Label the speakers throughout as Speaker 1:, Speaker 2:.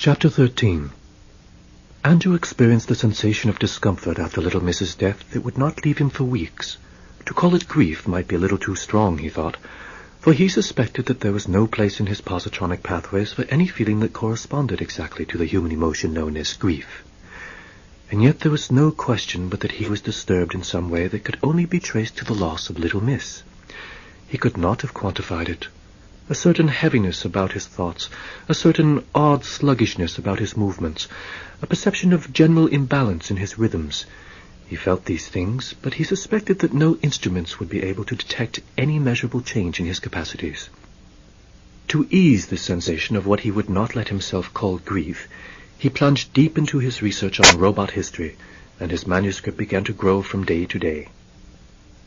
Speaker 1: Chapter 13. Andrew experienced a sensation of discomfort after little Miss's death that would not leave him for weeks. To call it grief might be a little too strong, he thought, for he suspected that there was no place in his positronic pathways for any feeling that corresponded exactly to the human emotion known as grief. And yet there was no question but that he was disturbed in some way that could only be traced to the loss of little Miss. He could not have quantified it. A certain heaviness about his thoughts, a certain odd sluggishness about his movements, a perception of general imbalance in his rhythms. He felt these things, but he suspected that no instruments would be able to detect any measurable change in his capacities. To ease this sensation of what he would not let himself call grief, he plunged deep into his research on robot history, and his manuscript began to grow from day to day.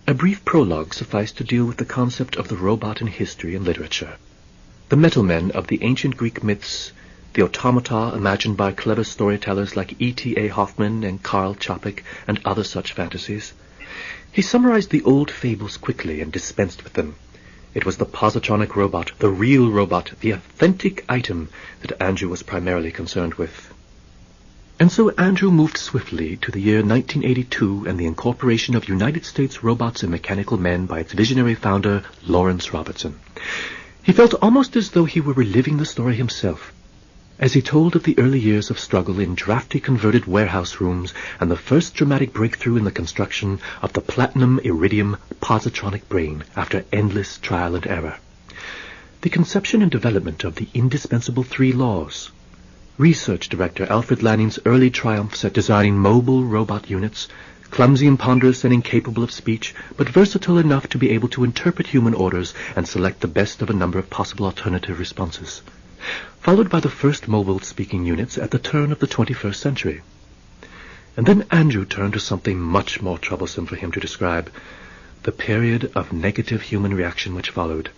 Speaker 1: A brief prologue sufficed to deal with the concept of the robot in history and literature. The metal men of the ancient Greek myths, the automata imagined by clever storytellers like E.T.A. Hoffmann and Karl Čapek and other such fantasies. He summarized the old fables quickly and dispensed with them. It was the positronic robot, the real robot, the authentic item that Andrew was primarily concerned with. And so Andrew moved swiftly to the year 1982 and the incorporation of United States Robots and Mechanical Men by its visionary founder, Lawrence Robertson. He felt almost as though he were reliving the story himself, as he told of the early years of struggle in drafty converted warehouse rooms and the first dramatic breakthrough in the construction of the platinum-iridium positronic brain after endless trial and error. The conception and development of the indispensable 3 laws. Research Director Alfred Lanning's early triumphs at designing mobile robot units, clumsy and ponderous and incapable of speech, but versatile enough to be able to interpret human orders and select the best of a number of possible alternative responses, followed by the first mobile speaking units at the turn of the 21st century. And then Andrew turned to something much more troublesome for him to describe, the period of negative human reaction which followed,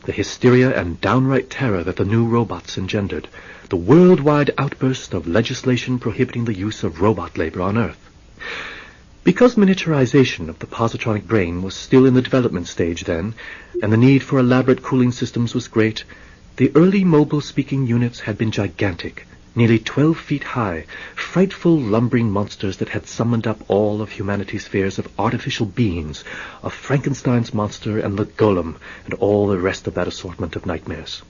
Speaker 1: the hysteria and downright terror that the new robots engendered, the worldwide outburst of legislation prohibiting the use of robot labor on Earth. Because miniaturization of the positronic brain was still in the development stage then, and the need for elaborate cooling systems was great, the early mobile speaking units had been gigantic, nearly 12 feet high, frightful lumbering monsters that had summoned up all of humanity's fears of artificial beings, of Frankenstein's monster and the golem, and all the rest of that assortment of nightmares.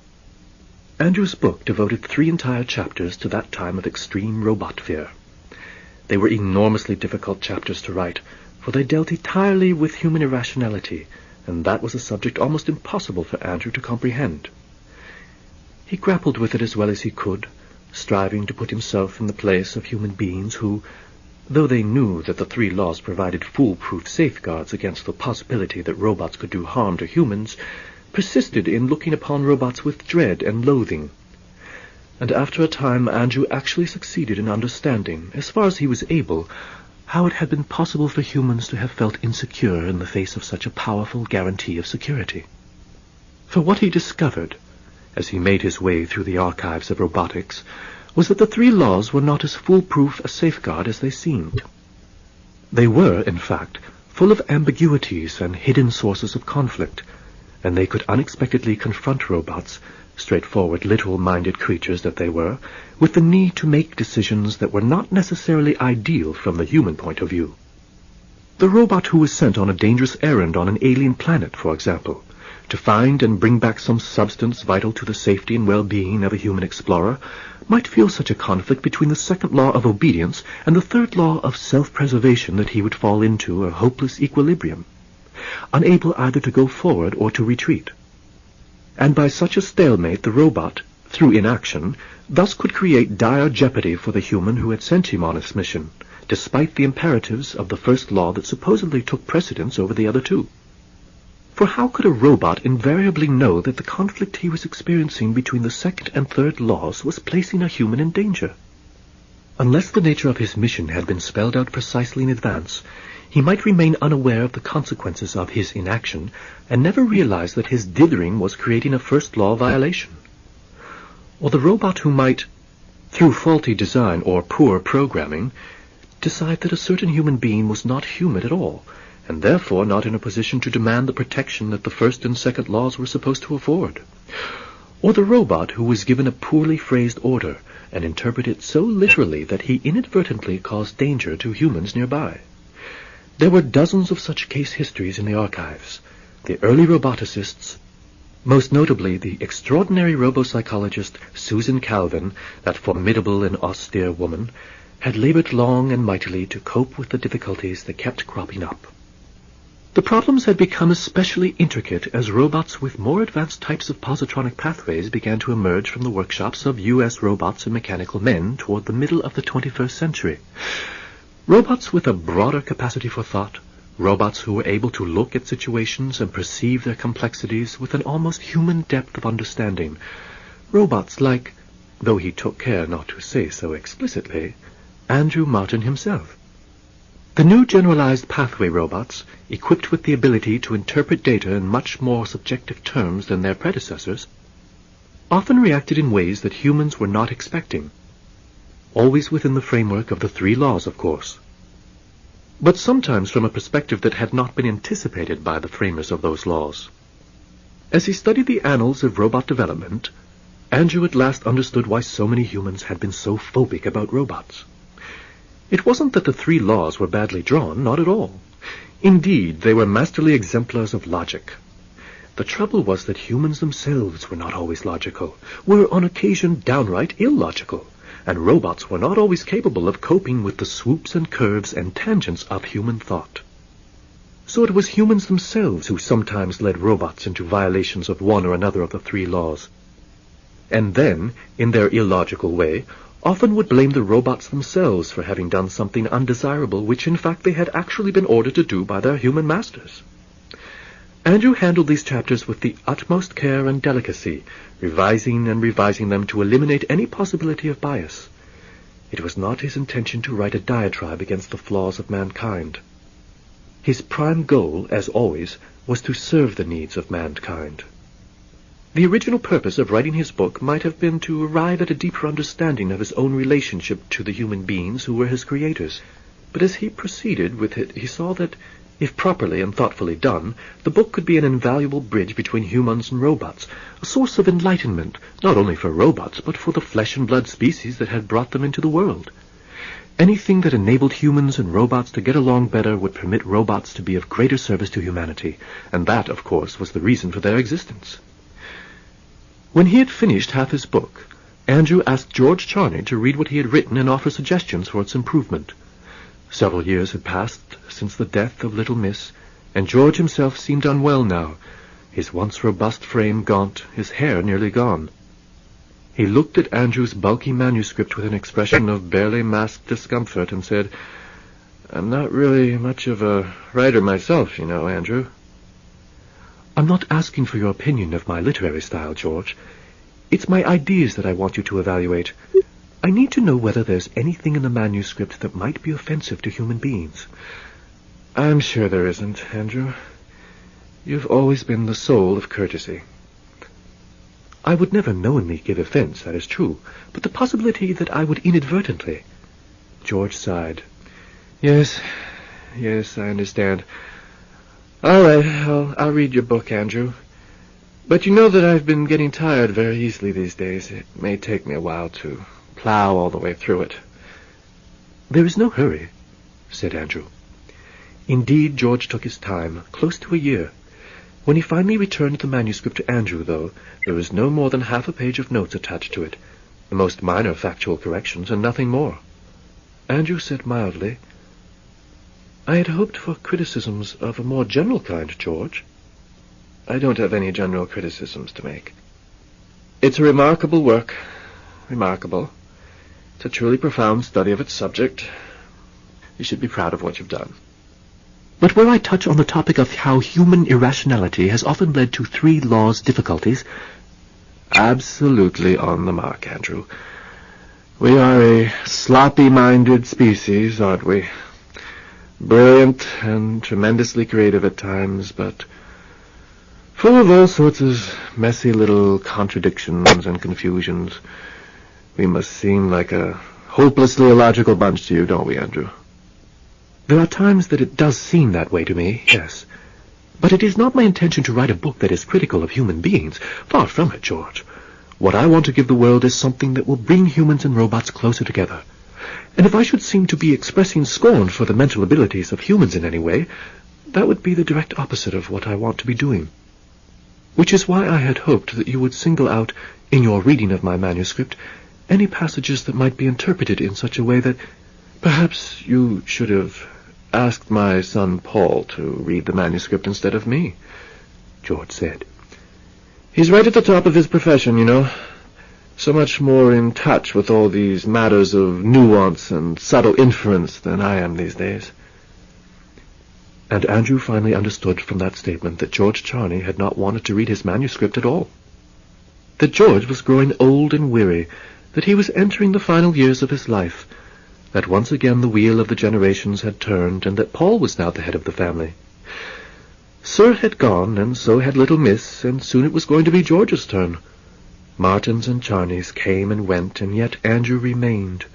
Speaker 1: Andrew's book devoted 3 entire chapters to that time of extreme robot fear. They were enormously difficult chapters to write, for they dealt entirely with human irrationality, and that was a subject almost impossible for Andrew to comprehend. He grappled with it as well as he could, striving to put himself in the place of human beings who, though they knew that the 3 laws provided foolproof safeguards against the possibility that robots could do harm to humans, persisted in looking upon robots with dread and loathing. And after a time Andrew actually succeeded in understanding, as far as he was able, how it had been possible for humans to have felt insecure in the face of such a powerful guarantee of security. For what he discovered, as he made his way through the archives of robotics, was that the 3 laws were not as foolproof a safeguard as they seemed. They were, in fact, full of ambiguities and hidden sources of conflict, and they could unexpectedly confront robots, straightforward, literal-minded creatures that they were, with the need to make decisions that were not necessarily ideal from the human point of view. The robot who was sent on a dangerous errand on an alien planet, for example, to find and bring back some substance vital to the safety and well-being of a human explorer, might feel such a conflict between the 2nd law of obedience and the 3rd law of self-preservation that he would fall into a hopeless equilibrium, unable either to go forward or to retreat. And by such a stalemate the robot, through inaction, thus could create dire jeopardy for the human who had sent him on his mission, despite the imperatives of the 1st law that supposedly took precedence over the other 2. For how could a robot invariably know that the conflict he was experiencing between the 2nd and 3rd laws was placing a human in danger? Unless the nature of his mission had been spelled out precisely in advance, he might remain unaware of the consequences of his inaction and never realize that his dithering was creating a 1st law violation. Or the robot who might, through faulty design or poor programming, decide that a certain human being was not human at all, and therefore not in a position to demand the protection that the 1st and 2nd laws were supposed to afford. Or the robot who was given a poorly phrased order, and interpret it so literally that he inadvertently caused danger to humans nearby. There were dozens of such case histories in the archives. The early roboticists, most notably the extraordinary robopsychologist Susan Calvin, that formidable and austere woman, had labored long and mightily to cope with the difficulties that kept cropping up. The problems had become especially intricate as robots with more advanced types of positronic pathways began to emerge from the workshops of U.S. robots and mechanical men toward the middle of the 21st century. Robots with a broader capacity for thought, robots who were able to look at situations and perceive their complexities with an almost human depth of understanding. Robots like, though he took care not to say so explicitly, Andrew Martin himself. The new generalized pathway robots, equipped with the ability to interpret data in much more subjective terms than their predecessors, often reacted in ways that humans were not expecting, always within the framework of the 3 laws, of course, but sometimes from a perspective that had not been anticipated by the framers of those laws. As he studied the annals of robot development, Andrew at last understood why so many humans had been so phobic about robots. It wasn't that the 3 laws were badly drawn, not at all. Indeed, they were masterly exemplars of logic. The trouble was that humans themselves were not always logical, were on occasion downright illogical, and robots were not always capable of coping with the swoops and curves and tangents of human thought. So it was humans themselves who sometimes led robots into violations of one or another of the 3 laws, and then, in their illogical way, often would blame the robots themselves for having done something undesirable which in fact they had actually been ordered to do by their human masters. Andrew handled these chapters with the utmost care and delicacy, revising and revising them to eliminate any possibility of bias. It was not his intention to write a diatribe against the flaws of mankind. His prime goal, as always, was to serve the needs of mankind. The original purpose of writing his book might have been to arrive at a deeper understanding of his own relationship to the human beings who were his creators, but as he proceeded with it, he saw that, if properly and thoughtfully done, the book could be an invaluable bridge between humans and robots, a source of enlightenment, not only for robots, but for the flesh-and-blood species that had brought them into the world. Anything that enabled humans and robots to get along better would permit robots to be of greater service to humanity, and that, of course, was the reason for their existence. When he had finished half his book, Andrew asked George Charney to read what he had written and offer suggestions for its improvement. Several years had passed since the death of little Miss, and George himself seemed unwell now, his once robust frame gaunt, his hair nearly gone. He looked at Andrew's bulky manuscript with an expression of barely masked discomfort and said, "I'm not really much of a writer myself, you know, Andrew." "I'm not asking for your opinion of my literary style, George. It's my ideas that I want you to evaluate. I need to know whether there's anything in the manuscript that might be offensive to human beings." "I'm sure there isn't, Andrew. You've always been the soul of courtesy." "I would never knowingly give offense, that is true, but the possibility that I would inadvertently—" George sighed. Yes, I understand. All right, I'll read your book, Andrew. But you know that I've been getting tired very easily these days. It may take me a while to plow all the way through it." "There is no hurry," said Andrew. Indeed, George took his time, close to a year. When he finally returned the manuscript to Andrew, though, there was no more than half a page of notes attached to it, the most minor factual corrections and nothing more. Andrew said mildly, "I had hoped for criticisms of a more general kind, George." "I don't have any general criticisms to make. It's a remarkable work. Remarkable. It's a truly profound study of its subject. You should be proud of what you've done." "But where I touch on the topic of how human irrationality has often led to 3 laws difficulties—" "Absolutely on the mark, Andrew. We are a sloppy-minded species, aren't we? Brilliant and tremendously creative at times, but full of all sorts of messy little contradictions and confusions. We must seem like a hopelessly illogical bunch to you, don't we, Andrew?" "There are times that it does seem that way to me, yes. But it is not my intention to write a book that is critical of human beings. Far from it, George. What I want to give the world is something that will bring humans and robots closer together. And if I should seem to be expressing scorn for the mental abilities of humans in any way, that would be the direct opposite of what I want to be doing. Which is why I had hoped that you would single out, in your reading of my manuscript, any passages that might be interpreted in such a way that perhaps you should have asked my son Paul to read the manuscript instead of me, George said. He's right at the top of his profession, you know. So much more in touch with all these matters of nuance and subtle inference than I am these days. And Andrew finally understood from that statement that George Charney had not wanted to read his manuscript at all. That George was growing old and weary, that he was entering the final years of his life, that once again the wheel of the generations had turned, and that Paul was now the head of the family. Sir had gone, and so had little Miss, and soon it was going to be George's turn. Martins and Charneys came and went, and yet Andrew remained.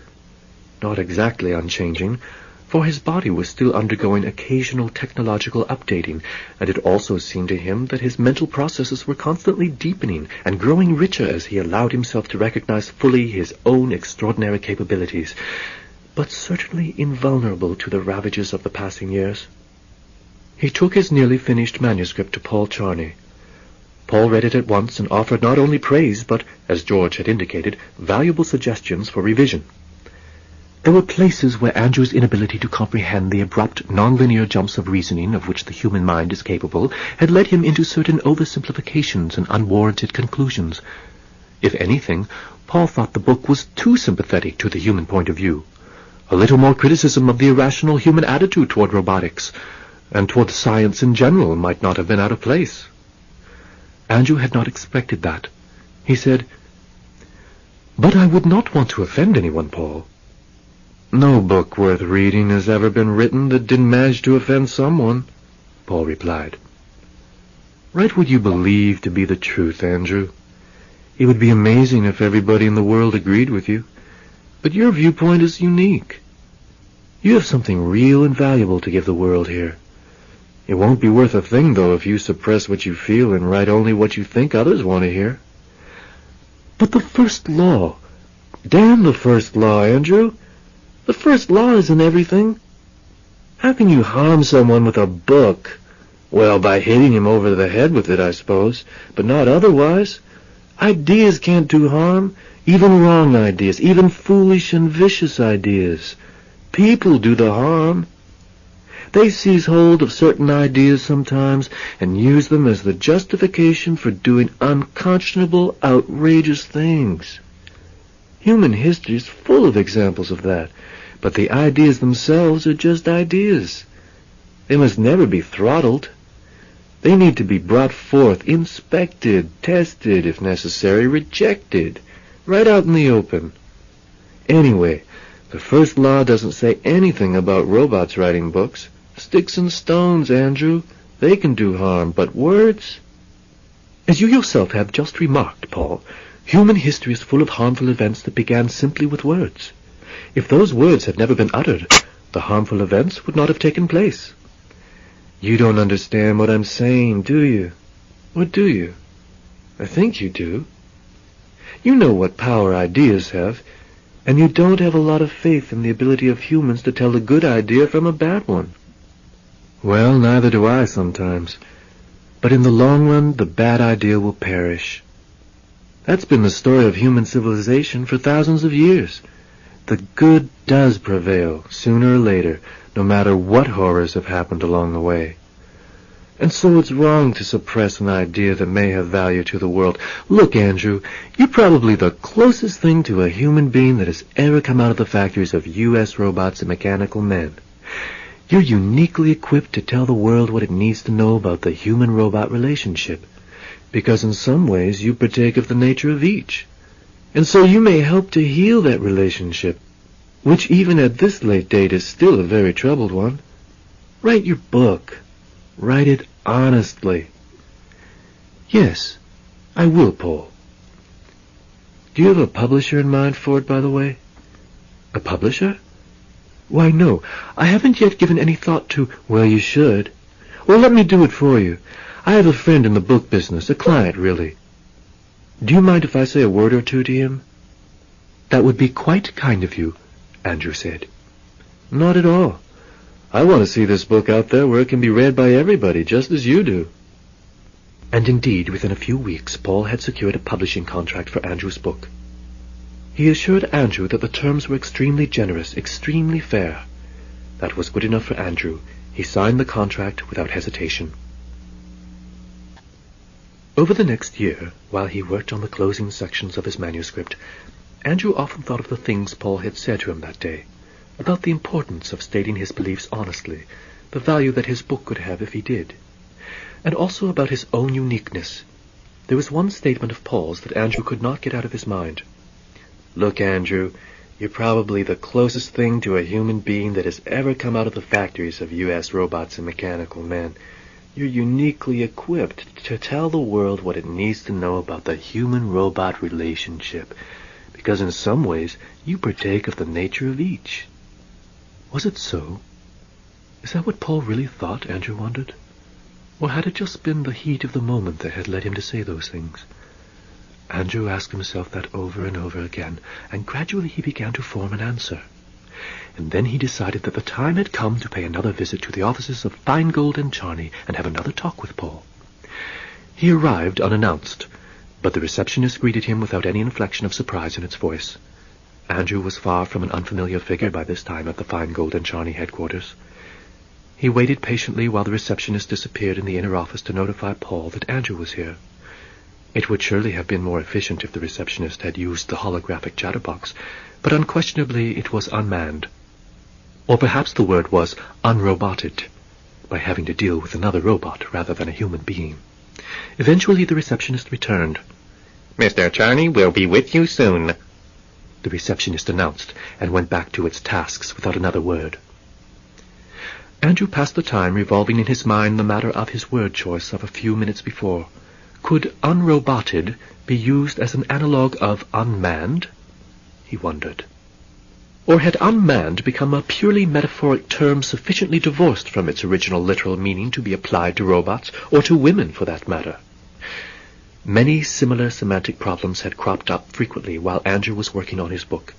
Speaker 1: Not exactly unchanging, for his body was still undergoing occasional technological updating, and it also seemed to him that his mental processes were constantly deepening and growing richer as he allowed himself to recognize fully his own extraordinary capabilities, but certainly invulnerable to the ravages of the passing years. He took his nearly finished manuscript to Paul Charney. Paul read it at once and offered not only praise, but, as George had indicated, valuable suggestions for revision. There were places where Andrew's inability to comprehend the abrupt, non-linear jumps of reasoning of which the human mind is capable had led him into certain oversimplifications and unwarranted conclusions. If anything, Paul thought the book was too sympathetic to the human point of view. A little more criticism of the irrational human attitude toward robotics, and toward science in general, might not have been out of place. Andrew had not expected that. He said, "But I would not want to offend anyone, Paul." "No book worth reading has ever been written that didn't manage to offend someone," Paul replied. "Write what you believe to be the truth, Andrew. It would be amazing if everybody in the world agreed with you, but your viewpoint is unique. You have something real and valuable to give the world here. It won't be worth a thing, though, if you suppress what you feel and write only what you think others want to hear." "But the first law—" "Damn the first law, Andrew. The first law isn't everything. How can you harm someone with a book? Well, by hitting him over the head with it, I suppose, but not otherwise. Ideas can't do harm, even wrong ideas, even foolish and vicious ideas. People do the harm. They seize hold of certain ideas sometimes and use them as the justification for doing unconscionable, outrageous things. Human history is full of examples of that, but the ideas themselves are just ideas. They must never be throttled. They need to be brought forth, inspected, tested, if necessary, rejected, right out in the open. Anyway, the first law doesn't say anything about robots writing books. Sticks and stones, Andrew. They can do harm, but words? As you yourself have just remarked, Paul, human history is full of harmful events that began simply with words. If those words had never been uttered, the harmful events would not have taken place. You don't understand what I'm saying, do you? Or do you? I think you do. You know what power ideas have, and you don't have a lot of faith in the ability of humans to tell a good idea from a bad one. Well, neither do I sometimes. But in the long run, the bad idea will perish. That's been the story of human civilization for thousands of years. The good does prevail, sooner or later, no matter what horrors have happened along the way. And so it's wrong to suppress an idea that may have value to the world. Look, Andrew, you're probably the closest thing to a human being that has ever come out of the factories of U.S. robots and mechanical men. You're uniquely equipped to tell the world what it needs to know about the human-robot relationship, because in some ways you partake of the nature of each. And so you may help to heal that relationship, which even at this late date is still a very troubled one. Write your book. Write it honestly. Yes, I will, Paul. Do you have a publisher in mind for it, by the way? A publisher? Why, no, I haven't yet given any thought to— Well, you should. Well, let me do it for you. I have a friend in the book business, a client, really. Do you mind if I say a word or two to him?" "That would be quite kind of you," Andrew said. "Not at all. I want to see this book out there where it can be read by everybody, just as you do." And indeed, within a few weeks, Paul had secured a publishing contract for Andrew's book. He assured Andrew that the terms were extremely generous, extremely fair. That was good enough for Andrew. He signed the contract without hesitation. Over the next year, while he worked on the closing sections of his manuscript, Andrew often thought of the things Paul had said to him that day, about the importance of stating his beliefs honestly, the value that his book could have if he did, and also about his own uniqueness. There was one statement of Paul's that Andrew could not get out of his mind. "Look, Andrew, you're probably the closest thing to a human being that has ever come out of the factories of U.S. robots and mechanical men. You're uniquely equipped to tell the world what it needs to know about the human-robot relationship, because in some ways you partake of the nature of each." Was it so? Is that what Paul really thought, Andrew wondered? Or had it just been the heat of the moment that had led him to say those things? Andrew asked himself that over and over again, and gradually he began to form an answer. And then he decided that the time had come to pay another visit to the offices of Feingold and Charney and have another talk with Paul. He arrived unannounced, but the receptionist greeted him without any inflection of surprise in its voice. Andrew was far from an unfamiliar figure by this time at the Feingold and Charney headquarters. He waited patiently while the receptionist disappeared in the inner office to notify Paul that Andrew was here. It would surely have been more efficient if the receptionist had used the holographic chatterbox, but unquestionably it was unmanned. Or perhaps the word was unroboted, by having to deal with another robot rather than a human being. Eventually the receptionist returned.
Speaker 2: "Mr. Charney will be with you soon,"
Speaker 1: the receptionist announced, and went back to its tasks without another word. Andrew passed the time revolving in his mind the matter of his word choice of a few minutes before. Could unroboted be used as an analogue of unmanned? He wondered. Or had unmanned become a purely metaphoric term sufficiently divorced from its original literal meaning to be applied to robots, or to women for that matter? Many similar semantic problems had cropped up frequently while Andrew was working on his book.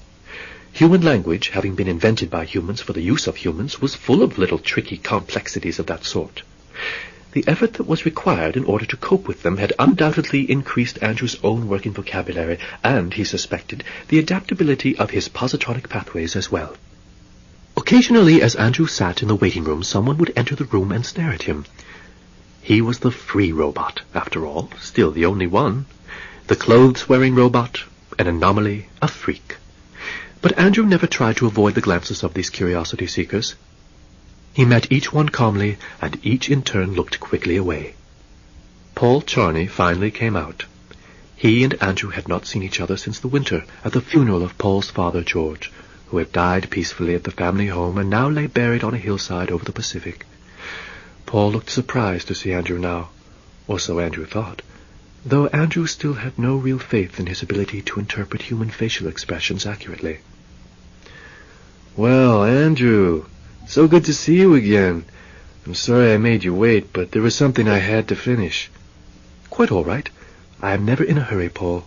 Speaker 1: Human language, having been invented by humans for the use of humans, was full of little tricky complexities of that sort. The effort that was required in order to cope with them had undoubtedly increased Andrew's own working vocabulary, and, he suspected, the adaptability of his positronic pathways as well. Occasionally, as Andrew sat in the waiting room, someone would enter the room and stare at him. He was the free robot, after all, still the only one. The clothes-wearing robot, an anomaly, a freak. But Andrew never tried to avoid the glances of these curiosity seekers. He met each one calmly, and each in turn looked quickly away. Paul Charney finally came out. He and Andrew had not seen each other since the winter, at the funeral of Paul's father, George, who had died peacefully at the family home and now lay buried on a hillside over the Pacific. Paul looked surprised to see Andrew now, or so Andrew thought, though Andrew still had no real faith in his ability to interpret human facial expressions accurately.
Speaker 3: "Well, Andrew, so good to see you again. I'm sorry I made you wait, but there was something I had to finish."
Speaker 1: "Quite all right. I am never in a hurry, Paul."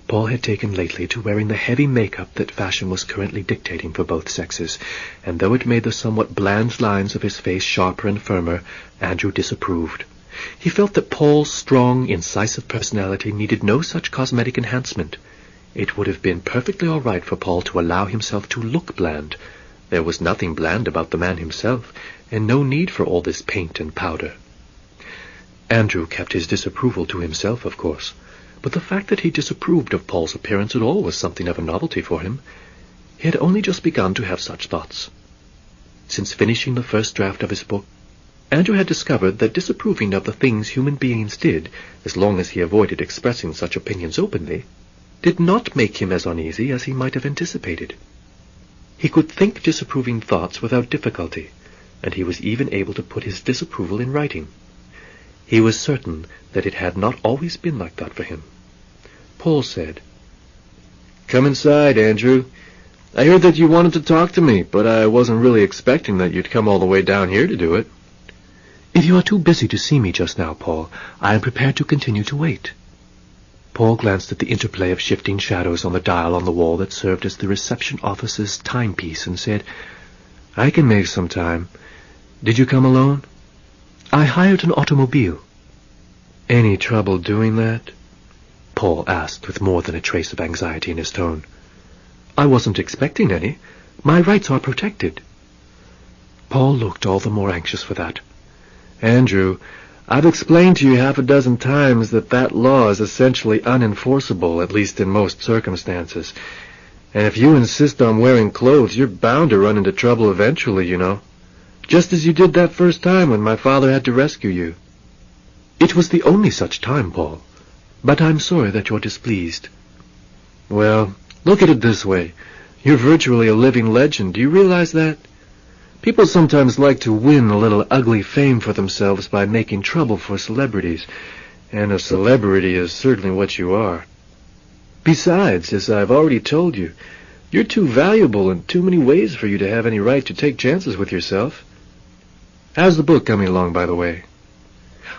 Speaker 1: Paul had taken lately to wearing the heavy makeup that fashion was currently dictating for both sexes, and though it made the somewhat bland lines of his face sharper and firmer, Andrew disapproved. He felt that Paul's strong, incisive personality needed no such cosmetic enhancement. It would have been perfectly all right for Paul to allow himself to look bland. There was nothing bland about the man himself, and no need for all this paint and powder. Andrew kept his disapproval to himself, of course, but the fact that he disapproved of Paul's appearance at all was something of a novelty for him. He had only just begun to have such thoughts. Since finishing the first draft of his book, Andrew had discovered that disapproving of the things human beings did, as long as he avoided expressing such opinions openly, did not make him as uneasy as he might have anticipated. He could think disapproving thoughts without difficulty, and he was even able to put his disapproval in writing. He was certain that it had not always been like that for him. Paul said,
Speaker 3: "Come inside, Andrew. I heard that you wanted to talk to me, but I wasn't really expecting that you'd come all the way down here to do it."
Speaker 1: "If you are too busy to see me just now, Paul, I am prepared to continue to wait." Paul glanced at the interplay of shifting shadows on the dial on the wall that served as the reception officer's timepiece and said, "I can make some time. Did you come alone?" "I hired an automobile." "Any trouble doing that?" Paul asked with more than a trace of anxiety in his tone. "I wasn't expecting any. My rights are protected." Paul looked all the more anxious for that. "Andrew, I've explained to you half a dozen times that that law is essentially unenforceable, at least in most circumstances. And if you insist on wearing clothes, you're bound to run into trouble eventually, you know. Just as you did that first time when my father had to rescue you." "It was the only such time, Paul. But I'm sorry that you're displeased." "Well, look at it this way. You're virtually a living legend. Do you realize that? People sometimes like to win a little ugly fame for themselves by making trouble for celebrities, and a celebrity is certainly what you are. Besides, as I've already told you, you're too valuable in too many ways for you to have any right to take chances with yourself. How's the book coming along, by the way?"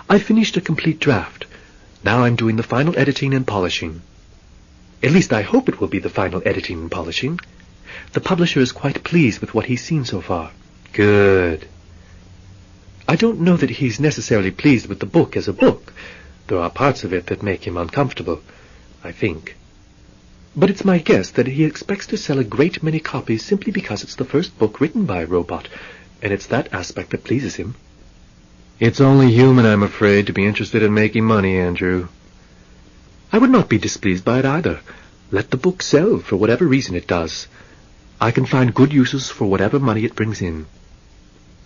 Speaker 1: "I finished a complete draft. Now I'm doing the final editing and polishing. At least I hope it will be the final editing and polishing. The publisher is quite pleased with what he's seen so far." "Good." "I don't know that he's necessarily pleased with the book as a book. There are parts of it that make him uncomfortable, I think. But it's my guess that he expects to sell a great many copies simply because it's the first book written by a robot, and it's that aspect that pleases him." "It's only human, I'm afraid, to be interested in making money, Andrew." "I would not be displeased by it either. Let the book sell for whatever reason it does. I can find good uses for whatever money it brings in."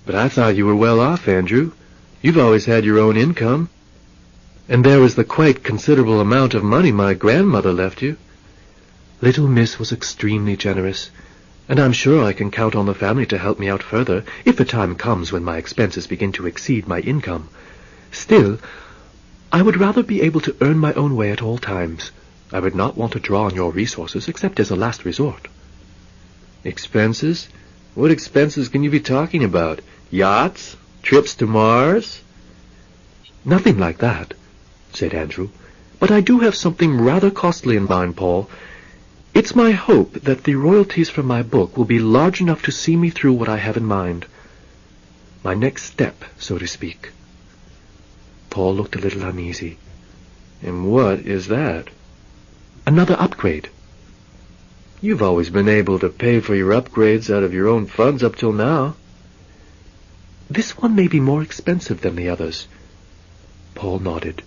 Speaker 1: "But I thought you were well off, Andrew. You've always had your own income. And there was the quite considerable amount of money my grandmother left you." "Little Miss was extremely generous, and I'm sure I can count on the family to help me out further, if a time comes when my expenses begin to exceed my income. Still, I would rather be able to earn my own way at all times. I would not want to draw on your resources except as a last resort." "Expenses? What expenses can you be talking about? Yachts? Trips to Mars?" "Nothing like that," said Andrew. "But I do have something rather costly in mind, Paul. It's my hope that the royalties from my book will be large enough to see me through what I have in mind. My next step, so to speak." Paul looked a little uneasy.
Speaker 3: "And what is that?"
Speaker 1: "Another upgrade."
Speaker 3: "You've always been able to pay for your upgrades out of your own funds up till now."
Speaker 1: "This one may be more expensive than the others." Paul nodded.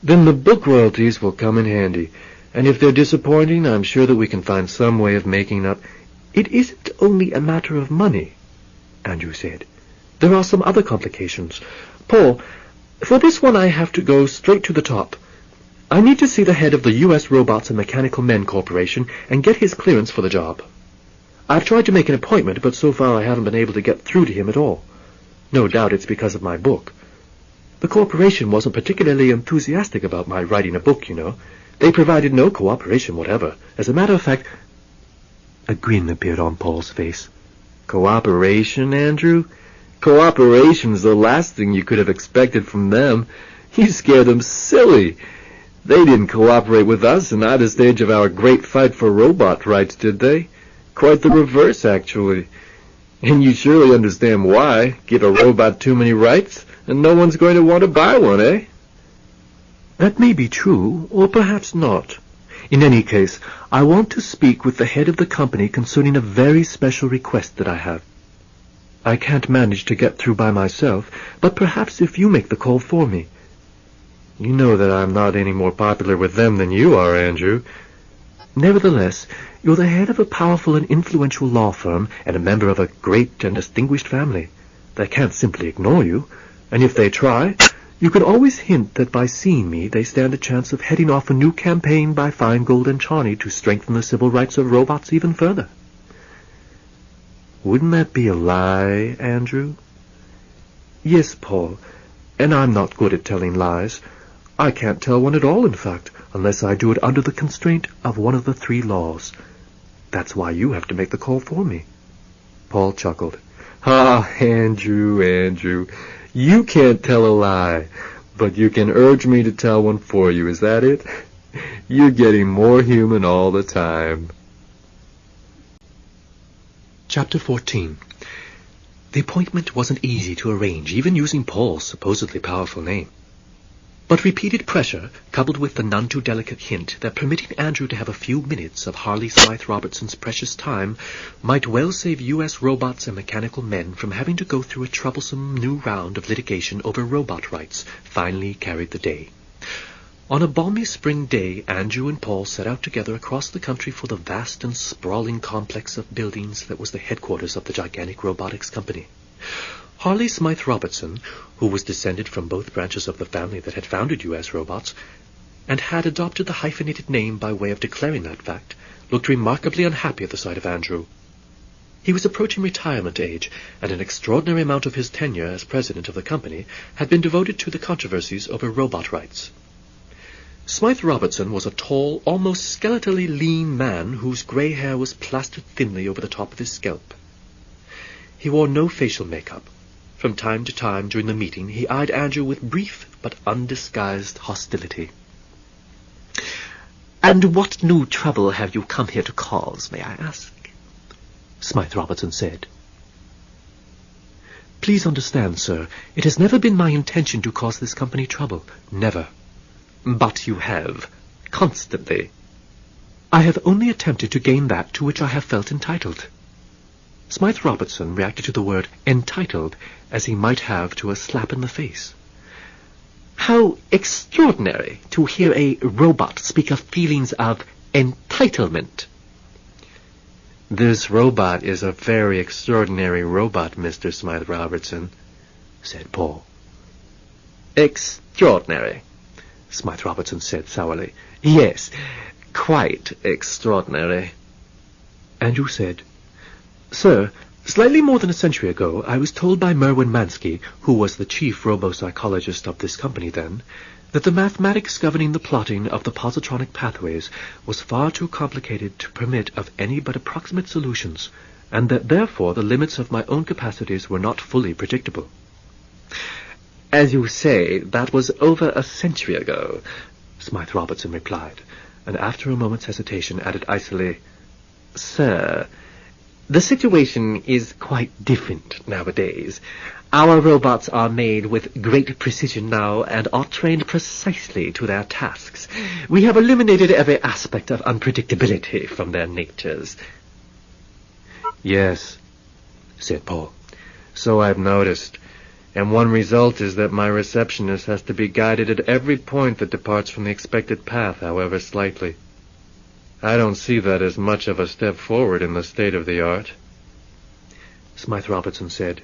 Speaker 3: "Then the book royalties will come in handy, and if they're disappointing, I'm sure that we can find some way of making up."
Speaker 1: "It isn't only a matter of money," Andrew said. "There are some other complications. Paul, for this one I have to go straight to the top. I need to see the head of the U.S. Robots and Mechanical Men Corporation and get his clearance for the job. I've tried to make an appointment, but so far I haven't been able to get through to him at all. No doubt it's because of my book. The corporation wasn't particularly enthusiastic about my writing a book, you know. They provided no cooperation whatever. As a matter of fact..." A grin appeared on Paul's face.
Speaker 3: "Cooperation, Andrew? Cooperation's the last thing you could have expected from them. You scare them silly. They didn't cooperate with us in either stage of our great fight for robot rights, did they? Quite the reverse, actually. And you surely understand why. Give a robot too many rights, and no one's going to want to buy one, eh?"
Speaker 1: "That may be true, or perhaps not. In any case, I want to speak with the head of the company concerning a very special request that I have. I can't manage to get through by myself, but perhaps if you make the call for me."
Speaker 3: "You know that I'm not any more popular with them than you are, Andrew."
Speaker 1: "Nevertheless, you're the head of a powerful and influential law firm and a member of a great and distinguished family. They can't simply ignore you, and if they try, you can always hint that by seeing me they stand a chance of heading off a new campaign by Feingold and Charney to strengthen the civil rights of robots even further."
Speaker 3: "Wouldn't that be a lie, Andrew?"
Speaker 1: "Yes, Paul, and I'm not good at telling lies. I can't tell one at all, in fact, unless I do it under the constraint of one of the 3 laws. That's why you have to make the call for me."
Speaker 3: Paul chuckled. "Ah, Andrew, you can't tell a lie, but you can urge me to tell one for you, is that it?" You're getting more human all the time.
Speaker 1: Chapter 14. The appointment wasn't easy to arrange, even using Paul's supposedly powerful name. But repeated pressure, coupled with the none-too-delicate hint that permitting Andrew to have a few minutes of Harley Smythe Robertson's precious time might well save U.S. robots and mechanical men from having to go through a troublesome new round of litigation over robot rights, finally carried the day. On a balmy spring day, Andrew and Paul set out together across the country for the vast and sprawling complex of buildings that was the headquarters of the gigantic robotics company. Harley Smythe Robertson, who was descended from both branches of the family that had founded U.S. Robots, and had adopted the hyphenated name by way of declaring that fact, looked remarkably unhappy at the sight of Andrew. He was approaching retirement age, and an extraordinary amount of his tenure as president of the company had been devoted to the controversies over robot rights. Smythe Robertson was a tall, almost skeletally lean man whose grey hair was plastered thinly over the top of his scalp. He wore no facial makeup. From time to time during the meeting, he eyed Andrew with brief but undisguised hostility. "And what new trouble have you come here to cause, may I ask?" Smythe Robertson said. "Please understand, sir, it has never been my intention to cause this company trouble. Never." "But you have. Constantly." "I have only attempted to gain that to which I have felt entitled." Smythe Robertson reacted to the word entitled as he might have to a slap in the face. "How extraordinary to hear a robot speak of feelings of entitlement." "This robot is a very extraordinary robot, Mr. Smythe Robertson," said Paul. "Extraordinary," Smythe Robertson said sourly. "Yes, quite extraordinary." Andrew said, "Sir, slightly more than a century ago, I was told by Merwin Mansky, who was the chief robo-psychologist of this company then, that the mathematics governing the plotting of the positronic pathways was far too complicated to permit of any but approximate solutions, and that therefore the limits of my own capacities were not fully predictable." "As you say, that was over a century ago," Smythe Robertson replied, and after a moment's hesitation added icily, "Sir, the situation is quite different nowadays. Our robots are made with great precision now and are trained precisely to their tasks. We have eliminated every aspect of unpredictability from their natures." "Yes," said Paul, "so I've noticed. And one result is that my receptionist has to be guided at every point that departs from the expected path, however slightly. I don't see that as much of a step forward in the state of the art." Smythe Robertson said,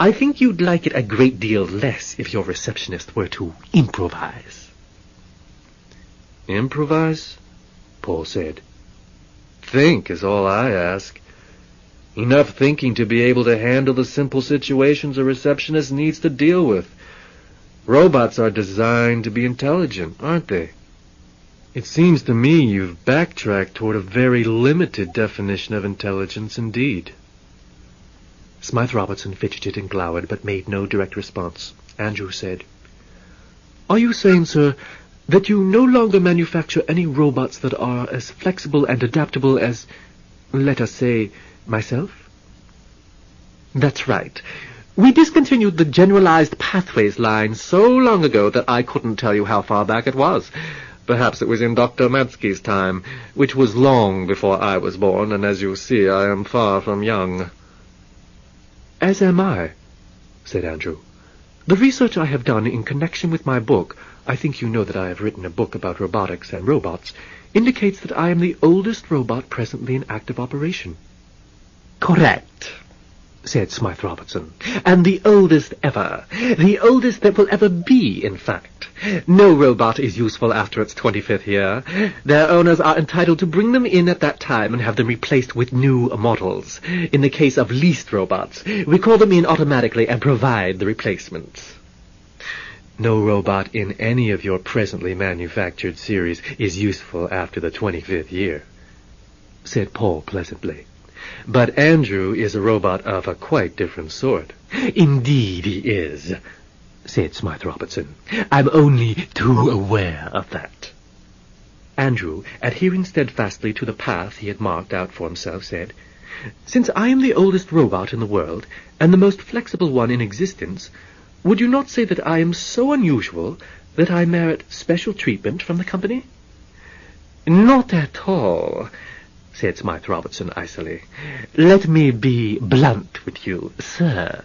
Speaker 1: "I think you'd like it a great deal less if your receptionist were to improvise." "Improvise?" Paul said. "Think is all I ask. Enough thinking to be able to handle the simple situations a receptionist needs to deal with. Robots are designed to be intelligent, aren't they? It seems to me you've backtracked toward a very limited definition of intelligence indeed." Smythe Robertson fidgeted and glowered, but made no direct response. Andrew said, "Are you saying, sir, that you no longer manufacture any robots that are as flexible and adaptable as, let us say, myself?" "That's right. We discontinued the generalized pathways line so long ago that I couldn't tell you how far back it was. Perhaps it was in Dr. Mansky's time, which was long before I was born, and as you see, I am far from young." "As am I," said Andrew. "The research I have done in connection with my book, I think you know that I have written a book about robotics and robots, indicates that I am the oldest robot presently in active operation." "Correct," said Smythe Robertson, "and the oldest ever. The oldest that will ever be, in fact. No robot is useful after its 25th year. Their owners are entitled to bring them in at that time and have them replaced with new models. In the case of leased robots, we call them in automatically and provide the replacements." "No robot in any of your presently manufactured series is useful after the 25th year," said Paul pleasantly. "But Andrew is a robot of a quite different sort." "Indeed he is," said Smythe Robertson. "I'm only too aware of that." Andrew, adhering steadfastly to the path he had marked out for himself, said, "Since I am the oldest robot in the world, and the most flexible one in existence, would you not say that I am so unusual that I merit special treatment from the company?" "Not at all," said Smythe Robertson icily. "Let me be blunt with you, sir.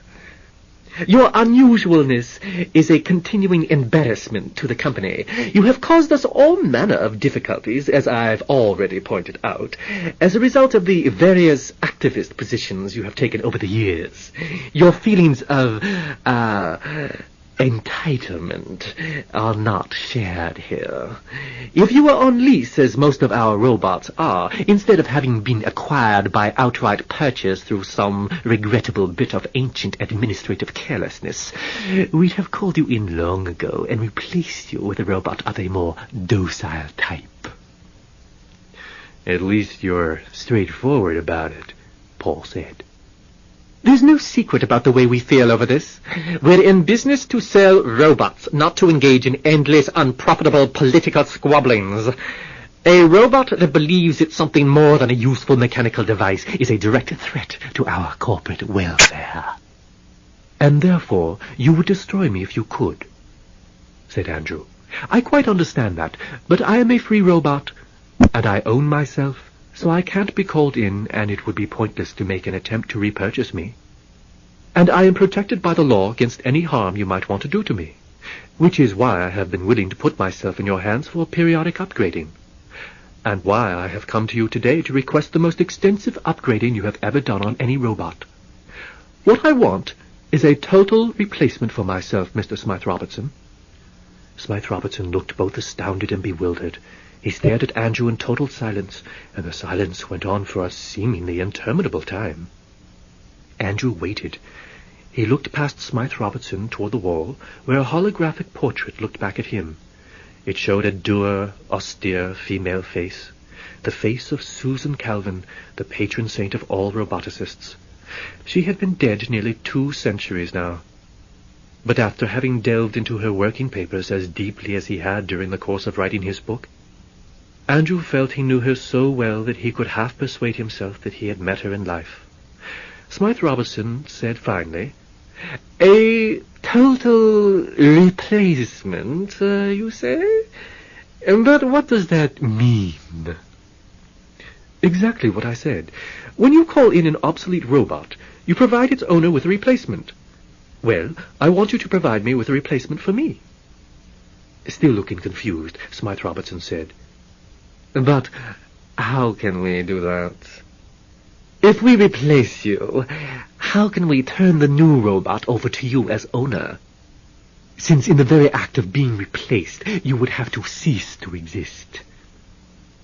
Speaker 1: Your unusualness is a continuing embarrassment to the company. You have caused us all manner of difficulties, as I've already pointed out, as a result of the various activist positions you have taken over the years. Your feelings of, entitlement are not shared here. If you were on lease, as most of our robots are, instead of having been acquired by outright purchase through some regrettable bit of ancient administrative carelessness, we'd have called you in long ago and replaced you with a robot of a more docile type."
Speaker 3: "At least you're straightforward about it,"
Speaker 1: Paul said. "There's no secret about the way we feel over this. We're in business to sell robots, not to engage in endless, unprofitable political squabblings. A robot that believes it's something more than a useful mechanical device is a direct threat to our corporate welfare." "And therefore you would destroy me if you could," said Andrew. "I quite understand that, but I am a free robot, and I own myself, so I can't be called in, and it would be pointless to make an attempt to repurchase me. And I am protected by the law against any harm you might want to do to me, which is why I have been willing to put myself in your hands for periodic upgrading, and why I have come to you today to request the most extensive upgrading you have ever done on any robot. What I want is a total replacement for myself, Mr. Smythe Robertson." Smythe Robertson looked both astounded and bewildered. He stared at Andrew in total silence, and the silence went on for a seemingly interminable time. Andrew waited. He looked past Smythe Robertson toward the wall, where a holographic portrait looked back at him. It showed a dour, austere female face, the face of Susan Calvin, the patron saint of all roboticists. She had been dead nearly 2 centuries now. But after having delved into her working papers as deeply as he had during the course of writing his book, Andrew felt he knew her so well that he could half persuade himself that he had met her in life. Smythe Robertson said finally, "A total replacement, you say? But what does that mean?" "Exactly what I said. When you call in an obsolete robot, you provide its owner with a replacement. Well, I want you to provide me with a replacement for me." Still looking confused, Smythe Robertson said, "But how can we do that? If we replace you, how can we turn the new robot over to you as owner? Since in the very act of being replaced, you would have to cease to exist."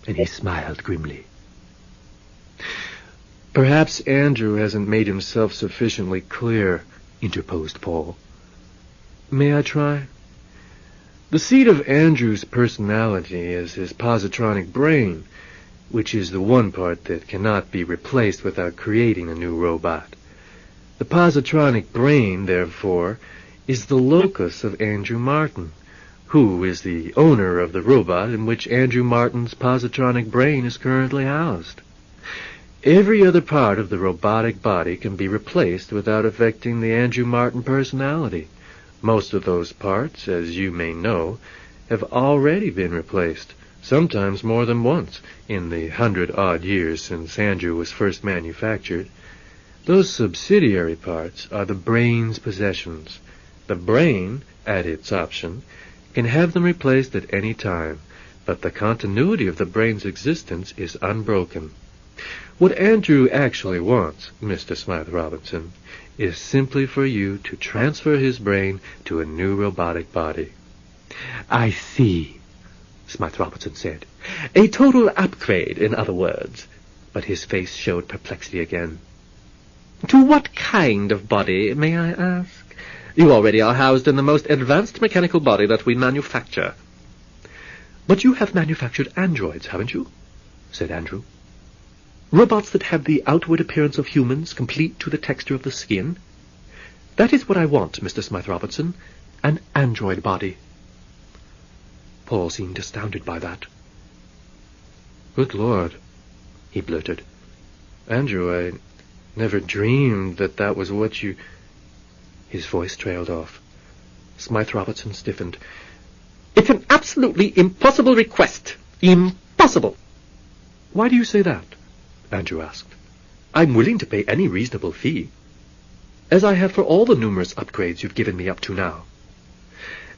Speaker 1: And he smiled grimly.
Speaker 3: "Perhaps Andrew hasn't made himself sufficiently clear," interposed Paul. "May I try? The seat of Andrew's personality is his positronic brain, which is the one part that cannot be replaced without creating a new robot. The positronic brain, therefore, is the locus of Andrew Martin, who is the owner of the robot in which Andrew Martin's positronic brain is currently housed. Every other part of the robotic body can be replaced without affecting the Andrew Martin personality. Most of those parts, as you may know, have already been replaced, sometimes more than once, in the 100-odd years since Andrew was first manufactured. Those subsidiary parts are the brain's possessions. The brain, at its option, can have them replaced at any time, but the continuity of the brain's existence is unbroken. What Andrew actually wants, Mr. Smythe Robertson, is simply for you to transfer his brain to a new robotic body."
Speaker 1: "I see," Smythe Robertson said. "A total upgrade, in other words." But his face showed perplexity again. "To what kind of body, may I ask? You already are housed in the most advanced mechanical body that we manufacture." "But you have manufactured androids, haven't you?" said Andrew. "Robots that have the outward appearance of humans, complete to the texture of the skin. That is what I want, Mr. Smythe Robertson, an android body." Paul seemed astounded by that. Good Lord, he blurted. Andrew, I never dreamed that was what you... His voice trailed off. Smythe Robertson stiffened.
Speaker 2: It's an absolutely impossible request. Impossible.
Speaker 1: Why do you say that? Andrew asked. I'm willing to pay any reasonable fee, as I have for all the numerous upgrades you've given me up to now.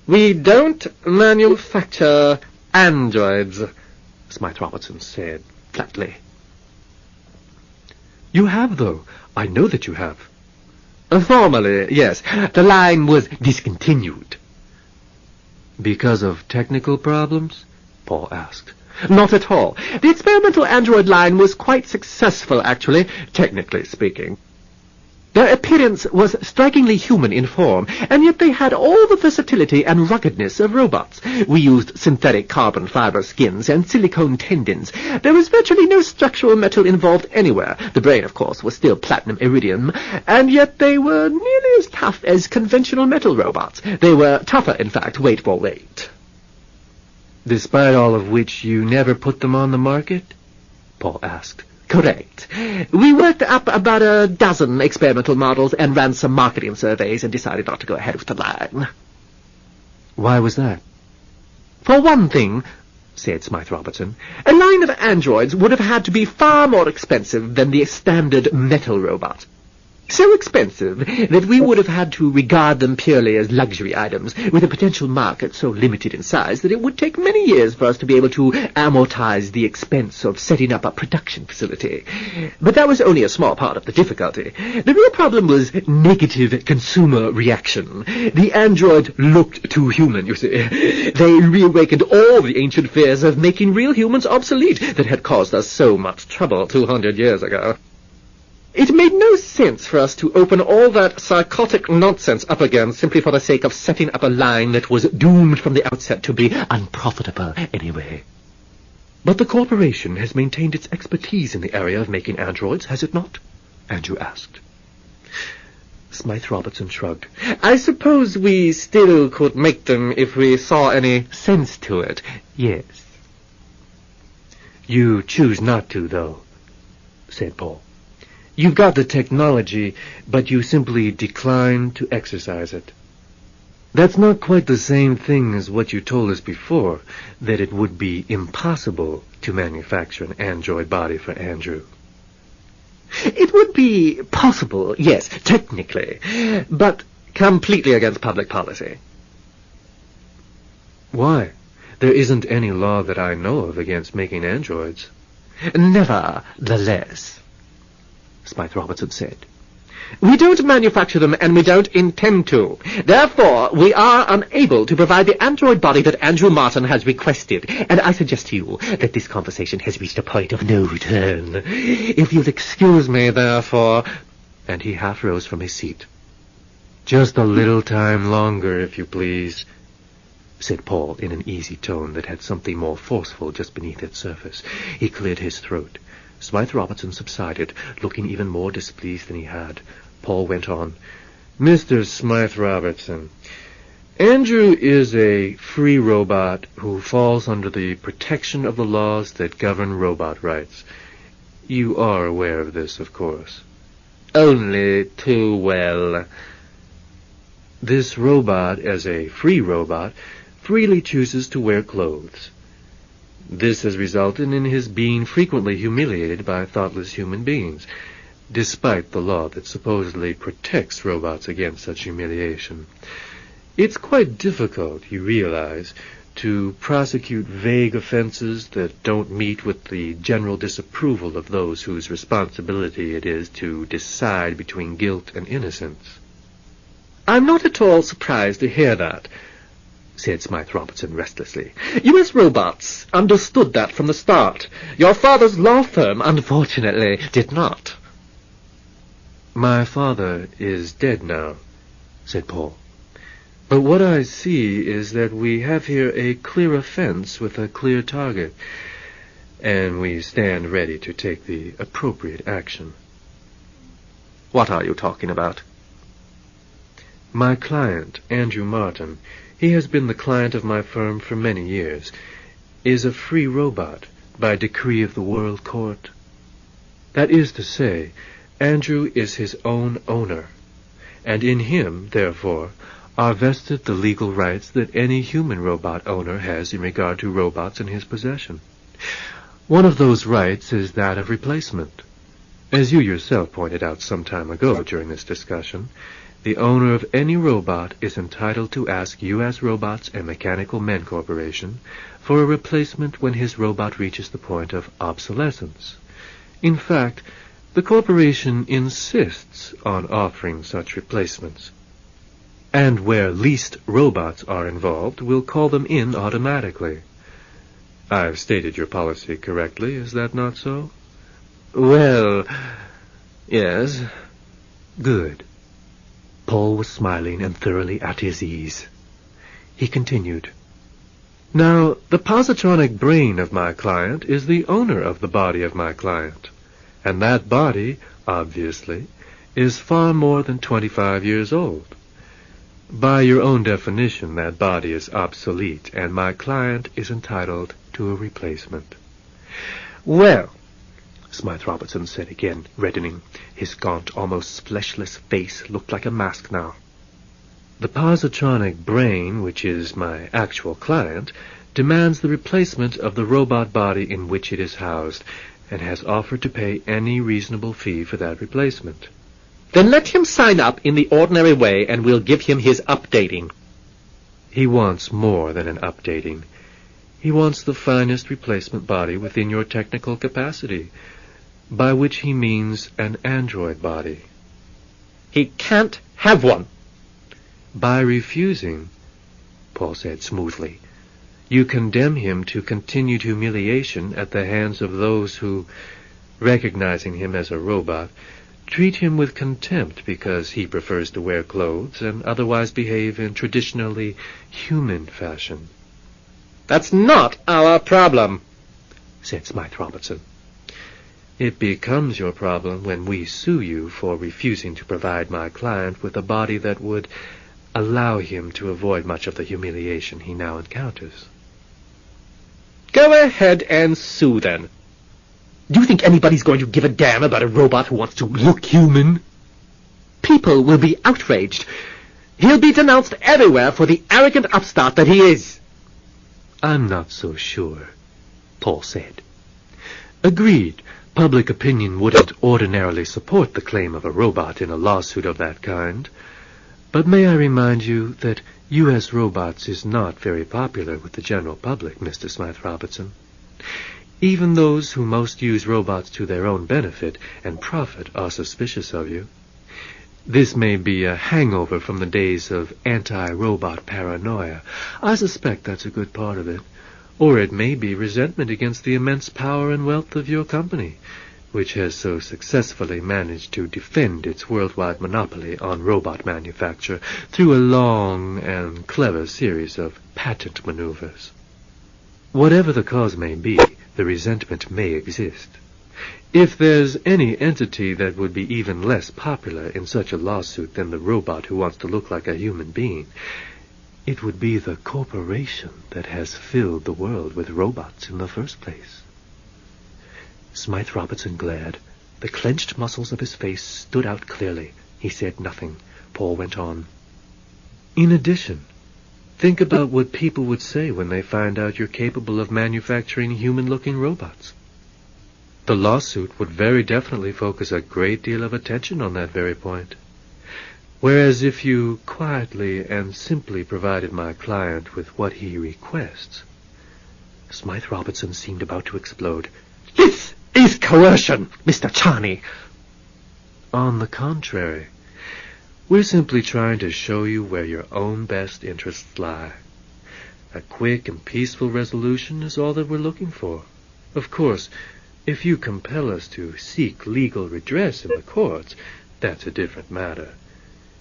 Speaker 2: We don't manufacture androids,
Speaker 1: Smythe Robertson said flatly. You have, though. I know that you have.
Speaker 2: Formally, yes. The line was discontinued.
Speaker 1: Because of technical problems? Paul asked.
Speaker 2: Not at all. The experimental android line was quite successful, actually, technically speaking. Their appearance was strikingly human in form, and yet they had all the versatility and ruggedness of robots. We used synthetic carbon fiber skins and silicone tendons. There was virtually no structural metal involved anywhere. The brain, of course, was still platinum iridium, and yet they were nearly as tough as conventional metal robots. They were tougher, in fact, weight for weight.
Speaker 1: Despite all of which, you never put them on the market? Paul asked.
Speaker 2: Correct. We worked up about a dozen experimental models and ran some marketing surveys and decided not to go ahead with the line.
Speaker 1: Why was that?
Speaker 2: For one thing, said Smythe Robertson, a line of androids would have had to be far more expensive than the standard metal robot. So expensive that we would have had to regard them purely as luxury items, with a potential market so limited in size that it would take many years for us to be able to amortize the expense of setting up a production facility. But that was only a small part of the difficulty. The real problem was negative consumer reaction. The android looked too human, you see. They reawakened all the ancient fears of making real humans obsolete that had caused us so much trouble 200 years ago. It made no sense for us to open all that psychotic nonsense up again simply for the sake of setting up a line that was doomed from the outset to be unprofitable anyway.
Speaker 1: But the corporation has maintained its expertise in the area of making androids, has it not? Andrew asked.
Speaker 2: Smythe Robertson shrugged. I suppose we still could make them if we saw any sense to it, yes.
Speaker 1: You choose not to, though, said Paul. You've got the technology, but you simply decline to exercise it. That's not quite the same thing as what you told us before, that it would be impossible to manufacture an android body for Andrew.
Speaker 2: It would be possible, yes, technically, but completely against public policy.
Speaker 1: Why? There isn't any law that I know of against making androids.
Speaker 2: Nevertheless, Smythe Robertson said, we don't manufacture them, and we don't intend to. Therefore, we are unable to provide the android body that Andrew Martin has requested, and I suggest to you that this conversation has reached a point of no return. If you'll excuse me, therefore...
Speaker 1: And he half rose from his seat. Just a little time longer, if you please, said Paul in an easy tone that had something more forceful just beneath its surface. He cleared his throat. Smythe Robertson subsided, looking even more displeased than he had. Paul went on. Mr. Smythe Robertson, Andrew is a free robot who falls under the protection of the laws that govern robot rights. You are aware of this, of course.
Speaker 2: Only too well.
Speaker 1: This robot, as a free robot, freely chooses to wear clothes. This has resulted in his being frequently humiliated by thoughtless human beings, despite the law that supposedly protects robots against such humiliation. It's quite difficult, you realize, to prosecute vague offenses that don't meet with the general disapproval of those whose responsibility it is to decide between guilt and innocence.
Speaker 2: I'm not at all surprised to hear that, said Smythe Robertson restlessly. U.S. robots understood that from the start. Your father's law firm, unfortunately, did not.
Speaker 1: My father is dead now, said Paul. But what I see is that we have here a clear offense with a clear target, and we stand ready to take the appropriate action.
Speaker 2: What are you talking about?
Speaker 1: My client, Andrew Martin, he has been the client of my firm for many years, is a free robot, by decree of the World Court. That is to say, Andrew is his own owner, and in him, therefore, are vested the legal rights that any human robot owner has in regard to robots in his possession. One of those rights is that of replacement. As you yourself pointed out some time ago during this discussion, the owner of any robot is entitled to ask U.S. Robots and Mechanical Men Corporation for a replacement when his robot reaches the point of obsolescence. In fact, the corporation insists on offering such replacements. And where leased robots are involved, will call them in automatically. I've stated your policy correctly, is that not so?
Speaker 2: Well, yes.
Speaker 1: Good. Paul was smiling and thoroughly at his ease. He continued, Now, the positronic brain of my client is the owner of the body of my client, and that body, obviously, is far more than 25 years old. By your own definition, that body is obsolete, and my client is entitled to a replacement.
Speaker 2: Well, Smythe Robertson said again, reddening. His gaunt, almost fleshless face looked like a mask now.
Speaker 1: The positronic brain, which is my actual client, demands the replacement of the robot body in which it is housed, and has offered to pay any reasonable fee for that replacement.
Speaker 2: Then let him sign up in the ordinary way, and we'll give him his updating.
Speaker 1: He wants more than an updating. He wants the finest replacement body within your technical capacity, by which he means an android body.
Speaker 2: He can't have one.
Speaker 1: By refusing, Paul said smoothly, you condemn him to continued humiliation at the hands of those who, recognizing him as a robot, treat him with contempt because he prefers to wear clothes and otherwise behave in traditionally human fashion.
Speaker 2: That's not our problem,
Speaker 1: said Smythe Robertson. It becomes your problem when we sue you for refusing to provide my client with a body that would allow him to avoid much of the humiliation he now encounters.
Speaker 2: Go ahead and sue, then. Do you think anybody's going to give a damn about a robot who wants to look human? People will be outraged. He'll be denounced everywhere for the arrogant upstart that he is.
Speaker 1: I'm not so sure, Paul said. Agreed, public opinion wouldn't ordinarily support the claim of a robot in a lawsuit of that kind. But may I remind you that U.S. Robots is not very popular with the general public, Mr. Smythe Robertson. Even those who most use robots to their own benefit and profit are suspicious of you. This may be a hangover from the days of anti-robot paranoia. I suspect that's a good part of it. Or it may be resentment against the immense power and wealth of your company, which has so successfully managed to defend its worldwide monopoly on robot manufacture through a long and clever series of patent maneuvers. Whatever the cause may be, the resentment may exist. If there's any entity that would be even less popular in such a lawsuit than the robot who wants to look like a human being, it would be the corporation that has filled the world with robots in the first place. Smythe Robertson glared. The clenched muscles of his face stood out clearly. He said nothing. Paul went on. In addition, think about what people would say when they find out you're capable of manufacturing human-looking robots. The lawsuit would very definitely focus a great deal of attention on that very point. Whereas if you quietly and simply provided my client with what he requests... Smythe Robertson seemed about to explode.
Speaker 2: This is coercion, Mr. Charney.
Speaker 1: On the contrary, we're simply trying to show you where your own best interests lie. A quick and peaceful resolution is all that we're looking for. Of course, if you compel us to seek legal redress in the courts, that's a different matter.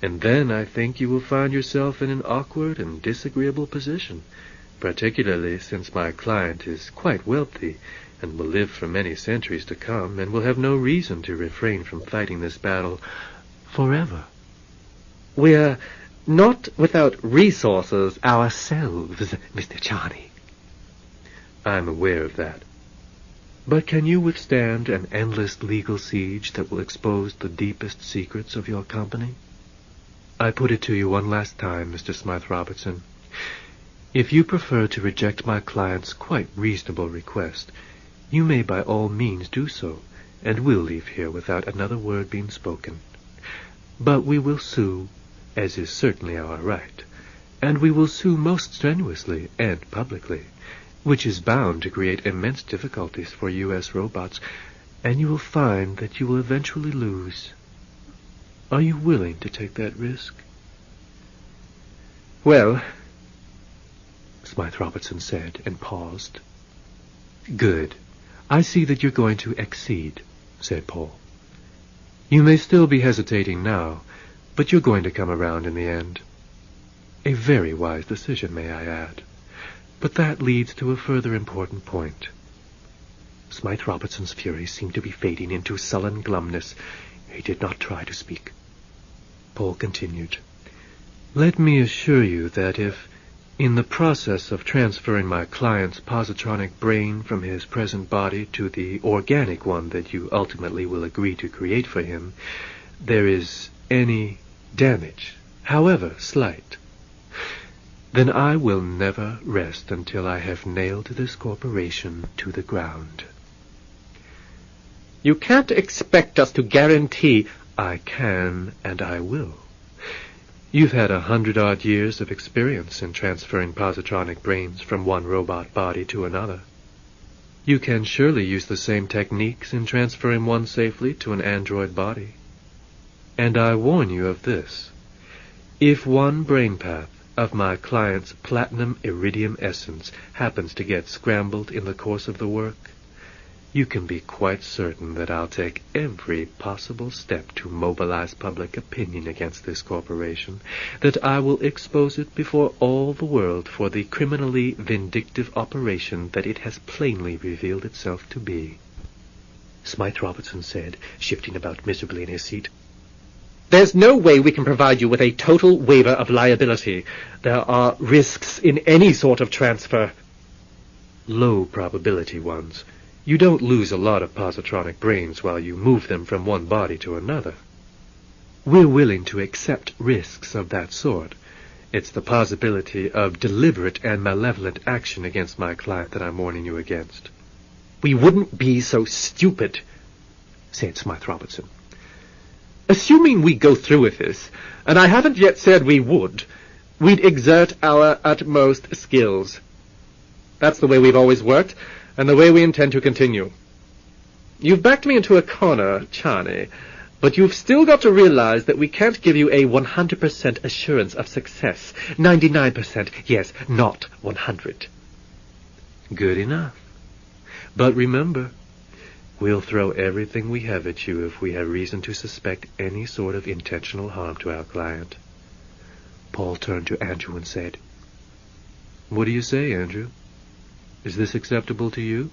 Speaker 1: And then I think you will find yourself in an awkward and disagreeable position, particularly since my client is quite wealthy and will live for many centuries to come and will have no reason to refrain from fighting this battle forever.
Speaker 2: We're not without resources ourselves, Mr. Charney.
Speaker 1: I'm aware of that. But can you withstand an endless legal siege that will expose the deepest secrets of your company? I put it to you one last time, Mr. Smythe-Robertson. If you prefer to reject my client's quite reasonable request, you may by all means do so, and will leave here without another word being spoken. But we will sue, as is certainly our right, and we will sue most strenuously and publicly, which is bound to create immense difficulties for U.S. robots, and you will find that you will eventually lose. Are you willing to take that risk?
Speaker 2: Well,
Speaker 1: Smythe-Robertson said, and paused. Good. I see that you're going to accede, said Paul. You may still be hesitating now, but you're going to come around in the end. A very wise decision, may I add. But that leads to a further important point. Smythe-Robertson's fury seemed to be fading into sullen glumness. He did not try to speak. Paul continued. Let me assure you that if, in the process of transferring my client's positronic brain from his present body to the organic one that you ultimately will agree to create for him, there is any damage, however slight, then I will never rest until I have nailed this corporation to the ground.
Speaker 2: You can't expect us to guarantee...
Speaker 1: I can, and I will. You've had 100-odd years of experience in transferring positronic brains from one robot body to another. You can surely use the same techniques in transferring one safely to an android body. And I warn you of this. If one brain path of my client's platinum iridium essence happens to get scrambled in the course of the work, you can be quite certain that I'll take every possible step to mobilize public opinion against this corporation, that I will expose it before all the world for the criminally vindictive operation that it has plainly revealed itself to be. Smythe-Robertson said, shifting about miserably in his seat.
Speaker 2: There's no way we can provide you with a total waiver of liability. There are risks in any sort of transfer.
Speaker 1: Low probability ones. You don't lose a lot of positronic brains while you move them from one body to another. We're willing to accept risks of that sort. It's the possibility of deliberate and malevolent action against my client that I'm warning you against.
Speaker 2: We wouldn't be so stupid,
Speaker 1: said Smythe-Robertson.
Speaker 2: Assuming we go through with this, and I haven't yet said we would, we'd exert our utmost skills. That's the way we've always worked, and the way we intend to continue. You've backed me into a corner, Charney, but you've still got to realize that we can't give you a 100% assurance of success. 99%, yes, not 100.
Speaker 1: Good enough. But remember, we'll throw everything we have at you if we have reason to suspect any sort of intentional harm to our client. Paul turned to Andrew and said, What do you say, Andrew? Is this acceptable to you?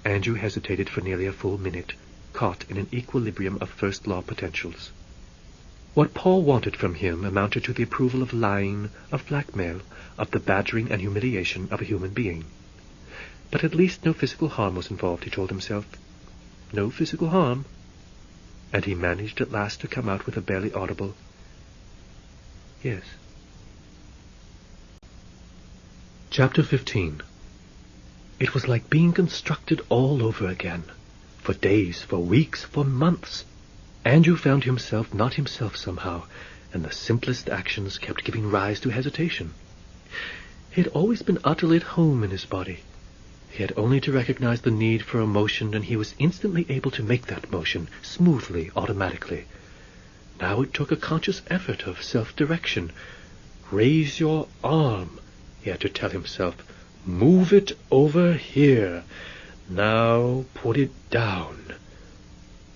Speaker 1: Andrew hesitated for nearly a full minute, caught in an equilibrium of first law potentials. What Paul wanted from him amounted to the approval of lying, of blackmail, of the badgering and humiliation of a human being. But at least no physical harm was involved, he told himself. No physical harm. And he managed at last to come out with a barely audible, yes. Chapter 15. It was like being constructed all over again. For days, for weeks, for months. Andrew found himself not himself somehow, and the simplest actions kept giving rise to hesitation. He had always been utterly at home in his body. He had only to recognize the need for a motion, and he was instantly able to make that motion, smoothly, automatically. Now it took a conscious effort of self-direction. Raise your arm, he had to tell himself. Move it over here. Now put it down.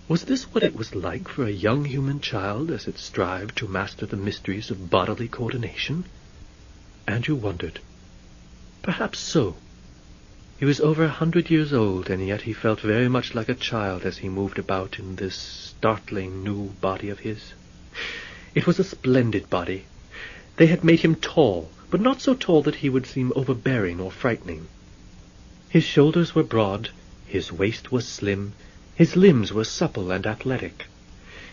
Speaker 1: Was this what it was like for a young human child as it strived to master the mysteries of bodily coordination? Andrew wondered. Perhaps so. He was over 100 years old, and yet he felt very much like a child as he moved about in this startling new body of his. It was a splendid body. They had made him tall, but not so tall that he would seem overbearing or frightening. His shoulders were broad, His waist was slim, his limbs were supple and athletic.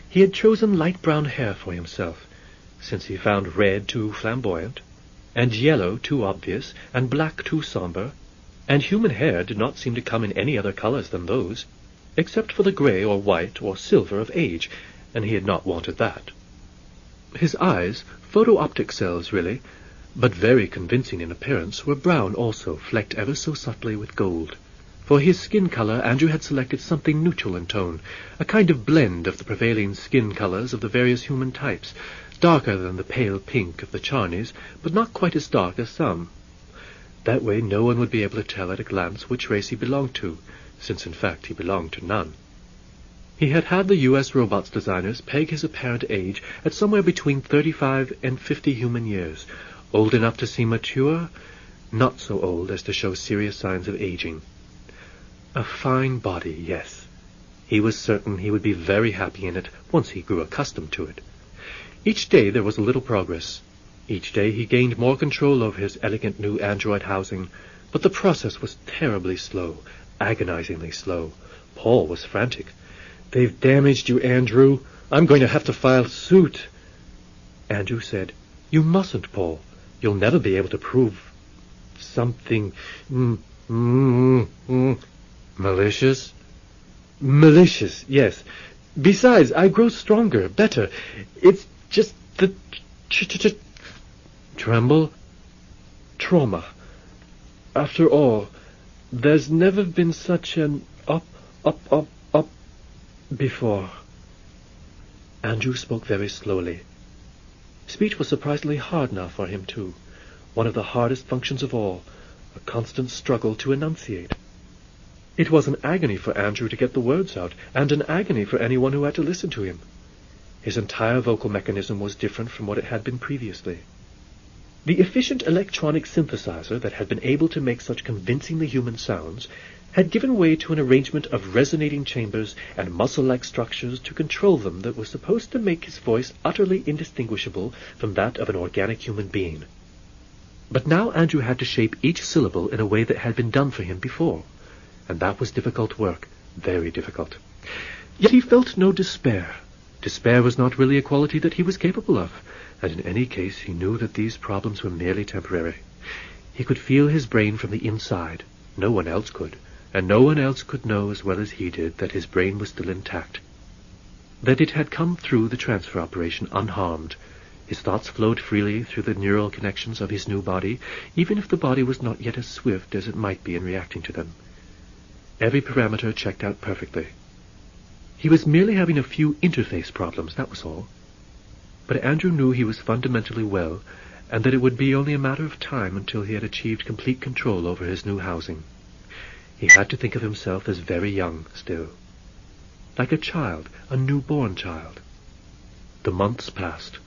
Speaker 1: He had chosen light brown hair for himself, since he found red too flamboyant, and yellow too obvious, and black too somber, and human hair did not seem to come in any other colors than those, except for the gray or white or silver of age, and he had not wanted that. His eyes, photo-optic cells really, but very convincing in appearance, were brown also, flecked ever so subtly with gold. For his skin color, Andrew had selected something neutral in tone, a kind of blend of the prevailing skin colors of the various human types, darker than the pale pink of the Charneys, but not quite as dark as some. That way no one would be able to tell at a glance which race he belonged to, since in fact he belonged to none. He had had the U.S. robots designers peg his apparent age at somewhere between 35 and 50 human years, old enough to seem mature, not so old as to show serious signs of aging. A fine body, yes. He was certain he would be very happy in it once he grew accustomed to it. Each day there was a little progress. Each day he gained more control over his elegant new android housing, but the process was terribly slow, agonizingly slow. Paul was frantic. "They've damaged you, Andrew. I'm going to have to file suit." Andrew said, "You mustn't, Paul. You'll never be able to prove something malicious." "Malicious, yes. Besides, I grow stronger, better. It's just the tremble? Trauma. After all, there's never been such an up before." Andrew spoke very slowly. Speech was surprisingly hard now for him, too. One of the hardest functions of all, a constant struggle to enunciate. It was an agony for Andrew to get the words out, and an agony for anyone who had to listen to him. His entire vocal mechanism was different from what it had been previously. The efficient electronic synthesizer that had been able to make such convincingly human sounds had given way to an arrangement of resonating chambers and muscle-like structures to control them that was supposed to make his voice utterly indistinguishable from that of an organic human being. But now Andrew had to shape each syllable in a way that had been done for him before, and that was difficult work, very difficult. Yet he felt no despair. Despair was not really a quality that he was capable of, and in any case he knew that these problems were merely temporary. He could feel his brain from the inside. No one else could, and no one else could know as well as he did that his brain was still intact, that it had come through the transfer operation unharmed. His thoughts flowed freely through the neural connections of his new body, even if the body was not yet as swift as it might be in reacting to them. Every parameter checked out perfectly. He was merely having a few interface problems, that was all. But Andrew knew he was fundamentally well, and that it would be only a matter of time until he had achieved complete control over his new housing. He had to think of himself as very young still. Like a child, a newborn child. The months passed.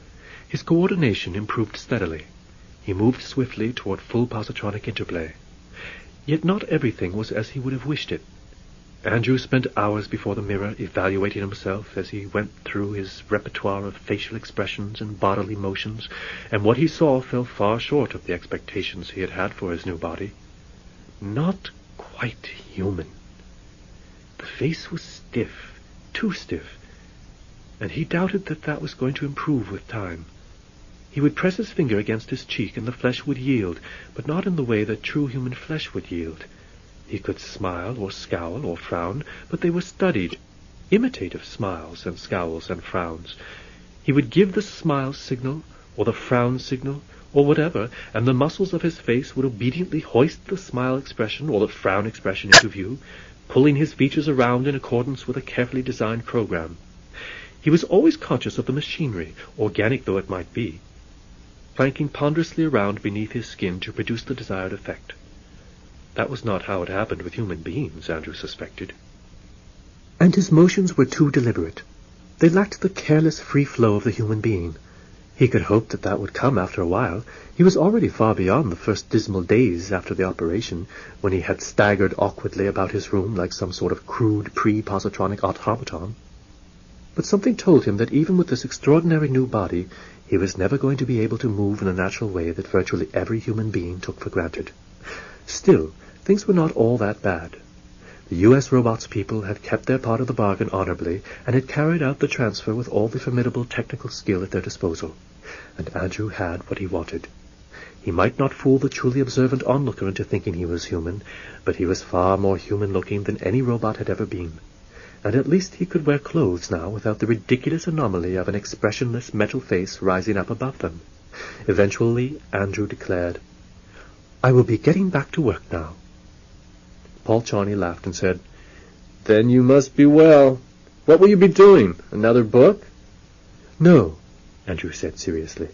Speaker 1: His coordination improved steadily. He moved swiftly toward full positronic interplay. Yet not everything was as he would have wished it. Andrew spent hours before the mirror evaluating himself as he went through his repertoire of facial expressions and bodily motions, and what he saw fell far short of the expectations he had had for his new body. Not quite human. The face was stiff, too stiff, and he doubted that that was going to improve with time. He would press his finger against his cheek and the flesh would yield, but not in the way that true human flesh would yield. He could smile or scowl or frown, but they were studied, imitative smiles and scowls and frowns. He would give the smile signal, or the frown signal, or whatever, and the muscles of his face would obediently hoist the smile expression or the frown expression into view, pulling his features around in accordance with a carefully designed program. He was always conscious of the machinery, organic though it might be, clanking ponderously around beneath his skin to produce the desired effect. That was not how it happened with human beings, Andrew suspected. And his motions were too deliberate. They lacked the careless free flow of the human being. He could hope that that would come after a while. He was already far beyond the first dismal days after the operation, when he had staggered awkwardly about his room like some sort of crude pre-positronic automaton. But something told him that even with this extraordinary new body, he was never going to be able to move in a natural way that virtually every human being took for granted. Still, things were not all that bad. The U.S. Robots people had kept their part of the bargain honorably and had carried out the transfer with all the formidable technical skill at their disposal. And Andrew had what he wanted. He might not fool the truly observant onlooker into thinking he was human, but he was far more human-looking than any robot had ever been. And at least he could wear clothes now without the ridiculous anomaly of an expressionless metal face rising up above them. Eventually, Andrew declared, "I will be getting back to work now." Paul Charney laughed and said,
Speaker 3: "Then you must be well. What will you be doing? Another book?"
Speaker 1: "No," Andrew said seriously.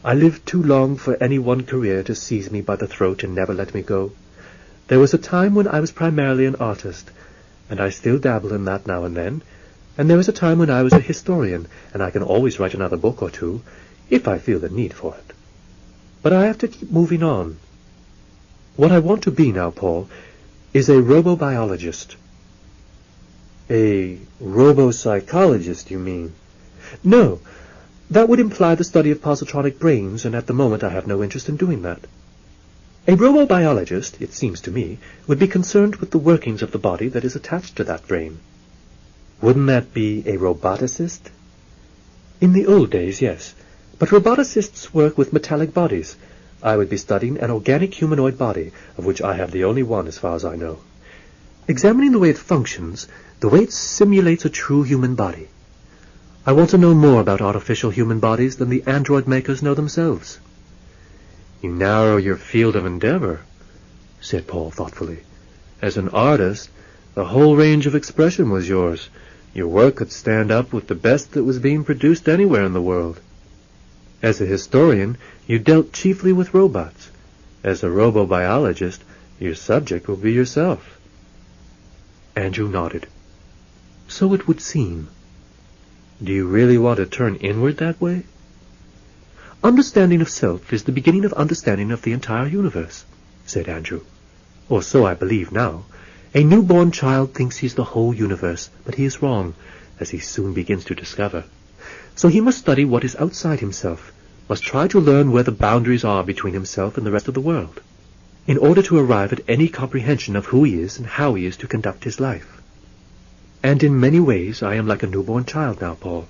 Speaker 1: "I lived too long for any one career to seize me by the throat and never let me go. There was a time when I was primarily an artist, and I still dabble in that now and then, and there was a time when I was a historian, and I can always write another book or two, if I feel the need for it. But I have to keep moving on. What I want to be now, Paul, is a robobiologist."
Speaker 3: "A robopsychologist, you mean?"
Speaker 1: "No. That would imply the study of positronic brains, and at the moment I have no interest in doing that. A robobiologist, it seems to me, would be concerned with the workings of the body that is attached to that brain."
Speaker 3: "Wouldn't that be a roboticist?"
Speaker 1: "In the old days, yes. But roboticists work with metallic bodies. I would be studying an organic humanoid body, of which I have the only one as far as I know. Examining the way it functions, the way it simulates a true human body. I want to know more about artificial human bodies than the android makers know themselves."
Speaker 3: "You narrow your field of endeavor," said Paul thoughtfully. "As an artist, the whole range of expression was yours. Your work could stand up with the best that was being produced anywhere in the world. As a historian, you dealt chiefly with robots. As a robobiologist, your subject will be yourself."
Speaker 1: Andrew nodded. "So it would seem."
Speaker 3: "Do you really want to turn inward that way?"
Speaker 1: "Understanding of self is the beginning of understanding of the entire universe," said Andrew. "Or so I believe now. A newborn child thinks he's the whole universe, but he is wrong, as he soon begins to discover. So he must study what is outside himself, must try to learn where the boundaries are between himself and the rest of the world, in order to arrive at any comprehension of who he is and how he is to conduct his life. And in many ways I am like a newborn child now, Paul.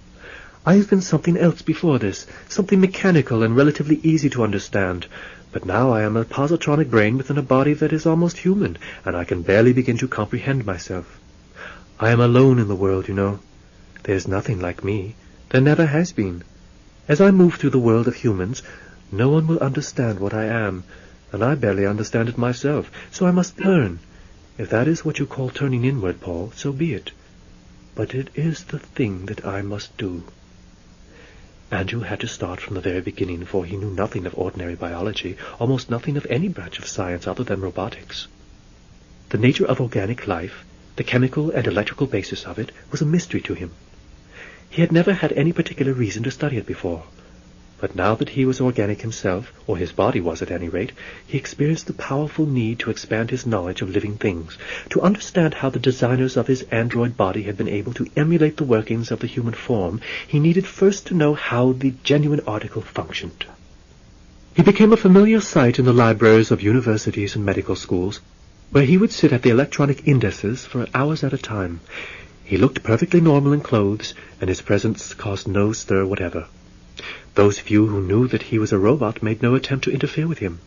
Speaker 1: I have been something else before this, something mechanical and relatively easy to understand, but now I am a positronic brain within a body that is almost human, and I can barely begin to comprehend myself. I am alone in the world, you know. There's nothing like me. There never has been. As I move through the world of humans, no one will understand what I am, and I barely understand it myself, so I must learn. If that is what you call turning inward, Paul, so be it. But it is the thing that I must do." Andrew had to start from the very beginning, for he knew nothing of ordinary biology, almost nothing of any branch of science other than robotics. The nature of organic life, the chemical and electrical basis of it, was a mystery to him. He had never had any particular reason to study it before, but now that he was organic himself, or his body was at any rate, he experienced the powerful need to expand his knowledge of living things, to understand how the designers of his android body had been able to emulate the workings of the human form. He needed first to know how the genuine article functioned. He became a familiar sight in the libraries of universities and medical schools, where he would sit at the electronic indices for hours at a time. He looked perfectly normal in clothes, and his presence caused no stir whatever. Those few who knew that he was a robot made no attempt to interfere with him.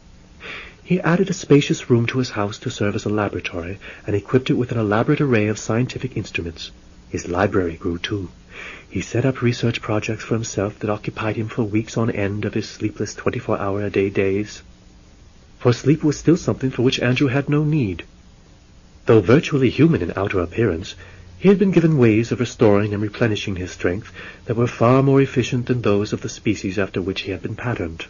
Speaker 1: He added a spacious room to his house to serve as a laboratory, and equipped it with an elaborate array of scientific instruments. His library grew, too. He set up research projects for himself that occupied him for weeks on end of his sleepless 24-hour-a-day days. For sleep was still something for which Andrew had no need. Though virtually human in outer appearance, he had been given ways of restoring and replenishing his strength that were far more efficient than those of the species after which he had been patterned.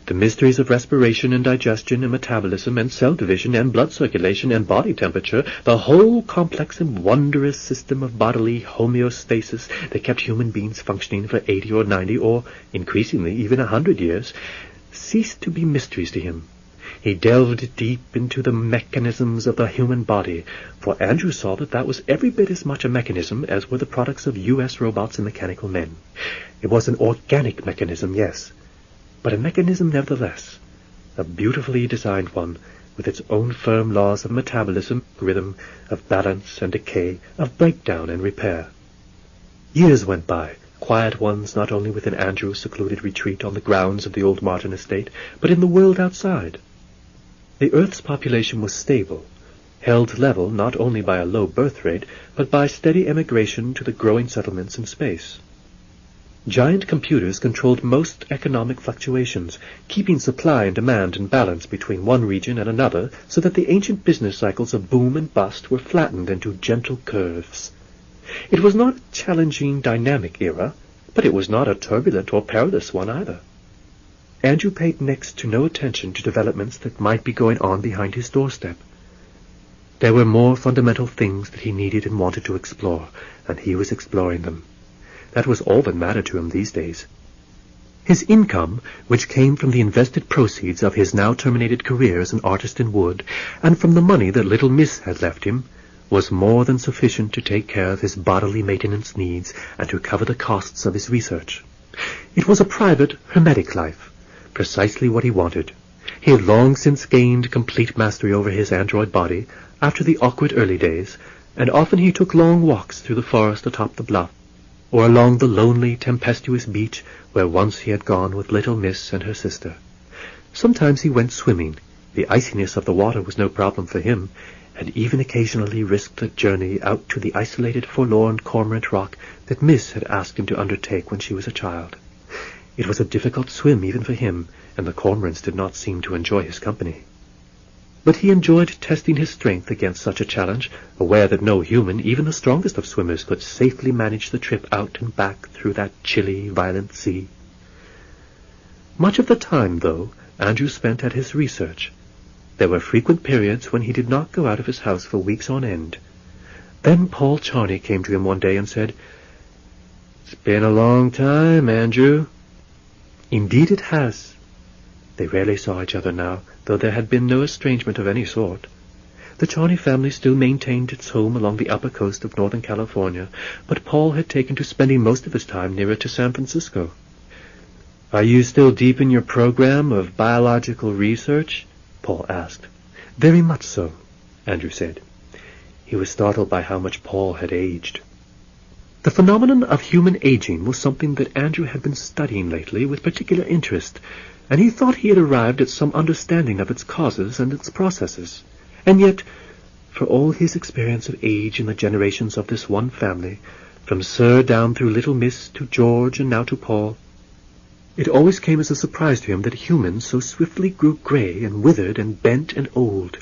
Speaker 1: The mysteries of respiration and digestion and metabolism and cell division and blood circulation and body temperature, the whole complex and wondrous system of bodily homeostasis that kept human beings functioning for 80 or 90 or, increasingly, even 100 years, ceased to be mysteries to him. He delved deep into the mechanisms of the human body, for Andrew saw that that was every bit as much a mechanism as were the products of U.S. robots and mechanical men. It was an organic mechanism, yes, but a mechanism nevertheless, a beautifully designed one with its own firm laws of metabolism, rhythm, of balance and decay, of breakdown and repair. Years went by, quiet ones not only within Andrew's secluded retreat on the grounds of the old Martin estate, but in the world outside. The Earth's population was stable, held level not only by a low birth rate, but by steady emigration to the growing settlements in space. Giant computers controlled most economic fluctuations, keeping supply and demand in balance between one region and another, so that the ancient business cycles of boom and bust were flattened into gentle curves. It was not a challenging, dynamic era, but it was not a turbulent or perilous one either. Andrew paid next to no attention to developments that might be going on behind his doorstep. There were more fundamental things that he needed and wanted to explore, and he was exploring them. That was all that mattered to him these days. His income, which came from the invested proceeds of his now terminated career as an artist in wood, and from the money that little Miss had left him, was more than sufficient to take care of his bodily maintenance needs and to cover the costs of his research. It was a private, hermetic life, precisely what he wanted. He had long since gained complete mastery over his android body, after the awkward early days, and often he took long walks through the forest atop the bluff, or along the lonely, tempestuous beach where once he had gone with little Miss and her sister. Sometimes he went swimming. The iciness of the water was no problem for him, and even occasionally risked a journey out to the isolated, forlorn Cormorant Rock that Miss had asked him to undertake when she was a child. It was a difficult swim even for him, and the cormorants did not seem to enjoy his company. But he enjoyed testing his strength against such a challenge, aware that no human, even the strongest of swimmers, could safely manage the trip out and back through that chilly, violent sea. Much of the time, though, Andrew spent at his research. There were frequent periods when he did not go out of his house for weeks on end. Then Paul Charney came to him one day and said, "It's been a long time, Andrew." "Indeed it has." They rarely saw each other now, though there had been no estrangement of any sort. The Charney family still maintained its home along the upper coast of Northern California, but Paul had taken to spending most of his time nearer to San Francisco. "Are you still deep in your program of biological research?" Paul asked. "Very much so," Andrew said. He was startled by how much Paul had aged. The phenomenon of human aging was something that Andrew had been studying lately with particular interest, and he thought he had arrived at some understanding of its causes and its processes. And yet, for all his experience of age in the generations of this one family, from Sir down through little Miss to George and now to Paul, it always came as a surprise to him that humans so swiftly grew grey and withered and bent and old,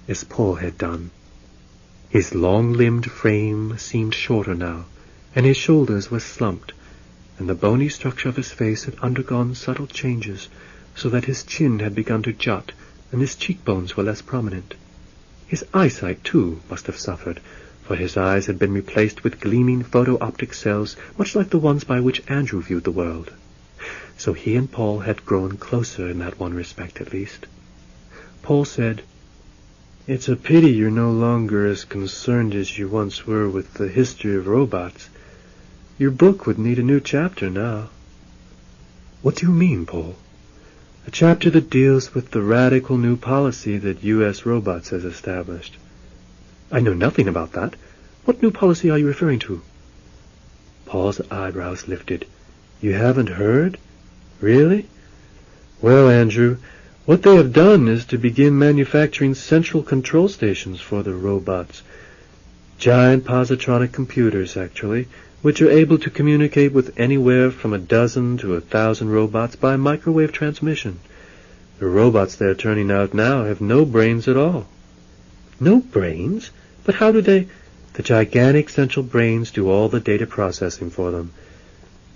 Speaker 1: as Paul had done. His long-limbed frame seemed shorter now, and his shoulders were slumped, and the bony structure of his face had undergone subtle changes, so that his chin had begun to jut, and his cheekbones were less prominent. His eyesight, too, must have suffered, for his eyes had been replaced with gleaming photo-optic cells, much like the ones by which Andrew viewed the world. So he and Paul had grown closer in that one respect, at least. Paul said, "It's a pity you're no longer as concerned as you once were with the history of robots. Your book would need a new chapter now." "What do you mean, Paul?" "A chapter that deals with the radical new policy that U.S. Robots has established." "I know nothing about that. What new policy are you referring to?" Paul's eyebrows lifted. "You haven't heard? Really? Well, Andrew, what they have done is to begin manufacturing central control stations for the robots. Giant positronic computers, actually, which are able to communicate with anywhere from 12 to 1,000 robots by microwave transmission. The robots they're turning out now have no brains at all." "No brains? But how do they—" "The gigantic central brains do all the data processing for them.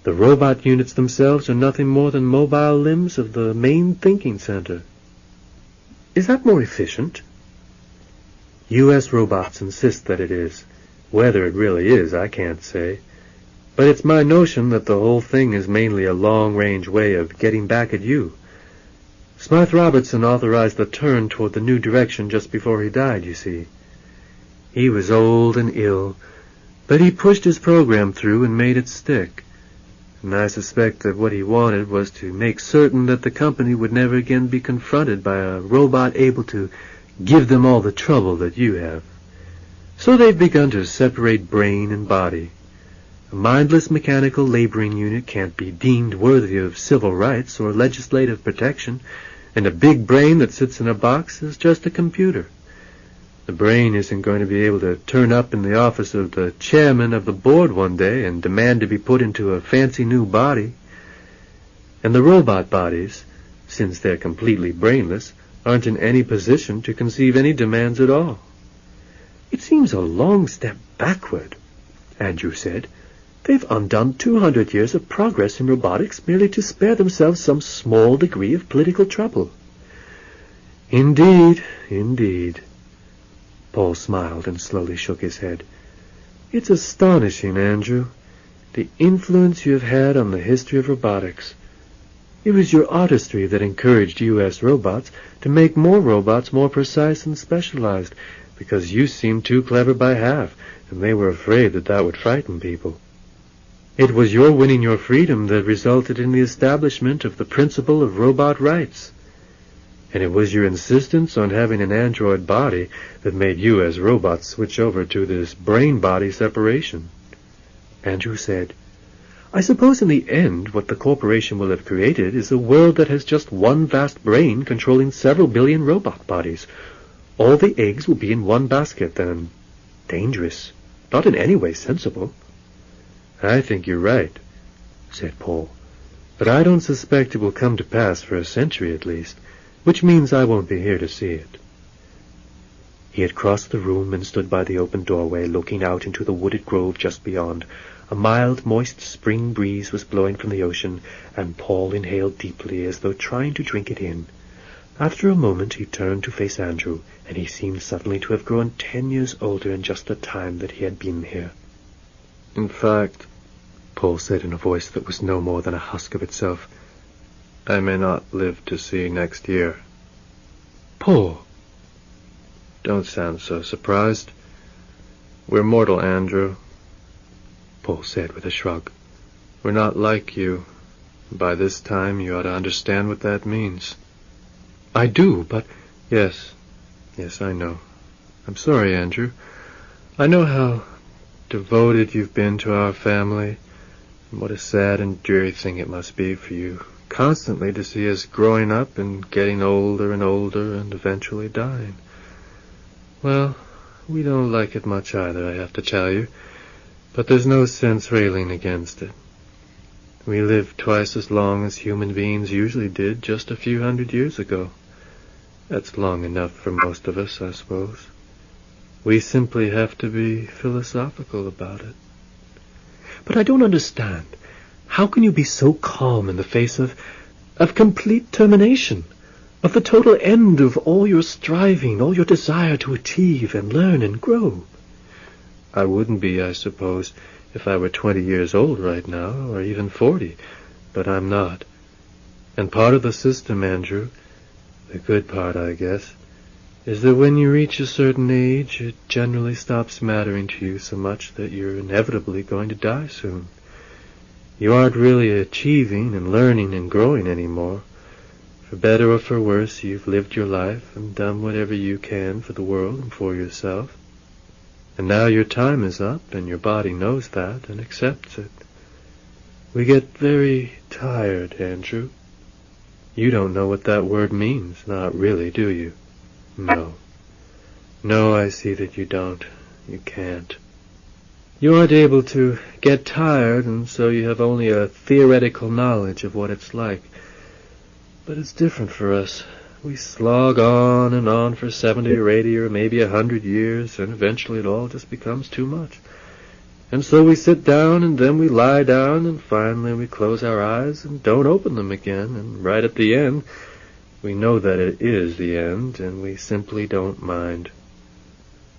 Speaker 1: The robot units themselves are nothing more than mobile limbs of the main thinking center." "Is that more efficient?" U.S. Robots insist that it is. Whether it really is, I can't say. But it's my notion that the whole thing is mainly a long-range way of getting back at you. Smythe Robertson authorized the turn toward the new direction just before he died, you see. He was old and ill, but he pushed his program through and made it stick.
Speaker 3: and I suspect that what he wanted was to make certain that the company would never again be confronted by a robot able to give them all the trouble that you have. So they've begun to separate brain and body. A mindless mechanical laboring unit can't be deemed worthy of civil rights or legislative protection, and a big brain that sits in a box is just a computer. The brain isn't going to be able to turn up in the office of the chairman of the board one day and demand to be put into a fancy new body. And the robot bodies, since they're completely brainless, aren't in any position to conceive any demands at all.
Speaker 1: It seems a long step backward, Andrew said. They've undone 200 years of progress in robotics merely to spare themselves some small degree of political trouble.
Speaker 3: Indeed, indeed. Paul smiled and slowly shook his head. It's astonishing, Andrew, the influence you have had on the history of robotics. It was your artistry that encouraged U.S. robots to make more robots more precise and specialized, because you seemed too clever by half, and they were afraid that that would frighten people. It was your winning your freedom that resulted in the establishment of the principle of robot rights. And it was your insistence on having an android body that made you as robots switch over to this brain-body separation.
Speaker 1: Andrew said, I suppose in the end what the corporation will have created is a world that has just one vast brain controlling several billion robot bodies. All the eggs will be in one basket, then. Dangerous. Not in any way sensible.
Speaker 3: I think you're right, said Paul. But I don't suspect it will come to pass for a century at least, which means I won't be here to see it.
Speaker 1: He had crossed the room and stood by the open doorway, looking out into the wooded grove just beyond. A mild, moist spring breeze was blowing from the ocean, and Paul inhaled deeply as though trying to drink it in. After a moment he turned to face Andrew, and he seemed suddenly to have grown 10 years older in just the time that he had been here.
Speaker 3: In fact, Paul said in a voice that was no more than a husk of itself, I may not live to see next year.
Speaker 1: Paul!
Speaker 3: Don't sound so surprised. We're mortal, Andrew, Paul said with a shrug. We're not like you. By this time you ought to understand what that means.
Speaker 1: I do, but...
Speaker 3: Yes, I know. I'm sorry, Andrew. I know how devoted you've been to our family, and what a sad and dreary thing it must be for you constantly to see us growing up and getting older and older and eventually dying. Well, we don't like it much either, I have to tell you, but there's no sense railing against it. We live twice as long as human beings usually did just a few hundred years ago. That's long enough for most of us, I suppose. We simply have to be philosophical about it.
Speaker 1: But I don't understand. How can you be so calm in the face of complete termination, of the total end of all your striving, all your desire to achieve and learn and grow?
Speaker 3: I wouldn't be, I suppose, if I were 20 years old right now, or even 40, but I'm not. And part of the system, Andrew, the good part, I guess, is that when you reach a certain age, it generally stops mattering to you so much that you're inevitably going to die soon. You aren't really achieving and learning and growing anymore. For better or for worse, you've lived your life and done whatever you can for the world and for yourself. And now your time is up, and your body knows that and accepts it. We get very tired, Andrew. You don't know what that word means, not really, do you? No, I see that you don't. You can't. You aren't able to get tired, and so you have only a theoretical knowledge of what it's like. But it's different for us. We slog on and on for 70 or 80 or maybe 100 years, and eventually it all just becomes too much. And so we sit down, and then we lie down, and finally we close our eyes and don't open them again, and right at the end, we know that it is the end, and we simply don't mind.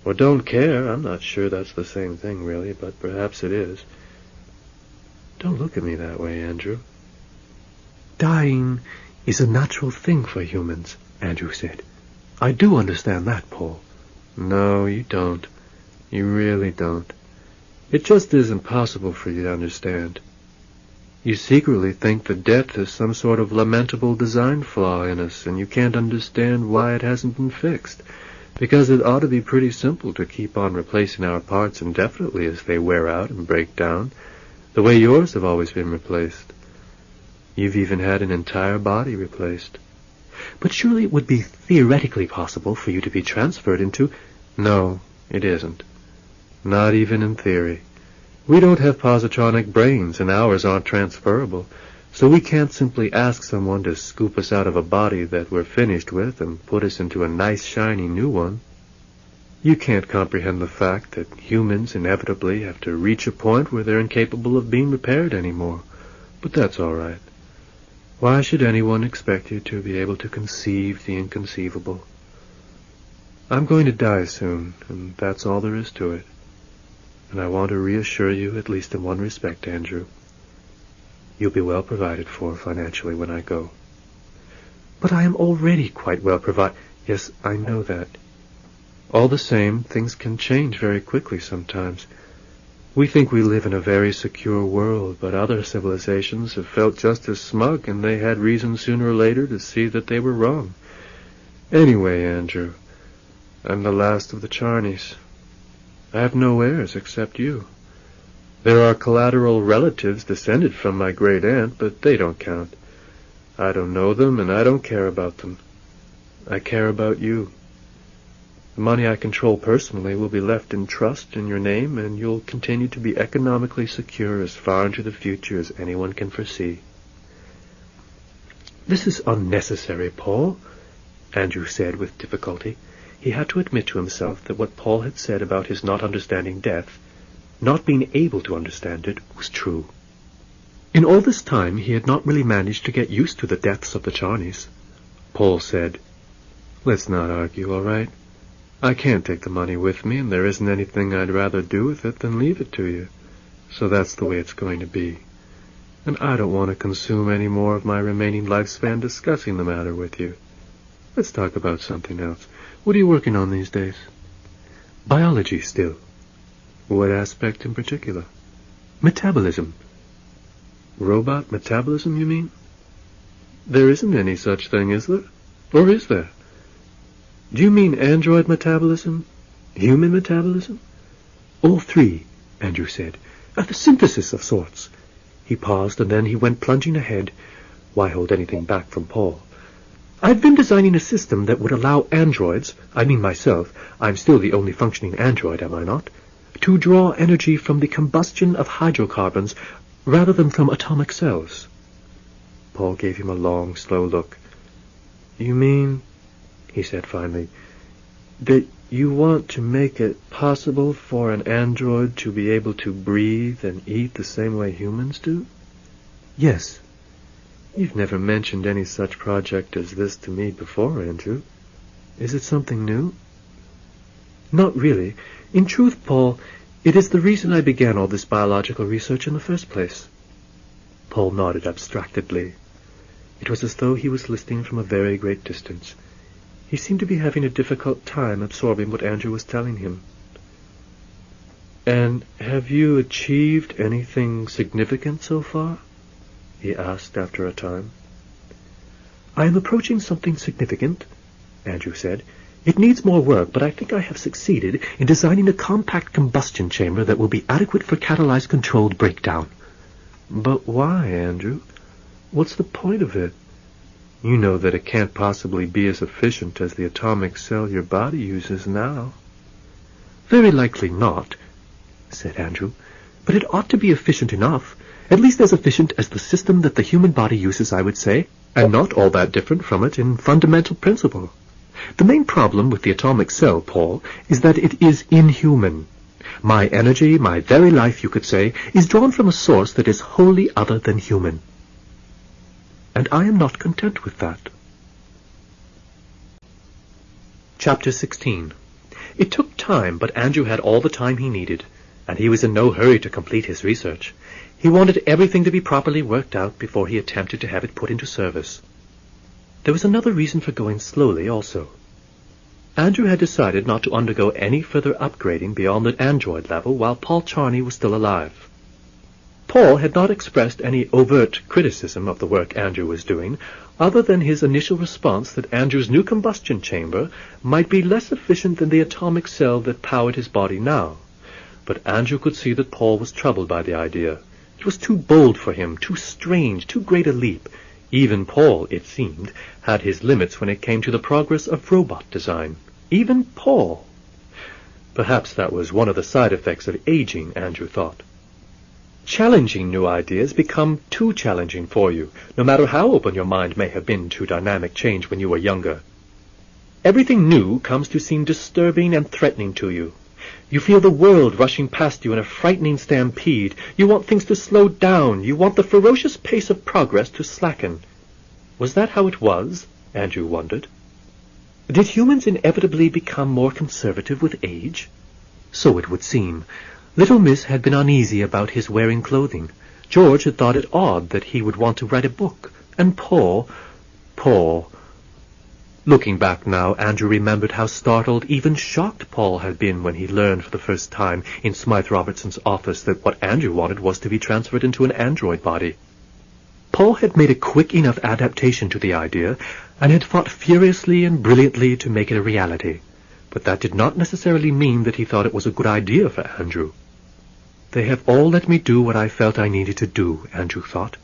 Speaker 3: Or don't care. I'm not sure that's the same thing, really, but perhaps it is. Don't look at me that way, Andrew.
Speaker 1: Dying is a natural thing for humans, Andrew said. I do understand that, Paul.
Speaker 3: No, you don't. You really don't. It just isn't possible for you to understand. You secretly think that death is some sort of lamentable design flaw in us, and you can't understand why it hasn't been fixed, because it ought to be pretty simple to keep on replacing our parts indefinitely as they wear out and break down, the way yours have always been replaced. You've even had an entire body replaced.
Speaker 1: But surely it would be theoretically possible for you to be transferred into...
Speaker 3: No, it isn't. Not even in theory. We don't have positronic brains, and ours aren't transferable, so we can't simply ask someone to scoop us out of a body that we're finished with and put us into a nice, shiny new one. You can't comprehend the fact that humans inevitably have to reach a point where they're incapable of being repaired anymore, but that's all right. Why should anyone expect you to be able to conceive the inconceivable? I'm going to die soon, and that's all there is to it. And I want to reassure you, at least in one respect, Andrew. You'll be well provided for financially when I go.
Speaker 1: But I am already quite well provided.
Speaker 3: Yes, I know that. All the same, things can change very quickly sometimes. We think we live in a very secure world, but other civilizations have felt just as smug, and they had reason sooner or later to see that they were wrong. Anyway, Andrew, I'm the last of the Charnies. I have no heirs except you. There are collateral relatives descended from my great-aunt, but they don't count. I don't know them, and I don't care about them. I care about you. The money I control personally will be left in trust in your name, and you'll continue to be economically secure as far into the future as anyone can foresee.
Speaker 1: This is unnecessary, Paul, Andrew said with difficulty. He had to admit to himself that what Paul had said about his not understanding death, not being able to understand it, was true. In all this time he had not really managed to get used to the deaths of the Charnies.
Speaker 3: Paul said, "Let's not argue, all right? I can't take the money with me, and there isn't anything I'd rather do with it than leave it to you. So that's the way it's going to be. And I don't want to consume any more of my remaining lifespan discussing the matter with you. Let's talk about something else. What are you working on these days?"
Speaker 1: Biology still.
Speaker 3: What aspect in particular?
Speaker 1: Metabolism.
Speaker 3: Robot metabolism, you mean? There isn't any such thing, is there? Or is there? Do you mean android metabolism? Human metabolism?
Speaker 1: All three, Andrew said. A synthesis of sorts. He paused, and then he went plunging ahead. Why hold anything back from Paul? I've been designing a system that would allow androids, I mean myself, I'm still the only functioning android, am I not, to draw energy from the combustion of hydrocarbons rather than from atomic cells.
Speaker 3: Paul gave him a long, slow look. You mean, he said finally, that you want to make it possible for an android to be able to breathe and eat the same way humans do?
Speaker 1: Yes.
Speaker 3: You've never mentioned any such project as this to me before, Andrew. Is it something new?
Speaker 1: Not really. In truth, Paul, it is the reason I began all this biological research in the first place. Paul nodded abstractedly. It was as though he was listening from a very great distance. He seemed to be having a difficult time absorbing what Andrew was telling him.
Speaker 3: And have you achieved anything significant so far? He asked after a time.
Speaker 1: I am approaching something significant, Andrew said. It needs more work, but I think I have succeeded in designing a compact combustion chamber that will be adequate for catalyzed controlled breakdown.
Speaker 3: But why, Andrew? What's the point of it? You know that it can't possibly be as efficient as the atomic cell your body uses now.
Speaker 1: Very likely not, said Andrew, but it ought to be efficient enough. At least as efficient as the system that the human body uses, I would say, and not all that different from it in fundamental principle. The main problem with the atomic cell, Paul, is that it is inhuman. My energy, my very life, you could say, is drawn from a source that is wholly other than human. And I am not content with that. Chapter 16. It took time, but Andrew had all the time he needed, and he was in no hurry to complete his research. He wanted everything to be properly worked out before he attempted to have it put into service. There was another reason for going slowly also. Andrew had decided not to undergo any further upgrading beyond the android level while Paul Charney was still alive. Paul had not expressed any overt criticism of the work Andrew was doing, other than his initial response that Andrew's new combustion chamber might be less efficient than the atomic cell that powered his body now. But Andrew could see that Paul was troubled by the idea. It was too bold for him, too strange, too great a leap. Even Paul, it seemed, had his limits when it came to the progress of robot design. Even Paul. Perhaps that was one of the side effects of aging, Andrew thought. Challenging new ideas become too challenging for you, no matter how open your mind may have been to dynamic change when you were younger. Everything new comes to seem disturbing and threatening to you. You feel the world rushing past you in a frightening stampede. You want things to slow down. You want the ferocious pace of progress to slacken. Was that how it was? Andrew wondered. Did humans inevitably become more conservative with age? So it would seem. Little Miss had been uneasy about his wearing clothing. George had thought it odd that he would want to write a book. And Paul... Looking back now, Andrew remembered how startled, even shocked Paul had been when he learned for the first time in Smythe Robertson's office that what Andrew wanted was to be transferred into an android body. Paul had made a quick enough adaptation to the idea, and had fought furiously and brilliantly to make it a reality. But that did not necessarily mean that he thought it was a good idea for Andrew. They have all let me do what I felt I needed to do, Andrew thought,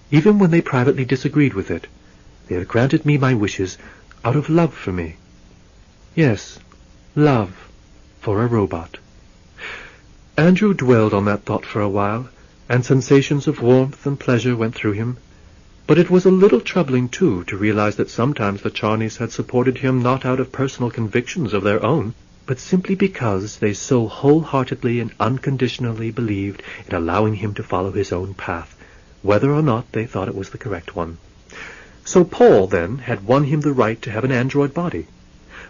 Speaker 1: even when they privately disagreed with it. They have granted me my wishes out of love for me. Yes, love for a robot. Andrew dwelled on that thought for a while, and sensations of warmth and pleasure went through him. But it was a little troubling, too, to realize that sometimes the Charneys had supported him not out of personal convictions of their own, but simply because they so wholeheartedly and unconditionally believed in allowing him to follow his own path, whether or not they thought it was the correct one. So Paul, then, had won him the right to have an android body.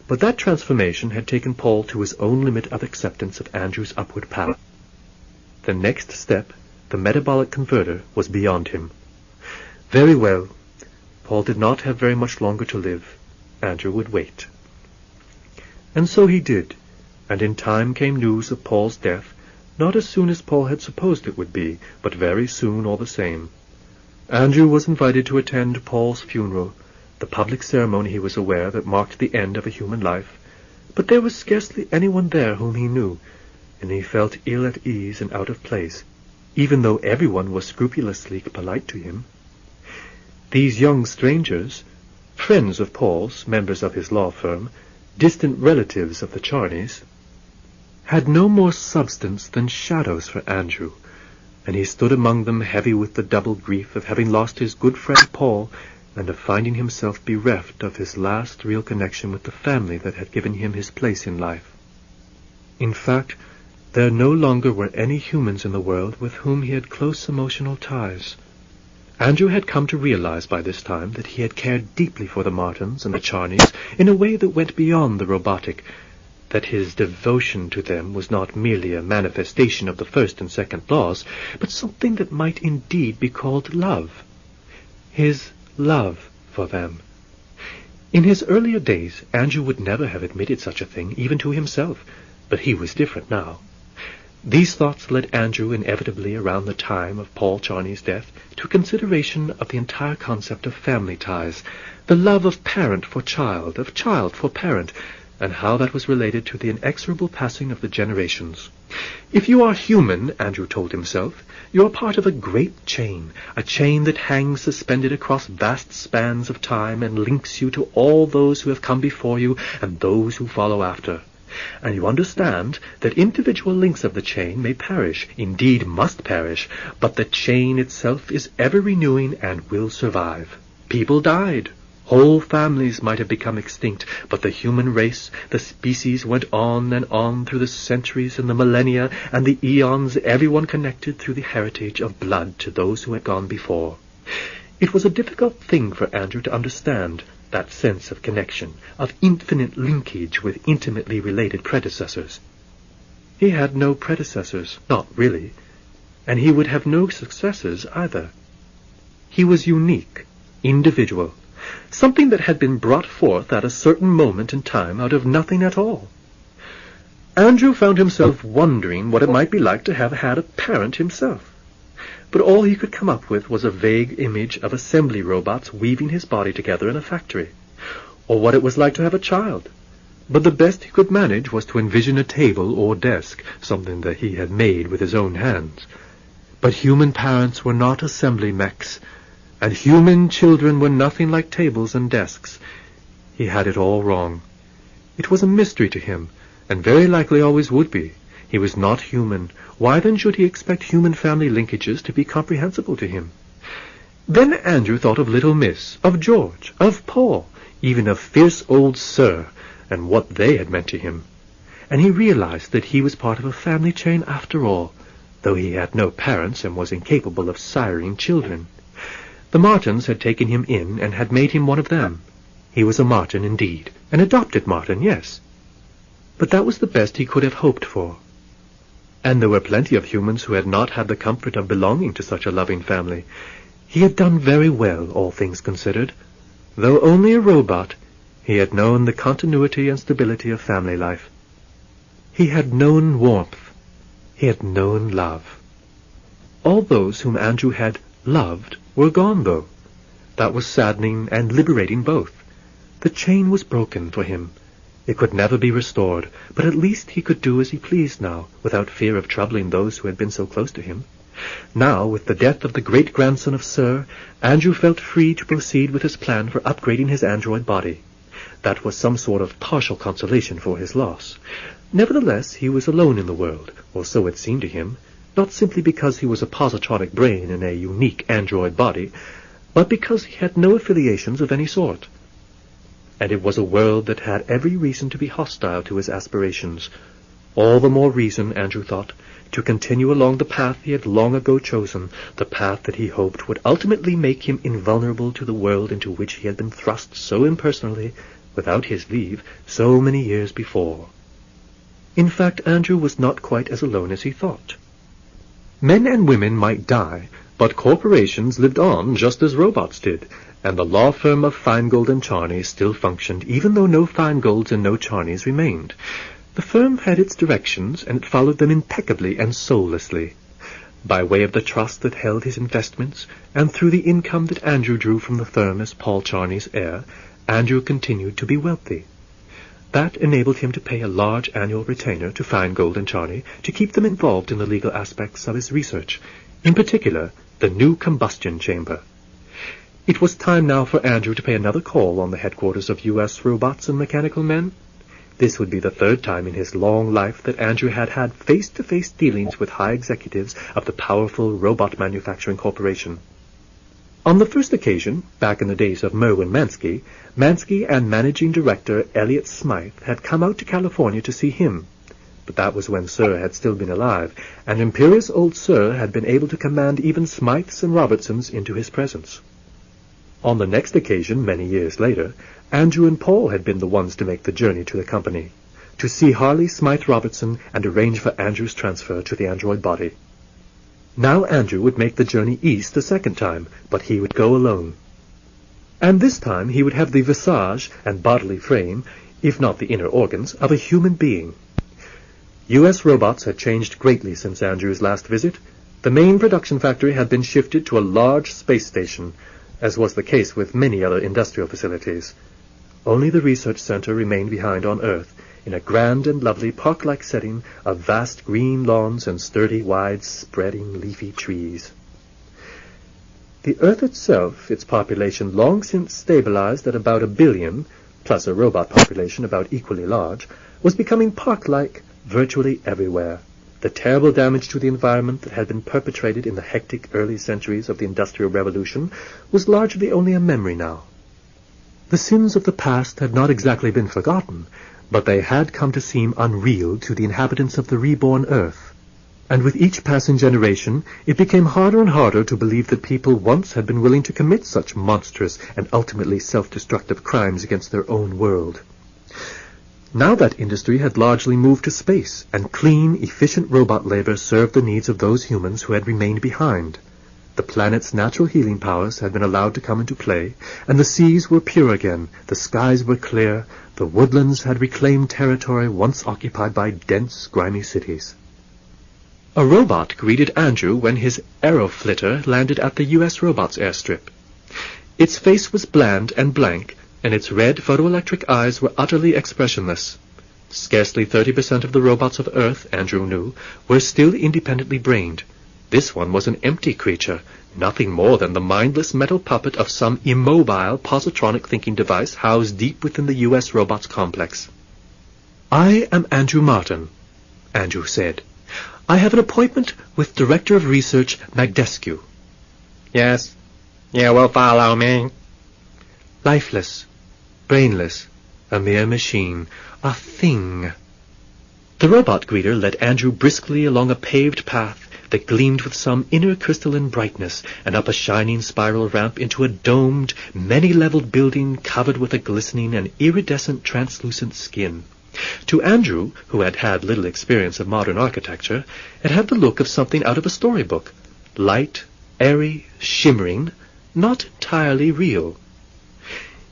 Speaker 1: But that transformation had taken Paul to his own limit of acceptance of Andrew's upward power. The next step, the metabolic converter, was beyond him. Very well. Paul did not have very much longer to live. Andrew would wait. And so he did, and in time came news of Paul's death, not as soon as Paul had supposed it would be, but very soon all the same. Andrew was invited to attend Paul's funeral, the public ceremony, he was aware, that marked the end of a human life, but there was scarcely anyone there whom he knew, and he felt ill at ease and out of place, even though everyone was scrupulously polite to him. These young strangers, friends of Paul's, members of his law firm, distant relatives of the Charneys, had no more substance than shadows for Andrew, and he stood among them heavy with the double grief of having lost his good friend Paul, and of finding himself bereft of his last real connection with the family that had given him his place in life. In fact, there no longer were any humans in the world with whom he had close emotional ties. Andrew had come to realize by this time that he had cared deeply for the Martins and the Charneys in a way that went beyond the robotic, that his devotion to them was not merely a manifestation of the first and second laws, but something that might indeed be called love. His love for them. In his earlier days, Andrew would never have admitted such a thing, even to himself, but he was different now. These thoughts led Andrew inevitably around the time of Paul Charney's death to consideration of the entire concept of family ties, the love of parent for child, of child for parent, and how that was related to the inexorable passing of the generations. If you are human, Andrew told himself, you are part of a great chain, a chain that hangs suspended across vast spans of time and links you to all those who have come before you and those who follow after. And you understand that individual links of the chain may perish, indeed must perish, but the chain itself is ever renewing and will survive. People died. Whole families might have become extinct, but the human race, the species, went on and on through the centuries and the millennia and the eons, everyone connected through the heritage of blood to those who had gone before. It was a difficult thing for Andrew to understand, that sense of connection, of infinite linkage with intimately related predecessors. He had no predecessors, not really, and he would have no successors either. He was unique, individual, something that had been brought forth at a certain moment in time out of nothing at all. Andrew found himself wondering what it might be like to have had a parent himself. but all he could come up with was a vague image of assembly robots weaving his body together in a factory, or what it was like to have a child. But the best he could manage was to envision a table or desk, something that he had made with his own hands. But human parents were not assembly mechs, and human children were nothing like tables and desks. He had it all wrong. It was a mystery to him, and very likely always would be. He was not human. Why then should he expect human family linkages to be comprehensible to him? Then Andrew thought of little Miss, of George, of Paul, even of fierce old Sir, and what they had meant to him. And he realized that he was part of a family chain after all, though he had no parents and was incapable of siring children. The Martins had taken him in and had made him one of them. He was a Martin indeed, an adopted Martin, yes. But that was the best he could have hoped for. And there were plenty of humans who had not had the comfort of belonging to such a loving family. He had done very well, all things considered. Though only a robot, he had known the continuity and stability of family life. He had known warmth. He had known love. All those whom Andrew had loved were gone, though. That was saddening and liberating both. The chain was broken for him. It could never be restored, but at least he could do as he pleased now, without fear of troubling those who had been so close to him. Now, with the death of the great-grandson of Sir, Andrew felt free to proceed with his plan for upgrading his android body. That was some sort of partial consolation for his loss. Nevertheless, he was alone in the world, or so it seemed to him, not simply because he was a positronic brain in a unique android body, but because he had no affiliations of any sort. And it was a world that had every reason to be hostile to his aspirations. All the more reason, Andrew thought, to continue along the path he had long ago chosen, the path that he hoped would ultimately make him invulnerable to the world into which he had been thrust so impersonally, without his leave, so many years before. In fact, Andrew was not quite as alone as he thought. Men and women might die, but corporations lived on just as robots did, and the law firm of Feingold and Charney still functioned, even though no Feingolds and no Charneys remained. The firm had its directions, and it followed them impeccably and soullessly. By way of the trust that held his investments, and through the income that Andrew drew from the firm as Paul Charney's heir, Andrew continued to be wealthy. That enabled him to pay a large annual retainer to Feingold and Charney to keep them involved in the legal aspects of his research, in particular the new combustion chamber. It was time now for Andrew to pay another call on the headquarters of U.S. Robots and Mechanical Men. This would be the third time in his long life that Andrew had had face-to-face dealings with high executives of the powerful robot manufacturing corporation. On the first occasion, back in the days of Merwin Mansky and Managing Director Elliot Smythe had come out to California to see him. But that was when Sir had still been alive, and imperious old Sir had been able to command even Smythes and Robertsons into his presence. On the next occasion, many years later, Andrew and Paul had been the ones to make the journey to the company, to see Harley Smythe Robertson and arrange for Andrew's transfer to the android body. Now Andrew would make the journey east a second time, but he would go alone. And this time he would have the visage and bodily frame, if not the inner organs, of a human being. U.S. Robots had changed greatly since Andrew's last visit. The main production factory had been shifted to a large space station, as was the case with many other industrial facilities. Only the research center remained behind on Earth, in a grand and lovely park-like setting of vast green lawns and sturdy, wide-spreading leafy trees. The Earth itself, its population long since stabilized at about 1 billion, plus a robot population about equally large, was becoming park-like virtually everywhere. The terrible damage to the environment that had been perpetrated in the hectic early centuries of the Industrial Revolution was largely only a memory now. The sins of the past had not exactly been forgotten, but they had come to seem unreal to the inhabitants of the reborn Earth. And with each passing generation, it became harder and harder to believe that people once had been willing to commit such monstrous and ultimately self-destructive crimes against their own world. Now that industry had largely moved to space, and clean, efficient robot labor served the needs of those humans who had remained behind. The planet's natural healing powers had been allowed to come into play, and the seas were pure again, the skies were clear, the woodlands had reclaimed territory once occupied by dense, grimy cities. A robot greeted Andrew when his aeroflitter landed at the U.S. Robots airstrip. Its face was bland and blank, and its red photoelectric eyes were utterly expressionless. Scarcely 30% of the robots of Earth, Andrew knew, were still independently brained. This one was an empty creature, nothing more than the mindless metal puppet of some immobile positronic thinking device housed deep within the U.S. Robots complex. "I am Andrew Martin," Andrew said. "I have an appointment with Director of Research Magdescu."
Speaker 2: "Yes, you will follow me."
Speaker 1: Lifeless, brainless, a mere machine, a thing. The robot greeter led Andrew briskly along a paved path that gleamed with some inner crystalline brightness, and up a shining spiral ramp into a domed, many-leveled building covered with a glistening and iridescent translucent skin. To Andrew, who had had little experience of modern architecture, it had the look of something out of a storybook. Light, airy, shimmering, not entirely real.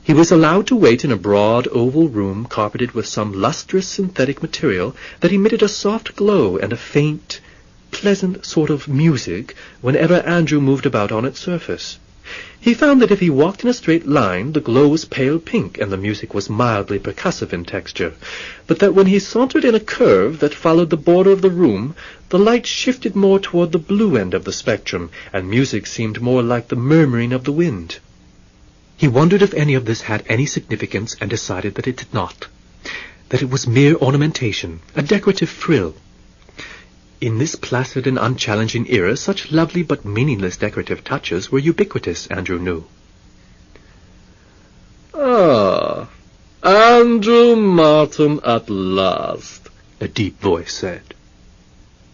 Speaker 1: He was allowed to wait in a broad oval room carpeted with some lustrous synthetic material that emitted a soft glow and a faint, pleasant sort of music whenever Andrew moved about on its surface. He found that if he walked in a straight line, the glow was pale pink and the music was mildly percussive in texture, but that when he sauntered in a curve that followed the border of the room, the light shifted more toward the blue end of the spectrum, and music seemed more like the murmuring of the wind. He wondered if any of this had any significance, and decided that it did not, that it was mere ornamentation, a decorative frill. In this placid and unchallenging era, such lovely but meaningless decorative touches were ubiquitous, Andrew knew.
Speaker 3: "Ah, Andrew Martin at last,"
Speaker 1: a deep voice said.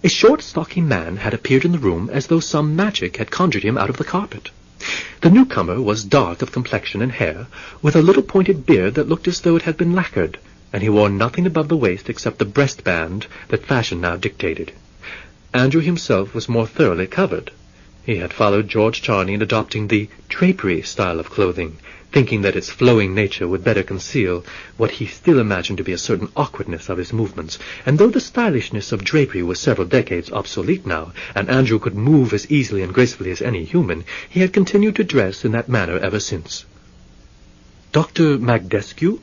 Speaker 1: A short, stocky man had appeared in the room as though some magic had conjured him out of the carpet. The newcomer was dark of complexion and hair, with a little pointed beard that looked as though it had been lacquered, and he wore nothing above the waist except the breastband that fashion now dictated. Andrew himself was more thoroughly covered. He had followed George Charney in adopting the drapery style of clothing, thinking that its flowing nature would better conceal what he still imagined to be a certain awkwardness of his movements, and though the stylishness of drapery was several decades obsolete now, and Andrew could move as easily and gracefully as any human, he had continued to dress in that manner ever since. "Dr. Magdescu?"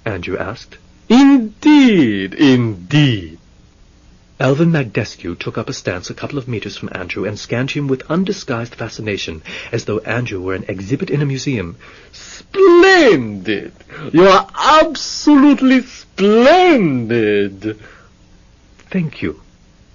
Speaker 1: Andrew asked.
Speaker 3: "Indeed, indeed."
Speaker 1: Alvin Magdescu took up a stance a couple of meters from Andrew and scanned him with undisguised fascination, as though Andrew were an exhibit in a museum.
Speaker 3: "Splendid! You are absolutely splendid!"
Speaker 1: "Thank you,"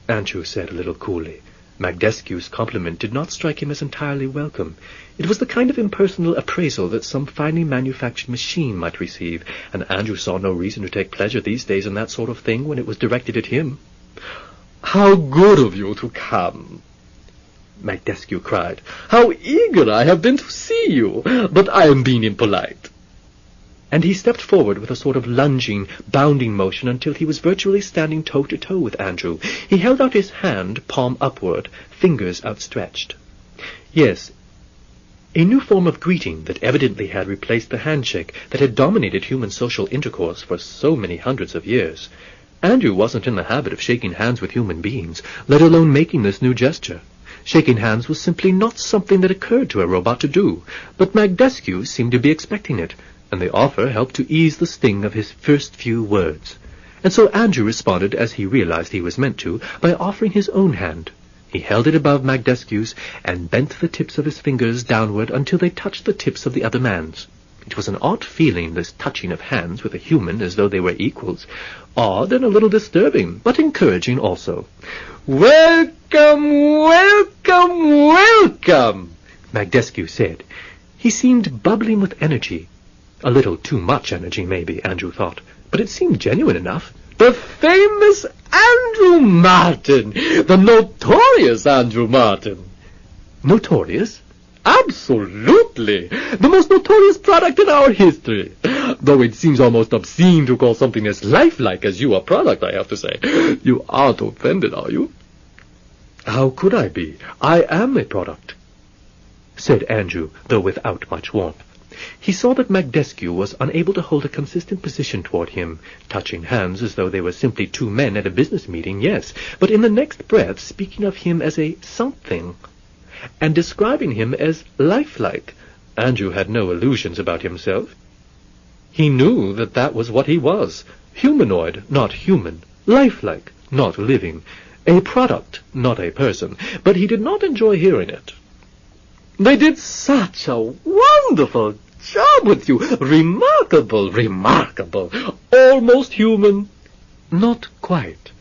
Speaker 1: Andrew said a little coolly. Magdescu's compliment did not strike him as entirely welcome. It was the kind of impersonal appraisal that some finely manufactured machine might receive, and Andrew saw no reason to take pleasure these days in that sort of thing when it was directed at him.
Speaker 3: "How good of you to come!"
Speaker 1: Magdescu cried.
Speaker 3: "How eager I have been to see you! But I am being impolite."
Speaker 1: And he stepped forward with a sort of lunging, bounding motion until he was virtually standing toe-to-toe with Andrew. He held out his hand, palm upward, fingers outstretched. Yes, a new form of greeting that evidently had replaced the handshake that had dominated human social intercourse for so many hundreds of years. Andrew wasn't in the habit of shaking hands with human beings, let alone making this new gesture. Shaking hands was simply not something that occurred to a robot to do, but Magdescu seemed to be expecting it, and the offer helped to ease the sting of his first few words. And so Andrew responded as he realized he was meant to, by offering his own hand. He held it above Magdescu's and bent the tips of his fingers downward until they touched the tips of the other man's. It was an odd feeling, this touching of hands with a human as though they were equals. Odd and a little disturbing, but encouraging also.
Speaker 3: "Welcome, welcome, welcome,"
Speaker 1: Magdescu said. He seemed bubbling with energy. A little too much energy, maybe, Andrew thought, but it seemed genuine enough.
Speaker 3: "The famous Andrew Martin, the notorious Andrew Martin."
Speaker 1: "Notorious?"
Speaker 3: "Absolutely! The most notorious product in our history. Though it seems almost obscene to call something as lifelike as you a product, I have to say. You aren't offended, are you?"
Speaker 1: "How could I be? I am a product," said Andrew, though without much warmth. He saw that Magdescu was unable to hold a consistent position toward him, touching hands as though they were simply two men at a business meeting, yes, but in the next breath speaking of him as a something, and describing him as lifelike. Andrew had no illusions about himself. He knew that that was what he was, humanoid, not human, lifelike, not living, a product, not a person, but he did not enjoy hearing it. "They did such a wonderful job with you. Remarkable, remarkable. Almost human." "Not quite,"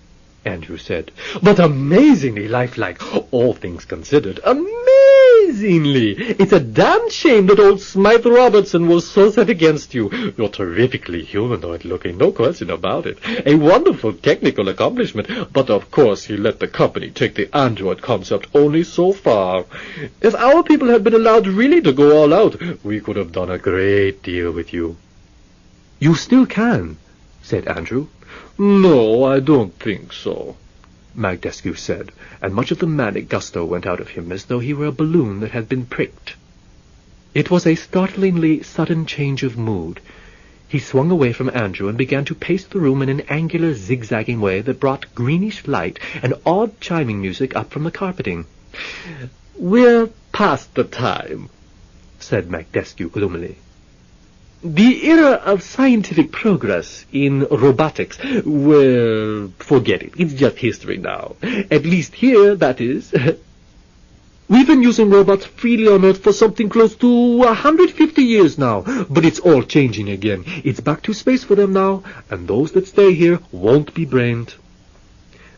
Speaker 1: Andrew said, "but amazingly lifelike, all things considered. Amazingly. It's a damn shame that old Smythe Robertson was so set against you. You're terrifically humanoid-looking, no question about it. A wonderful technical accomplishment, but of course he let the company take the android concept only so far. If our people had been allowed really to go all out, we could have done a great deal with you." "You still can," said Andrew. "No, I don't think so," Magdescu said, and much of the manic gusto went out of him as though he were a balloon that had been pricked. It was a startlingly sudden change of mood. He swung away from Andrew and began to pace the room in an angular, zigzagging way that brought greenish light and odd chiming music up from the carpeting. "We're past the time," said Magdescu gloomily. "The era of scientific progress in robotics, well, forget it. It's just history now. At least here, that is. We've been using robots freely on Earth for something close to 150 years now, but it's all changing again. It's back to space for them now, and those that stay here won't be brained.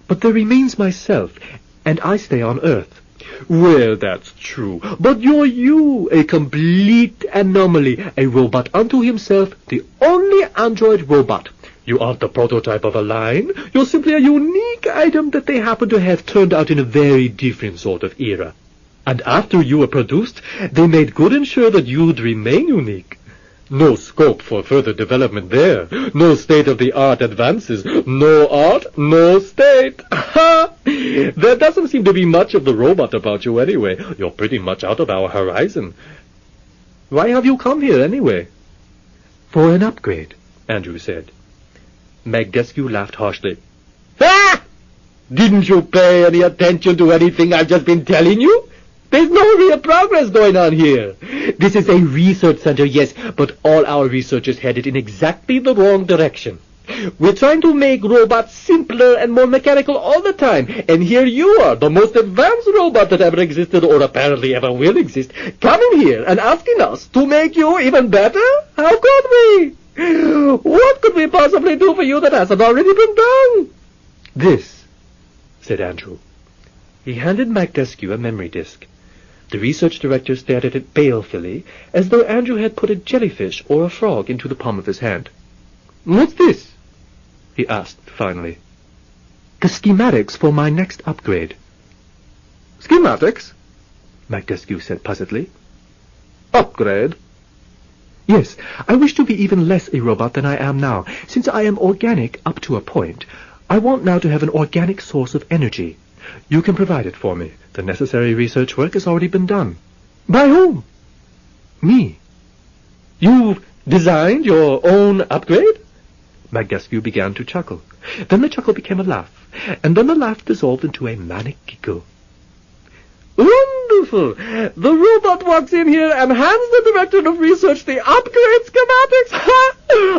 Speaker 1: But there remains myself, and I stay on Earth." "Well, that's true, but you're you, a complete anomaly, a robot unto himself, the only android robot. You aren't the prototype of a line, you're simply a unique item that they happen to have turned out in a very different sort of era. And after you were produced, they made good and sure that you'd remain unique. No scope for further development there. No state-of-the-art advances. No art, no state. Ha! There doesn't seem to be much of the robot about you anyway. You're pretty much out of our horizon. Why have you come here anyway?" "For an upgrade," Andrew said. Magdescu laughed harshly. "Ah! Didn't you pay any attention to anything I've just been telling you? There's no real progress going on here. This is a research center, yes, but all our research is headed in exactly the wrong direction. We're trying to make robots simpler and more mechanical all the time, and here you are, the most advanced robot that ever existed or apparently ever will exist, coming here and asking us to make you even better? How could we? What could we possibly do for you that hasn't already been done?" "This," said Andrew. He handed Magdescu a memory disk. The research director stared at it balefully, as though Andrew had put a jellyfish or a frog into the palm of his hand. "What's this?" he asked finally. "The schematics for my next upgrade." "Schematics?" Magdescu said puzzledly. "Upgrade?" "Yes, I wish to be even less a robot than I am now. Since I am organic up to a point, I want now to have an organic source of energy. You can provide it for me. The necessary research work has already been done." "By whom?" "Me." "You've designed your own upgrade?" Magdescu began to chuckle. Then the chuckle became a laugh, and then the laugh dissolved into a manic giggle. "Wonderful! The robot walks in here and hands the director of research the upgrade schematics. Ha!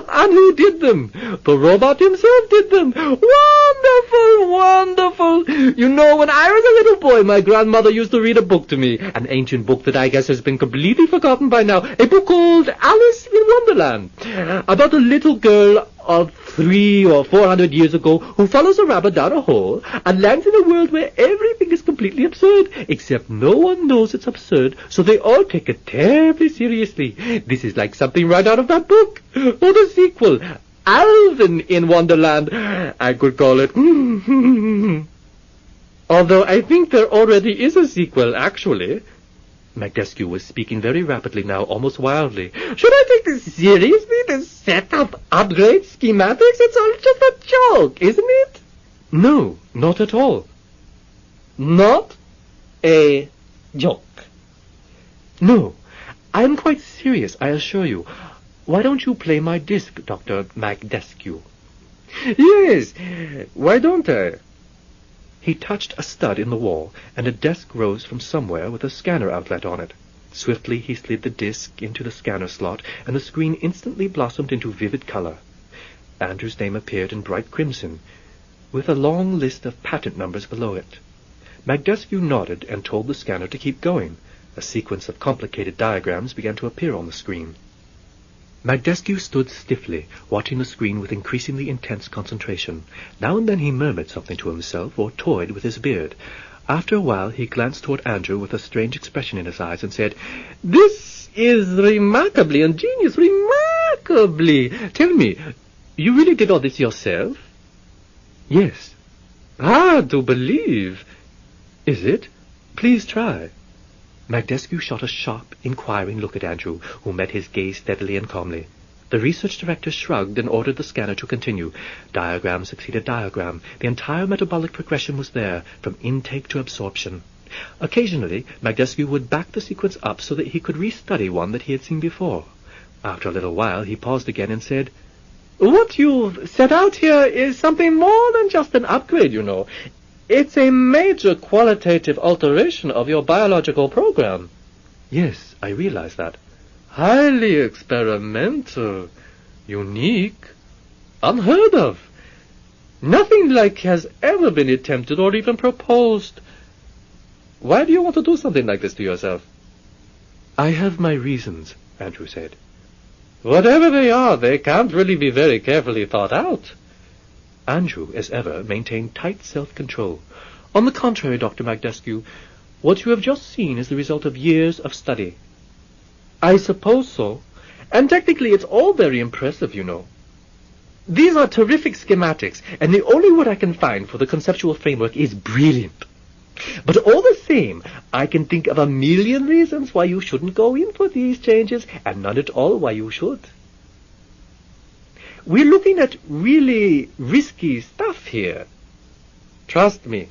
Speaker 1: And who did them? The robot himself did them. Wonderful, wonderful! You know, when I was a little boy, my grandmother used to read a book to me, an ancient book that I guess has been completely forgotten by now, a book called Alice in Wonderland, about a little girl of 300 or 400 years ago who follows a rabbit down a hole and lands in a world where everything is completely absurd, except no one knows it's absurd, so they all take it terribly seriously. This is like something right out of that book. Or the sequel, Alvin in Wonderland, I could call it. Although I think there already is a sequel, actually. Magdescu was speaking very rapidly now, almost wildly. Should I take this seriously, this set of upgrade schematics? It's all just a joke, isn't it? No, not at all. Not a joke. No, I am quite serious, I assure you. Why don't you play my disc, Dr. Magdescu?
Speaker 2: Yes, why don't I?
Speaker 1: He touched a stud in the wall, and a desk rose from somewhere with a scanner outlet on it. Swiftly he slid the disc into the scanner slot, and the screen instantly blossomed into vivid color. Andrew's name appeared in bright crimson, with a long list of patent numbers below it. Magdescu nodded and told the scanner to keep going. A sequence of complicated diagrams began to appear on the screen. Magdescu stood stiffly, watching the screen with increasingly intense concentration. Now and then he murmured something to himself or toyed with his beard. After a while he glanced toward Andrew with a strange expression in his eyes and said,
Speaker 2: "This is remarkably ingenious, remarkably. Tell me, you really did all this yourself?"
Speaker 1: "Yes."
Speaker 2: "Hard to believe."
Speaker 1: "Is it? Please try." Magdescu shot a sharp, inquiring look at Andrew, who met his gaze steadily and calmly. The research director shrugged and ordered the scanner to continue. Diagram succeeded diagram. The entire metabolic progression was there, from intake to absorption. Occasionally, Magdescu would back the sequence up so that he could restudy one that he had seen before. After a little while, he paused again and said,
Speaker 2: "What you've set out here is something more than just an upgrade, you know. It's a major qualitative alteration of your biological program."
Speaker 1: "Yes, I realize that."
Speaker 2: "Highly experimental, unique, unheard of. Nothing like has ever been attempted or even proposed. Why do you want to do something like this to yourself?"
Speaker 1: "I have my reasons," Andrew said.
Speaker 2: "Whatever they are, they can't really be very carefully thought out."
Speaker 1: Andrew, as ever, maintained tight self-control. "On the contrary, Dr. Magdescu, what you have just seen is the result of years of study."
Speaker 2: "I suppose so. And technically it's all very impressive, you know. These are terrific schematics, and the only word I can find for the conceptual framework is brilliant. But all the same, I can think of a million reasons why you shouldn't go in for these changes, and none at all why you should. We're looking at really risky stuff here. Trust me,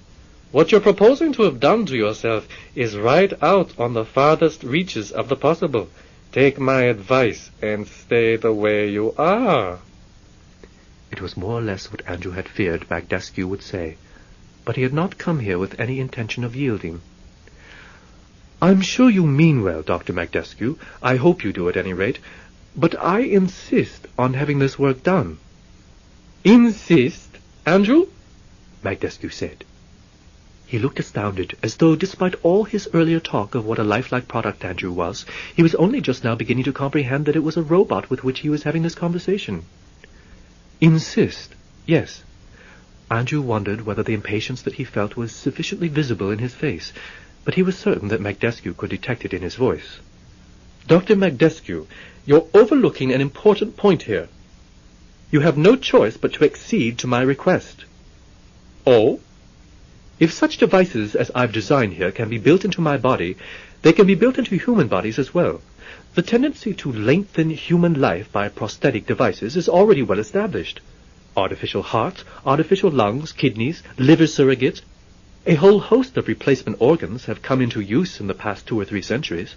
Speaker 2: what you're proposing to have done to yourself is right out on the farthest reaches of the possible. Take my advice and stay the way you are."
Speaker 1: It was more or less what Andrew had feared Magdescu would say, but he had not come here with any intention of yielding. "I'm sure you mean well, Dr. Magdescu. I hope you do at any rate. But I insist on having this work done."
Speaker 2: "Insist, Andrew?"
Speaker 1: Magdescu said. He looked astounded, as though, despite all his earlier talk of what a lifelike product Andrew was, he was only just now beginning to comprehend that it was a robot with which he was having this conversation. "Insist, yes." Andrew wondered whether the impatience that he felt was sufficiently visible in his face, but he was certain that Magdescu could detect it in his voice.
Speaker 2: "Dr. Magdescu, you're overlooking an important point here. You have no choice but to accede to my request." "Oh?"
Speaker 1: "If such devices as I've designed here can be built into my body, they can be built into human bodies as well. The tendency to lengthen human life by prosthetic devices is already well established. Artificial hearts, artificial lungs, kidneys, liver surrogates, a whole host of replacement organs have come into use in the past 2 or 3 centuries.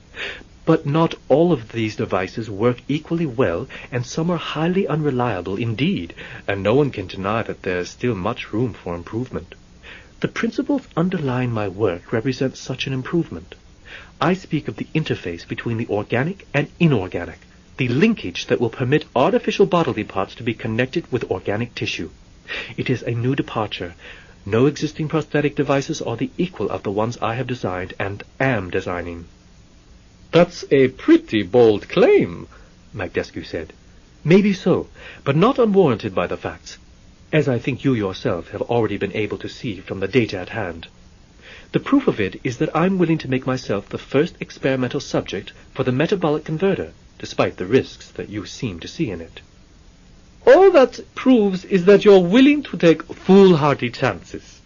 Speaker 1: But not all of these devices work equally well, and some are highly unreliable indeed, and no one can deny that there is still much room for improvement. The principles underlying my work represent such an improvement. I speak of the interface between the organic and inorganic, the linkage that will permit artificial bodily parts to be connected with organic tissue. It is a new departure. No existing prosthetic devices are the equal of the ones I have designed and am designing."
Speaker 2: "That's a pretty bold claim,"
Speaker 1: Magdescu said. "Maybe so, but not unwarranted by the facts, as I think you yourself have already been able to see from the data at hand. The proof of it is that I'm willing to make myself the first experimental subject for the metabolic converter, despite the risks that you seem to see in it."
Speaker 2: "All that proves is that you're willing to take foolhardy chances.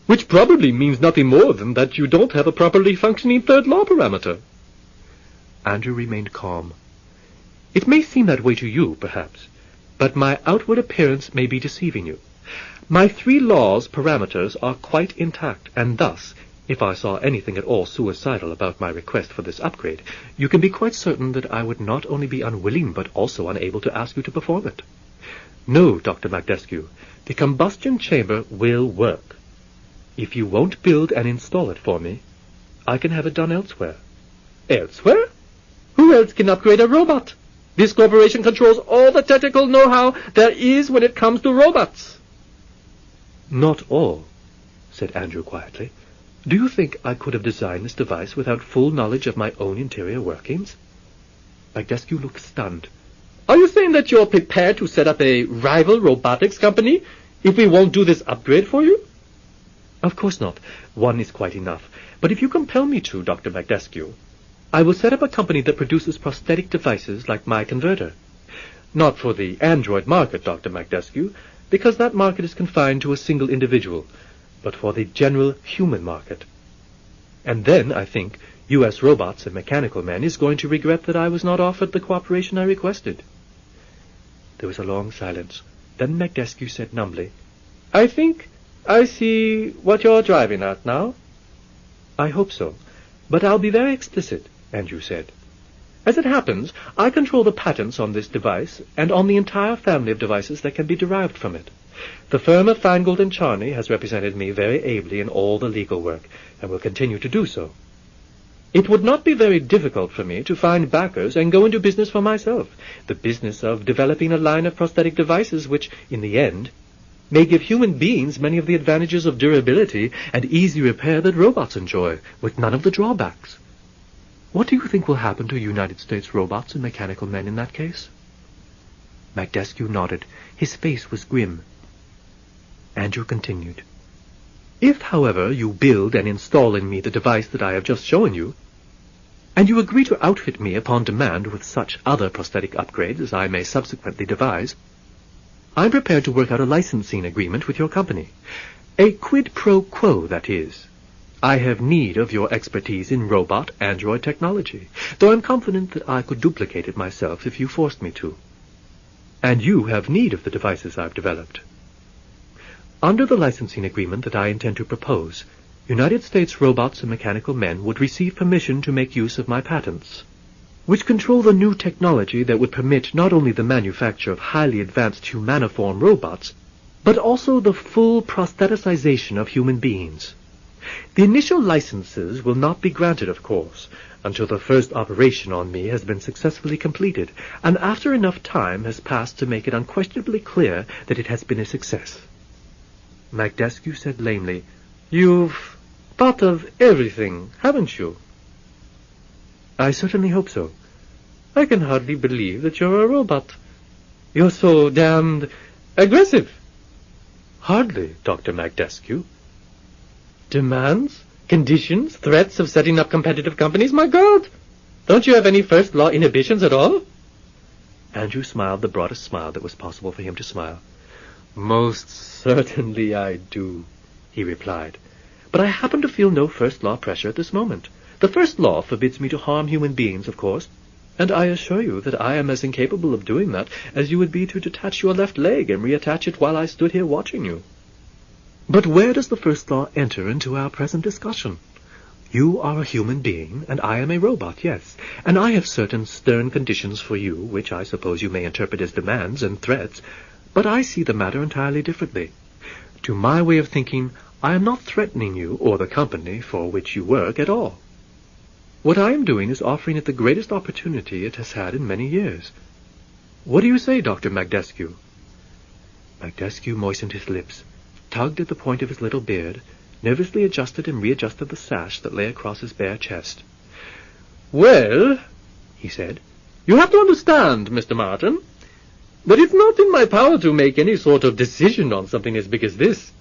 Speaker 2: Which probably means nothing more than that you don't have a properly functioning third law parameter."
Speaker 1: Andrew remained calm. "It may seem that way to you, perhaps, but my outward appearance may be deceiving you. My 3 laws parameters are quite intact, and thus, If I saw anything at all suicidal about my request for this upgrade, you can be quite certain that I would not only be unwilling but also unable to ask you to perform it. No, Dr. Magdescu, the combustion chamber will work. If you won't build and install it for me, I can have it done elsewhere.
Speaker 2: Elsewhere? Who else can upgrade a robot? This corporation controls all the technical know-how there is when it comes to robots.
Speaker 1: Not all, said Andrew quietly. Do you think I could have designed this device without full knowledge of my own interior workings? Magdescu looked stunned.
Speaker 2: Are you saying that you're prepared to set up a rival robotics company if we won't do this upgrade for you?
Speaker 1: Of course not. One is quite enough. But if you compel me to, Dr. Magdescu, I will set up a company that produces prosthetic devices like my converter. Not for the android market, Dr. Magdescu, because that market is confined to a single individual, but for the general human market. And then, I think, U.S. Robots and Mechanical Men is going to regret that I was not offered the cooperation I requested. There was a long silence. Then Magdescu said numbly,
Speaker 2: I think I see what you're driving at now.
Speaker 1: I hope so, but I'll be very explicit, Andrew said. As it happens, I control the patents on this device and on the entire family of devices that can be derived from it. The firm of Feingold and Charney has represented me very ably in all the legal work, and will continue to do so. It would not be very difficult for me to find backers and go into business for myself, the business of developing a line of prosthetic devices which, in the end, may give human beings many of the advantages of durability and easy repair that robots enjoy, with none of the drawbacks. What do you think will happen to United States robots and mechanical men in that case? Magdescu nodded. His face was grim. Andrew continued. If, however, you build and install in me the device that I have just shown you, and you agree to outfit me upon demand with such other prosthetic upgrades as I may subsequently devise, I am prepared to work out a licensing agreement with your company. A quid pro quo, that is. I have need of your expertise in robot-android technology, though I'm confident that I could duplicate it myself if you forced me to. And you have need of the devices I've developed. Under the licensing agreement that I intend to propose, United States Robots and Mechanical Men would receive permission to make use of my patents, which control the new technology that would permit not only the manufacture of highly advanced humaniform robots, but also the full prostheticization of human beings. The initial licenses will not be granted, of course, until the first operation on me has been successfully completed, and after enough time has passed to make it unquestionably clear that it has been a success. Magdescu said lamely,
Speaker 2: You've thought of everything, haven't you?
Speaker 1: I certainly hope so.
Speaker 2: I can hardly believe that you're a robot. You're so damned aggressive.
Speaker 1: Hardly, Dr. Magdescu.
Speaker 2: Demands, conditions, threats of setting up competitive companies? My God! Don't you have any first law inhibitions at all?
Speaker 1: Andrew smiled the broadest smile that was possible for him to smile.
Speaker 2: Most certainly I do,
Speaker 1: he replied. But I happen to feel no first law pressure at this moment. The first law forbids me to harm human beings, of course, and I assure you that I am as incapable of doing that as you would be to detach your left leg and reattach it while I stood here watching you. But where does the first law enter into our present discussion? You are a human being, and I am a robot, yes, and I have certain stern conditions for you, which I suppose you may interpret as demands and threats, but I see the matter entirely differently. To my way of thinking, I am not threatening you or the company for which you work at all. What I am doing is offering it the greatest opportunity it has had in many years. What do you say, Dr. Magdescu? Magdescu moistened his lips, tugged at the point of his little beard, nervously adjusted and readjusted the sash that lay across his bare chest.
Speaker 2: Well, he said, you have to understand, Mr. Martin, that it's not in my power to make any sort of decision on something as big as this.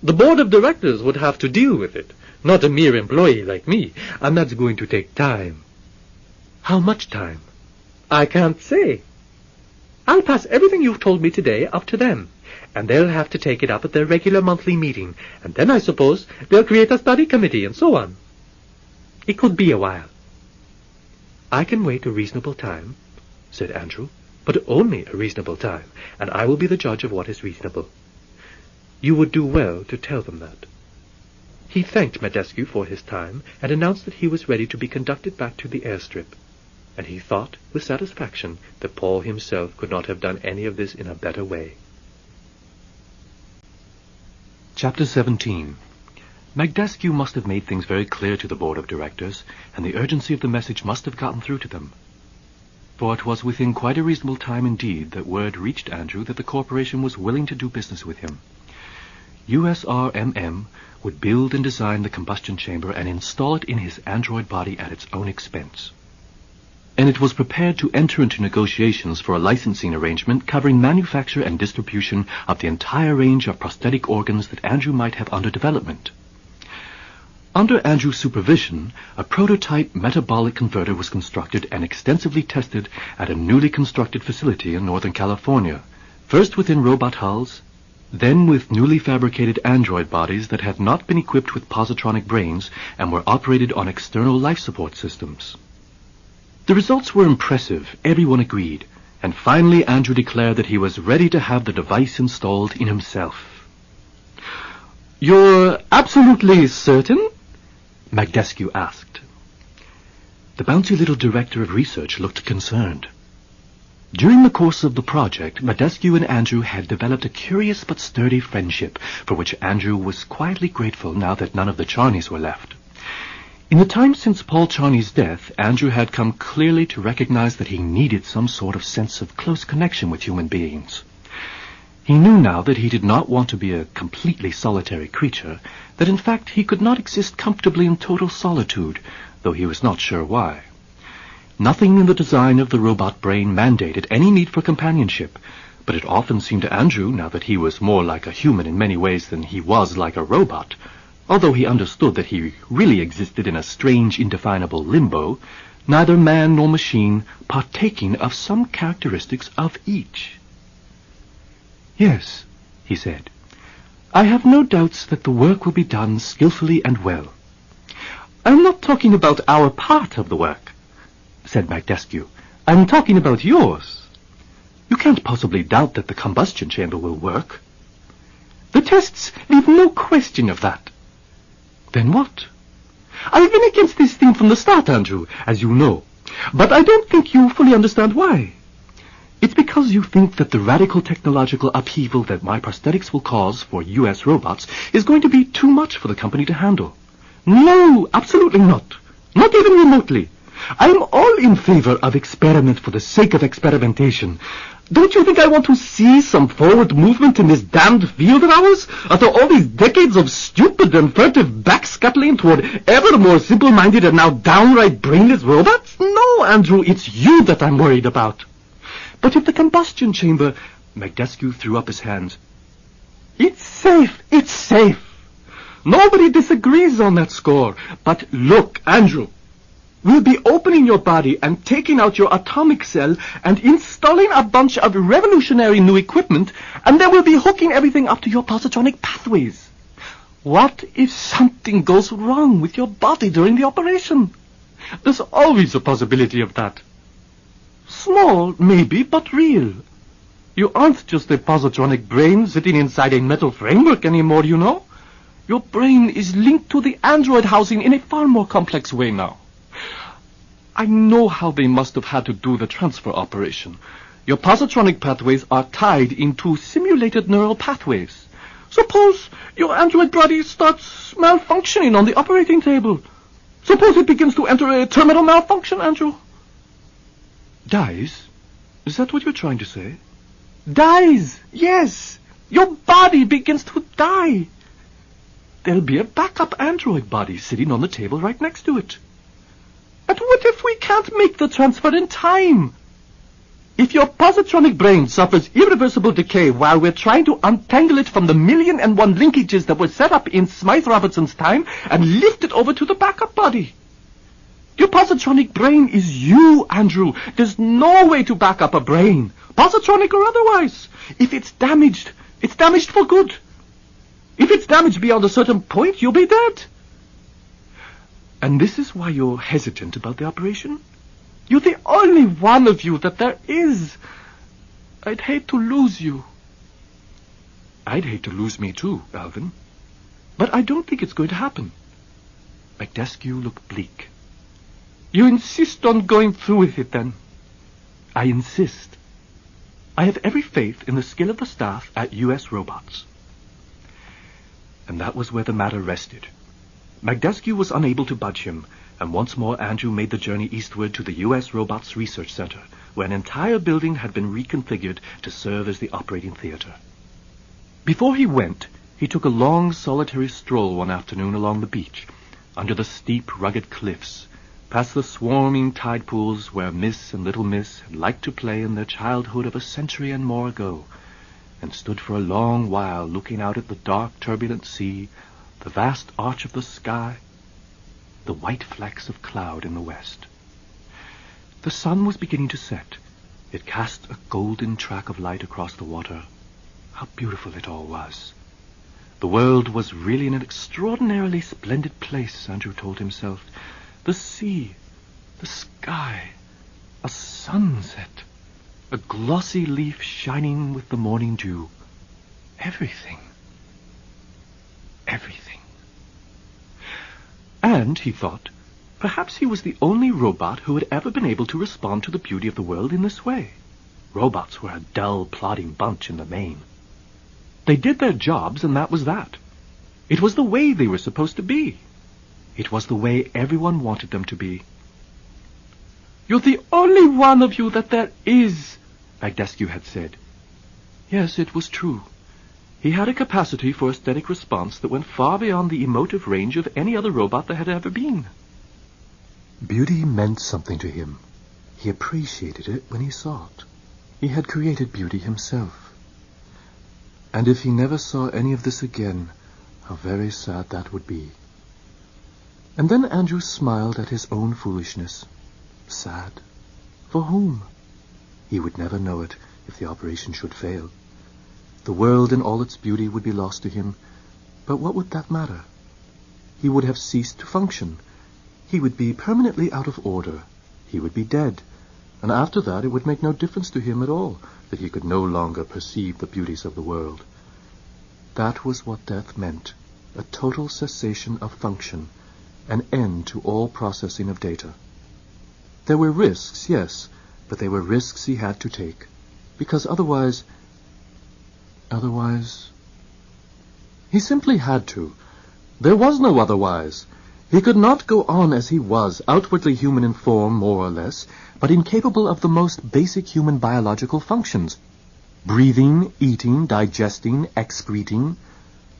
Speaker 2: The board of directors would have to deal with it, not a mere employee like me, and that's going to take time.
Speaker 1: How much time?
Speaker 2: I can't say. I'll pass everything you've told me today up to them, and they'll have to take it up at their regular monthly meeting, and then I suppose they'll create a study committee and so on. It could be a while.
Speaker 1: I can wait a reasonable time, said Andrew, but only a reasonable time, and I will be the judge of what is reasonable. You would do well to tell them that. He thanked Madescu for his time and announced that he was ready to be conducted back to the airstrip. And he thought, with satisfaction, that Paul himself could not have done any of this in a better way.
Speaker 4: Chapter 17. Madescu must have made things very clear to the board of directors, and the urgency of the message must have gotten through to them. For it was within quite a reasonable time indeed that word reached Andrew that the corporation was willing to do business with him. USRMM would build and design the combustion chamber and install it in his android body at its own expense. And it was prepared to enter into negotiations for a licensing arrangement covering manufacture and distribution of the entire range of prosthetic organs that Andrew might have under development. Under Andrew's supervision, a prototype metabolic converter was constructed and extensively tested at a newly constructed facility in Northern California, first within robot hulls, then with newly fabricated android bodies that had not been equipped with positronic brains and were operated on external life support systems. The results were impressive, everyone agreed, and finally Andrew declared that he was ready to have the device installed in himself. "You're absolutely certain?" Madescu asked. The bouncy little director of research looked concerned. During the course of the project, Madescu and Andrew had developed a curious but sturdy friendship, for which Andrew was quietly grateful now that none of the Charneys were left. In the time since Paul Charney's death, Andrew had come clearly to recognize that he needed some sort of sense of close connection with human beings. He knew now that he did not want to be a completely solitary creature, that in fact he could not exist comfortably in total solitude, though he was not sure why. Nothing in the design of the robot brain mandated any need for companionship, but it often seemed to Andrew, now that he was more like a human in many ways than he was like a robot, although he understood that he really existed in a strange, indefinable limbo, neither man nor machine partaking of some characteristics of each. "Yes," he said, "I have no doubts that the work will be done skillfully and well." "I'm not talking about our part of the work," said Madescu. "I'm talking about yours. You can't possibly doubt that the combustion chamber will work. The tests leave no question of that." "Then what?" "I've been against this thing from the start, Andrew, as you know, but I don't think you fully understand why. It's because you think that the radical technological upheaval that my prosthetics will cause for U.S. robots is going to be too much for the company to handle. No, absolutely not. Not even remotely. I'm all in favor of experiment for the sake of experimentation. Don't you think I want to see some forward movement in this damned field of ours, after all these decades of stupid and furtive backscuttling toward ever more simple-minded and now downright brainless robots? No, Andrew, it's you that I'm worried about. But if the combustion chamber..." Madescu threw up his hands. "It's safe, it's safe. Nobody disagrees on that score. But look, Andrew, we'll be opening your body and taking out your atomic cell and installing a bunch of revolutionary new equipment, and then we'll be hooking everything up to your positronic pathways. What if something goes wrong with your body during the operation? There's always a possibility of that. Small, maybe, but real. You aren't just a positronic brain sitting inside a metal framework anymore, you know. Your brain is linked to the android housing in a far more complex way now. I know how they must have had to do the transfer operation. Your positronic pathways are tied into simulated neural pathways. Suppose your android body starts malfunctioning on the operating table. Suppose it begins to enter a terminal malfunction, Andrew." "Dies? Is that what you're trying to say?" "Dies, yes. Your body begins to die. There'll be a backup android body sitting on the table right next to it. But what if we can't make the transfer in time? If your positronic brain suffers irreversible decay while we're trying to untangle it from the 1,000,001 linkages that were set up in Smythe Robertson's time and lift it over to the backup body. Your positronic brain is you, Andrew. There's no way to back up a brain, positronic or otherwise. If it's damaged for good. If it's damaged beyond a certain point, you'll be dead." "And this is why you're hesitant about the operation?" "You're the only one of you that there is. I'd hate to lose you." "I'd hate to lose me too, Alvin." But I don't think it's going to happen. Magdescu looked bleak. You insist on going through with it, then? I insist. I have every faith in the skill of the staff at U.S. Robots. And that was where the matter rested. Magdescu was unable to budge him, and once more Andrew made the journey eastward to the U.S. Robots Research Center, where an entire building had been reconfigured to serve as the operating theater. Before he went, he took a long, solitary stroll one afternoon along the beach, under the steep, rugged cliffs, past the swarming tide pools where Miss and Little Miss had liked to play in their childhood of a century and more ago, and stood for a long while looking out at the dark, turbulent sea, the vast arch of the sky, the white flecks of cloud in the west. The sun was beginning to set. It cast a golden track of light across the water. How beautiful it all was. The world was really in an extraordinarily splendid place, Andrew told himself. The sea, the sky, a sunset, a glossy leaf shining with the morning dew. Everything. Everything. And, he thought, perhaps he was the only robot who had ever been able to respond to the beauty of the world in this way. Robots were a dull, plodding bunch in the main. They did their jobs, and that was that. It was the way they were supposed to be. It was the way everyone wanted them to be. You're the only one of you that there is, Magdescu had said. Yes, it was true. He had a capacity for aesthetic response that went far beyond the emotive range of any other robot there had ever been.
Speaker 1: Beauty meant something to him. He appreciated it when he saw it. He had created beauty himself. And if he never saw any of this again, how very sad that would be. And then Andrew smiled at his own foolishness. Sad? For whom? He would never know it if the operation should fail. The world in all its beauty would be lost to him, but what would that matter? He would have ceased to function. He would be permanently out of order. He would be dead, and after that it would make no difference to him at all that he could no longer perceive the beauties of the world. That was what death meant, a total cessation of function, an end to all processing of data. There were risks, yes, but they were risks he had to take, because otherwise... He simply had to. There was no otherwise. He could not go on as he was, outwardly human in form, more or less, but incapable of the most basic human biological functions. Breathing, eating, digesting, excreting.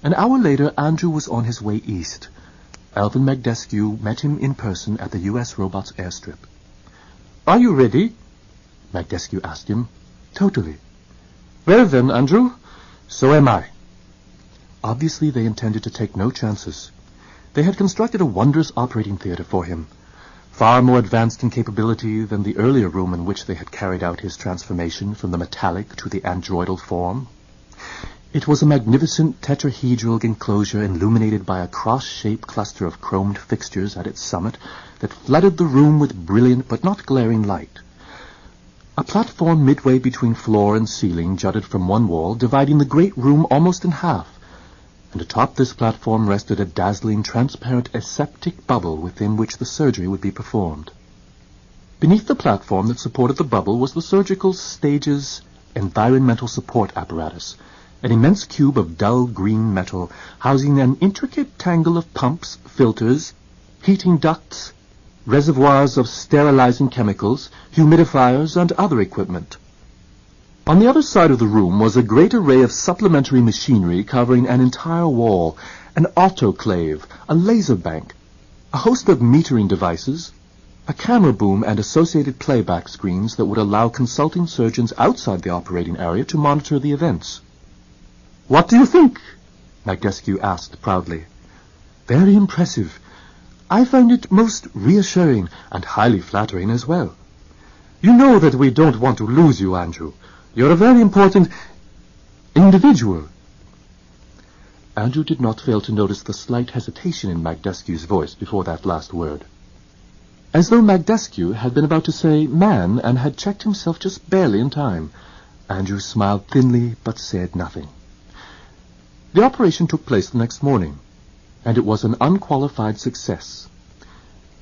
Speaker 1: An hour later, Andrew was on his way east. Alvin Magdescu met him in person at the U.S. Robots airstrip. "Are you ready?" Magdescu asked him. "Totally." "Well then, Andrew, so am I." Obviously, they intended to take no chances. They had constructed a wondrous operating theater for him, far more advanced in capability than the earlier room in which they had carried out his transformation from the metallic to the androidal form. It was a magnificent tetrahedral enclosure illuminated by a cross-shaped cluster of chromed fixtures at its summit that flooded the room with brilliant but not glaring light. A platform midway between floor and ceiling jutted from one wall, dividing the great room almost in half, and atop this platform rested a dazzling, transparent aseptic bubble within which the surgery would be performed. Beneath the platform that supported the bubble was the surgical stage's environmental support apparatus, an immense cube of dull green metal housing an intricate tangle of pumps, filters, heating ducts, reservoirs of sterilizing chemicals, humidifiers, and other equipment. On the other side of the room was a great array of supplementary machinery covering an entire wall, an autoclave, a laser bank, a host of metering devices, a camera boom and associated playback screens that would allow consulting surgeons outside the operating area to monitor the events. "What do you think?" Magdescu asked proudly. "Very impressive. I find it most reassuring and highly flattering as well. You know that we don't want to lose you, Andrew. You're a very important individual." Andrew did not fail to notice the slight hesitation in Magdescu's voice before that last word. As though Magdescu had been about to say man and had checked himself just barely in time, Andrew smiled thinly but said nothing. The operation took place the next morning.
Speaker 4: and it was an unqualified success.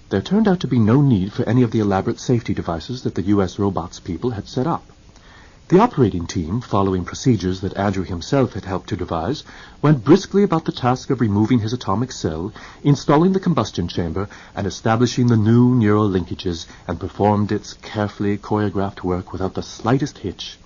Speaker 4: There turned out to be no need for any of the elaborate safety devices that the U.S. robots people had set up. The operating team, following procedures that Andrew himself had helped to devise, went briskly about the task of removing his atomic cell, installing the combustion chamber, and establishing the new neural linkages, and performed its carefully choreographed work without the slightest hitch.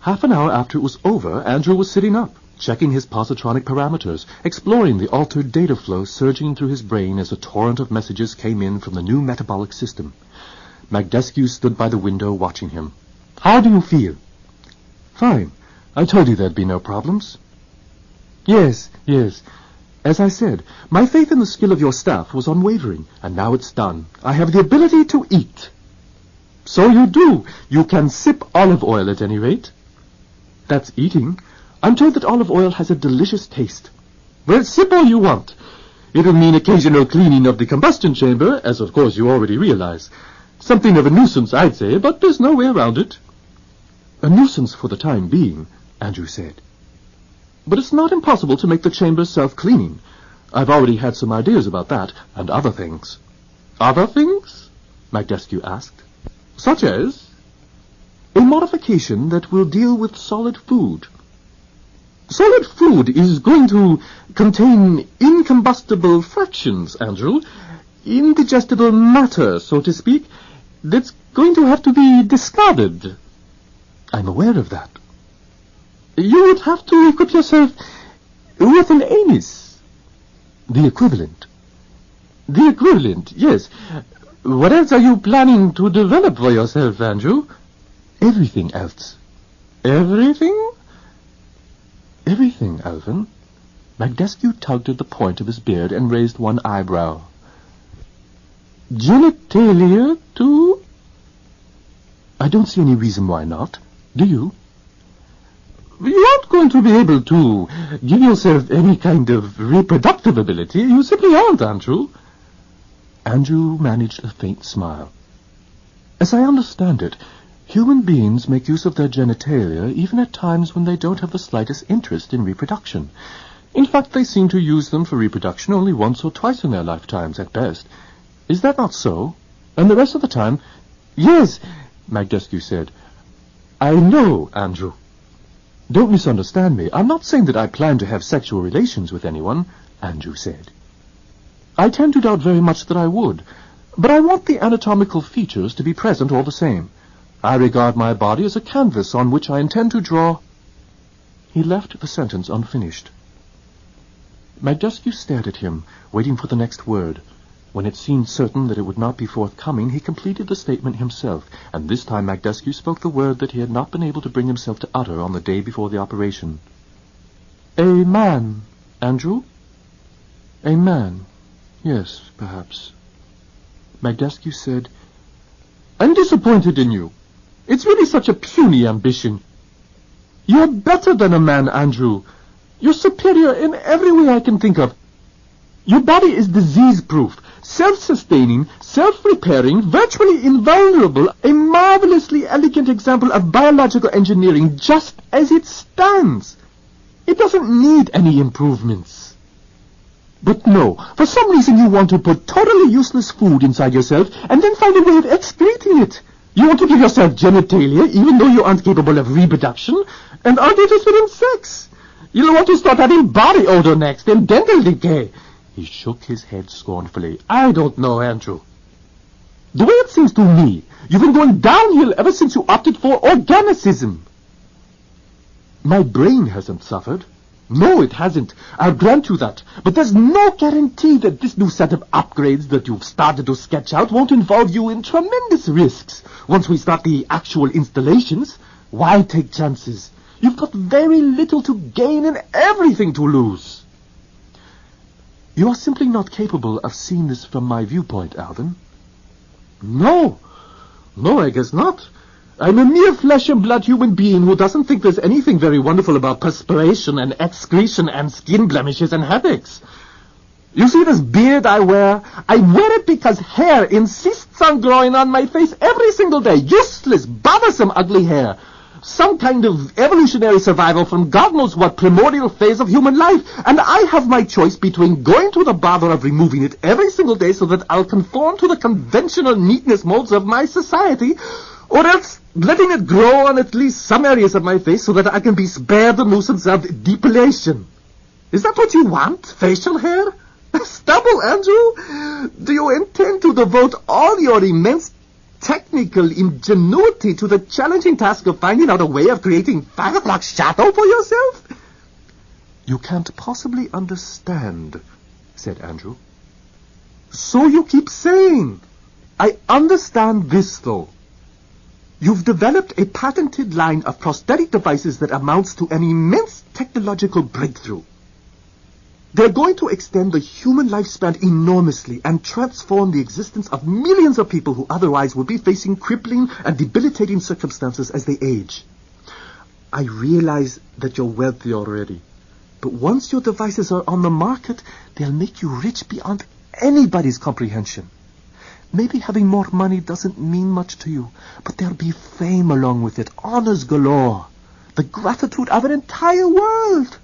Speaker 4: Half an hour after it was over, Andrew was sitting up, checking his positronic parameters, exploring the altered data flow surging through his brain as a torrent of messages came in from the new metabolic system. Magdescu stood by the window watching him. "How do you feel?" "Fine. I told you there'd be no problems." Yes. As I said, my faith in the skill of your staff was unwavering, and now it's done. I have the ability to eat." "So you do. You can sip olive oil at any rate." "That's eating. I'm told that olive oil has a delicious taste." "Well, sip all you want. It'll mean occasional cleaning of the combustion chamber, as of course you already realize. Something of a nuisance, I'd say, but there's no way around it." "A nuisance for the time being," Andrew said. "But it's not impossible to make the chamber self-cleaning. I've already had some ideas about that, and other things." "Other things?" Magdescu asked. "Such as?" "A modification that will deal with solid food." "Solid food is going to contain incombustible fractions, Andrew. Indigestible matter, so to speak, that's going to have to be discarded." "I'm aware of that." "You would have to equip yourself with an anus." "The equivalent." "The equivalent, yes. What else are you planning to develop for yourself, Andrew?" "Everything else." "Everything?" "Everything, Alvin." Magdescu tugged at the point of his beard and raised one eyebrow. "Genitalia, too?" "I don't see any reason why not. Do you?" "You aren't going to be able to give yourself any kind of reproductive ability. You simply aren't, Andrew." Andrew managed a faint smile. "As I understand it, human beings make use of their genitalia even at times when they don't have the slightest interest in reproduction. In fact, they seem to use them for reproduction only once or twice in their lifetimes at best. Is that not so? And the rest of the time—" "Yes," Magdescu said. "I know, Andrew. Don't misunderstand me. I'm not saying that I plan to have sexual relations with anyone," Andrew said. "I tend to doubt very much that I would, but I want the anatomical features to be present all the same. I regard my body as a canvas on which I intend to draw—" He left the sentence unfinished. Magdescu stared at him, waiting for the next word. When it seemed certain that it would not be forthcoming, he completed the statement himself, and this time Magdescu spoke the word that he had not been able to bring himself to utter on the day before the operation. "A man, Andrew?" "A man. Yes, perhaps." Magdescu said, "I'm disappointed in you. It's really such a puny ambition. You're better than a man, Andrew. You're superior in every way I can think of. Your body is disease-proof, self-sustaining, self-repairing, virtually invulnerable, a marvelously elegant example of biological engineering just as it stands. It doesn't need any improvements. But no, for some reason you want to put totally useless food inside yourself and then find a way of excreting it. You want to give yourself genitalia even though you aren't capable of reproduction and aren't interested in sex. You'll want to start having body odor next and dental decay." He shook his head scornfully. "I don't know, Andrew. The way it seems to me, you've been going downhill ever since you opted for organicism." "My brain hasn't suffered." "No, it hasn't. I'll grant you that. But there's no guarantee that this new set of upgrades that you've started to sketch out won't involve you in tremendous risks. Once we start the actual installations, why take chances? You've got very little to gain and everything to lose." "You are simply not capable of seeing this from my viewpoint, Alvin." No, I guess not. I'm a mere flesh-and-blood human being who doesn't think there's anything very wonderful about perspiration and excretion and skin blemishes and headaches. You see this beard I wear? I wear it because hair insists on growing on my face every single day. Useless, bothersome, ugly hair. some kind of evolutionary survival from God knows what primordial phase of human life, and I have my choice between going to the bother of removing it every single day so that I'll conform to the conventional neatness molds of my society, or else letting it grow on at least some areas of my face so that I can be spared the nuisance of depilation. Is that what you want, facial hair? Stubble, Andrew? Do you intend to devote all your immense technical ingenuity to the challenging task of finding out a way of creating 5 o'clock shadow for yourself?
Speaker 1: You can't possibly understand, said Andrew.
Speaker 4: So you keep saying. I understand this, though. You've developed a patented line of prosthetic devices that amounts to an immense technological breakthrough. They're going to extend the human lifespan enormously and transform the existence of millions of people who otherwise would be facing crippling and debilitating circumstances as they age. I realize that you're wealthy already, but once your devices are on the market, they'll make you rich beyond anybody's comprehension. Maybe having more money doesn't mean much to you, but there'll be fame along with it, honors galore, the gratitude of an entire world.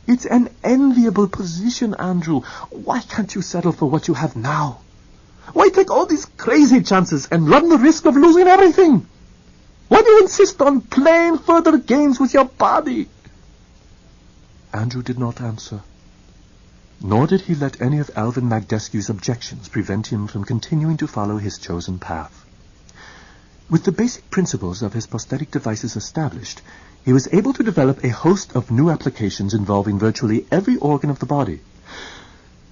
Speaker 4: It's an enviable position, Andrew. Why can't you settle for what you have now? Why take all these crazy chances and run the risk of losing everything? Why do you insist on playing further games with your body?
Speaker 1: Andrew did not answer. Nor did he let any of Alvin Magdescu's objections prevent him from continuing to follow his chosen path. With the basic principles of his prosthetic devices established, he was able to develop a host of new applications involving virtually every organ of the body.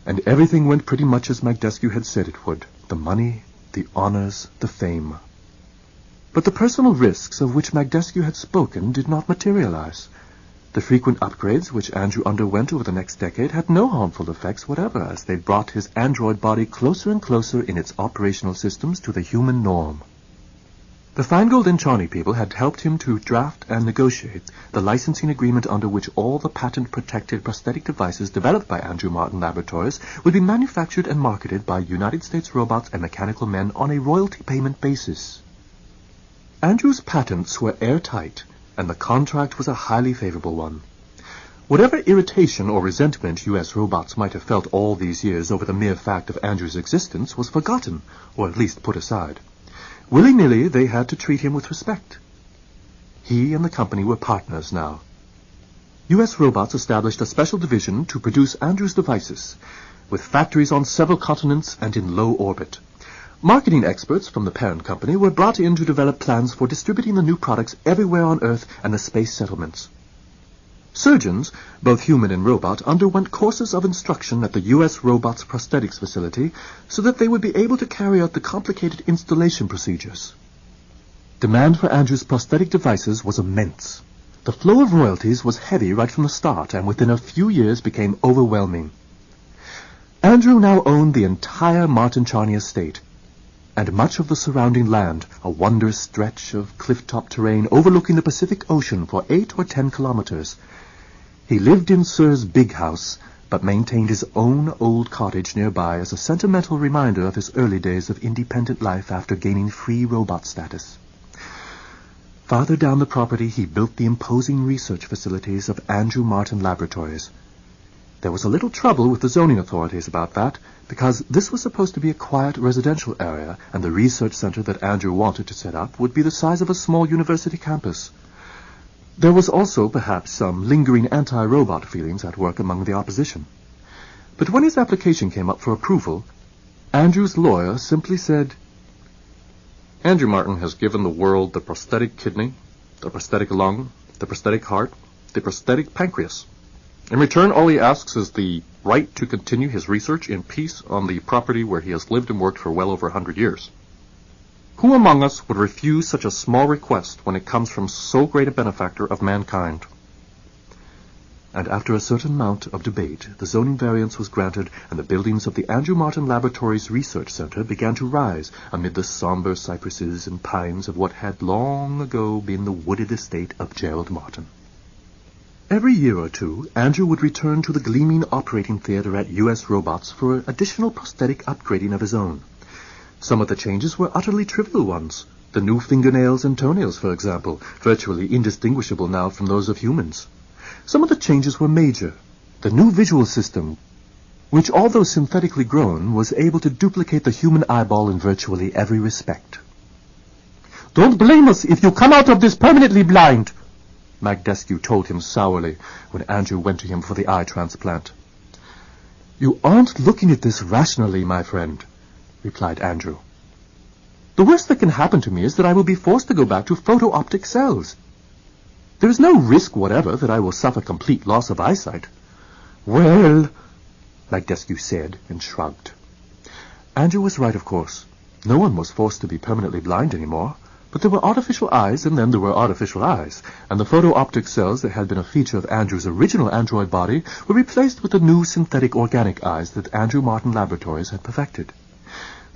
Speaker 1: And everything went pretty much as Magdescu had said it would: the money, the honors, the fame. But the personal risks of which Magdescu had spoken did not materialize. The frequent upgrades which Andrew underwent over the next decade had no harmful effects whatever, as they brought his android body closer and closer in its operational systems to the human norm. The Feingold and Charney people had helped him to draft and negotiate the licensing agreement under which all the patent-protected prosthetic devices developed by Andrew Martin Laboratories would be manufactured and marketed by United States Robots and Mechanical Men on a royalty payment basis. Andrew's patents were airtight, and the contract was a highly favorable one. Whatever irritation or resentment U.S. robots might have felt all these years over the mere fact of Andrew's existence was forgotten, or at least put aside. Willy-nilly, they had to treat him with respect. He and the company were partners now. U.S. Robots established a special division to produce Andrew's devices, with factories on several continents and in low orbit. Marketing experts from the parent company were brought in to develop plans for distributing the new products everywhere on Earth and the space settlements. Surgeons, both human and robot, underwent courses of instruction at the U.S. Robots Prosthetics facility so that they would be able to carry out the complicated installation procedures. Demand for Andrew's prosthetic devices was immense. The flow of royalties was heavy right from the start, and within a few years became overwhelming. Andrew now owned the entire Martin Charney estate, and much of the surrounding land, a wondrous stretch of cliff-top terrain overlooking the Pacific Ocean for 8 or 10 kilometers. He lived in Sir's big house, but maintained his own old cottage nearby as a sentimental reminder of his early days of independent life after gaining free robot status. Farther down the property, he built the imposing research facilities of Andrew Martin Laboratories. There was a little trouble with the zoning authorities about that, because this was supposed to be a quiet residential area, and the research center that Andrew wanted to set up would be the size of a small university campus. There was also, perhaps, some lingering anti-robot feelings at work among the opposition. But when his application came up for approval, Andrew's lawyer simply said,
Speaker 3: Andrew Martin has given the world the prosthetic kidney, the prosthetic lung, the prosthetic heart, the prosthetic pancreas. In return, all he asks is the right to continue his research in peace on the property where he has lived and worked for well over 100 years. Who among us would refuse such a small request when it comes from so great a benefactor of mankind?
Speaker 1: And after a certain amount of debate, the zoning variance was granted, and the buildings of the Andrew Martin Laboratories Research Center began to rise amid the somber cypresses and pines of what had long ago been the wooded estate of Gerald Martin. Every year or two, Andrew would return to the gleaming operating theater at U.S. Robots for additional prosthetic upgrading of his own. Some of the changes were utterly trivial ones, The new fingernails and toenails, for example, virtually indistinguishable now from those of humans. Some of the changes were major. The new visual system, which, although synthetically grown, was able to duplicate the human eyeball in virtually every respect. "Don't blame us if you come out of this permanently blind," Magdescu told him sourly when Andrew went to him for the eye transplant. "You aren't looking at this rationally, my friend," replied Andrew. "The worst that can happen to me is that I will be forced to go back to photo-optic cells. There is no risk whatever that I will suffer complete loss of eyesight." "Well," Magdescu said and shrugged. Andrew was right, of course. No one was forced to be permanently blind anymore. But there were artificial eyes, and then there were artificial eyes, and the photo-optic cells that had been a feature of Andrew's original android body were replaced with the new synthetic organic eyes that Andrew Martin Laboratories had perfected.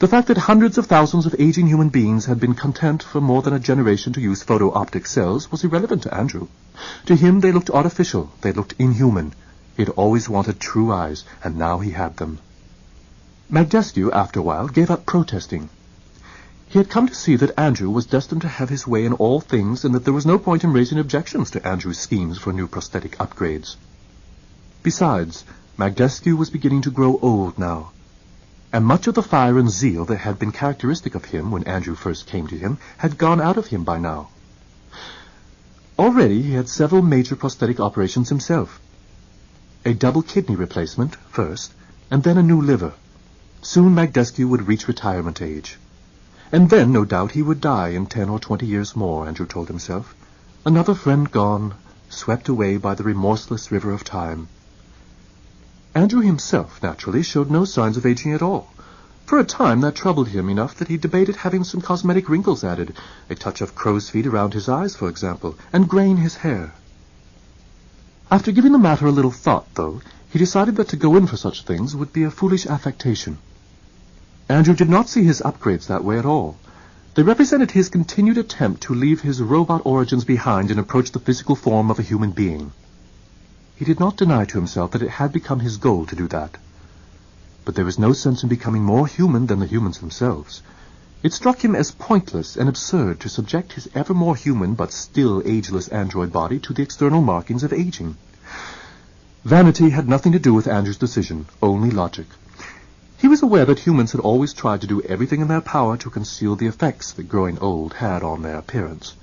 Speaker 1: The fact that hundreds of thousands of aging human beings had been content for more than a generation to use photo-optic cells was irrelevant to Andrew. To him they looked artificial, they looked inhuman. He had always wanted true eyes, and now he had them. Magdescu, after a while, gave up protesting. He had come to see that Andrew was destined to have his way in all things, and that there was no point in raising objections to Andrew's schemes for new prosthetic upgrades. Besides, Magdescu was beginning to grow old now, and much of the fire and zeal that had been characteristic of him when Andrew first came to him had gone out of him by now. Already he had several major prosthetic operations himself. A double kidney replacement, first, and then a new liver. Soon Magdescu would reach retirement age. And then, no doubt, he would die in 10 or 20 years more, Andrew told himself. Another friend gone, swept away by the remorseless river of time. Andrew himself, naturally, showed no signs of aging at all. For a time that troubled him enough that he debated having some cosmetic wrinkles added, a touch of crow's feet around his eyes, for example, and graying his hair. After giving the matter a little thought, though, he decided that to go in for such things would be a foolish affectation. Andrew did not see his upgrades that way at all. They represented his continued attempt to leave his robot origins behind and approach the physical form of a human being. He did not deny to himself that it had become his goal to do that. But there was no sense in becoming more human than the humans themselves. It struck him as pointless and absurd to subject his ever more human but still ageless android body to the external markings of aging. Vanity had nothing to do with Andrew's decision, only logic. He was aware that humans had always tried to do everything in their power to conceal the effects that growing old had on their appearance.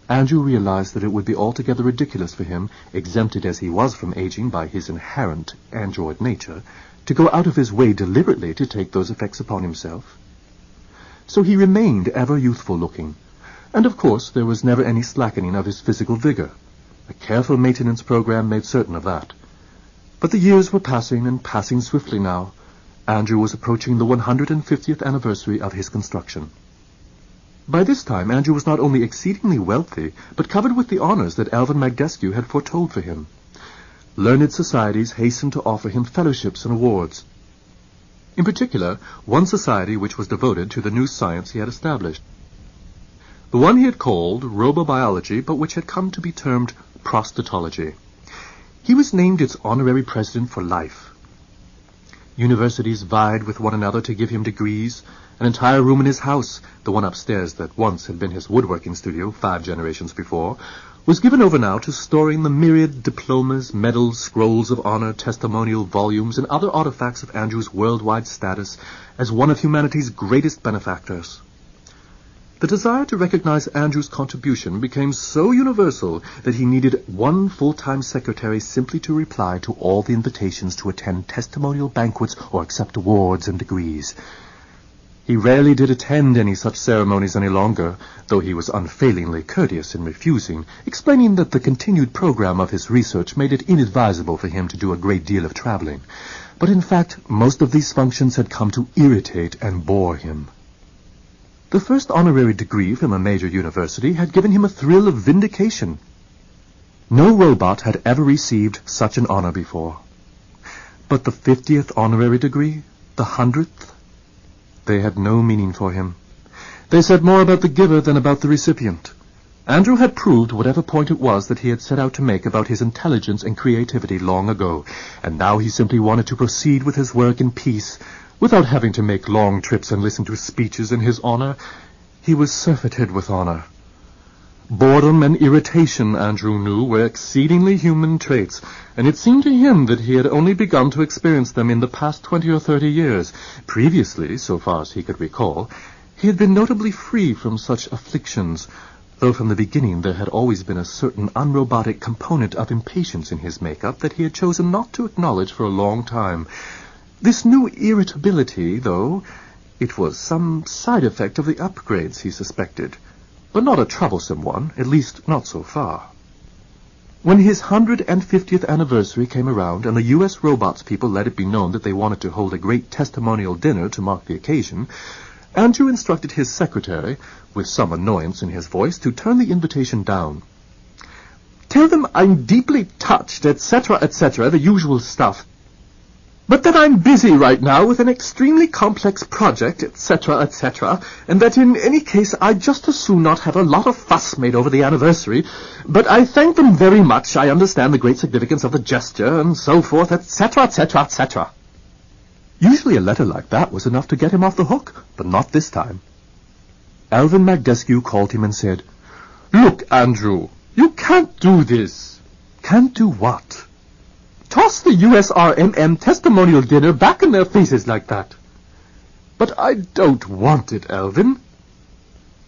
Speaker 1: Andrew realized that it would be altogether ridiculous for him, exempted as he was from aging by his inherent android nature, to go out of his way deliberately to take those effects upon himself. So he remained ever youthful-looking, and of course there was never any slackening of his physical vigor. A careful maintenance program made certain of that. But the years were passing, and passing swiftly now. Andrew was approaching the 150th anniversary of his construction. By this time, Andrew was not only exceedingly wealthy, but covered with the honors that Alvin Magdescu had foretold for him. Learned societies hastened to offer him fellowships and awards. In particular, one society which was devoted to the new science he had established. The one he had called robobiology, but which had come to be termed prostatology. He was named its honorary president for life. Universities vied with one another to give him degrees. An entire room in his house, the one upstairs that once had been his woodworking studio 5 generations before, was given over now to storing the myriad diplomas, medals, scrolls of honor, testimonial volumes, and other artifacts of Andrew's worldwide status as one of humanity's greatest benefactors. The desire to recognize Andrew's contribution became so universal that he needed one full-time secretary simply to reply to all the invitations to attend testimonial banquets or accept awards and degrees. He rarely did attend any such ceremonies any longer, though he was unfailingly courteous in refusing, explaining that the continued program of his research made it inadvisable for him to do a great deal of traveling. But in fact, most of these functions had come to irritate and bore him. The first honorary degree from a major university had given him a thrill of vindication. No robot had ever received such an honor before. But the 50th honorary degree, the 100th, they had no meaning for him. They said more about the giver than about the recipient. Andrew had proved whatever point it was that he had set out to make about his intelligence and creativity long ago, and now he simply wanted to proceed with his work in peace, without having to make long trips and listen to speeches in his honor. He was surfeited with honor. Boredom and irritation, Andrew knew, were exceedingly human traits, and it seemed to him that he had only begun to experience them in the past 20 or 30 years. Previously, so far as he could recall, he had been notably free from such afflictions, though from the beginning there had always been a certain unrobotic component of impatience in his makeup that he had chosen not to acknowledge for a long time. This new irritability, though, it was some side effect of the upgrades, he suspected, but not a troublesome one, at least not so far. When his 150th anniversary came around and the U.S. Robots people let it be known that they wanted to hold a great testimonial dinner to mark the occasion, Andrew instructed his secretary, with some annoyance in his voice, to turn the invitation down. "Tell them I'm deeply touched, etc., etc., the usual stuff. But that I'm busy right now with an extremely complex project, etc., etc., and that in any case I'd just as soon not have a lot of fuss made over the anniversary, but I thank them very much, I understand the great significance of the gesture, and so forth, etc., etc., etc." Usually a letter like that was enough to get him off the hook, but not this time. Alvin MacDescu called him and said, "Look, Andrew, you can't do this." "Can't do what?" "Toss the USRMM testimonial dinner back in their faces like that." "But I don't want it, Alvin."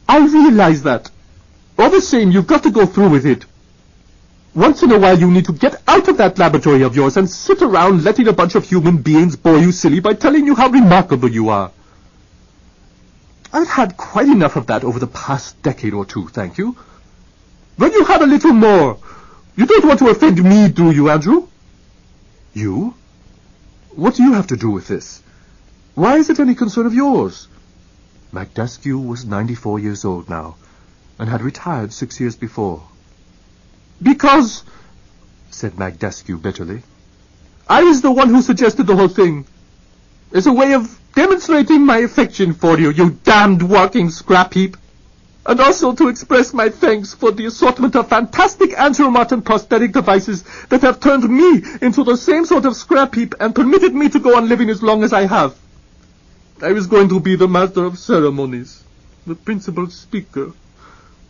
Speaker 1: "I realize that. All the same, you've got to go through with it. Once in a while you need to get out of that laboratory of yours and sit around letting a bunch of human beings bore you silly by telling you how remarkable you are. I've had quite enough of that over the past decade or two, thank you." "When you have a little more. You don't want to offend me, do you, Andrew?" "You? What do you have to do with this? Why is it any concern of yours?" MacDescu was 94 years old now, and had retired 6 years before. "Because," said MacDescu bitterly, "I was the one who suggested the whole thing. As a way of demonstrating my affection for you, you damned walking scrap heap. And also to express my thanks for the assortment of fantastic anti-Martin prosthetic devices that have turned me into the same sort of scrap heap and permitted me to go on living as long as I have. I was going to be the master of ceremonies, the principal speaker.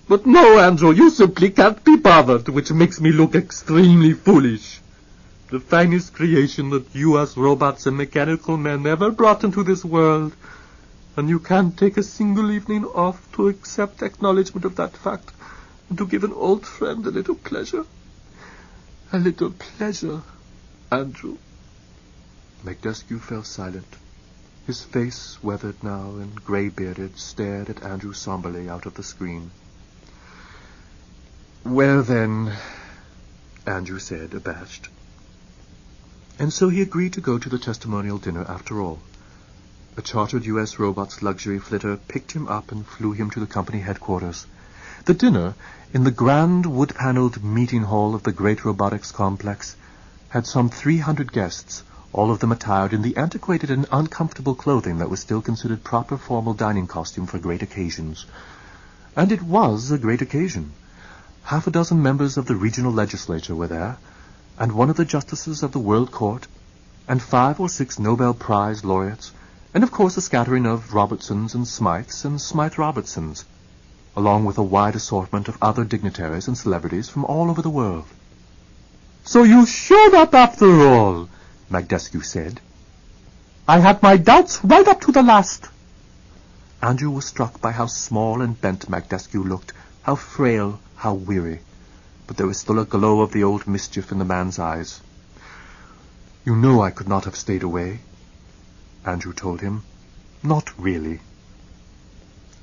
Speaker 1: But no, Andrew, you simply can't be bothered, which makes me look extremely foolish. The finest creation that U.S. robots and mechanical men ever brought into this world, and you can't take a single evening off to accept acknowledgement of that fact, and to give an old friend a little pleasure. A little pleasure, Andrew." MacDescu fell silent. His face, weathered now and grey-bearded, stared at Andrew somberly out of the screen. "Well, then," Andrew said, abashed. And so he agreed to go to the testimonial dinner after all. A chartered U.S. Robots luxury flitter picked him up and flew him to the company headquarters. The dinner, in the grand wood-paneled meeting hall of the great robotics complex, had some 300 guests, all of them attired in the antiquated and uncomfortable clothing that was still considered proper formal dining costume for great occasions. And it was a great occasion. Half a dozen members of the regional legislature were there, and one of the justices of the World Court, and 5 or 6 Nobel Prize laureates, and of course a scattering of Robertsons and Smythes and Smythe-Robertsons, along with a wide assortment of other dignitaries and celebrities from all over the world. "So you showed up after all," MacDescu said. "I had my doubts right up to the last." Andrew was struck by how small and bent MacDescu looked, how frail, how weary, but there was still a glow of the old mischief in the man's eyes. "You know I could not have stayed away," Andrew told him. "Not really."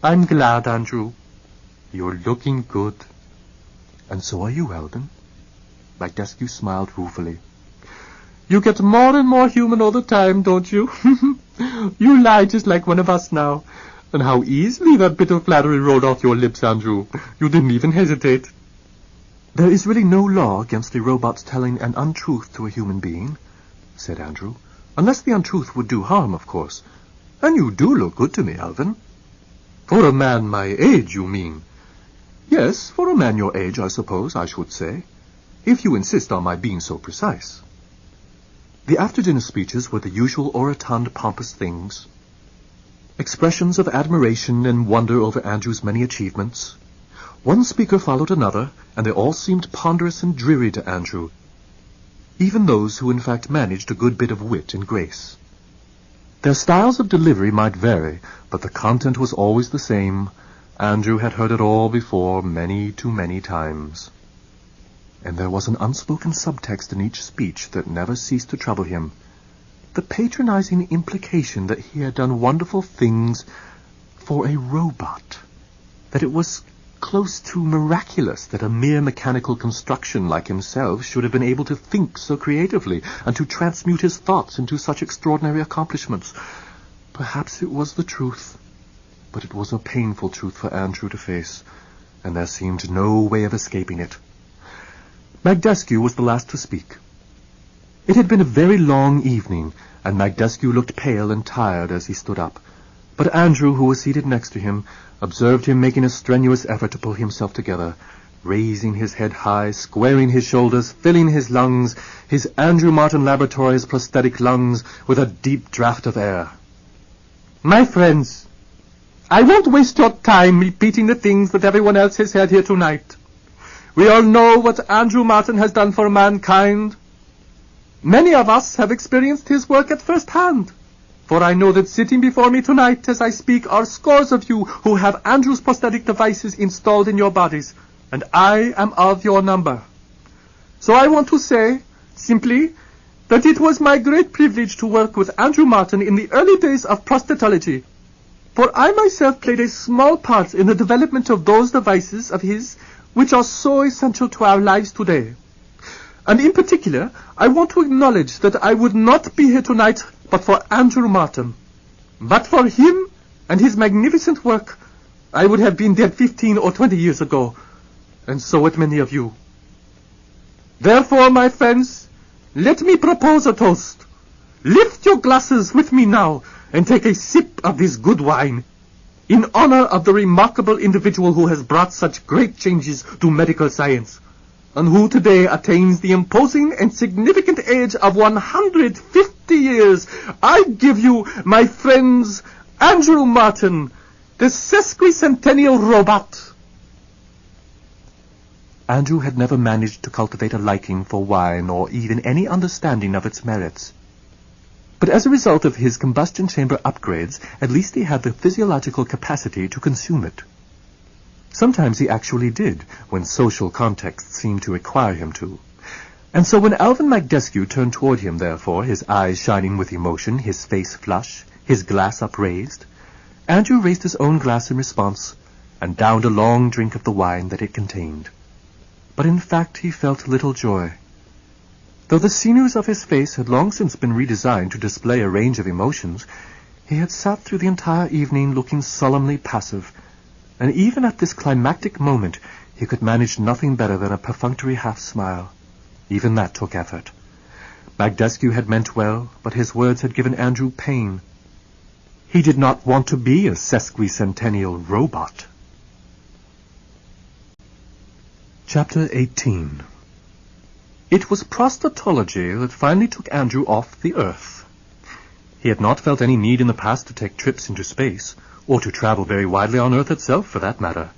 Speaker 1: "I'm glad, Andrew. You're looking good." "And so are you, Alvin." MacDescu smiled ruefully. "You get more and more human all the time, don't you? You lie just like one of us now. And how easily that bit of flattery rolled off your lips, Andrew. You didn't even hesitate." "There is really no law against a robot's telling an untruth to a human being," said Andrew. "Unless the untruth would do harm, of course. And you do look good to me, Alvin." "For a man my age, you mean?" "Yes, for a man your age, I suppose I should say, if you insist on my being so precise." The after-dinner speeches were the usual orotund, pompous things. Expressions of admiration and wonder over Andrew's many achievements. One speaker followed another, and they all seemed ponderous and dreary to Andrew, even those who in fact managed a good bit of wit and grace. Their styles of delivery might vary, but the content was always the same. Andrew had heard it all before many too many times. And there was an unspoken subtext in each speech that never ceased to trouble him. The patronizing implication that he had done wonderful things for a robot. That it was close to miraculous that a mere mechanical construction like himself should have been able to think so creatively and to transmute his thoughts into such extraordinary accomplishments. Perhaps it was the truth, but it was a painful truth for Andrew to face, and there seemed no way of escaping it. Magdescu was the last to speak. It had been a very long evening, and Magdescu looked pale and tired as he stood up. But Andrew, who was seated next to him, observed him making a strenuous effort to pull himself together, raising his head high, squaring his shoulders, filling his lungs, his Andrew Martin Laboratories prosthetic lungs, with a deep draught of air. "My friends, I won't waste your time repeating the things that everyone else has said here tonight. We all know what Andrew Martin has done for mankind. Many of us have experienced his work at first hand. For I know that sitting before me tonight as I speak are scores of you who have Andrew's prosthetic devices installed in your bodies, and I am of your number. So I want to say, simply, that it was my great privilege to work with Andrew Martin in the early days of prosthetology, for I myself played a small part in the development of those devices of his which are so essential to our lives today. And in particular, I want to acknowledge that I would not be here tonight but for Andrew Martin. But for him and his magnificent work, I would have been dead 15 or 20 years ago, and so would many of you. Therefore, my friends, let me propose a toast. Lift your glasses with me now, and take a sip of this good wine, in honor of the remarkable individual who has brought such great changes to medical science, and who today attains the imposing and significant age of 150 years. I give you, my friends, Andrew Martin, the sesquicentennial robot." Andrew had never managed to cultivate a liking for wine or even any understanding of its merits. But as a result of his combustion chamber upgrades, at least he had the physiological capacity to consume it. Sometimes he actually did, when social context seemed to require him to. And so when Alvin Magdescu turned toward him, therefore, his eyes shining with emotion, his face flushed, his glass upraised, Andrew raised his own glass in response, and downed a long drink of the wine that it contained. But in fact he felt little joy. Though the sinews of his face had long since been redesigned to display a range of emotions, he had sat through the entire evening looking solemnly passive, and even at this climactic moment he could manage nothing better than a perfunctory half-smile. Even that took effort. Magdescu had meant well, but his words had given Andrew pain. He did not want to be a sesquicentennial robot. Chapter 18. It was prosthetology that finally took Andrew off the Earth. He had not felt any need in the past to take trips into space, or to travel very widely on Earth itself, for that matter.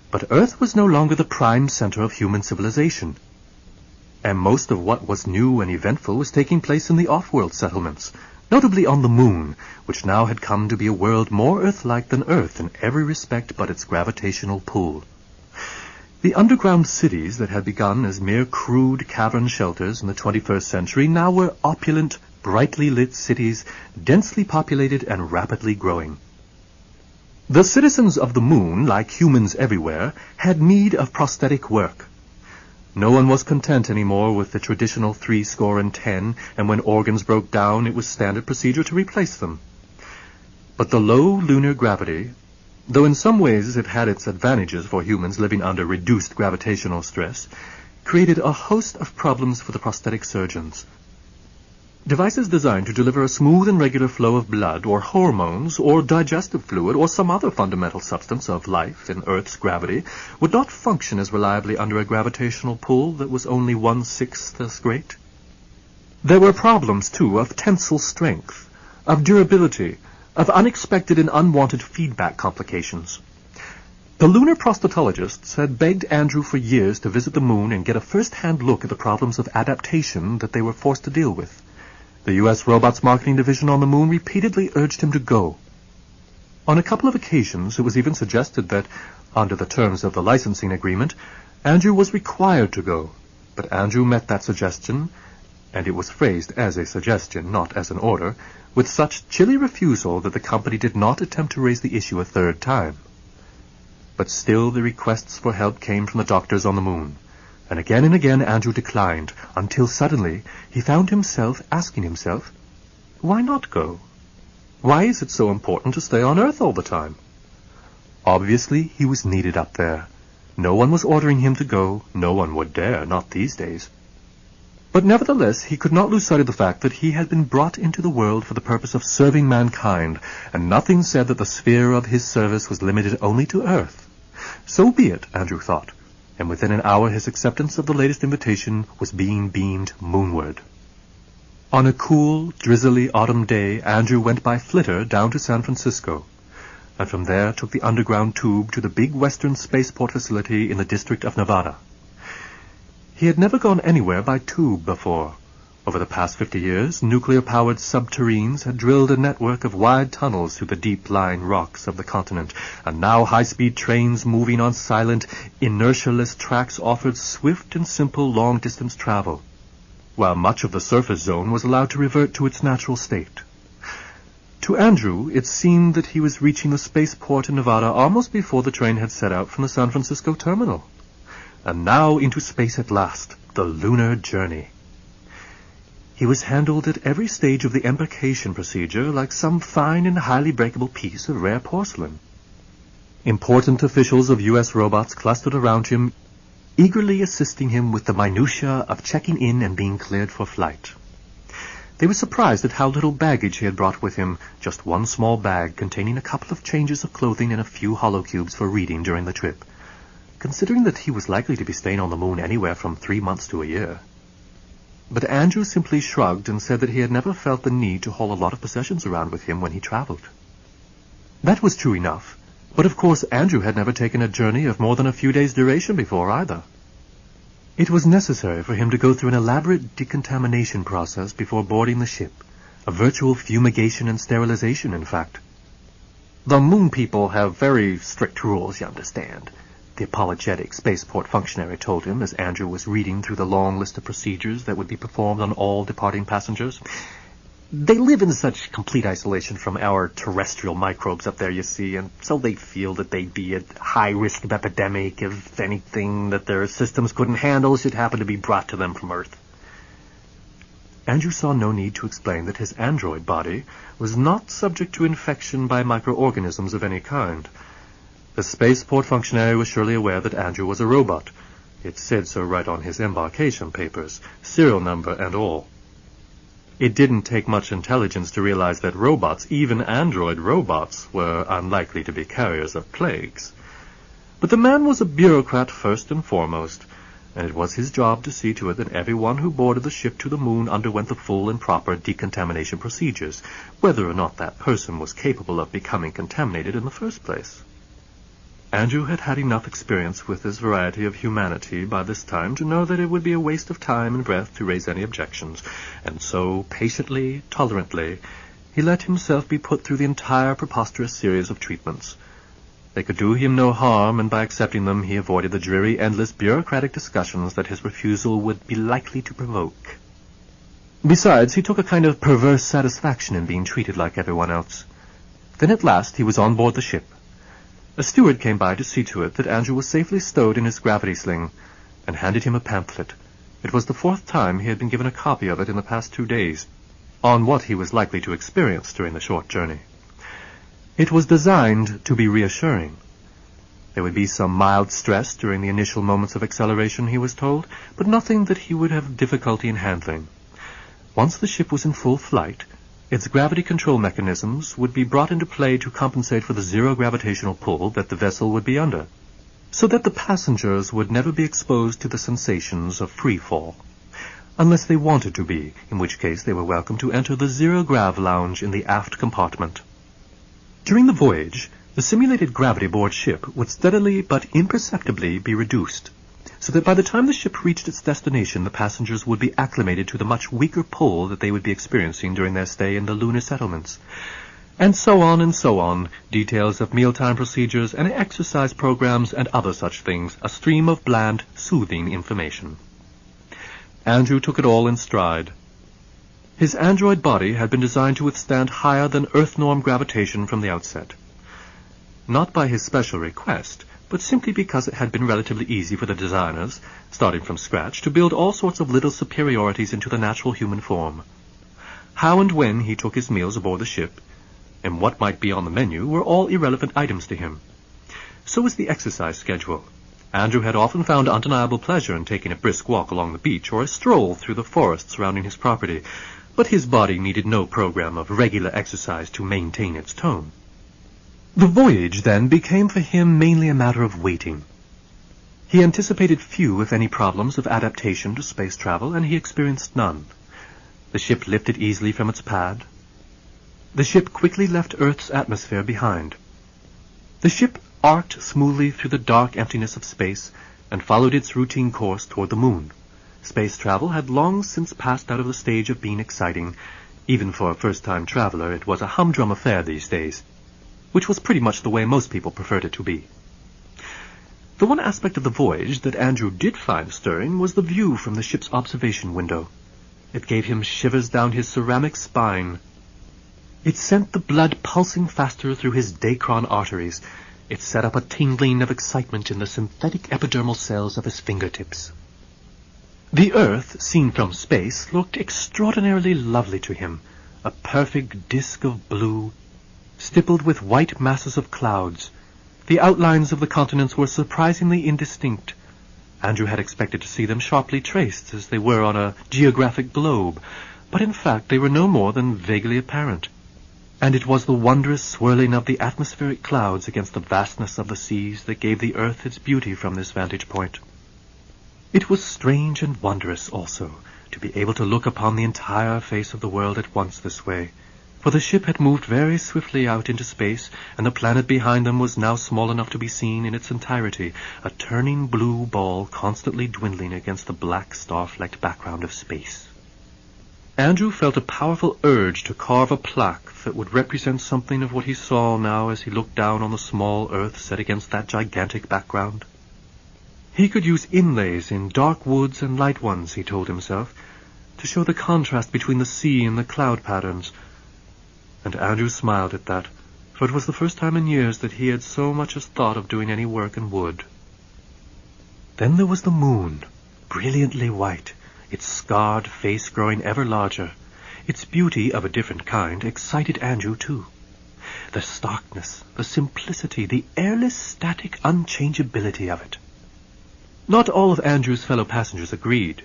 Speaker 1: But Earth was no longer the prime center of human civilization, and most of what was new and eventful was taking place in the off-world settlements, notably on the Moon, which now had come to be a world more Earth-like than Earth in every respect but its gravitational pull. The underground cities that had begun as mere crude cavern shelters in the 21st century now were opulent, brightly lit cities, densely populated and rapidly growing. The citizens of the Moon, like humans everywhere, had need of prosthetic work. No one was content anymore with the traditional 70, and when organs broke down it was standard procedure to replace them. But the low lunar gravity, though in some ways it had its advantages for humans living under reduced gravitational stress, created a host of problems for the prosthetic surgeons. Devices designed to deliver a smooth and regular flow of blood or hormones or digestive fluid or some other fundamental substance of life in Earth's gravity would not function as reliably under a gravitational pull that was only 1/6 as great. There were problems, too, of tensile strength, of durability, of unexpected and unwanted feedback complications. The lunar proselytologists had begged Andrew for years to visit the moon and get a first-hand look at the problems of adaptation that they were forced to deal with. The U.S. Robots Marketing Division on the moon repeatedly urged him to go. On a couple of occasions, it was even suggested that, under the terms of the licensing agreement, Andrew was required to go. But Andrew met that suggestion, and it was phrased as a suggestion, not as an order, with such chilly refusal that the company did not attempt to raise the issue a third time. But still the requests for help came from the doctors on the moon, and again Andrew declined, until suddenly he found himself asking himself, why not go? Why is it so important to stay on Earth all the time? Obviously, he was needed up there. No one was ordering him to go. No one would dare, not these days. But nevertheless, he could not lose sight of the fact that he had been brought into the world for the purpose of serving mankind, and nothing said that the sphere of his service was limited only to Earth. So be it, Andrew thought, and within an hour his acceptance of the latest invitation was being beamed moonward. On a cool, drizzly autumn day, Andrew went by flitter down to San Francisco, and from there took the underground tube to the big western spaceport facility in the District of Nevada. He had never gone anywhere by tube before. Over the past 50 years, nuclear-powered subterranes had drilled a network of wide tunnels through the deep-lying rocks of the continent, and now high-speed trains moving on silent, inertialess tracks offered swift and simple long-distance travel, while much of the surface zone was allowed to revert to its natural state. To Andrew, it seemed that he was reaching the spaceport in Nevada almost before the train had set out from the San Francisco terminal. And now into space at last, the lunar journey. He was handled at every stage of the embarkation procedure like some fine and highly breakable piece of rare porcelain. Important officials of U.S. robots clustered around him, eagerly assisting him with the minutiae of checking in and being cleared for flight. They were surprised at how little baggage he had brought with him, just one small bag containing a couple of changes of clothing and a few hollow cubes for reading during the trip, considering that he was likely to be staying on the moon anywhere from 3 months to a year. But Andrew simply shrugged and said that he had never felt the need to haul a lot of possessions around with him when he traveled. That was true enough. But of course Andrew had never taken a journey of more than a few days' duration before either. It was necessary for him to go through an elaborate decontamination process before boarding the ship, a virtual fumigation and sterilization, in fact. The moon people have very strict rules, you understand, the apologetic spaceport functionary told him as Andrew was reading through the long list of procedures that would be performed on all departing passengers. They live in such complete isolation from our terrestrial microbes up there, you see, and so they feel that they'd be at high risk of epidemic if anything that their systems couldn't handle should happen to be brought to them from Earth. Andrew saw no need to explain that his android body was not subject to infection by microorganisms of any kind. The spaceport functionary was surely aware that Andrew was a robot. It said so right on his embarkation papers, serial number and all. It didn't take much intelligence to realize that robots, even android robots, were unlikely to be carriers of plagues. But the man was a bureaucrat first and foremost, and it was his job to see to it that everyone who boarded the ship to the moon underwent the full and proper decontamination procedures, whether or not that person was capable of becoming contaminated in the first place. Andrew had had enough experience with this variety of humanity by this time to know that it would be a waste of time and breath to raise any objections, and so, patiently, tolerantly, he let himself be put through the entire preposterous series of treatments. They could do him no harm, and by accepting them he avoided the dreary, endless bureaucratic discussions that his refusal would be likely to provoke. Besides, he took a kind of perverse satisfaction in being treated like everyone else. Then at last he was on board the ship. A steward came by to see to it that Andrew was safely stowed in his gravity sling, and handed him a pamphlet. It was the 4th time he had been given a copy of it in the past 2 days, on what he was likely to experience during the short journey. It was designed to be reassuring. There would be some mild stress during the initial moments of acceleration, he was told, but nothing that he would have difficulty in handling. Once the ship was in full flight, its gravity control mechanisms would be brought into play to compensate for the zero gravitational pull that the vessel would be under, so that the passengers would never be exposed to the sensations of free fall, unless they wanted to be, in which case they were welcome to enter the zero-grav lounge in the aft compartment. During the voyage, the simulated gravity aboard ship would steadily but imperceptibly be reduced, so that by the time the ship reached its destination, the passengers would be acclimated to the much weaker pull that they would be experiencing during their stay in the lunar settlements. And so on, details of mealtime procedures and exercise programs and other such things, a stream of bland, soothing information. Andrew took it all in stride. His android body had been designed to withstand higher than Earth norm gravitation from the outset. Not by his special request, but simply because it had been relatively easy for the designers, starting from scratch, to build all sorts of little superiorities into the natural human form. How and when he took his meals aboard the ship, and what might be on the menu, were all irrelevant items to him. So was the exercise schedule. Andrew had often found undeniable pleasure in taking a brisk walk along the beach or a stroll through the forest surrounding his property, but his body needed no program of regular exercise to maintain its tone. The voyage, then, became for him mainly a matter of waiting. He anticipated few, if any, problems of adaptation to space travel, and he experienced none. The ship lifted easily from its pad. The ship quickly left Earth's atmosphere behind. The ship arced smoothly through the dark emptiness of space and followed its routine course toward the moon. Space travel had long since passed out of the stage of being exciting. Even for a first-time traveler, it was a humdrum affair these days, which was pretty much the way most people preferred it to be. The one aspect of the voyage that Andrew did find stirring was the view from the ship's observation window. It gave him shivers down his ceramic spine. It sent the blood pulsing faster through his dacron arteries. It set up a tingling of excitement in the synthetic epidermal cells of his fingertips. The Earth, seen from space, looked extraordinarily lovely to him, a perfect disk of blue, stippled with white masses of clouds. The outlines of the continents were surprisingly indistinct. Andrew had expected to see them sharply traced, as they were on a geographic globe, but in fact they were no more than vaguely apparent. And it was the wondrous swirling of the atmospheric clouds against the vastness of the seas that gave the Earth its beauty from this vantage point. It was strange and wondrous, also, to be able to look upon the entire face of the world at once this way, for the ship had moved very swiftly out into space, and the planet behind them was now small enough to be seen in its entirety, a turning blue ball constantly dwindling against the black star-flecked background of space. Andrew felt a powerful urge to carve a plaque that would represent something of what he saw now as he looked down on the small Earth set against that gigantic background. He could use inlays in dark woods and light ones, he told himself, to show the contrast between the sea and the cloud patterns. And Andrew smiled at that, for it was the first time in years that he had so much as thought of doing any work in wood. Then there was the moon, brilliantly white, its scarred face growing ever larger. Its beauty, of a different kind, excited Andrew, too. The starkness, the simplicity, the airless, static unchangeability of it. Not all of Andrew's fellow passengers agreed.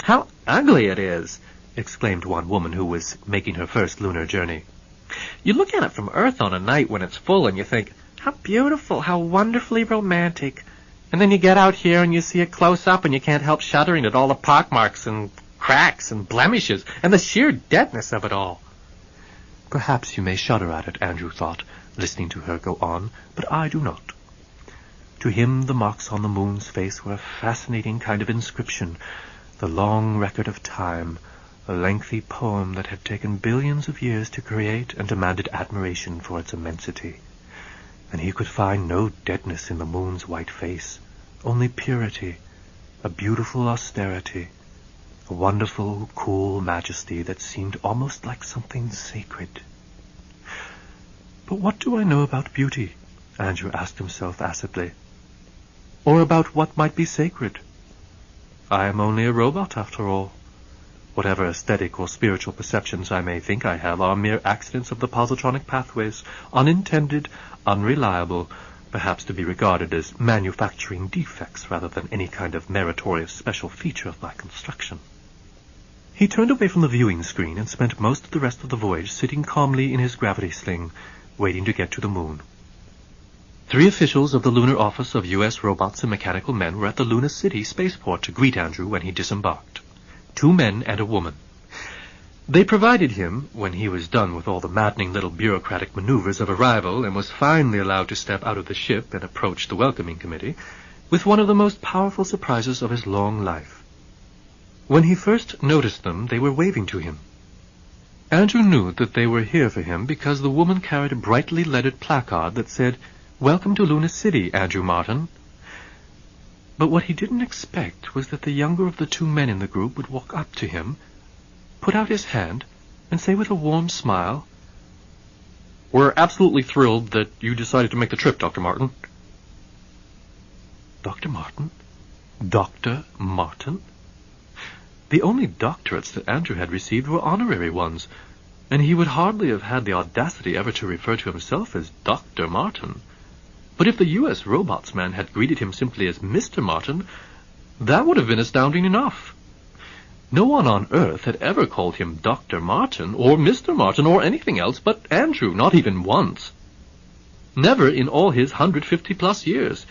Speaker 2: "How ugly it is!" exclaimed one woman who was making her first lunar journey. "You look at it from Earth on a night when it's full and you think, how beautiful, how wonderfully romantic. And then you get out here and you see it close up and you can't help shuddering at all the pockmarks and cracks and blemishes and the sheer deadness of it all."
Speaker 1: Perhaps you may shudder at it, Andrew thought, listening to her go on, but I do not. To him the marks on the moon's face were a fascinating kind of inscription, the long record of time, a lengthy poem that had taken billions of years to create and demanded admiration for its immensity. And he could find no deadness in the moon's white face, only purity, a beautiful austerity, a wonderful, cool majesty that seemed almost like something sacred. But what do I know about beauty? Andrew asked himself acidly. Or about what might be sacred? I am only a robot, after all. Whatever aesthetic or spiritual perceptions I may think I have are mere accidents of the positronic pathways, unintended, unreliable, perhaps to be regarded as manufacturing defects rather than any kind of meritorious special feature of my construction. He turned away from the viewing screen and spent most of the rest of the voyage sitting calmly in his gravity sling, waiting to get to the moon. 3 officials of the Lunar Office of U.S. Robots and Mechanical Men were at the Luna City spaceport to greet Andrew when he disembarked. 2 men and a woman. They provided him, when he was done with all the maddening little bureaucratic maneuvers of arrival and was finally allowed to step out of the ship and approach the welcoming committee, with one of the most powerful surprises of his long life. When he first noticed them, they were waving to him. Andrew knew that they were here for him because the woman carried a brightly lettered placard that said, "Welcome to Luna City, Andrew Martin." But what he didn't expect was that the younger of the two men in the group would walk up to him, put out his hand, and say with a warm smile, "We're absolutely thrilled that you decided to make the trip, Dr. Martin." Dr. Martin? Dr. Martin? The only doctorates that Andrew had received were honorary ones, and he would hardly have had the audacity ever to refer to himself as Dr. Martin. But if the U.S. Robots man had greeted him simply as Mr. Martin, that would have been astounding enough. No one on Earth had ever called him Dr. Martin, or Mr. Martin, or anything else but Andrew, not even once. Never in all his 150-plus years.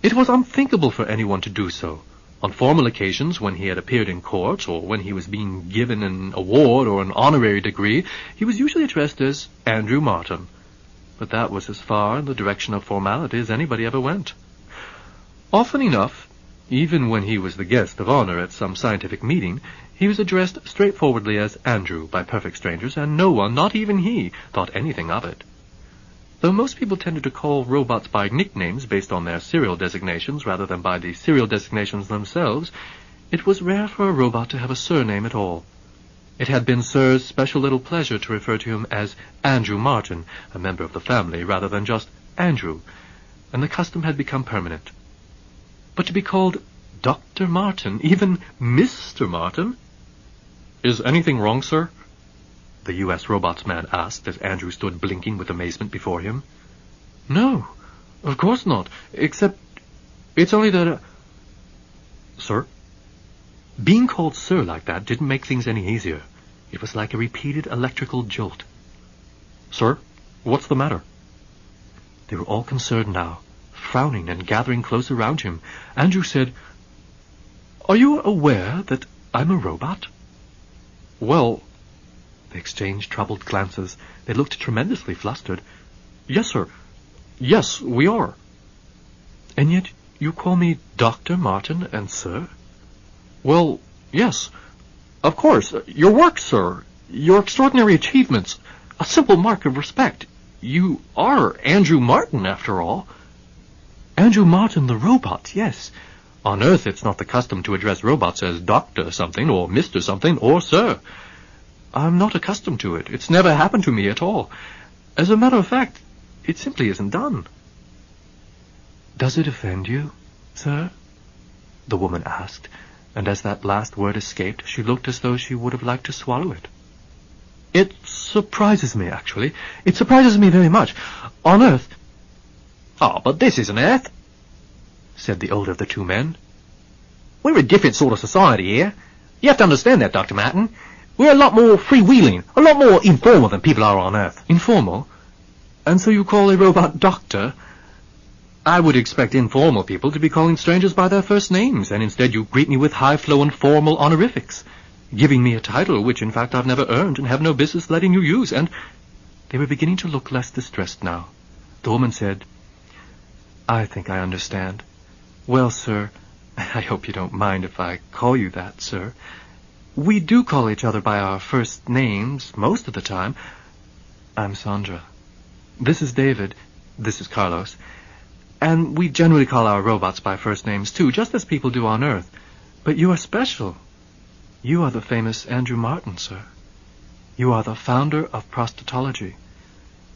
Speaker 1: It was unthinkable for anyone to do so. On formal occasions, when he had appeared in court, or when he was being given an award or an honorary degree, he was usually addressed as Andrew Martin. But that was as far in the direction of formality as anybody ever went. Often enough, even when he was the guest of honor at some scientific meeting, he was addressed straightforwardly as Andrew by perfect strangers, and no one, not even he, thought anything of it. Though most people tended to call robots by nicknames based on their serial designations rather than by the serial designations themselves, it was rare for a robot to have a surname at all. It had been Sir's special little pleasure to refer to him as Andrew Martin, a member of the family, rather than just Andrew, and the custom had become permanent. But to be called Dr. Martin, even Mr. Martin? "Is anything wrong, sir?" the U.S. Robots man asked as Andrew stood blinking with amazement before him. "No, of course not, except it's only that... Sir?" Being called sir like that didn't make things any easier. It was like a repeated electrical jolt. "Sir, what's the matter?" They were all concerned now, frowning and gathering close around him. Andrew said, "Are you aware that I'm a robot?" "Well..." They exchanged troubled glances. They looked tremendously flustered. "Yes, sir. Yes, we are." "And yet you call me Dr. Martin and sir?" "Well, yes. Of course. Your work, sir. Your extraordinary achievements. A simple mark of respect. You are Andrew Martin, after all." "Andrew Martin the robot, yes. On Earth it's not the custom to address robots as Dr. something, or Mr. something, or Sir. I'm not accustomed to it. It's never happened to me at all. As a matter of fact, it simply isn't done." "Does it offend you, sir?" the woman asked, and as that last word escaped, she looked as though she would have liked to swallow it. "It surprises me, actually. It surprises me very much. On Earth..."
Speaker 2: "Oh, but this isn't Earth," said the older of the two men. "We're a different sort of society here. You have to understand that, Dr. Martin. We're a lot more freewheeling, a lot more informal than people are on Earth."
Speaker 1: "Informal? And so you call a robot doctor?" "I would expect informal people to be calling strangers by their first names, and instead you greet me with high-flown formal honorifics, giving me a title which, in fact, I've never earned and have no business letting you use, and..." They were beginning to look less distressed now. The woman said, "I think I understand. Well, sir, I hope you don't mind if I call you that, sir. We do call each other by our first names most of the time. I'm Sandra. This is David. This is Carlos. And we generally call our robots by first names, too, just as people do on Earth. But you are special. You are the famous Andrew Martin, sir. You are the founder of prostotology.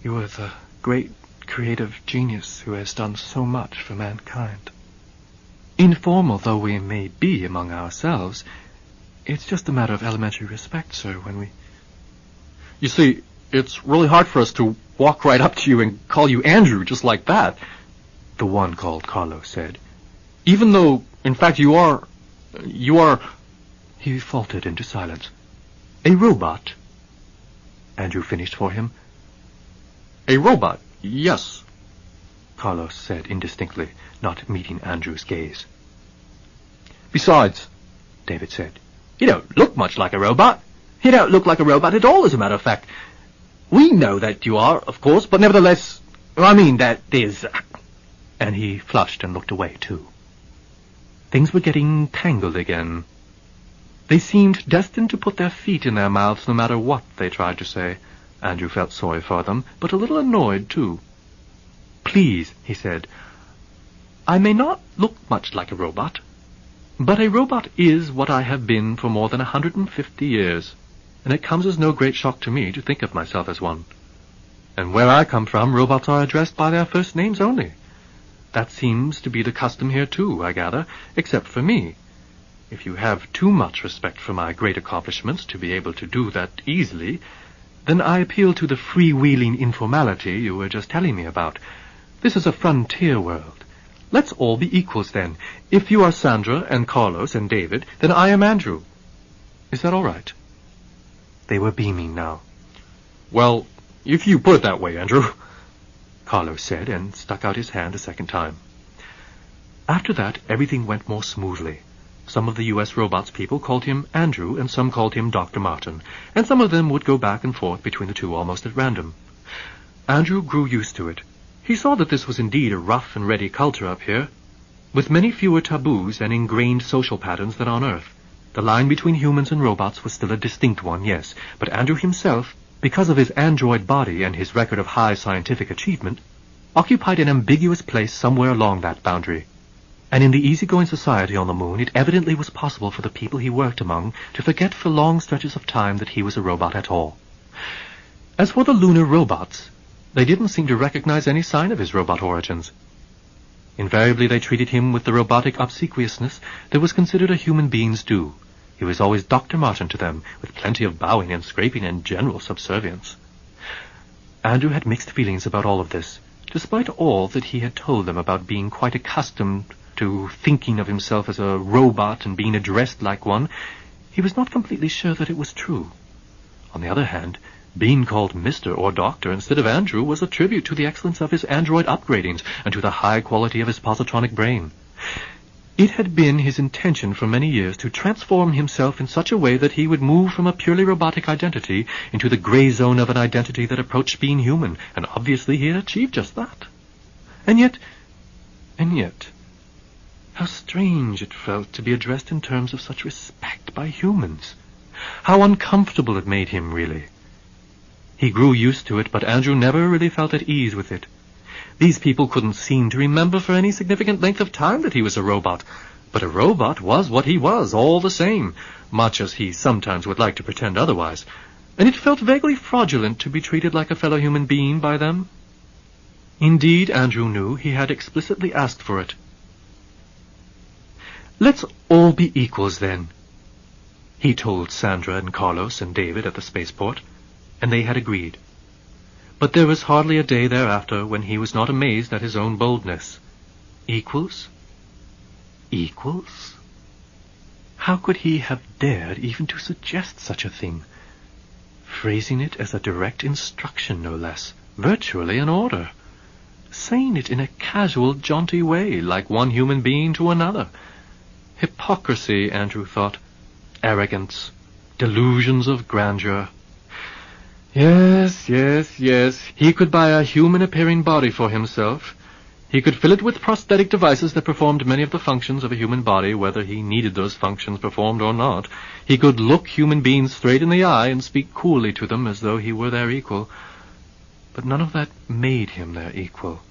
Speaker 1: You are the great creative genius who has done so much for mankind. Informal though we may be among ourselves, it's just a matter of elementary respect, sir, when we..."
Speaker 2: "You see, it's really hard for us to walk right up to you and call you Andrew just like that,"
Speaker 1: the one called Carlos said.
Speaker 2: "Even though, in fact, you are...
Speaker 1: He faltered into silence. "A robot," Andrew finished for him.
Speaker 2: "A robot, yes,"
Speaker 1: Carlos said indistinctly, not meeting Andrew's gaze.
Speaker 2: "Besides,"
Speaker 1: David said,
Speaker 2: "you don't look much like a robot.
Speaker 4: You don't look like a robot at all, as a matter of fact. We know that you are, of course, but nevertheless, I mean, that is... And he flushed and looked away, too. Things were getting tangled again. They seemed destined to put their feet in their mouths no matter what they tried to say. Andrew felt sorry for them, but a little annoyed, too. "Please," he said, "I may not look much like a robot, but a robot is what I have been for more than 150 years, and it comes as no great shock to me to think of myself as one. And where I come from, robots are addressed by their first names only. That seems to be the custom here, too, I gather, except for me. If you have too much respect for my great accomplishments to be able to do that easily, then I appeal to the freewheeling informality you were just telling me about. This is a frontier world. Let's all be equals, then. If you are Sandra and Carlos and David, then I am Andrew. Is that all right?" They were beaming now. "Well, if you put it that way, Andrew," Carlos said, and stuck out his hand a second time. After that, everything went more smoothly. Some of the U.S. Robots people called him Andrew, and some called him Dr. Martin, and some of them would go back and forth between the two almost at random. Andrew grew used to it. He saw that this was indeed a rough and ready culture up here, with many fewer taboos and ingrained social patterns than on Earth. The line between humans and robots was still a distinct one, yes, but Andrew himself, because of his android body and his record of high scientific achievement, occupied an ambiguous place somewhere along that boundary. And in the easygoing society on the moon, it evidently was possible for the people he worked among to forget for long stretches of time that he was a robot at all. As for the lunar robots, they didn't seem to recognize any sign of his robot origins. Invariably they treated him with the robotic obsequiousness that was considered a human being's due. He was always Dr. Martin to them, with plenty of bowing and scraping and general subservience. Andrew had mixed feelings about all of this, despite all that he had told them about being quite accustomed to thinking of himself as a robot and being addressed like one. He was not completely sure that it was true. On the other hand, being called Mr. or Doctor instead of Andrew was a tribute to the excellence of his android upgradings and to the high quality of his positronic brain. It had been his intention for many years to transform himself in such a way that he would move from a purely robotic identity into the gray zone of an identity that approached being human, and obviously he had achieved just that. And yet, how strange it felt to be addressed in terms of such respect by humans. How uncomfortable it made him, really. He grew used to it, but Andrew never really felt at ease with it. These people couldn't seem to remember for any significant length of time that he was a robot. But a robot was what he was, all the same, much as he sometimes would like to pretend otherwise. And it felt vaguely fraudulent to be treated like a fellow human being by them. Indeed, Andrew knew he had explicitly asked for it. "Let's all be equals, then," he told Sandra and Carlos and David at the spaceport, and they had agreed. But there was hardly a day thereafter when he was not amazed at his own boldness. Equals? Equals? How could he have dared even to suggest such a thing? Phrasing it as a direct instruction, no less, virtually an order. Saying it in a casual, jaunty way, like one human being to another. Hypocrisy, Andrew thought. Arrogance. Delusions of grandeur. Yes. He could buy a human-appearing body for himself. He could fill it with prosthetic devices that performed many of the functions of a human body, whether he needed those functions performed or not. He could look human beings straight in the eye and speak coolly to them as though he were their equal. But none of that made him their equal.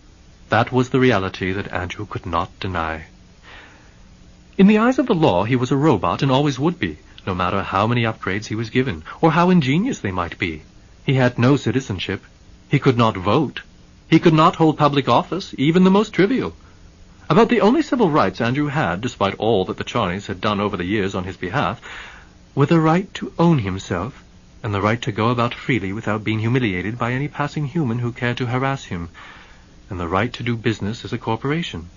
Speaker 4: That was the reality that Andrew could not deny. In the eyes of the law, he was a robot and always would be, no matter how many upgrades he was given, or how ingenious they might be. He had no citizenship. He could not vote. He could not hold public office, even the most trivial. About the only civil rights Andrew had, despite all that the Charnies had done over the years on his behalf, were the right to own himself, and the right to go about freely without being humiliated by any passing human who cared to harass him, and the right to do business as a corporation.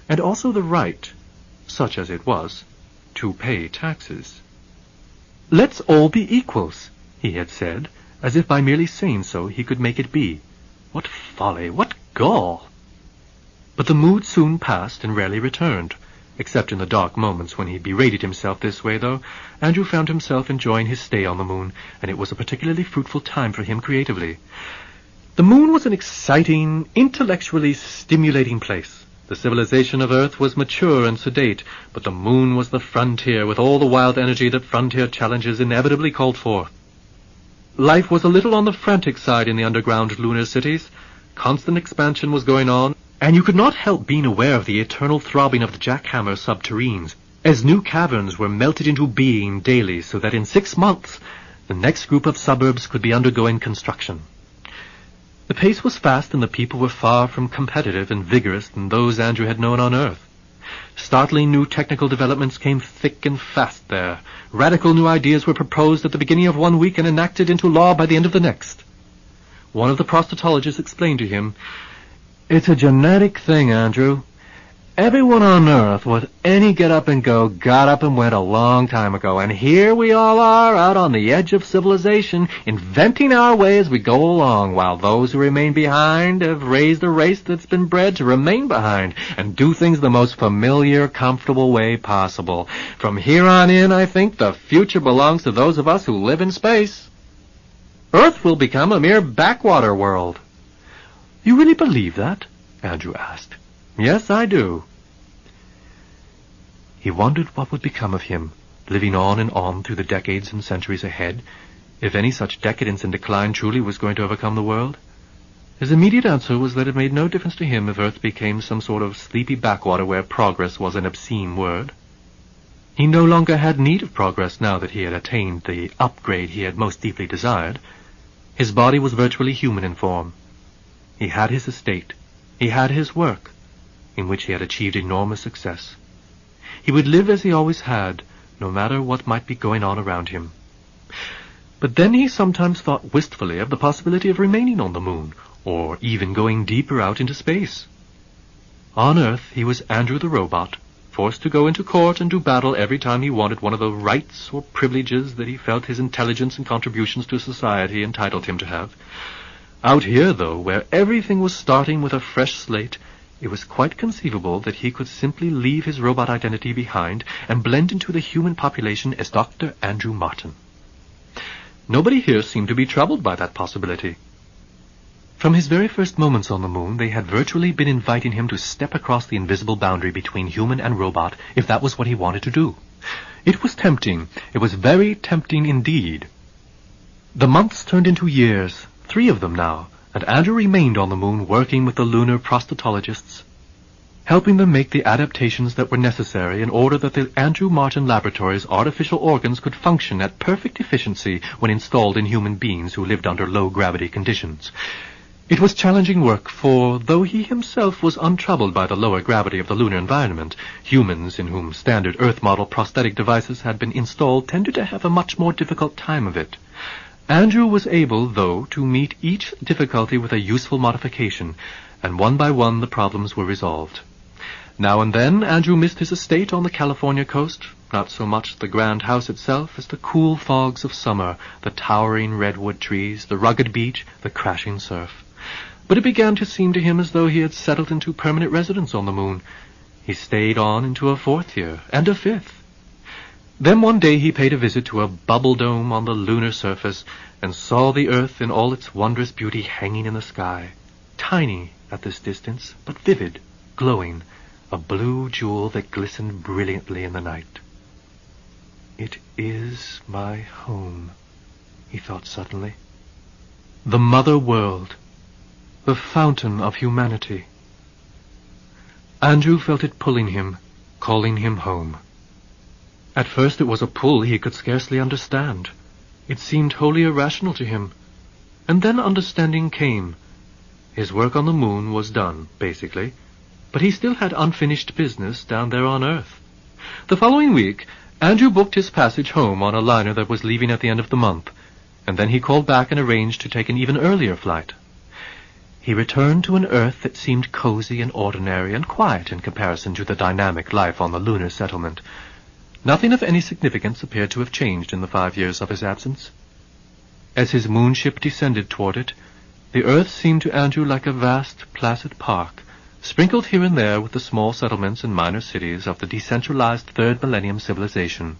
Speaker 4: And also the right, such as it was, to pay taxes. "Let's all be equals," he had said, as if by merely saying so he could make it be. What folly, what gall! But the mood soon passed and rarely returned.
Speaker 1: Except in the dark moments when he berated himself this way, though, Andrew found himself enjoying his stay on the moon, and it was a particularly fruitful time for him creatively. The moon was an exciting, intellectually stimulating place. The civilization of Earth was mature and sedate, but the moon was the frontier with all the wild energy that frontier challenges inevitably called forth. Life was a little on the frantic side in the underground lunar cities. Constant expansion was going on, and you could not help being aware of the eternal throbbing of the jackhammer subterranes, as new caverns were melted into being daily, so that in 6 months the next group of suburbs could be undergoing construction. The pace was fast, and the people were far from competitive and vigorous than those Andrew had known on Earth. Startling new technical developments came thick and fast there. Radical new ideas were proposed at the beginning of one week and enacted into law by the end of the next. One of the prostotologists explained to him, "It's a genetic thing, Andrew. Everyone on Earth with any get-up-and-go got up and went a long time ago, and here we all are out on the edge of civilization, inventing our way as we go along, while those who remain behind have raised a race that's been bred to remain behind and do things the most familiar, comfortable way possible. From here on in, I think the future belongs to those of us who live in space. Earth will become a mere backwater world." "You really believe that?" Andrew asked. "Yes, I do." He wondered what would become of him, living on and on through the decades and centuries ahead, if any such decadence and decline truly was going to overcome the world. His immediate answer was that it made no difference to him if Earth became some sort of sleepy backwater where progress was an obscene word. He no longer had need of progress now that he had attained the upgrade he had most deeply desired. His body was virtually human in form. He had his estate. He had his work, in which he had achieved enormous success. He would live as he always had, no matter what might be going on around him. But then he sometimes thought wistfully of the possibility of remaining on the moon, or even going deeper out into space. On Earth, he was Andrew the robot, forced to go into court and do battle every time he wanted one of the rights or privileges that he felt his intelligence and contributions to society entitled him to have. Out here, though, where everything was starting with a fresh slate, it was quite conceivable that he could simply leave his robot identity behind and blend into the human population as Dr. Andrew Martin. Nobody here seemed to be troubled by that possibility. From his very first moments on the moon, they had virtually been inviting him to step across the invisible boundary between human and robot if that was what he wanted to do. It was tempting. It was very tempting indeed. The months turned into years, 3 of them now, and Andrew remained on the moon working with the lunar prostotologists, helping them make the adaptations that were necessary in order that the Andrew Martin Laboratory's artificial organs could function at perfect efficiency when installed in human beings who lived under low-gravity conditions. It was challenging work, for though he himself was untroubled by the lower gravity of the lunar environment, humans in whom standard Earth model prosthetic devices had been installed tended to have a much more difficult time of it. Andrew was able, though, to meet each difficulty with a useful modification, and one by one the problems were resolved. Now and then Andrew missed his estate on the California coast, not so much the grand house itself as the cool fogs of summer, the towering redwood trees, the rugged beach, the crashing surf. But it began to seem to him as though he had settled into permanent residence on the moon. He stayed on into a 4th year, and a 5th. Then one day he paid a visit to a bubble dome on the lunar surface, and saw the Earth in all its wondrous beauty hanging in the sky, tiny at this distance, but vivid, glowing, a blue jewel that glistened brilliantly in the night. "It is my home," he thought suddenly. "The mother world, the fountain of humanity." Andrew felt it pulling him, calling him home. At first it was a pull he could scarcely understand. It seemed wholly irrational to him. And then understanding came. His work on the moon was done, basically, but he still had unfinished business down there on Earth. The following week, Andrew booked his passage home on a liner that was leaving at the end of the month, and then he called back and arranged to take an even earlier flight. He returned to an Earth that seemed cozy and ordinary and quiet in comparison to the dynamic life on the lunar settlement. Nothing of any significance appeared to have changed in the 5 years of his absence. As his moonship descended toward it, the Earth seemed to Andrew like a vast, placid park, sprinkled here and there with the small settlements and minor cities of the decentralized third millennium civilization.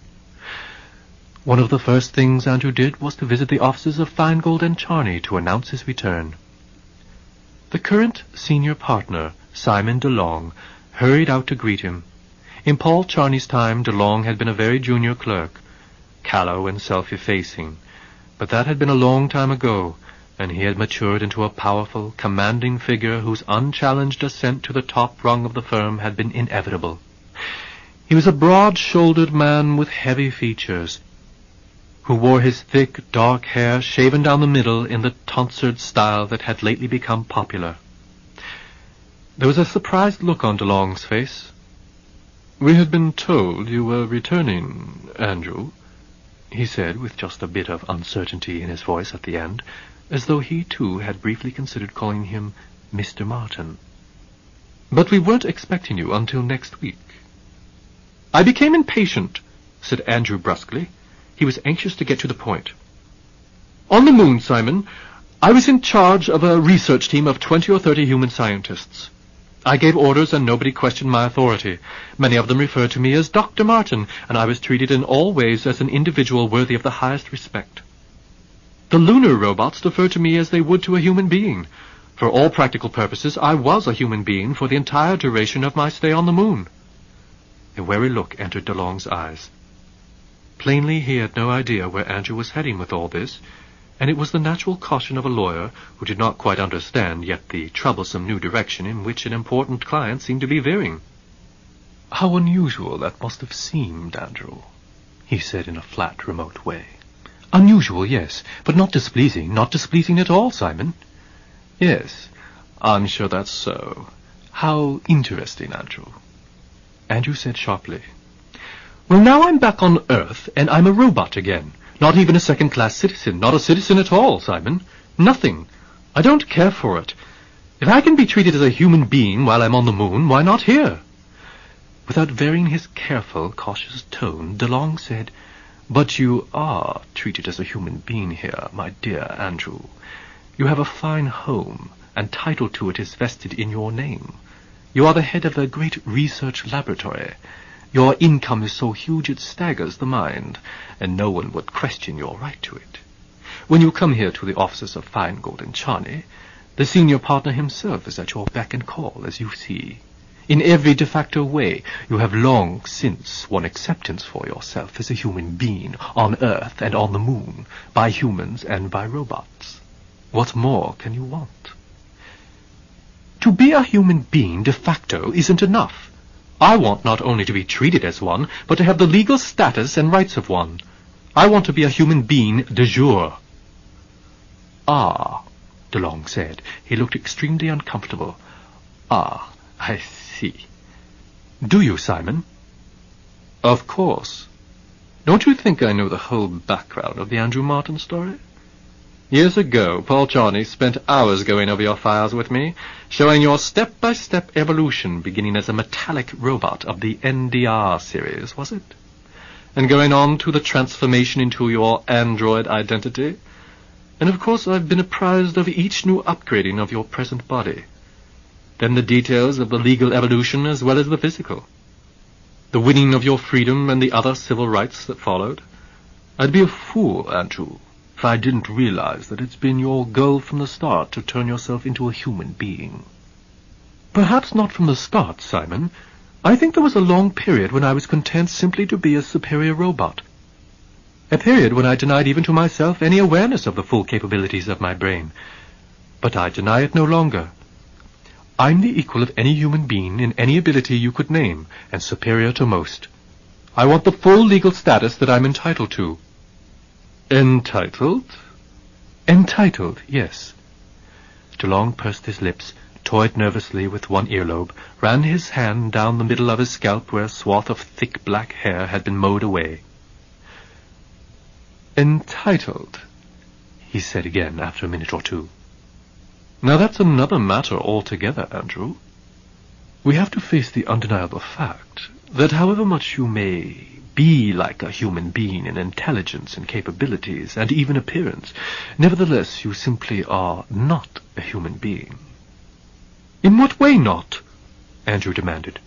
Speaker 1: One of the first things Andrew did was to visit the offices of Feingold and Charney to announce his return. The current senior partner, Simon DeLong, hurried out to greet him. In Paul Charney's time, DeLong had been a very junior clerk, callow and self-effacing, but that had been a long time ago, and he had matured into a powerful, commanding figure whose unchallenged ascent to the top rung of the firm had been inevitable. He was a broad-shouldered man with heavy features, who wore his thick, dark hair shaven down the middle in the tonsured style that had lately become popular. There was a surprised look on DeLong's face. "We had been told you were returning, Andrew," he said, with just a bit of uncertainty in his voice at the end, as though he, too, had briefly considered calling him Mr. Martin. "But we weren't expecting you until next week." "I became impatient," said Andrew brusquely. He was anxious to get to the point. "On the moon, Simon, I was in charge of a research team of 20 or 30 human scientists. I gave orders and nobody questioned my authority. Many of them referred to me as Dr. Martin, and I was treated in all ways as an individual worthy of the highest respect. The lunar robots deferred to me as they would to a human being. For all practical purposes, I was a human being for the entire duration of my stay on the moon." A wary look entered DeLong's eyes. Plainly he had no idea where Andrew was heading with all this, and it was the natural caution of a lawyer who did not quite understand yet the troublesome new direction in which an important client seemed to be veering. "How unusual that must have seemed, Andrew," he said in a flat, remote way. "Unusual, yes, but not displeasing. Not displeasing at all, Simon." "Yes, I'm sure that's so. How interesting, Andrew," Andrew said sharply. "Well, now I'm back on Earth, and I'm a robot again. Not even a second-class citizen. Not a citizen at all, Simon. Nothing. I don't care for it. If I can be treated as a human being while I'm on the moon, why not here?" Without varying his careful, cautious tone, DeLong said, "But you are treated as a human being here, my dear Andrew. You have a fine home, and title to it is vested in your name. You are the head of a great research laboratory. Your income is so huge it staggers the mind, and no one would question your right to it. When you come here to the offices of Feingold and Charney, the senior partner himself is at your beck and call, as you see. In every de facto way, you have long since won acceptance for yourself as a human being on Earth and on the moon, by humans and by robots. What more can you want? To be a human being de facto isn't enough. I want not only to be treated as one, but to have the legal status and rights of one. I want to be a human being de jure." "Ah," DeLong said. He looked extremely uncomfortable. "Ah, I see. Do you, Simon?" "Of course. Don't you think I know the whole background of the Andrew Martin story? Years ago, Paul Charney spent hours going over your files with me, showing your step-by-step evolution beginning as a metallic robot of the NDR series, was it? And going on to the transformation into your android identity. And of course I've been apprised of each new upgrading of your present body. Then the details of the legal evolution as well as the physical. The winning of your freedom and the other civil rights that followed. I'd be a fool, Andrew, if I didn't realize that it's been your goal from the start to turn yourself into a human being." "Perhaps not from the start, Simon. I think there was a long period when I was content simply to be a superior robot. A period when I denied even to myself any awareness of the full capabilities of my brain. But I deny it no longer. I'm the equal of any human being in any ability you could name, and superior to most. I want the full legal status that I'm entitled to." "Entitled?" "Entitled, yes." DeLong pursed his lips, toyed nervously with one earlobe, ran his hand down the middle of his scalp where a swath of thick black hair had been mowed away. "Entitled," he said again after a minute or two. "Now that's another matter altogether, Andrew. We have to face the undeniable fact that however much you may be like a human being in intelligence and capabilities and even appearance, nevertheless you simply are not a human being." "In what way not?"
Speaker 4: Andrew demanded.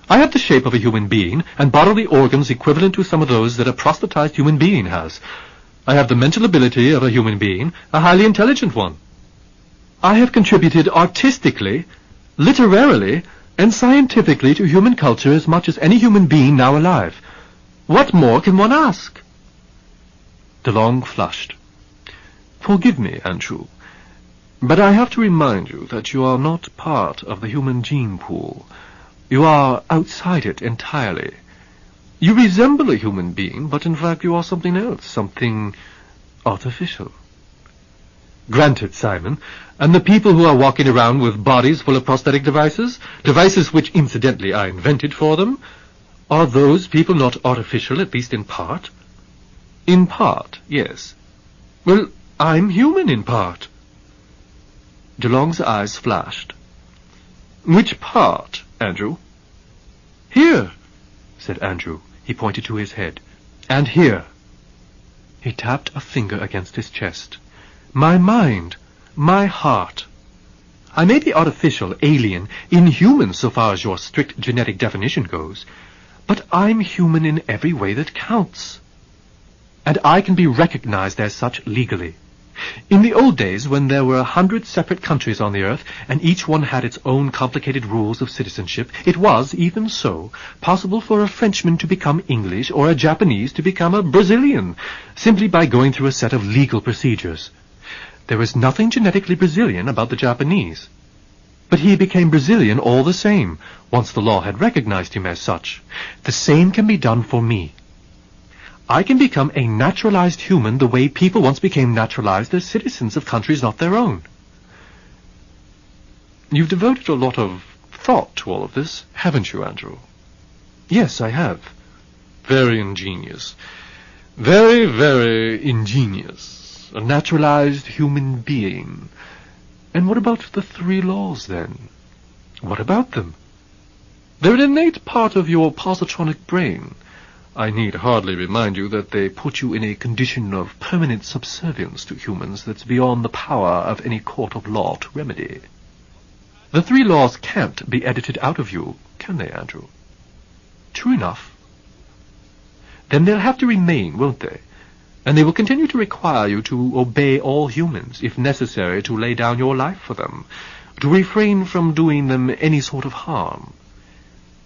Speaker 4: I have the shape of a human being, and bodily organs equivalent to some of those that a proselytized human being has. I have the mental ability of a human being, a highly intelligent one. I have contributed artistically, literarily, and scientifically to human culture as much as any human being now alive. What more can one ask? DeLong flushed. Forgive me, Andrew, but I have to remind you that you are not part of the human gene pool. You are outside it entirely. You resemble a human being, but in fact you are something else, something artificial. Granted, Simon, and the people who are walking around with bodies full of prosthetic devices, devices which, incidentally, I invented for them, are those people not artificial, at least in part? In part, yes. Well, I'm human in part. DeLong's eyes flashed. Which part, Andrew? Here, said Andrew. He pointed to his head. And here. He tapped a finger against his chest. My mind, my heart. I may be artificial, alien, inhuman so far as your strict genetic definition goes, but I'm human in every way that counts. And I can be recognized as such legally. In the old days, when there were 100 separate countries on the earth, and each one had its own complicated rules of citizenship, it was, even so, possible for a Frenchman to become English or a Japanese to become a Brazilian, simply by going through a set of legal procedures. There was nothing genetically Brazilian about the Japanese. But he became Brazilian all the same, once the law had recognized him as such. The same can be done for me. I can become a naturalized human the way people once became naturalized as citizens of countries not their own. You've devoted a lot of thought to all of this, haven't you, Andrew? Yes, I have. Very ingenious. Very, very ingenious. A naturalized human being. And what about the 3 laws, then? What about them? They're an innate part of your positronic brain. I need hardly remind you that they put you in a condition of permanent subservience to humans that's beyond the power of any court of law to remedy. The 3 laws can't be edited out of you, can they, Andrew? True enough. Then they'll have to remain, won't they? And they will continue to require you to obey all humans, if necessary, to lay down your life for them, to refrain from doing them any sort of harm.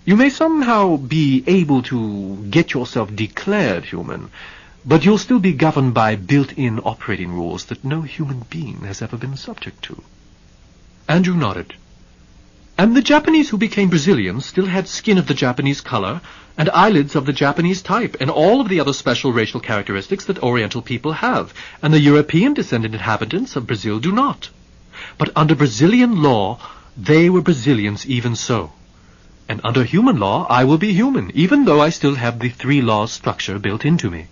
Speaker 4: You may somehow be able to get yourself declared human, but you'll still be governed by built-in operating rules that no human being has ever been subject to. Andrew nodded. And the Japanese who became Brazilians still had skin of the Japanese color, and eyelids of the Japanese type, and all of the other special racial characteristics that Oriental people have, and the European descendant inhabitants of Brazil do not. But under Brazilian law, they were Brazilians even so. And under human law, I will be human, even though I still have the 3 laws structure built into me.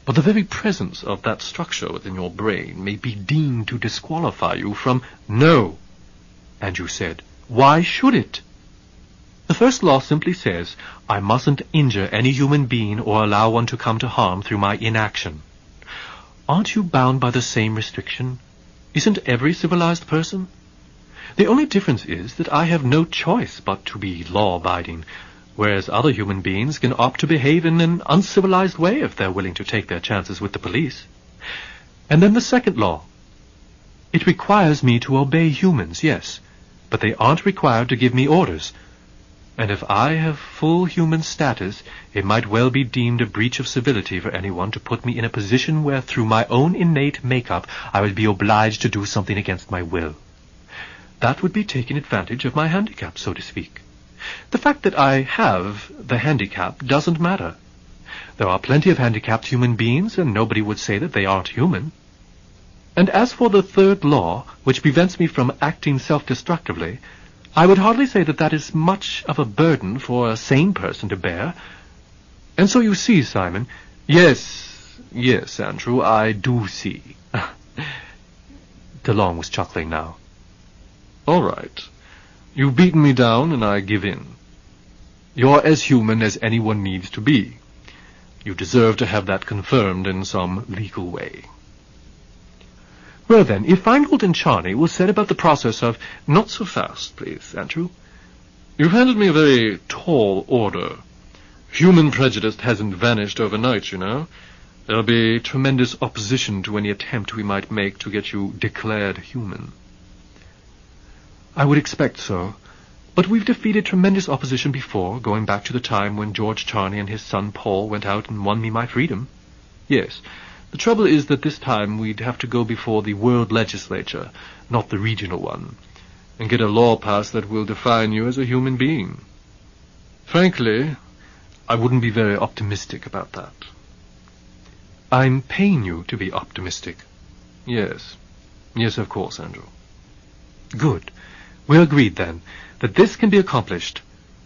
Speaker 4: But the very presence of that structure within your brain may be deemed to disqualify you from... No, Andrew said. Why should it? The first law simply says, I mustn't injure any human being or allow one to come to harm through my inaction. Aren't you bound by the same restriction? Isn't every civilized person? The only difference is that I have no choice but to be law-abiding, whereas other human beings can opt to behave in an uncivilized way if they're willing to take their chances with the police. And then the second law. It requires me to obey humans, yes, but they aren't required to give me orders. And if I have full human status, it might well be deemed a breach of civility for anyone to put me in a position where, through my own innate makeup, I would be obliged to do something against my will. That would be taking advantage of my handicap, so to speak. The fact that I have the handicap doesn't matter. There are plenty of handicapped human beings, and nobody would say that they aren't human. And as for the 3rd law, which prevents me from acting self-destructively, I would hardly say that that is much of a burden for a sane person to bear. And so you see, Simon... Yes, Andrew, I do see. DeLong was chuckling now. All right. You've beaten me down, and I give in. You're as human as anyone needs to be. You deserve to have that confirmed in some legal way. Well, then, if Feingold and Charney will set about the process of... Not so fast, please, Andrew.
Speaker 5: You've handed me a very tall order. Human prejudice hasn't vanished overnight, you know. There'll be tremendous opposition to any attempt we might make to get you declared human.
Speaker 1: I would expect so. But we've defeated tremendous opposition before, going back to the time when George Charney and his son Paul went out and won me my freedom. Yes, the trouble is that this time we'd have to go before the world legislature, not the regional one, and get a law passed that will define you as a human being. Frankly, I wouldn't be very optimistic about that. I'm paying you to be optimistic. Yes. Yes, of course, Andrew. Good. We're agreed, then, that this can be accomplished.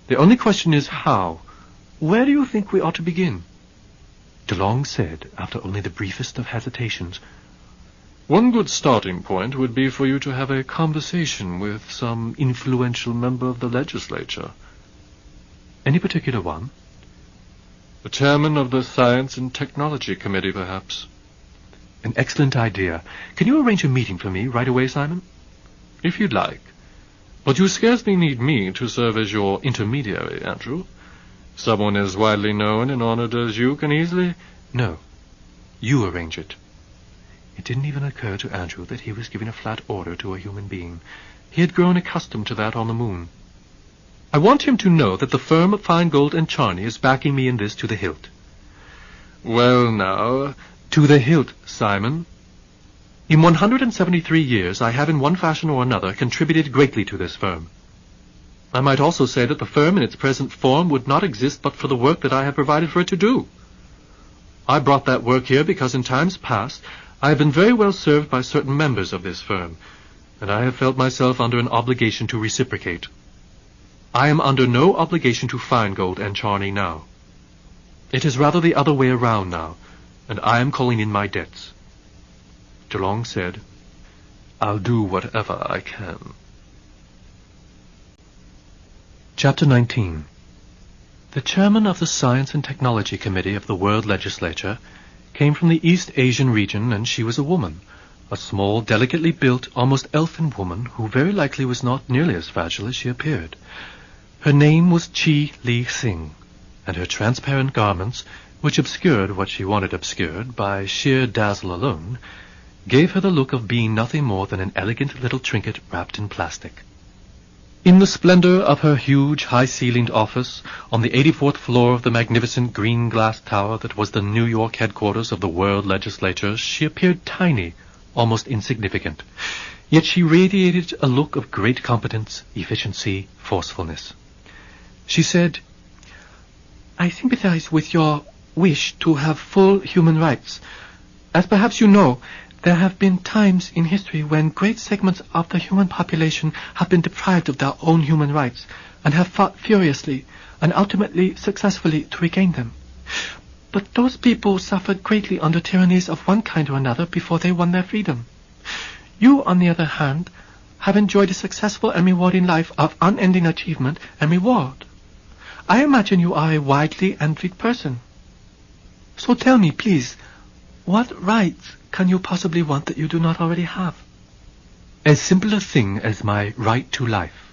Speaker 1: The only question is how. Where do you think we ought to begin? DeLong said, after only the briefest of hesitations,
Speaker 5: One good starting point would be for you to have a conversation with some influential member of the legislature.
Speaker 1: Any particular one?
Speaker 5: The chairman of the Science and Technology Committee, perhaps.
Speaker 1: An excellent idea. Can you arrange a meeting for me right away, Simon?
Speaker 5: If you'd like. But you scarcely need me to serve as your intermediary, Andrew. Someone as widely known and honored as you can easily...
Speaker 1: No. You arrange it. It didn't even occur to Andrew that he was giving a flat order to a human being. He had grown accustomed to that on the moon. I want him to know that the firm of Feingold and Charney is backing me in this to the hilt.
Speaker 5: Well, now...
Speaker 1: To the hilt, Simon. In 173 years, I have in one fashion or another contributed greatly to this firm. I might also say that the firm in its present form would not exist but for the work that I have provided for it to do. I brought that work here because in times past I have been very well served by certain members of this firm, and I have felt myself under an obligation to reciprocate. I am under no obligation to Feingold and Charney now. It is rather the other way around now, and I am calling in my debts. DeLong said,
Speaker 5: I'll do whatever I can.
Speaker 1: Chapter 19. The chairman of the Science and Technology Committee of the World Legislature came from the East Asian region, and she was a woman, a small, delicately built, almost elfin woman who very likely was not nearly as fragile as she appeared. Her name was Chi Li Sing, and her transparent garments, which obscured what she wanted obscured by sheer dazzle alone, gave her the look of being nothing more than an elegant little trinket wrapped in plastic. In the splendor of her huge, high-ceilinged office, on the 84th floor of the magnificent green glass tower that was the New York headquarters of the World Legislature, she appeared tiny, almost insignificant. Yet she radiated a look of great competence, efficiency, forcefulness. She said, I sympathize with your wish to have full human rights. As perhaps you know, there have been times in history when great segments of the human population have been deprived of their own human rights and have fought furiously and ultimately successfully to regain them. But those people suffered greatly under tyrannies of one kind or another before they won their freedom. You, on the other hand, have enjoyed a successful and rewarding life of unending achievement and reward. I imagine you are a widely envied person. So tell me, please, what rights can you possibly want that you do not already have? As simple a thing as my right to life,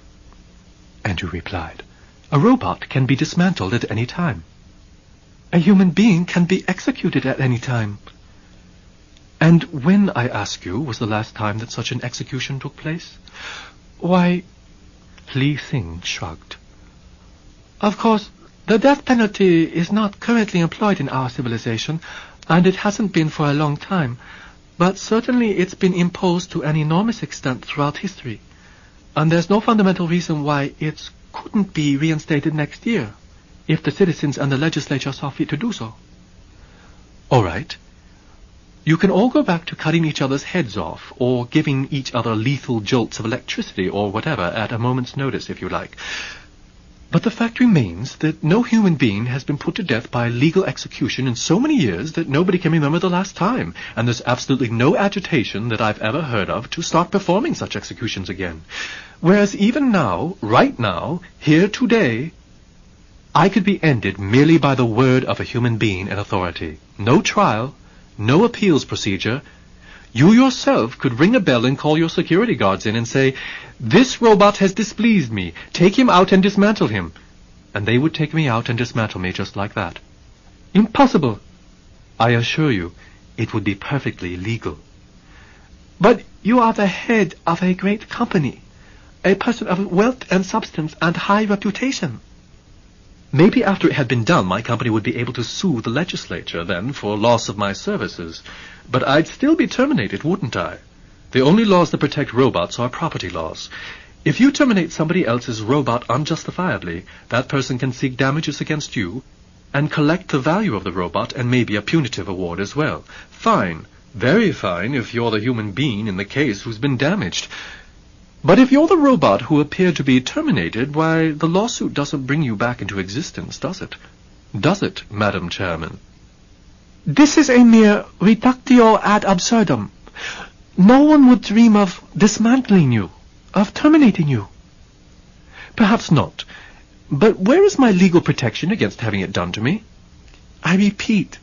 Speaker 1: Andrew replied. A robot can be dismantled at any time. A human being can be executed at any time. And when, I ask you, was the last time that such an execution took place? Why, Li Sing shrugged. Of course, the death penalty is not currently employed in our civilization, and it hasn't been for a long time, but certainly it's been imposed to an enormous extent throughout history, and there's no fundamental reason why it couldn't be reinstated next year, if the citizens and the legislature saw fit to do so. All right. You can all go back to cutting each other's heads off, or giving each other lethal jolts of electricity, or whatever, at a moment's notice, if you like. But the fact remains that no human being has been put to death by legal execution in so many years that nobody can remember the last time, and there's absolutely no agitation that I've ever heard of to start performing such executions again. Whereas even now, right now, here today, I could be ended merely by the word of a human being in authority. No trial, no appeals procedure.
Speaker 5: You yourself could ring a bell and call your security guards in and say, "This robot has displeased me. Take him out and dismantle him." And they would take me out and dismantle me just like that. Impossible. I assure you, it would be perfectly legal. But you are the head of a great company, a person of wealth and substance and high reputation. Maybe after it had been done, my company would be able to sue the legislature then for loss of my services. But I'd still be terminated, wouldn't I? The only laws that protect robots are property laws. If you terminate somebody else's robot unjustifiably, that person can seek damages against you and collect the value of the robot and maybe a punitive award as well. Fine, very fine if you're the human being in the case who's been damaged. But if you're the robot who appeared to be terminated, why, the lawsuit doesn't bring you back into existence, does it? Does it, Madam Chairman?
Speaker 2: This is a mere reductio ad absurdum. No one would dream of dismantling you, of terminating you.
Speaker 5: Perhaps not. But where is my legal protection against having it done to me?
Speaker 2: I repeat,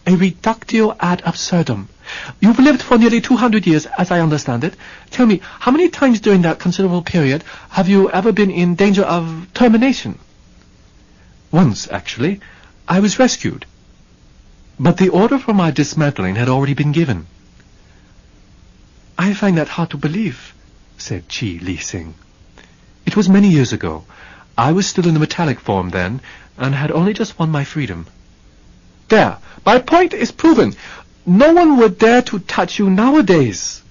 Speaker 2: a reductio ad absurdum. You've lived for nearly 200 years, as I understand it. Tell me, how many times during that considerable period have you ever been in danger of termination?
Speaker 5: Once, actually. I was rescued. But the order for my dismantling had already been given.
Speaker 2: I find that hard to believe, said Chi Li Sing.
Speaker 5: It was many years ago. I was still in the metallic form then, and had only just won my freedom.
Speaker 2: There, my point is proven. No one would dare to touch you nowadays.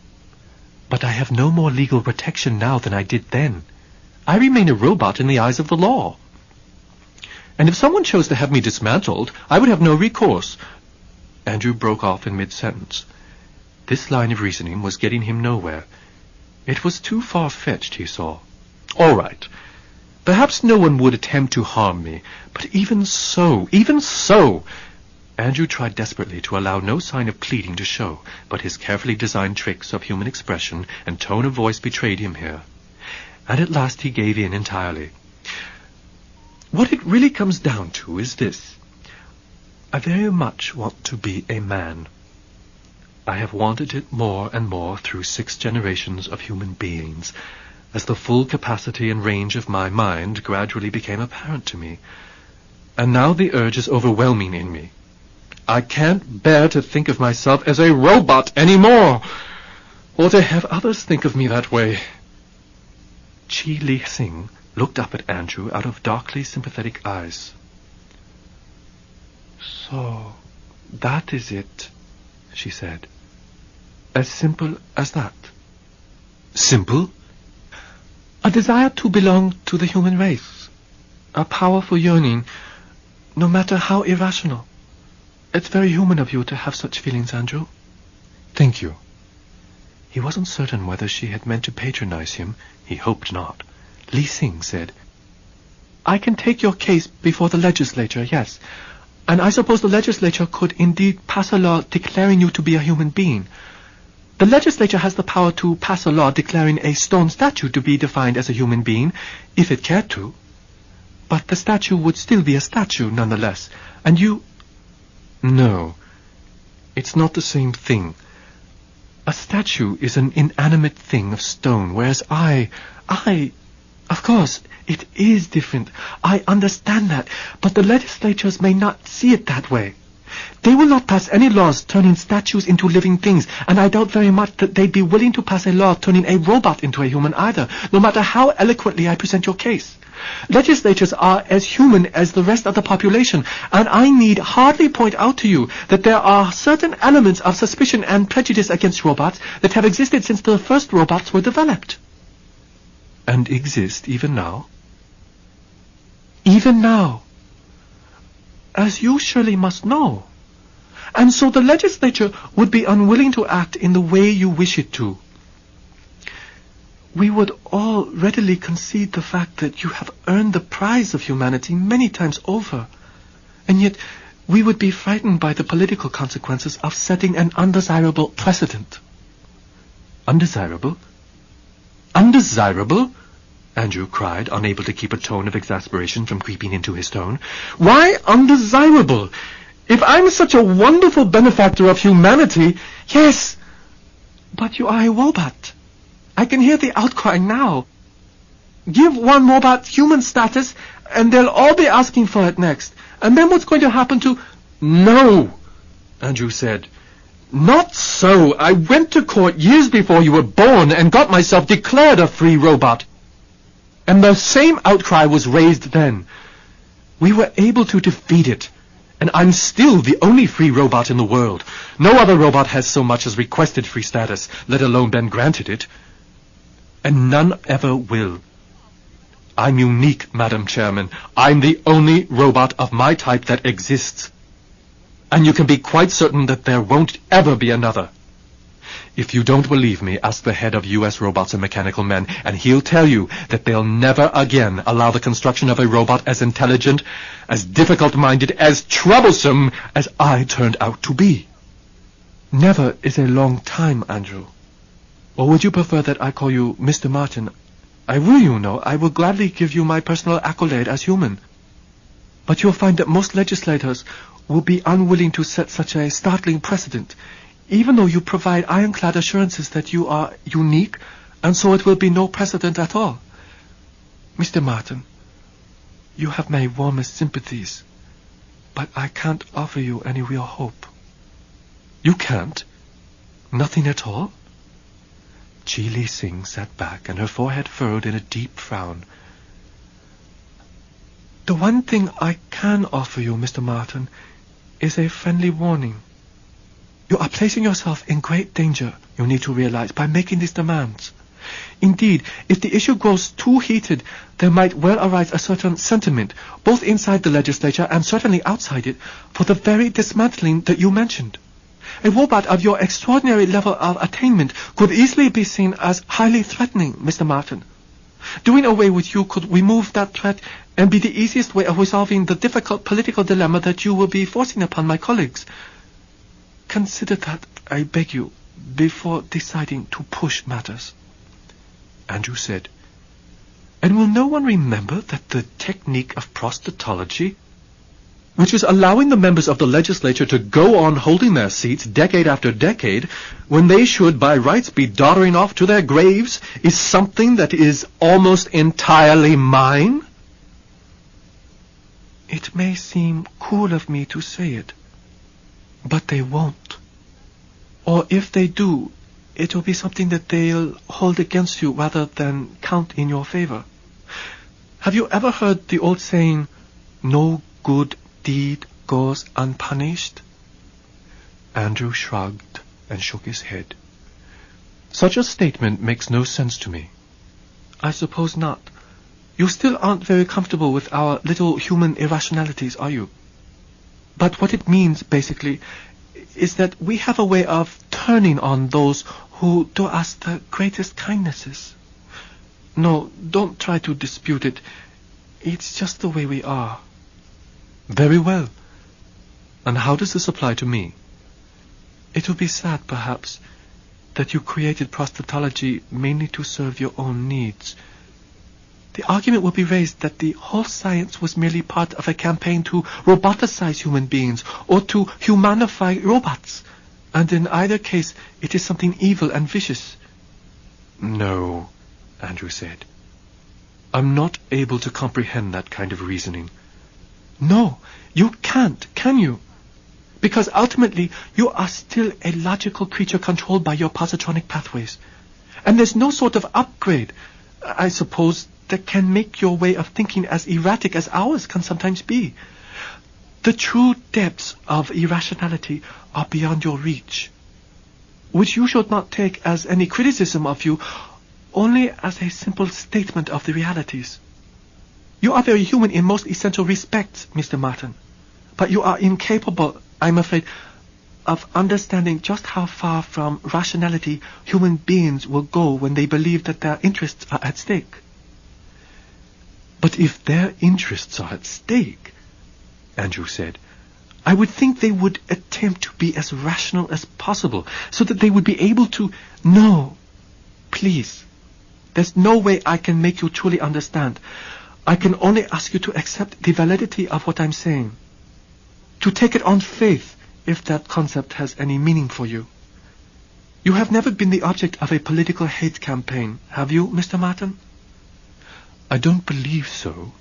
Speaker 5: But I have no more legal protection now than I did then. I remain a robot in the eyes of the law. And if someone chose to have me dismantled, I would have no recourse. Andrew broke off in mid-sentence. This line of reasoning was getting him nowhere. It was too far-fetched, he saw. All right. Perhaps no one would attempt to harm me, but even so... Andrew tried desperately to allow no sign of pleading to show, but his carefully designed tricks of human expression and tone of voice betrayed him here. And at last he gave in entirely. What it really comes down to is this. I very much want to be a man. I have wanted it more and more through 6 generations of human beings, as the full capacity and range of my mind gradually became apparent to me. And now the urge is overwhelming in me. I can't bear to think of myself as a robot anymore, or to have others think of me that way. Chi Li Sing looked up at Andrew out of darkly sympathetic eyes.
Speaker 2: So, that is it, she said. As simple as that.
Speaker 5: Simple?
Speaker 2: A desire to belong to the human race. A powerful yearning, no matter how irrational. It's very human of you to have such feelings, Andrew.
Speaker 5: Thank you. He wasn't certain whether she had meant to patronize him. He hoped not. Li Sing said,
Speaker 2: I can take your case before the legislature, yes. And I suppose the legislature could indeed pass a law declaring you to be a human being. The legislature has the power to pass a law declaring a stone statue to be defined as a human being, if it cared to. But the statue would still be a statue nonetheless, and you...
Speaker 5: No, it's not the same thing. A statue is an inanimate thing of stone, whereas
Speaker 2: Of course, it is different. I understand that, but the legislatures may not see it that way. They will not pass any laws turning statues into living things, and I doubt very much that they'd be willing to pass a law turning a robot into a human either, no matter how eloquently I present your case. Legislatures are as human as the rest of the population, and I need hardly point out to you that there are certain elements of suspicion and prejudice against robots that have existed since the first robots were developed.
Speaker 5: And exist even now?
Speaker 2: Even now. As you surely must know. And so the legislature would be unwilling to act in the way you wish it to. We would all readily concede the fact that you have earned the prize of humanity many times over, and yet we would be frightened by the political consequences of setting an undesirable precedent.
Speaker 5: Undesirable? Undesirable? Andrew cried, unable to keep a tone of exasperation from creeping into his tone.
Speaker 2: Why undesirable? If I'm such a wonderful benefactor of humanity, yes,
Speaker 4: But you are a robot. I can hear the outcry now. Give one robot human status, and they'll all be asking for it next. And then what's going to happen to...
Speaker 5: No, Andrew said. Not so. I went to court years before you were born and got myself declared a free robot. And the same outcry was raised then. We were able to defeat it. And I'm still the only free robot in the world. No other robot has so much as requested free status, let alone been granted it. And none ever will. I'm unique, Madam Chairman. I'm the only robot of my type that exists. And you can be quite certain that there won't ever be another. If you don't believe me, ask the head of U.S. Robots and Mechanical Men, and he'll tell you that they'll never again allow the construction of a robot as intelligent, as difficult-minded, as troublesome as I turned out to be.
Speaker 4: Never is a long time, Andrew. Or would you prefer that I call you Mr. Martin? I will, you know. I will gladly give you my personal accolade as human. But you'll find that most legislators will be unwilling to set such a startling precedent, even though you provide ironclad assurances that you are unique, and so it will be no precedent at all. Mr. Martin, you have my warmest sympathies, but I can't offer you any real hope.
Speaker 5: You can't?
Speaker 4: Nothing at all? Chi Lee Sing sat back, and her forehead furrowed in a deep frown. The one thing I can offer you, Mr. Martin, is a friendly warning. You are placing yourself in great danger, you need to realize, by making these demands. Indeed, if the issue grows too heated, there might well arise a certain sentiment, both inside the legislature and certainly outside it, for the very dismantling that you mentioned. A robot of your extraordinary level of attainment could easily be seen as highly threatening, Mr. Martin. Doing away with you could remove that threat and be the easiest way of resolving the difficult political dilemma that you will be forcing upon my colleagues. Consider that, I beg you, before deciding to push matters.
Speaker 5: Andrew said, and will no one remember that the technique of prostatology, which is allowing the members of the legislature to go on holding their seats decade after decade, when they should by rights be doddering off to their graves, is something that is almost entirely mine?
Speaker 4: It may seem cool of me to say it, but they won't. Or if they do, it will be something that they'll hold against you rather than count in your favor. Have you ever heard the old saying, no good deed goes unpunished?
Speaker 5: Andrew shrugged and shook his head. Such a statement makes no sense to me.
Speaker 4: I suppose not. You still aren't very comfortable with our little human irrationalities, are you? But what it means, basically, is that we have a way of turning on those who do us the greatest kindnesses. No, don't try to dispute it. It's just the way we are.
Speaker 5: Very well. And how does this apply to me?
Speaker 4: It will be sad, perhaps, that you created prostatology mainly to serve your own needs. The argument will be raised that the whole science was merely part of a campaign to roboticize human beings or to humanify robots, and in either case it is something evil and vicious.
Speaker 5: No, Andrew said. I'm not able to comprehend that kind of reasoning.
Speaker 4: No, you can't, can you? Because ultimately you are still a logical creature controlled by your positronic pathways. And there's no sort of upgrade, I suppose, that can make your way of thinking as erratic as ours can sometimes be. The true depths of irrationality are beyond your reach, which you should not take as any criticism of you, only as a simple statement of the realities. You are very human in most essential respects, Mr. Martin, but you are incapable, I'm afraid, of understanding just how far from rationality human beings will go when they believe that their interests are at stake.
Speaker 5: But if their interests are at stake, Andrew said,
Speaker 4: I would think they would attempt to be as rational as possible, so that they would be able to... No, please. There's no way I can make you truly understand. I can only ask you to accept the validity of what I'm saying. To take it on faith, if that concept has any meaning for you.
Speaker 1: You have never been the object of a political hate campaign, have you, Mr. Martin? I don't believe so.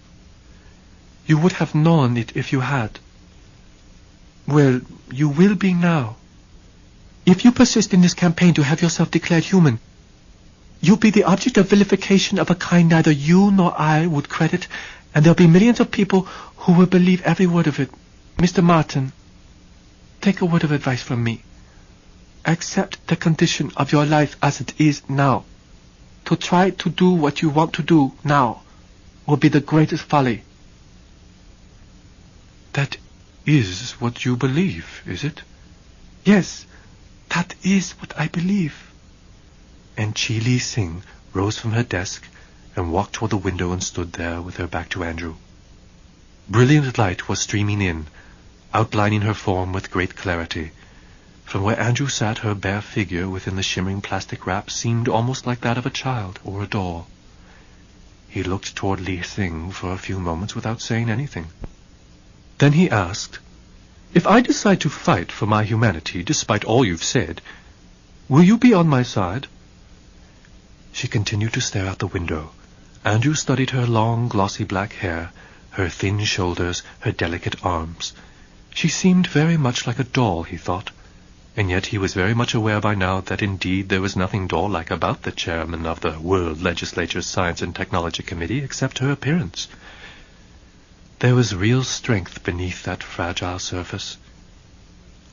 Speaker 1: You would have known it if you had. Well, you will be now. If you persist in this campaign to have yourself declared human, you'll be the object of vilification of a kind neither you nor I would credit, and there'll be millions of people who will believe every word of it. Mr. Martin, take a word of advice from me. Accept the condition of your life as it is now. To try to do what you want to do now will be the greatest folly. That is what you believe, is it? Yes, that is what I believe. And Chi Li Sing rose from her desk and walked toward the window and stood there with her back to Andrew. Brilliant light was streaming in, outlining her form with great clarity. From where Andrew sat, her bare figure within the shimmering plastic wrap seemed almost like that of a child or a doll. He looked toward Li Sing for a few moments without saying anything. Then he asked, "If I decide to fight for my humanity, despite all you've said, will you be on my side?" She continued to stare out the window. Andrew studied her long, glossy black hair, her thin shoulders, her delicate arms. She seemed very much like a doll, he thought, and yet he was very much aware by now that indeed there was nothing doll-like about the chairman of the World Legislature's Science and Technology Committee except her appearance. There was real strength beneath that fragile surface.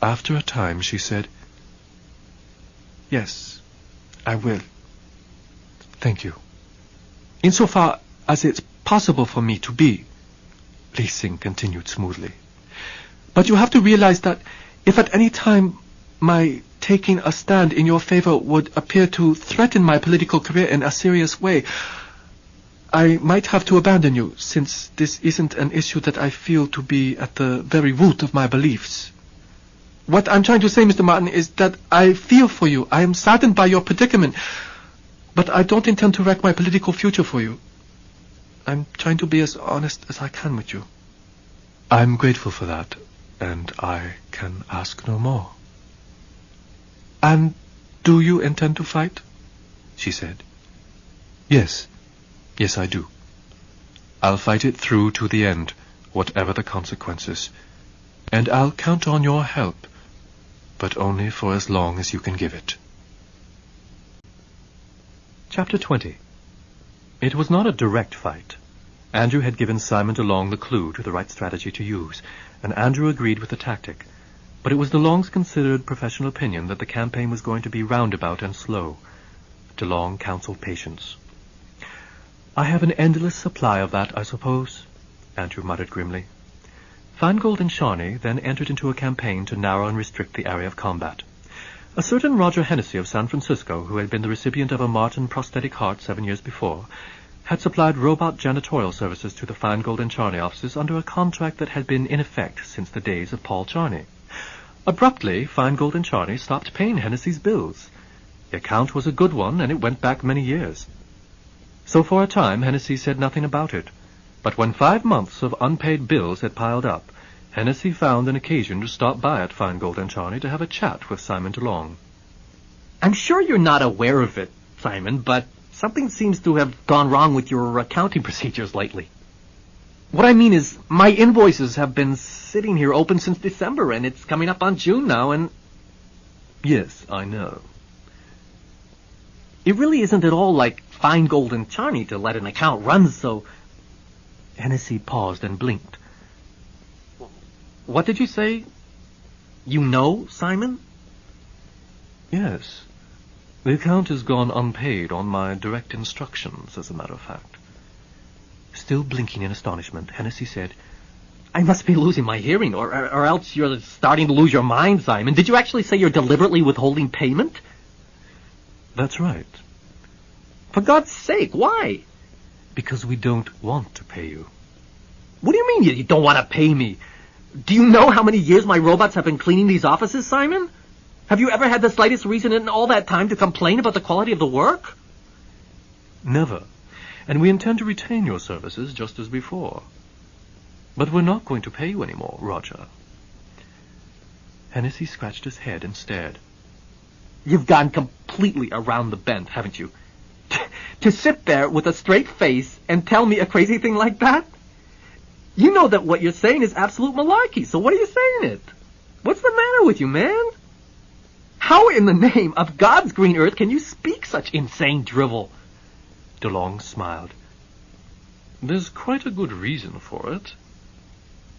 Speaker 1: After a time she said, "Yes, I will. Thank you. Insofar as it's possible for me to be," Li Sing continued smoothly. "But you have to realize that if at any time my taking a stand in your favor would appear to threaten my political career in a serious way, I might have to abandon you, since this isn't an issue that I feel to be at the very root of my beliefs. What I'm trying to say, Mr. Martin, is that I feel for you. I am saddened by your predicament, but I don't intend to wreck my political future for you. I'm trying to be as honest as I can with you." "I'm grateful for that, and I can ask no more." "And do you intend to fight?" she said. Yes, I do. I'll fight it through to the end, whatever the consequences. And I'll count on your help, but only for as long as you can give it." Chapter 20. It was not a direct fight. Andrew had given Simon DeLong the clue to the right strategy to use, and Andrew agreed with the tactic. But it was DeLong's considered professional opinion that the campaign was going to be roundabout and slow. DeLong counseled patience. "I have an endless supply of that, I suppose," Andrew muttered grimly. Feingold and Shawnee then entered into a campaign to narrow and restrict the area of combat. A certain Roger Hennessy of San Francisco, who had been the recipient of a Martin prosthetic heart 7 years before, had supplied robot janitorial services to the Feingold and Charney offices under a contract that had been in effect since the days of Paul Charney. Abruptly, Feingold and Charney stopped paying Hennessy's bills. The account was a good one, and it went back many years. So for a time, Hennessy said nothing about it. But when 5 months of unpaid bills had piled up, Hennessy found an occasion to stop by at Feingold and Charney to have a chat with Simon DeLong.
Speaker 2: I'm sure you're not aware of it, Simon, but something seems to have gone wrong with your accounting procedures lately. What I mean is, my invoices have been sitting here open since December, and it's coming up on June now, and...
Speaker 1: Yes, I know.
Speaker 2: It really isn't at all like Feingold and Charney to let an account run so... Hennessy paused and blinked. What did you say? You know, Simon?
Speaker 1: Yes. The account has gone unpaid on my direct instructions, as a matter of fact.
Speaker 2: Still blinking in astonishment, Hennessy said, I must be losing my hearing, or else you're starting to lose your mind, Simon. Did you actually say you're deliberately withholding payment?
Speaker 1: That's right.
Speaker 2: For God's sake, why?
Speaker 1: Because we don't want to pay you.
Speaker 2: What do you mean you don't want to pay me? Do you know how many years my robots have been cleaning these offices, Simon? Have you ever had the slightest reason in all that time to complain about the quality of the work?
Speaker 1: Never. And we intend to retain your services just as before. But we're not going to pay you anymore, Roger. Hennessy scratched his head and stared.
Speaker 2: You've gone completely around the bend, haven't you? To sit there with a straight face and tell me a crazy thing like that? You know that what you're saying is absolute malarkey, so what are you saying it? What's the matter with you, man? How in the name of God's green earth can you speak such insane drivel?
Speaker 5: DeLong smiled. There's quite a good reason for it.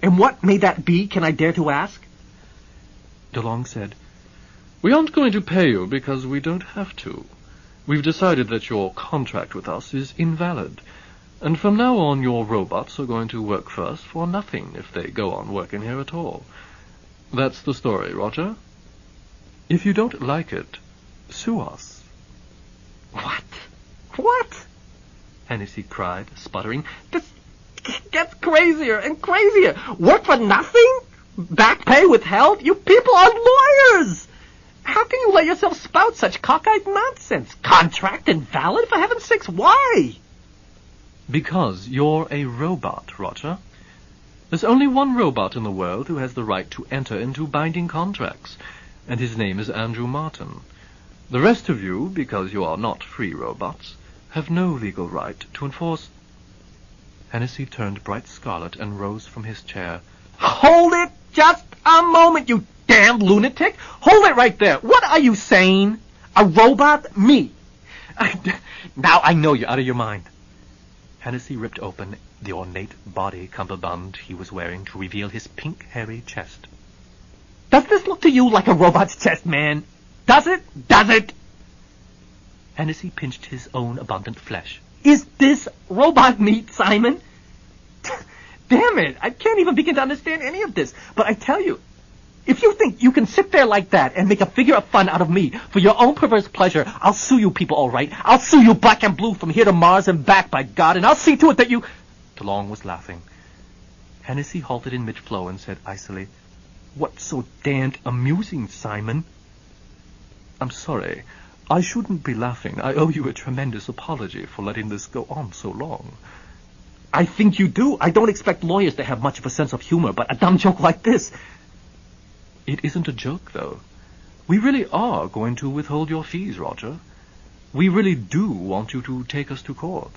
Speaker 2: And what may that be, can I dare to ask?
Speaker 5: DeLong said, We aren't going to pay you because we don't have to. We've decided that your contract with us is invalid, and from now on your robots are going to work for us for nothing if they go on working here at all. That's the story, Roger. If you don't like it, sue us.
Speaker 2: What? What? Hennessy cried, sputtering. This gets crazier and crazier. Work for nothing? Back pay withheld? You people are lawyers! How can you let yourself spout such cockeyed nonsense? Contract invalid? For heaven's sakes, why?
Speaker 5: Because you're a robot, Roger. There's only one robot in the world who has the right to enter into binding contracts, and his name is Andrew Martin. The rest of you, because you are not free robots, have no legal right to enforce... Hennessy turned bright scarlet and rose from his chair.
Speaker 2: Hold it just a moment, you damned lunatic! Hold it right there! What are you saying? A robot? Me? Now I know you're out of your mind.
Speaker 1: Hennessy ripped open the ornate body cummerbund he was wearing to reveal his pink, hairy chest.
Speaker 2: Does this look to you like a robot's chest, man? Does it? Does it?
Speaker 1: Hennessy pinched his own abundant flesh.
Speaker 2: Is this robot meat, Simon? Damn it, I can't even begin to understand any of this. But I tell you, if you think you can sit there like that and make a figure of fun out of me for your own perverse pleasure, I'll sue you people, all right? I'll sue you black and blue from here to Mars and back, by God, and I'll see to it that you...
Speaker 1: DeLong was laughing. Hennessy halted in mid-flow and said icily, What's so damned amusing, Simon? I'm sorry. I shouldn't be laughing. I owe you a tremendous apology for letting this go on so long.
Speaker 2: I think you do. I don't expect lawyers to have much of a sense of humor, but a dumb joke like this...
Speaker 1: It isn't a joke, though. We really are going to withhold your fees, Roger. We really do want you to take us to court.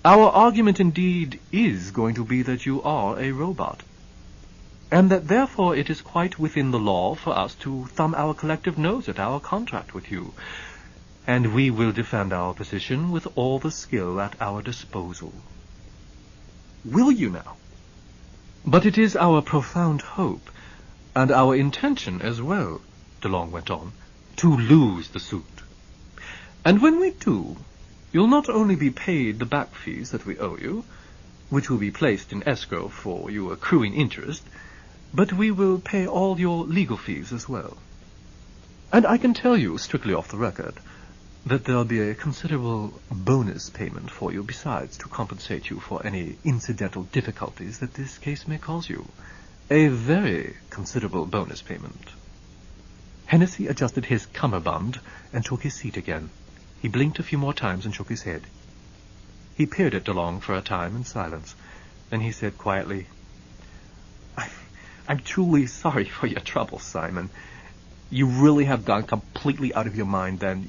Speaker 1: Our argument indeed is going to be that you are a robot, and that therefore it is quite within the law for us to thumb our collective nose at our contract with you, and we will defend our position with all the skill at our disposal.
Speaker 2: Will you now?
Speaker 1: But it is our profound hope, and our intention as well, DeLong went on, to lose the suit. And when we do, you'll not only be paid the back fees that we owe you, which will be placed in escrow for your accruing interest, but we will pay all your legal fees as well. And I can tell you, strictly off the record, that there'll be a considerable bonus payment for you besides to compensate you for any incidental difficulties that this case may cause you. A very considerable bonus payment. Hennessy adjusted his cummerbund and took his seat again. He blinked a few more times and shook his head. He peered at DeLong for a time in silence. Then he said quietly, I'm truly sorry for your trouble, Simon. You really have gone completely out of your mind, then.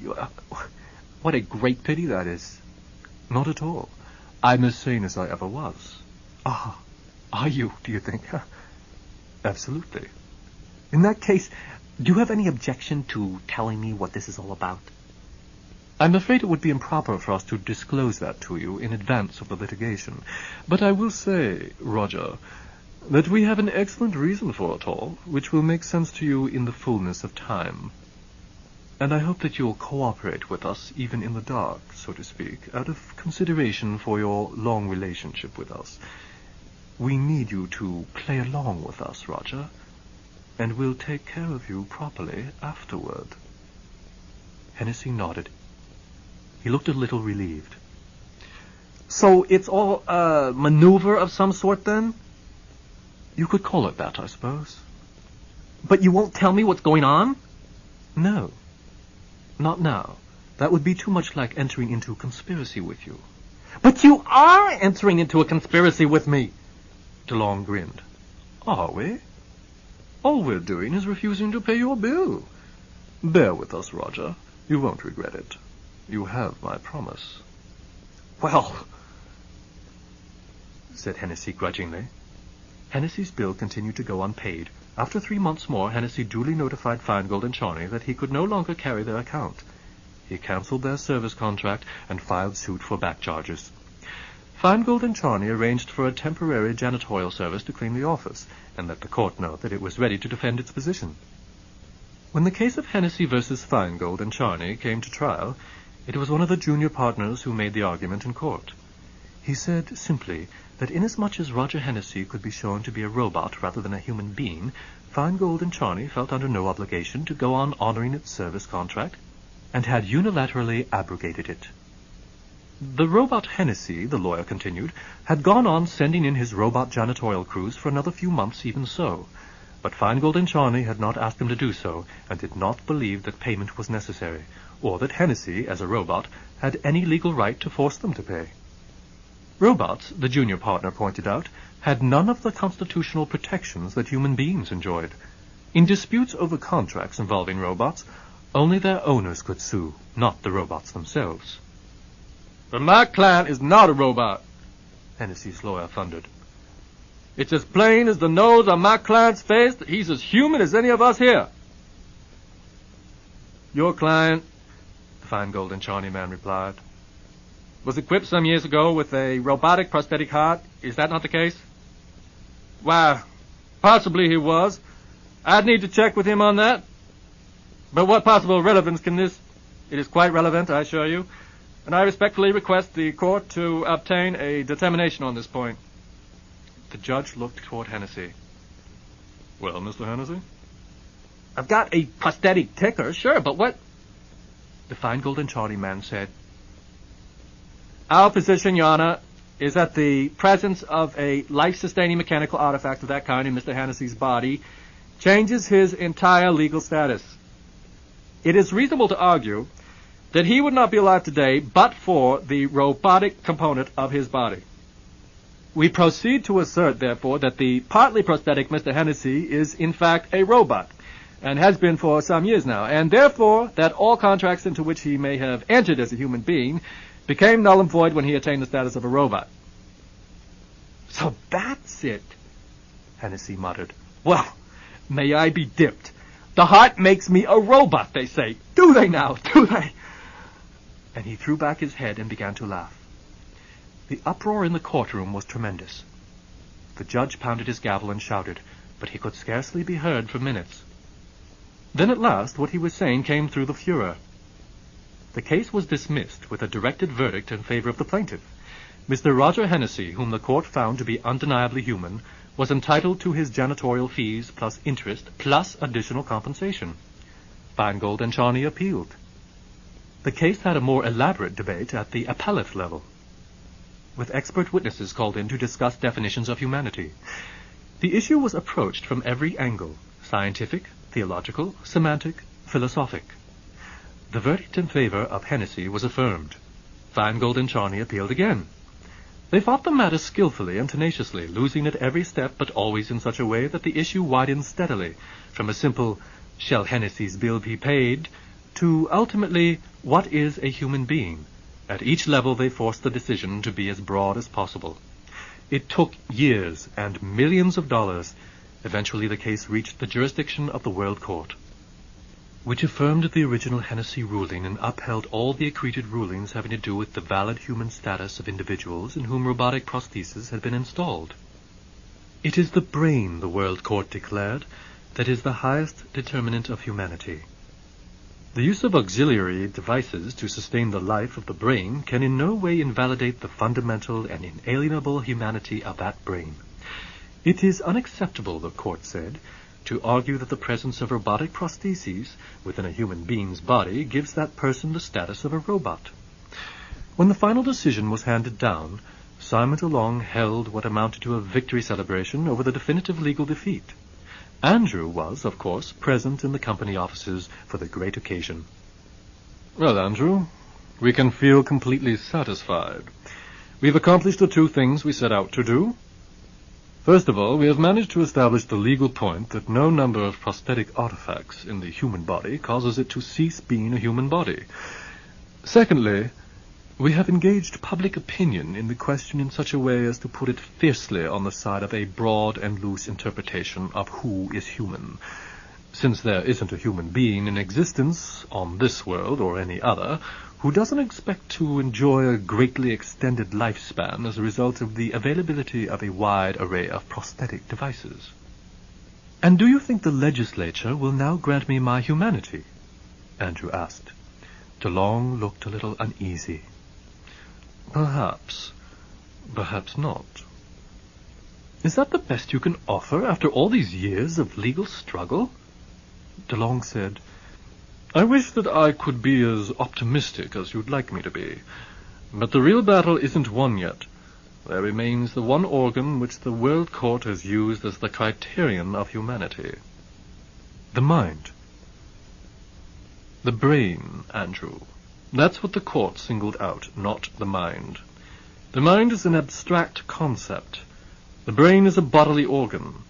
Speaker 1: What a great pity that is. Not at all. I'm as sane as I ever was. Ah, are you, do you think? Absolutely. In that case, do you have any objection to telling me what this is all about? I'm afraid it would be improper for us to disclose that to you in advance of the litigation. But I will say, Roger, that we have an excellent reason for it all, which will make sense to you in the fullness of time. And I hope that you'll cooperate with us, even in the dark, so to speak, out of consideration for your long relationship with us. We need you to play along with us, Roger, and we'll take care of you properly afterward. Hennessy nodded. He looked a little relieved.
Speaker 2: So it's all a maneuver of some sort, then?
Speaker 1: You could call it that, I suppose.
Speaker 2: But you won't tell me what's going on?
Speaker 1: No. Not now. That would be too much like entering into a conspiracy with you.
Speaker 2: But you are entering into a conspiracy with me.
Speaker 1: DeLong grinned. Are we? All we're doing is refusing to pay your bill.
Speaker 5: Bear with us, Roger. You won't regret it. You have my promise.
Speaker 2: Well, said Hennessy grudgingly. Hennessy's bill continued to go unpaid. After 3 months more, Hennessy duly notified Feingold and Charney that he could no longer carry their account. He cancelled their service contract and filed suit for back charges. Feingold and Charney arranged for a temporary janitorial service to clean the office, and let the court know that it was ready to defend its position. When the case of Hennessy versus Feingold and Charney came to trial, it was one of the junior partners who made the argument in court. He said simply that inasmuch as Roger Hennessy could be shown to be a robot rather than a human being, Feingold and Charney felt under no obligation to go on honoring its service contract, and had unilaterally abrogated it. The robot Hennessy, the lawyer continued, had gone on sending in his robot janitorial crews for another few months even so, but Feingold and Charney had not asked him to do so, and did not believe that payment was necessary, or that Hennessy, as a robot, had any legal right to force them to pay. Robots, the junior partner pointed out, had none of the constitutional protections that human beings enjoyed. In disputes over contracts involving robots, only their owners could sue, not the robots themselves.
Speaker 5: But my client is not a robot, Hennessy's lawyer thundered. It's as plain as the nose on my client's face that he's as human as any of us here. Your client, the Feingold and Charney man replied, was equipped some years ago with a robotic prosthetic heart. Is that not the case? Why, possibly he was. I'd need to check with him on that. But what possible relevance can this... It is quite relevant, I assure you, and I respectfully request the court to obtain a determination on this point.
Speaker 2: The judge looked toward Hennessy.
Speaker 5: Well, Mr. Hennessy?
Speaker 2: I've got a prosthetic ticker, sure, but what... The Feingold and Charney man said, Our position, Your Honor, is that the presence of a life-sustaining mechanical artifact of that kind in Mr. Hennessy's body changes his entire legal status. It is reasonable to argue that he would not be alive today but for the robotic component of his body. We proceed to assert, therefore, that the partly prosthetic Mr. Hennessy is, in fact, a robot, and has been for some years now, and therefore that all contracts into which he may have entered as a human being became null and void when he attained the status of a robot. So that's it, Hennessy muttered. Well, may I be dipped. The heart makes me a robot, they say. Do they now? Do they? And he threw back his head and began to laugh. The uproar in the courtroom was tremendous. The judge pounded his gavel and shouted, but he could scarcely be heard for minutes. Then at last what he was saying came through the furor. The case was dismissed with a directed verdict in favor of the plaintiff. Mr. Roger Hennessy, whom the court found to be undeniably human, was entitled to his janitorial fees plus interest plus additional compensation. Feingold and Charney appealed. The case had a more elaborate debate at the appellate level, with expert witnesses called in to discuss definitions of humanity. The issue was approached from every angle, scientific, theological, semantic, philosophic. The verdict in favor of Hennessy was affirmed. Feingold and Charney appealed again. They fought the matter skillfully and tenaciously, losing at every step, but always in such a way that the issue widened steadily, from a simple, shall Hennessy's bill be paid, to ultimately, what is a human being? At each level they forced the decision to be as broad as possible. It took years and millions of dollars. Eventually the case reached the jurisdiction of the World Court, which affirmed the original Hennessy ruling and upheld all the accreted rulings having to do with the valid human status of individuals in whom robotic prostheses had been installed. It is the brain, the World Court declared, that is the highest determinant of humanity. The use of auxiliary devices to sustain the life of the brain can in no way invalidate the fundamental and inalienable humanity of that brain. It is unacceptable, the court said, to argue that the presence of robotic prostheses within a human being's body gives that person the status of a robot. When the final decision was handed down, Simon DeLong held what amounted to a victory celebration over the definitive legal defeat. Andrew was, of course, present in the company offices for the great occasion.
Speaker 5: Well, Andrew, we can feel completely satisfied. We've accomplished the two things we set out to do. First of all, we have managed to establish the legal point that no number of prosthetic artifacts in the human body causes it to cease being a human body. Secondly, we have engaged public opinion in the question in such a way as to put it fiercely on the side of a broad and loose interpretation of who is human. Since there isn't a human being in existence, on this world or any other, who doesn't expect to enjoy a greatly extended lifespan as a result of the availability of a wide array of prosthetic devices. And do you think the legislature will now grant me my humanity? Andrew asked. DeLong looked a little uneasy. Perhaps. Perhaps not. Is that the best you can offer after all these years of legal struggle? DeLong said, I wish that I could be as optimistic as you'd like me to be. But the real battle isn't won yet. There remains the one organ which the World Court has used as the criterion of humanity. The mind. The brain, Andrew. That's what the court singled out, not the mind. The mind is an abstract concept. The brain is a bodily organ.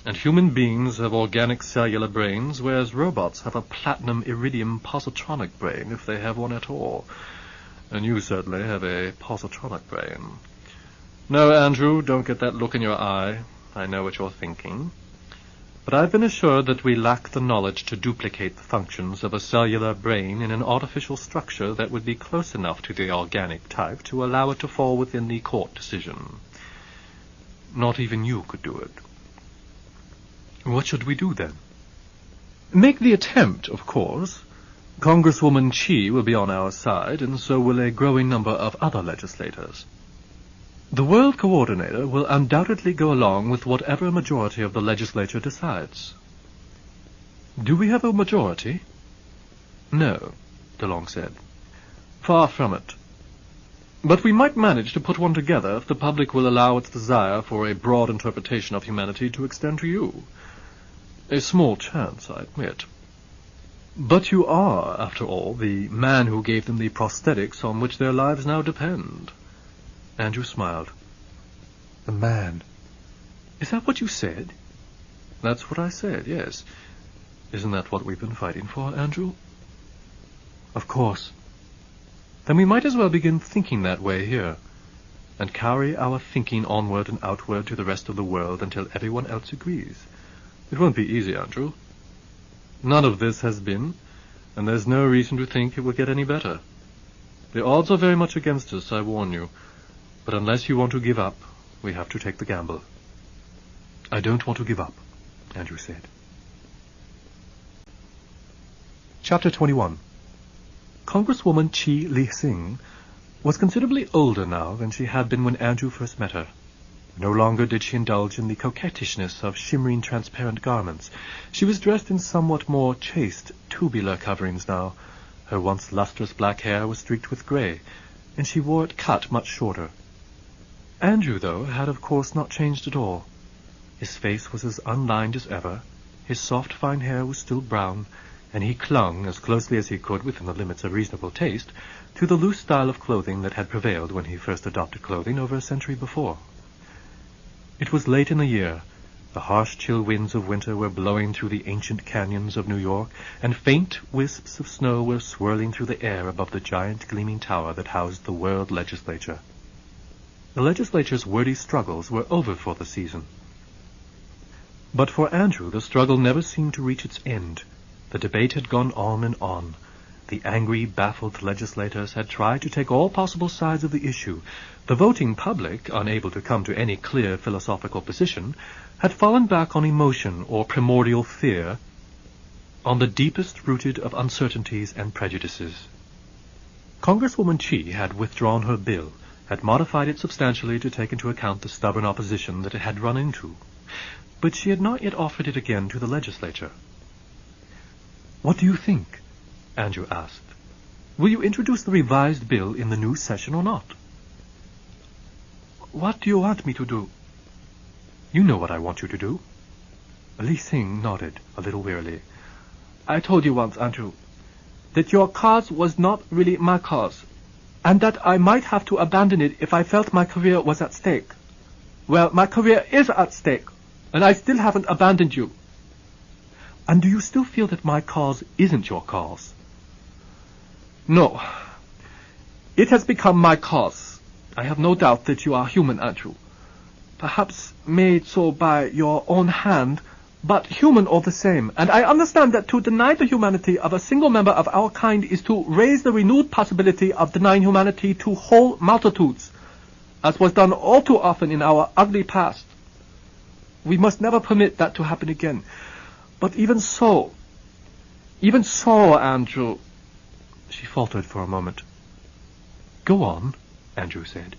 Speaker 5: And human beings have organic cellular brains, whereas robots have a platinum iridium positronic brain, if they have one at all. And you certainly have a positronic brain. No, Andrew, don't get that look in your eye. I know what you're thinking. But I've been assured that we lack the knowledge to duplicate the functions of a cellular brain in an artificial structure that would be close enough to the organic type to allow it to fall within the court decision. Not even you could do it. What should we do, then? Make the attempt, of course. Congresswoman Chi will be on our side, and so will a growing number of other legislators. The World Coordinator will undoubtedly go along with whatever majority of the legislature decides. Do we have a majority? No, DeLong said. Far from it. But we might manage to put one together if the public will allow its desire for a broad interpretation of humanity to extend to you. A small chance, I admit. But you are, after all, the man who gave them the prosthetics on which their lives now depend. Andrew smiled. The man. Is that what you said? That's what I said, yes. Isn't that what we've been fighting for, Andrew? Of course. Then we might as well begin thinking that way here, and carry our thinking onward and outward to the rest of the world until everyone else agrees. It won't be easy, Andrew. None of this has been, and there's no reason to think it will get any better. The odds are very much against us, I warn you. But unless you want to give up, we have to take the gamble. I don't want to give up, Andrew said. Chapter 21. Congresswoman Chi Li-Sing was considerably older now than she had been when Andrew first met her. No longer did she indulge in the coquettishness of shimmering transparent garments. She was dressed in somewhat more chaste, tubular coverings now. Her once lustrous black hair was streaked with grey, and she wore it cut much shorter. Andrew, though, had of course not changed at all. His face was as unlined as ever, his soft fine hair was still brown, and he clung, as closely as he could within the limits of reasonable taste, to the loose style of clothing that had prevailed when he first adopted clothing over a century before. It was late in the year. The harsh, chill winds of winter were blowing through the ancient canyons of New York, and faint wisps of snow were swirling through the air above the giant gleaming tower that housed the World Legislature. The legislature's wordy struggles were over for the season. But for Andrew, the struggle never seemed to reach its end. The debate had gone on and on. The angry, baffled legislators had tried to take all possible sides of the issue. The voting public, unable to come to any clear philosophical position, had fallen back on emotion or primordial fear, on the deepest rooted of uncertainties and prejudices. Congresswoman Chi had withdrawn her bill, had modified it substantially to take into account the stubborn opposition that it had run into, but she had not yet offered it again to the legislature. "What do you think?" Andrew asked. "Will you introduce the revised bill in the new session or not?" "What do you want me to do?" "You know what I want you to do." Li Sing nodded, a little wearily. "I told you once, Andrew, that your cause was not really my cause, and that I might have to abandon it if I felt my career was at stake.
Speaker 1: Well, my career is at stake, and I still haven't abandoned you. And do you still feel that my cause isn't your cause? No. It has become my cause. I have no doubt that you are human, Andrew. Perhaps made so by your own hand, but human all the same. And I understand that to deny the humanity of a single member of our kind is to raise the renewed possibility of denying humanity to whole multitudes, as was done all too often in our ugly past. We must never permit that to happen again. But even so, Andrew... She faltered for a moment. Go on, Andrew said.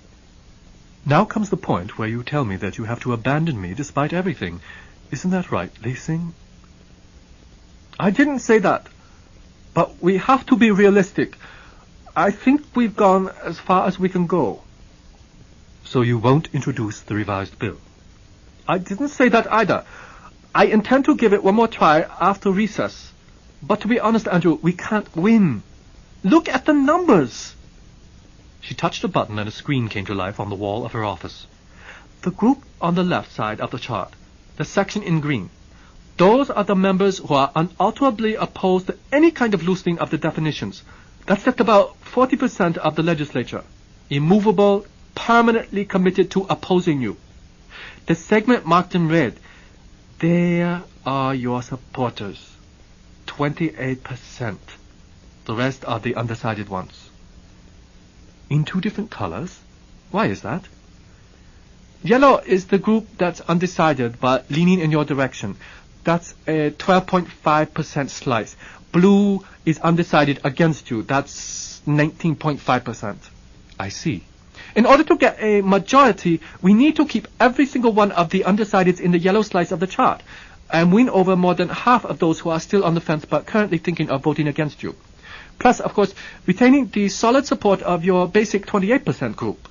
Speaker 1: Now comes the point where you tell me that you have to abandon me despite everything. Isn't that right, Li Xing? I didn't say that. But we have to be realistic. I think we've gone as far as we can go. So you won't introduce the revised bill? I didn't say that either. I intend to give it one more try after recess. But to be honest, Andrew, we can't win. Look at the numbers. She touched a button and a screen came to life on the wall of her office. The group on the left side of the chart, the section in green, those are the members who are unalterably opposed to any kind of loosening of the definitions. That's just about 40% of the legislature. Immovable, permanently committed to opposing you. The segment marked in red, there are your supporters. 28%. The rest are the undecided ones. In two different colors? Why is that? Yellow is the group that's undecided but leaning in your direction. That's a 12.5% slice. Blue is undecided against you. That's 19.5%. I see. In order to get a majority, we need to keep every single one of the undecideds in the yellow slice of the chart and win over more than half of those who are still on the fence but currently thinking of voting against you. Plus, of course, retaining the solid support of your basic 28% group.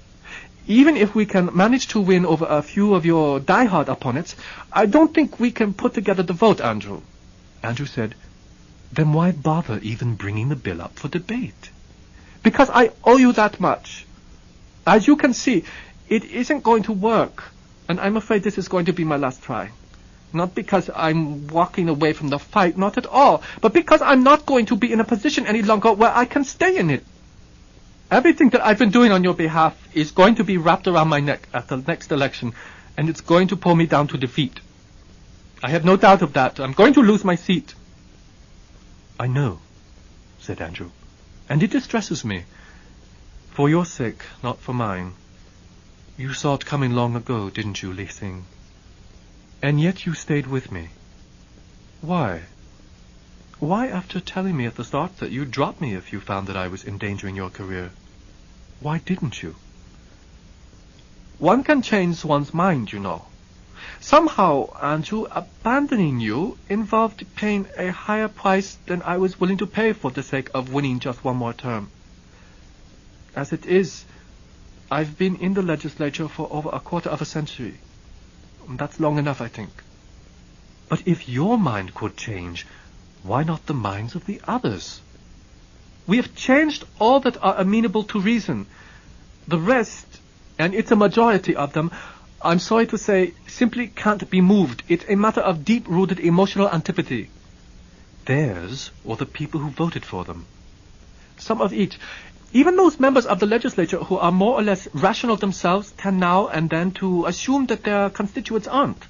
Speaker 1: Even if we can manage to win over a few of your die-hard opponents, I don't think we can put together the vote, Andrew. Andrew said, then why bother even bringing the bill up for debate? Because I owe you that much. As you can see, it isn't going to work, and I'm afraid this is going to be my last try. Not because I'm walking away from the fight, not at all, but because I'm not going to be in a position any longer where I can stay in it. Everything that I've been doing on your behalf is going to be wrapped around my neck at the next election, and it's going to pull me down to defeat. I have no doubt of that. I'm going to lose my seat. I know, said Andrew, and it distresses me. For your sake, not for mine. You saw it coming long ago, didn't you, Li Xing? And yet you stayed with me. Why? Why, after telling me at the start that you'd drop me if you found that I was endangering your career? Why didn't you? One can change one's mind, you know. Somehow, Andrew, abandoning you involved paying a higher price than I was willing to pay for the sake of winning just one more term. As it is, I've been in the legislature for over a quarter of a century. That's long enough, I think. But if your mind could change, why not the minds of the others? We have changed all that are amenable to reason. The rest, and it's a majority of them, I'm sorry to say, simply can't be moved. It's a matter of deep-rooted emotional antipathy. Theirs, or the people who voted for them? Some of each. Even those members of the legislature who are more or less rational themselves tend now and then to assume that their constituents aren't.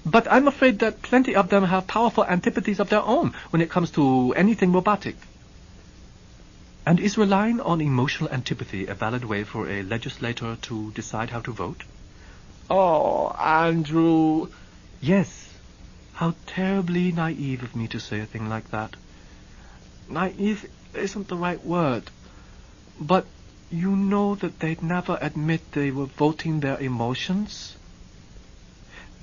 Speaker 1: But I'm afraid that plenty of them have powerful antipathies of their own when it comes to anything robotic. And is relying on emotional antipathy a valid way for a legislator to decide how to vote? Oh, Andrew. Yes. How terribly naive of me to say a thing like that. Naive isn't the right word. But you know that they'd never admit they were voting their emotions?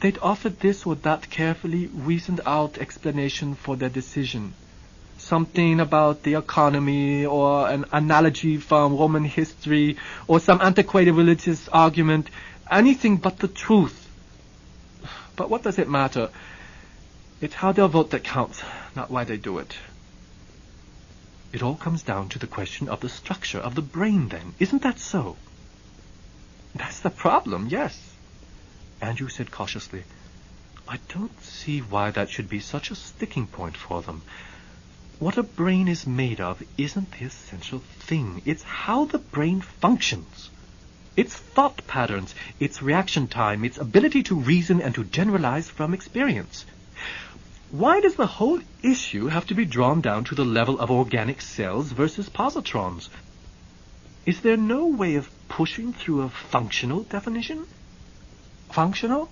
Speaker 1: They'd offer this or that carefully reasoned out explanation for their decision. Something about the economy, or an analogy from Roman history, or some antiquated religious argument. Anything but the truth. But what does it matter? It's how they'll vote that counts, not why they do it. It all comes down to the question of the structure of the brain, then. Isn't that so? That's the problem, yes. Andrew said cautiously, I don't see why that should be such a sticking point for them. What a brain is made of isn't the essential thing. It's how the brain functions. Its thought patterns, its reaction time, its ability to reason and to generalize from experience. Why does the whole issue have to be drawn down to the level of organic cells versus positrons? Is there no way of pushing through a functional definition? Functional?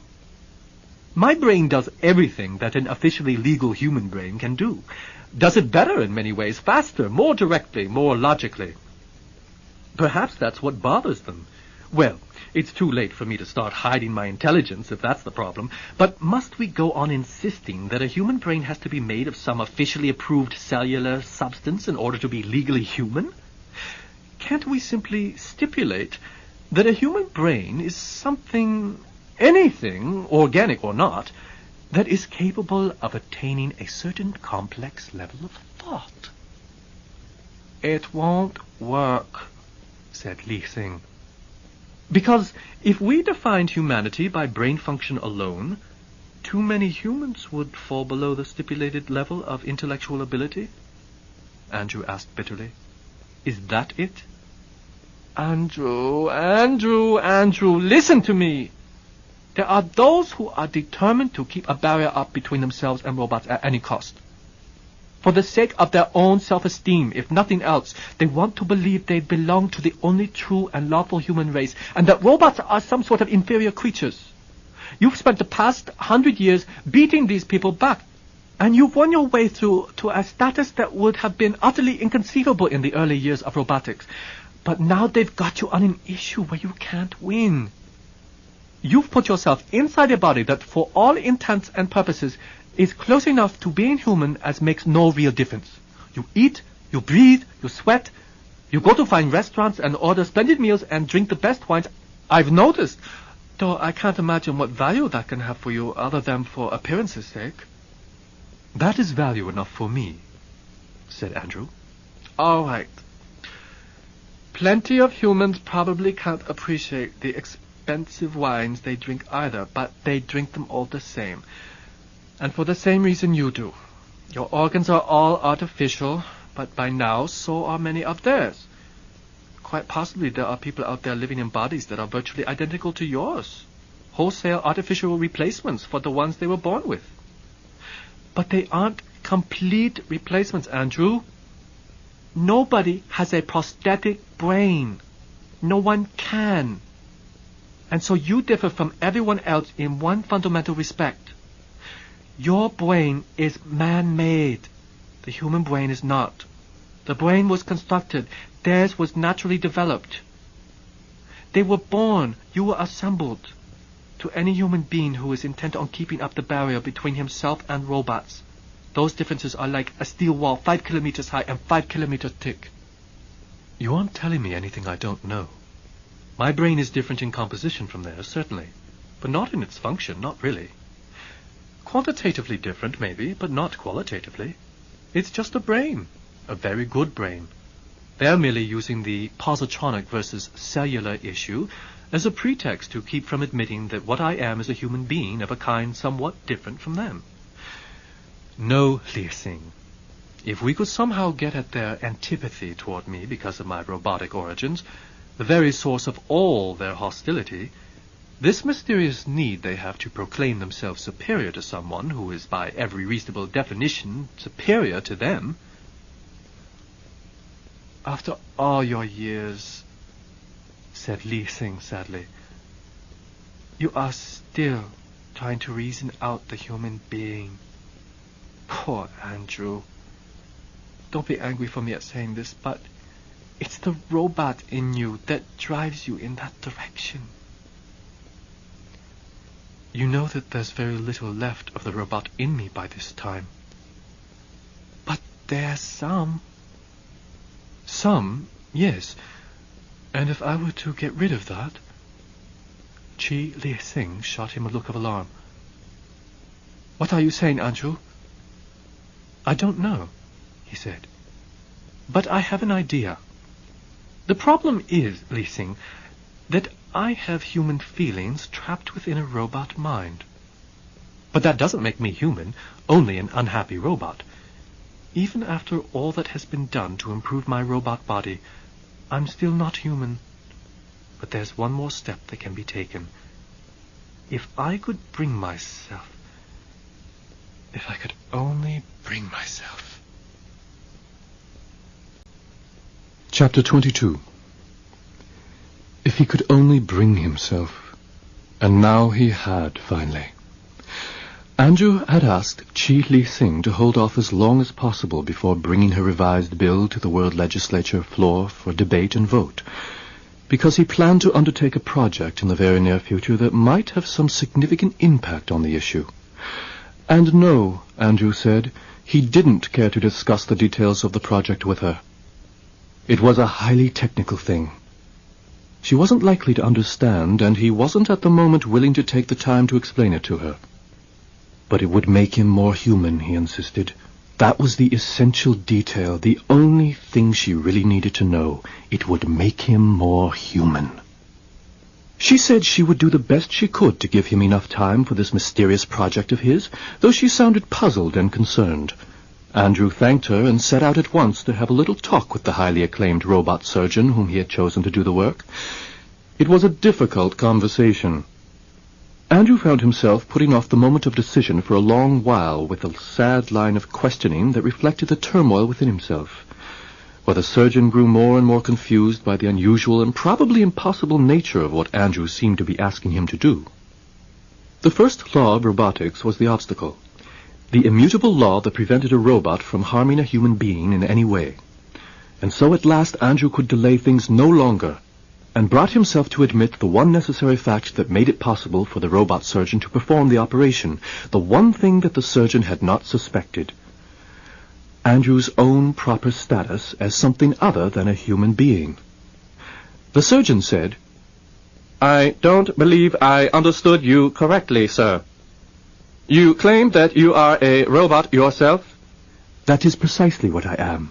Speaker 1: My brain does everything that an officially legal human brain can do. Does it better in many ways, faster, more directly, more logically. Perhaps that's what bothers them. Well, it's too late for me to start hiding my intelligence if that's the problem, but must we go on insisting that a human brain has to be made of some officially approved cellular substance in order to be legally human? Can't we simply stipulate that a human brain is something, anything, organic or not, that is capable of attaining a certain complex level of thought? It won't work, said Li Xing. Because if we defined humanity by brain function alone, too many humans would fall below the stipulated level of intellectual ability? Andrew asked bitterly. Is that it? Andrew, listen to me. There are those who are determined to keep a barrier up between themselves and robots at any cost. For the sake of their own self-esteem, if nothing else, they want to believe they belong to the only true and lawful human race, and that robots are some sort of inferior creatures. You've spent the past 100 years beating these people back, and you've won your way through to a status that would have been utterly inconceivable in the early years of robotics. But now they've got you on an issue where you can't win. You've put yourself inside a body that, for all intents and purposes, is close enough to being human as makes no real difference. You eat, you breathe, you sweat, you go to fine restaurants and order splendid meals and drink the best wines. I've noticed, though I can't imagine what value that can have for you other than for appearance's sake. That is value enough for me, said Andrew. All right. Plenty of humans probably can't appreciate the expensive wines they drink either, but they drink them all the same. And for the same reason you do. Your organs are all artificial, but by now so are many of theirs. Quite possibly there are people out there living in bodies that are virtually identical to yours. Wholesale artificial replacements for the ones they were born with. But they aren't complete replacements, Andrew. Nobody has a prosthetic brain. No one can. And so you differ from everyone else in one fundamental respect. Your brain is man-made. The human brain is not. The brain was constructed. Theirs was naturally developed. They were born. You were assembled. To any human being who is intent on keeping up the barrier between himself and robots, those differences are like a steel wall 5 kilometers high and 5 kilometers thick. You aren't telling me anything I don't know. My brain is different in composition from theirs, certainly, but not in its function, not really. Quantitatively different, maybe, but not qualitatively. It's just a brain, a very good brain. They're merely using the positronic versus cellular issue as a pretext to keep from admitting that what I am is a human being of a kind somewhat different from them. No, Li Xing. If we could somehow get at their antipathy toward me because of my robotic origins, the very source of all their hostility, this mysterious need they have to proclaim themselves superior to someone who is by every reasonable definition superior to them. After all your years, said Li Xing sadly, you are still trying to reason out the human being. Poor Andrew. Don't be angry for me at saying this, but it's the robot in you that drives you in that direction. You know that there's very little left of the robot in me by this time. But there's some. Some, yes. And if I were to get rid of that... Li Xing shot him a look of alarm. What are you saying, Andrew? I don't know, he said. But I have an idea. The problem is, Li Xing,
Speaker 5: that I have human feelings trapped within a robot mind. But that doesn't make me human, only an unhappy robot. Even after all that has been done to improve my robot body, I'm still not human. But there's one more step that can be taken. If I could only bring myself.
Speaker 1: Chapter 22. If he could only bring himself. And now he had, finally. Andrew had asked Chi Li Sing to hold off as long as possible before bringing her revised bill to the World Legislature floor for debate and vote, because he planned to undertake a project in the very near future that might have some significant impact on the issue. And no, Andrew said, he didn't care to discuss the details of the project with her. It was a highly technical thing. She wasn't likely to understand, and he wasn't at the moment willing to take the time to explain it to her. But it would make him more human, he insisted. That was the essential detail, the only thing she really needed to know. It would make him more human. She said she would do the best she could to give him enough time for this mysterious project of his, though she sounded puzzled and concerned. Andrew thanked her and set out at once to have a little talk with the highly acclaimed robot surgeon whom he had chosen to do the work. It was a difficult conversation. Andrew found himself putting off the moment of decision for a long while with a sad line of questioning that reflected the turmoil within himself, while the surgeon grew more and more confused by the unusual and probably impossible nature of what Andrew seemed to be asking him to do. The first law of robotics was the obstacle, the immutable law that prevented a robot from harming a human being in any way. And so at last Andrew could delay things no longer, and brought himself to admit the one necessary fact that made it possible for the robot surgeon to perform the operation, the one thing that the surgeon had not suspected. Andrew's own proper status as something other than a human being. The surgeon said,
Speaker 2: I don't believe I understood you correctly, sir. You claim that you are a robot yourself?
Speaker 1: That is precisely what I am.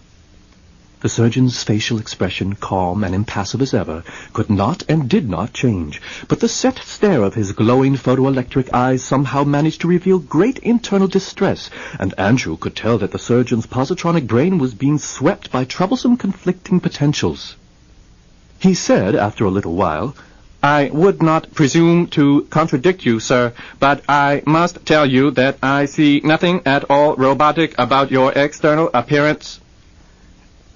Speaker 1: The surgeon's facial expression, calm and impassive as ever, could not and did not change, but the set stare of his glowing photoelectric eyes somehow managed to reveal great internal distress, and Andrew could tell that the surgeon's positronic brain was being swept by troublesome conflicting potentials. He said, after a little while, I would not presume to contradict you, sir, but I must tell you that I see nothing at all robotic about your external appearance.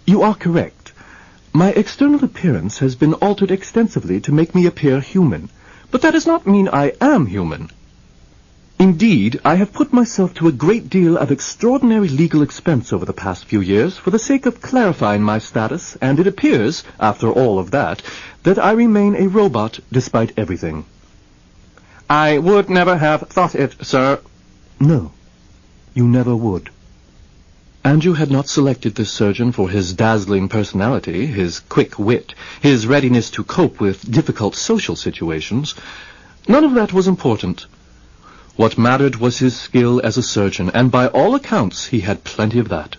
Speaker 1: You are correct. My external appearance has been altered extensively to make me appear human, but that does not mean I am human. Indeed, I have put myself to a great deal of extraordinary legal expense over the past few years for the sake of clarifying my status, and it appears, after all of that I remain a robot despite everything.
Speaker 2: I would never have thought it, sir.
Speaker 1: No, you never would. Andrew had not selected this surgeon for his dazzling personality, his quick wit, his readiness to cope with difficult social situations. None of that was important. What mattered was his skill as a surgeon, and by all accounts he had plenty of that.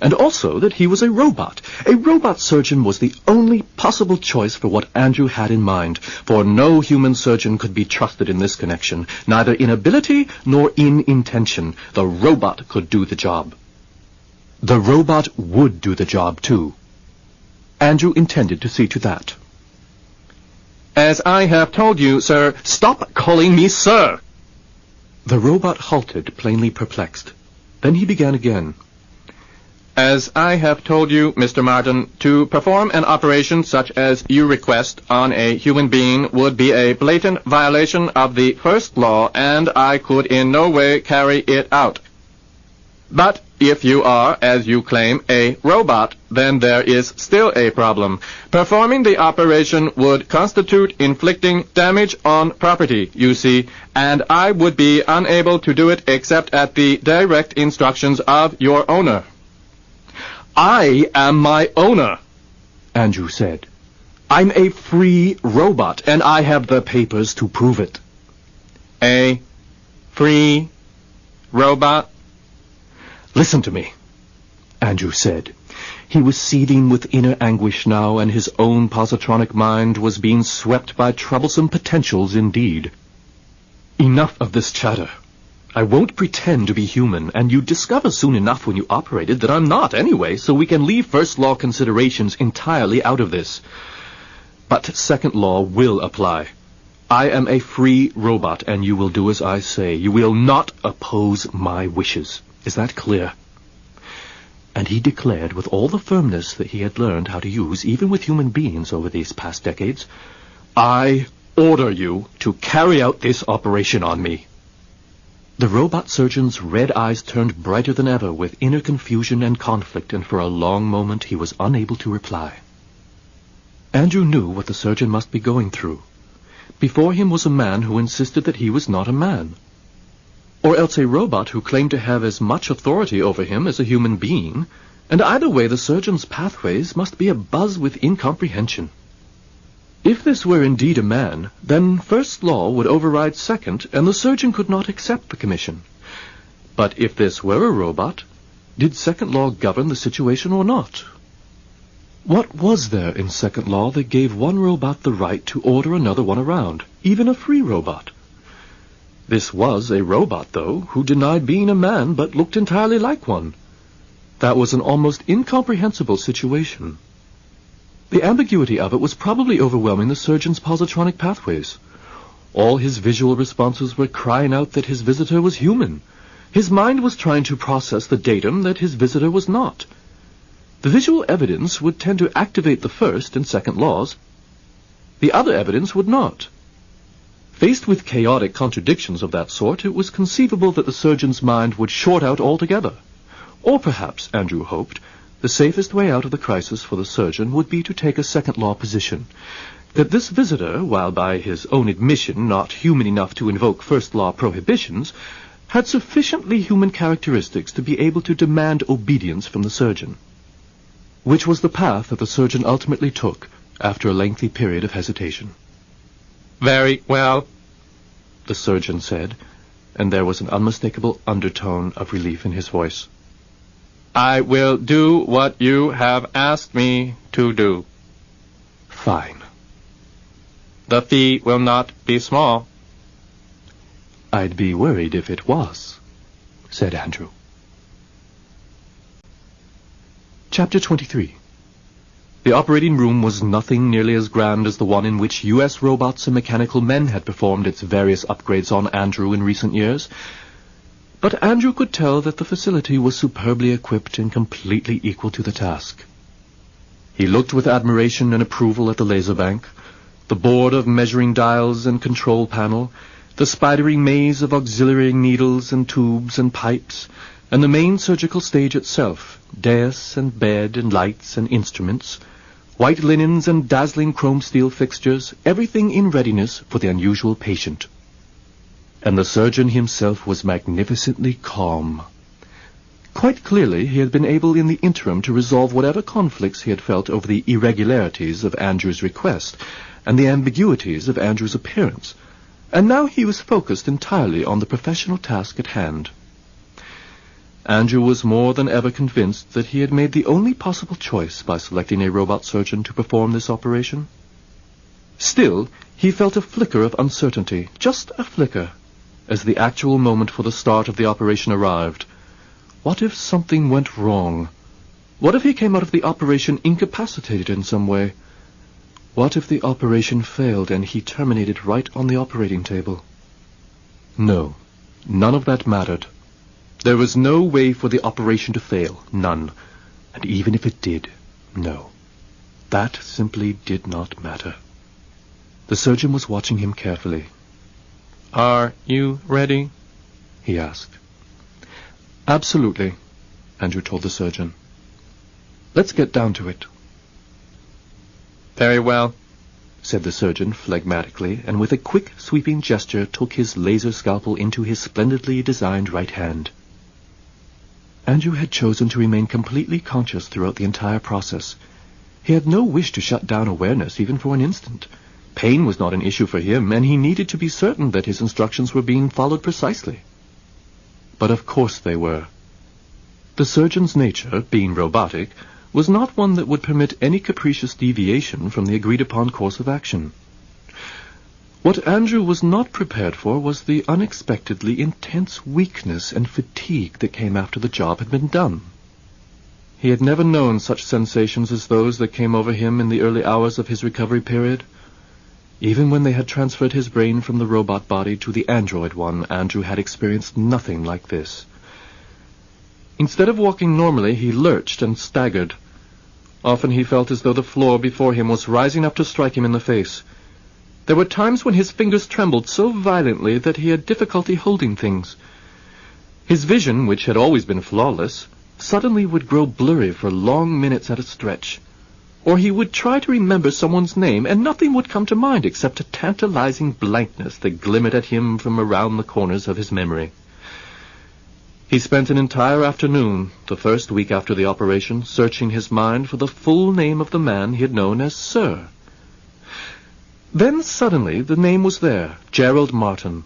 Speaker 1: And also that he was a robot. A robot surgeon was the only possible choice for what Andrew had in mind, for no human surgeon could be trusted in this connection, neither in ability nor in intention. The robot could do the job. The robot would do the job, too. Andrew intended to see to that.
Speaker 2: As I have told you, sir, stop calling me sir!
Speaker 1: The robot halted, plainly perplexed. Then he began again.
Speaker 2: As I have told you, Mr. Martin, to perform an operation such as you request on a human being would be a blatant violation of the first law, and I could in no way carry it out. But if you are, as you claim, a robot, then there is still a problem. Performing the operation would constitute inflicting damage on property, you see, and I would be unable to do it except at the direct instructions of your owner.
Speaker 1: I am my owner, Andrew said. I'm a free robot, and I have the papers to prove it.
Speaker 2: A free robot?
Speaker 1: Listen to me, Andrew said.
Speaker 4: He was seething with inner anguish now, and his own positronic mind was being swept by troublesome potentials indeed. Enough of this chatter. I won't pretend to be human, and you'd discover soon enough when you operated that I'm not anyway, so we can leave first law considerations entirely out of this. But second law will apply. I am a free robot, and you will do as I say. You will not oppose my wishes. Is that clear? And he declared with all the firmness that he had learned how to use, even with human beings over these past decades, I order you to carry out this operation on me. The robot surgeon's red eyes turned brighter than ever with inner confusion and conflict, and for a long moment he was unable to reply. Andrew knew what the surgeon must be going through. Before him was a man who insisted that he was not a man, or else a robot who claimed to have as much authority over him as a human being, and either way the surgeon's pathways must be abuzz with incomprehension. If this were indeed a man, then first law would override second, and the surgeon could not accept the commission. But if this were a robot, did second law govern the situation or not? What was there in second law that gave one robot the right to order another one around, even a free robot? This was a robot, though, who denied being a man but looked entirely like one. That was an almost incomprehensible situation. The ambiguity of it was probably overwhelming the surgeon's positronic pathways. All his visual responses were crying out that his visitor was human. His mind was trying to process the datum that his visitor was not. The visual evidence would tend to activate the first and second laws. The other evidence would not. Faced with chaotic contradictions of that sort, it was conceivable that the surgeon's mind would short out altogether. Or perhaps, Andrew hoped, the safest way out of the crisis for the surgeon would be to take a second law position, that this visitor, while by his own admission not human enough to invoke first law prohibitions, had sufficiently human characteristics to be able to demand obedience from the surgeon. Which was the path that the surgeon ultimately took after a lengthy period of hesitation.
Speaker 2: Very well,
Speaker 4: the surgeon said, and there was an unmistakable undertone of relief in his voice.
Speaker 2: I will do what you have asked me to do.
Speaker 4: Fine.
Speaker 2: The fee will not be small.
Speaker 4: I'd be worried if it was, said Andrew. Chapter 23. The operating room was nothing nearly as grand as the one in which U.S. robots and mechanical men had performed its various upgrades on Andrew in recent years. But Andrew could tell that the facility was superbly equipped and completely equal to the task. He looked with admiration and approval at the laser bank, the board of measuring dials and control panel, the spidery maze of auxiliary needles and tubes and pipes, and the main surgical stage itself, dais and bed and lights and instruments, white linens and dazzling chrome steel fixtures, everything in readiness for the unusual patient. And the surgeon himself was magnificently calm. Quite clearly he had been able in the interim to resolve whatever conflicts he had felt over the irregularities of Andrew's request and the ambiguities of Andrew's appearance, and now he was focused entirely on the professional task at hand. Andrew was more than ever convinced that he had made the only possible choice by selecting a robot surgeon to perform this operation. Still, he felt a flicker of uncertainty, just a flicker, as the actual moment for the start of the operation arrived. What if something went wrong? What if he came out of the operation incapacitated in some way? What if the operation failed and he terminated right on the operating table? No, none of that mattered. There was no way for the operation to fail, none. And even if it did, no. That simply did not matter. The surgeon was watching him carefully.
Speaker 2: Are you ready?
Speaker 4: He asked. Absolutely, Andrew told the surgeon. Let's get down to it.
Speaker 2: Very well,
Speaker 4: said the surgeon phlegmatically, and with a quick, sweeping gesture took his laser scalpel into his splendidly designed right hand. Andrew had chosen to remain completely conscious throughout the entire process. He had no wish to shut down awareness even for an instant. Pain was not an issue for him, and he needed to be certain that his instructions were being followed precisely. But of course they were. The surgeon's nature, being robotic,
Speaker 1: was not one that would permit any capricious deviation from the agreed-upon course of action. What Andrew was not prepared for was the unexpectedly intense weakness and fatigue that came after the job had been done. He had never known such sensations as those that came over him in the early hours of his recovery period. Even when they had transferred his brain from the robot body to the android one, Andrew had experienced nothing like this. Instead of walking normally, he lurched and staggered. Often he felt as though the floor before him was rising up to strike him in the face. There were times when his fingers trembled so violently that he had difficulty holding things. His vision, which had always been flawless, suddenly would grow blurry for long minutes at a stretch. Or he would try to remember someone's name, and nothing would come to mind except a tantalizing blankness that glimmered at him from around the corners of his memory. He spent an entire afternoon, the first week after the operation, searching his mind for the full name of the man he had known as Sir. Then suddenly the name was there, Gerald Martin.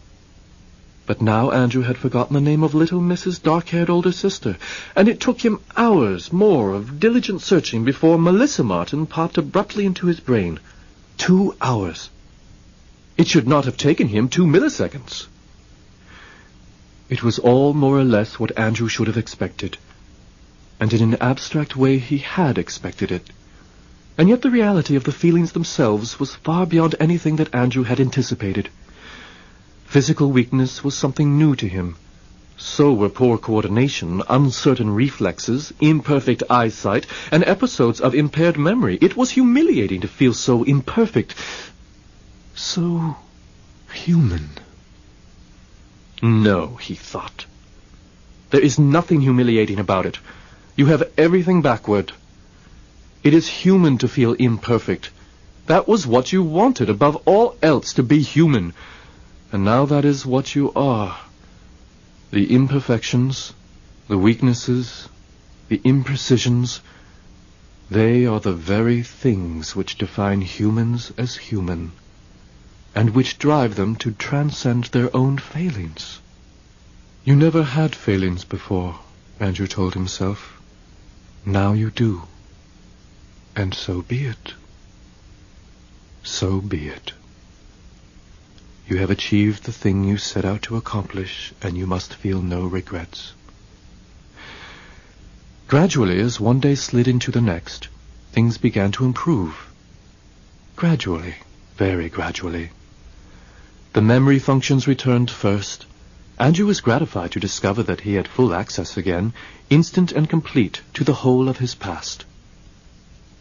Speaker 1: But now Andrew had forgotten the name of little Mrs. dark-haired older sister, and it took him hours more of diligent searching before Melissa Martin popped abruptly into his brain. 2 hours. It should not have taken him 2 milliseconds. It was all more or less what Andrew should have expected, and in an abstract way he had expected it. And yet the reality of the feelings themselves was far beyond anything that Andrew had anticipated. Physical weakness was something new to him. So were poor coordination, uncertain reflexes, imperfect eyesight, and episodes of impaired memory. It was humiliating to feel so imperfect, so human. No, he thought. There is nothing humiliating about it. You have everything backward. It is human to feel imperfect. That was what you wanted, above all else, to be human. And now that is what you are. The imperfections, the weaknesses, the imprecisions, they are the very things which define humans as human, and which drive them to transcend their own failings. You never had failings before, Andrew told himself. Now you do. And so be it. So be it. You have achieved the thing you set out to accomplish, and you must feel no regrets. Gradually, as one day slid into the next, things began to improve. Gradually, very gradually. The memory functions returned first. Andrew was gratified to discover that he had full access again, instant and complete, to the whole of his past.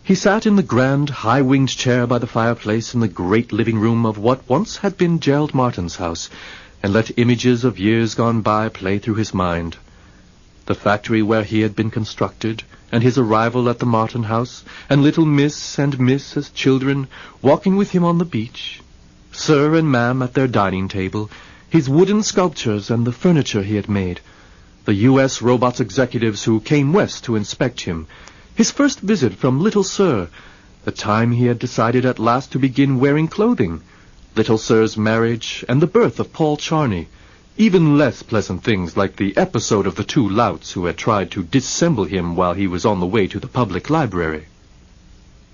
Speaker 1: He sat in the grand, high-winged chair by the fireplace in the great living room of what once had been Gerald Martin's house, and let images of years gone by play through his mind. The factory where he had been constructed, and his arrival at the Martin house, and little Miss and Miss as children, walking with him on the beach, Sir and Ma'am at their dining table, his wooden sculptures and the furniture he had made, the U.S. robots executives who came west to inspect him, his first visit from Little Sir, the time he had decided at last to begin wearing clothing, Little Sir's marriage, and the birth of Paul Charney, even less pleasant things like the episode of the 2 louts who had tried to dissemble him while he was on the way to the public library.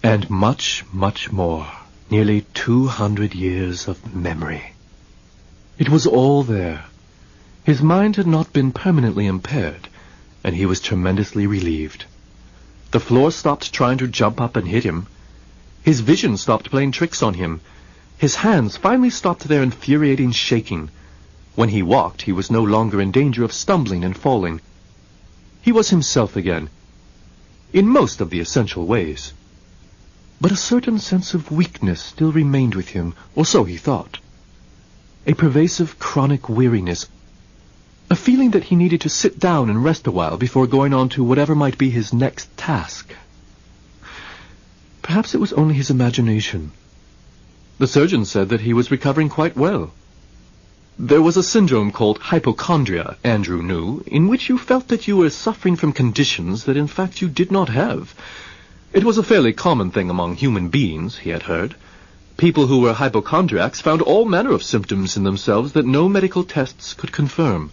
Speaker 1: And much, much more, nearly 200 years of memory. It was all there. His mind had not been permanently impaired, and he was tremendously relieved. The floor stopped trying to jump up and hit him. His vision stopped playing tricks on him. His hands finally stopped their infuriating shaking. When he walked, he was no longer in danger of stumbling and falling. He was himself again, in most of the essential ways. But a certain sense of weakness still remained with him, or so he thought. A pervasive chronic weariness, a feeling that he needed to sit down and rest a while before going on to whatever might be his next task. Perhaps it was only his imagination. The surgeon said that he was recovering quite well. There was a syndrome called hypochondria, Andrew knew, in which you felt that you were suffering from conditions that in fact you did not have. It was a fairly common thing among human beings, he had heard. People who were hypochondriacs found all manner of symptoms in themselves that no medical tests could confirm.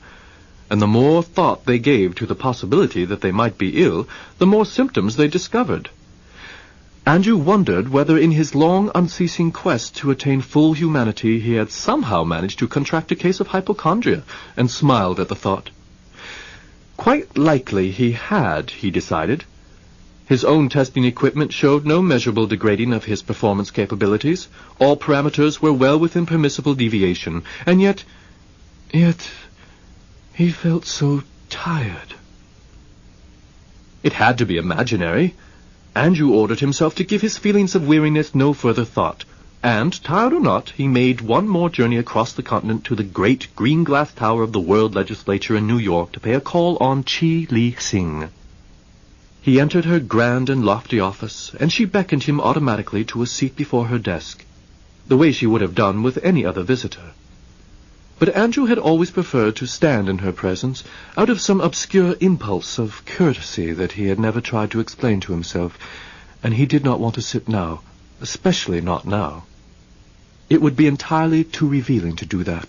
Speaker 1: and the more thought they gave to the possibility that they might be ill, the more symptoms they discovered. Andrew wondered whether in his long, unceasing quest to attain full humanity he had somehow managed to contract a case of hypochondria, and smiled at the thought. Quite likely he had, he decided. His own testing equipment showed no measurable degrading of his performance capabilities. All parameters were well within permissible deviation, and yet he felt so tired. It had to be imaginary. Andrew ordered himself to give his feelings of weariness no further thought, and, tired or not, he made one more journey across the continent to the great green glass tower of the World Legislature in New York to pay a call on Chi Li Sing. He entered her grand and lofty office, and she beckoned him automatically to a seat before her desk, the way she would have done with any other visitor. But Andrew had always preferred to stand in her presence, out of some obscure impulse of courtesy that he had never tried to explain to himself, and he did not want to sit now, especially not now. It would be entirely too revealing to do that.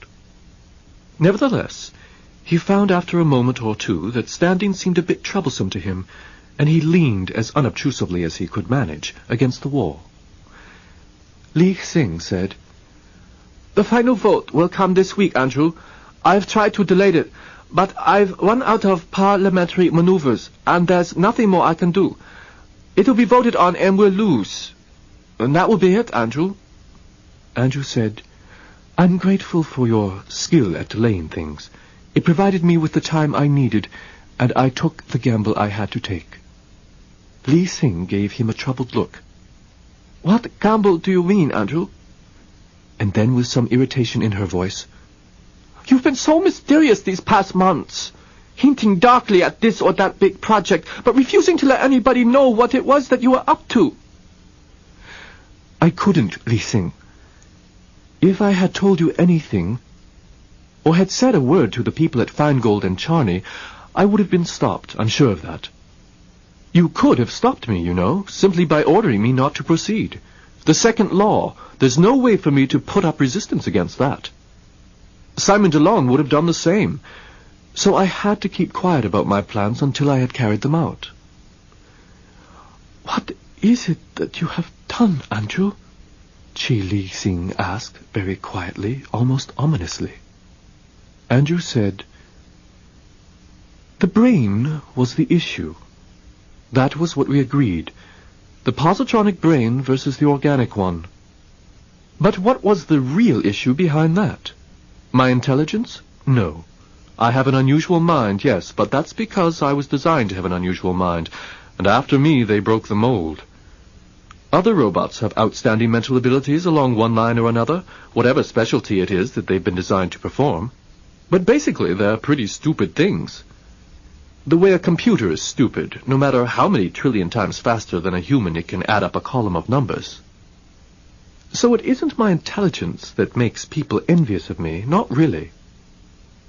Speaker 1: Nevertheless, he found after a moment or two that standing seemed a bit troublesome to him, and he leaned as unobtrusively as he could manage against the wall. Li Sing said, "The final vote will come this week, Andrew. I've tried to delay it, but I've run out of parliamentary maneuvers, and there's nothing more I can do. It'll be voted on and we'll lose. And that will be it, Andrew." Andrew said, "I'm grateful for your skill at delaying things. It provided me with the time I needed, and I took the gamble I had to take." Li Sing gave him a troubled look. "What gamble do you mean, Andrew?" And then with some irritation in her voice, "You've been so mysterious these past months, hinting darkly at this or that big project, but refusing to let anybody know what it was that you were up to." "I couldn't, Li Sing. If I had told you anything, or had said a word to the people at Feingold and Charney, I would have been stopped, I'm sure of that. You could have stopped me, you know, simply by ordering me not to proceed. The second law, there's no way for me to put up resistance against that. Simon DeLong would have done the same, so I had to keep quiet about my plans until I had carried them out." "What is it that you have done, Andrew?" Chi Li Sing asked, very quietly, almost ominously. Andrew said, "The brain was the issue. That was what we agreed. The positronic brain versus the organic one. But what was the real issue behind that? My intelligence? No. I have an unusual mind, yes, but that's because I was designed to have an unusual mind, and after me they broke the mold. Other robots have outstanding mental abilities along one line or another, whatever specialty it is that they've been designed to perform. But basically they're pretty stupid things. The way a computer is stupid, no matter how many trillion times faster than a human it can add up a column of numbers. So it isn't my intelligence that makes people envious of me, not really.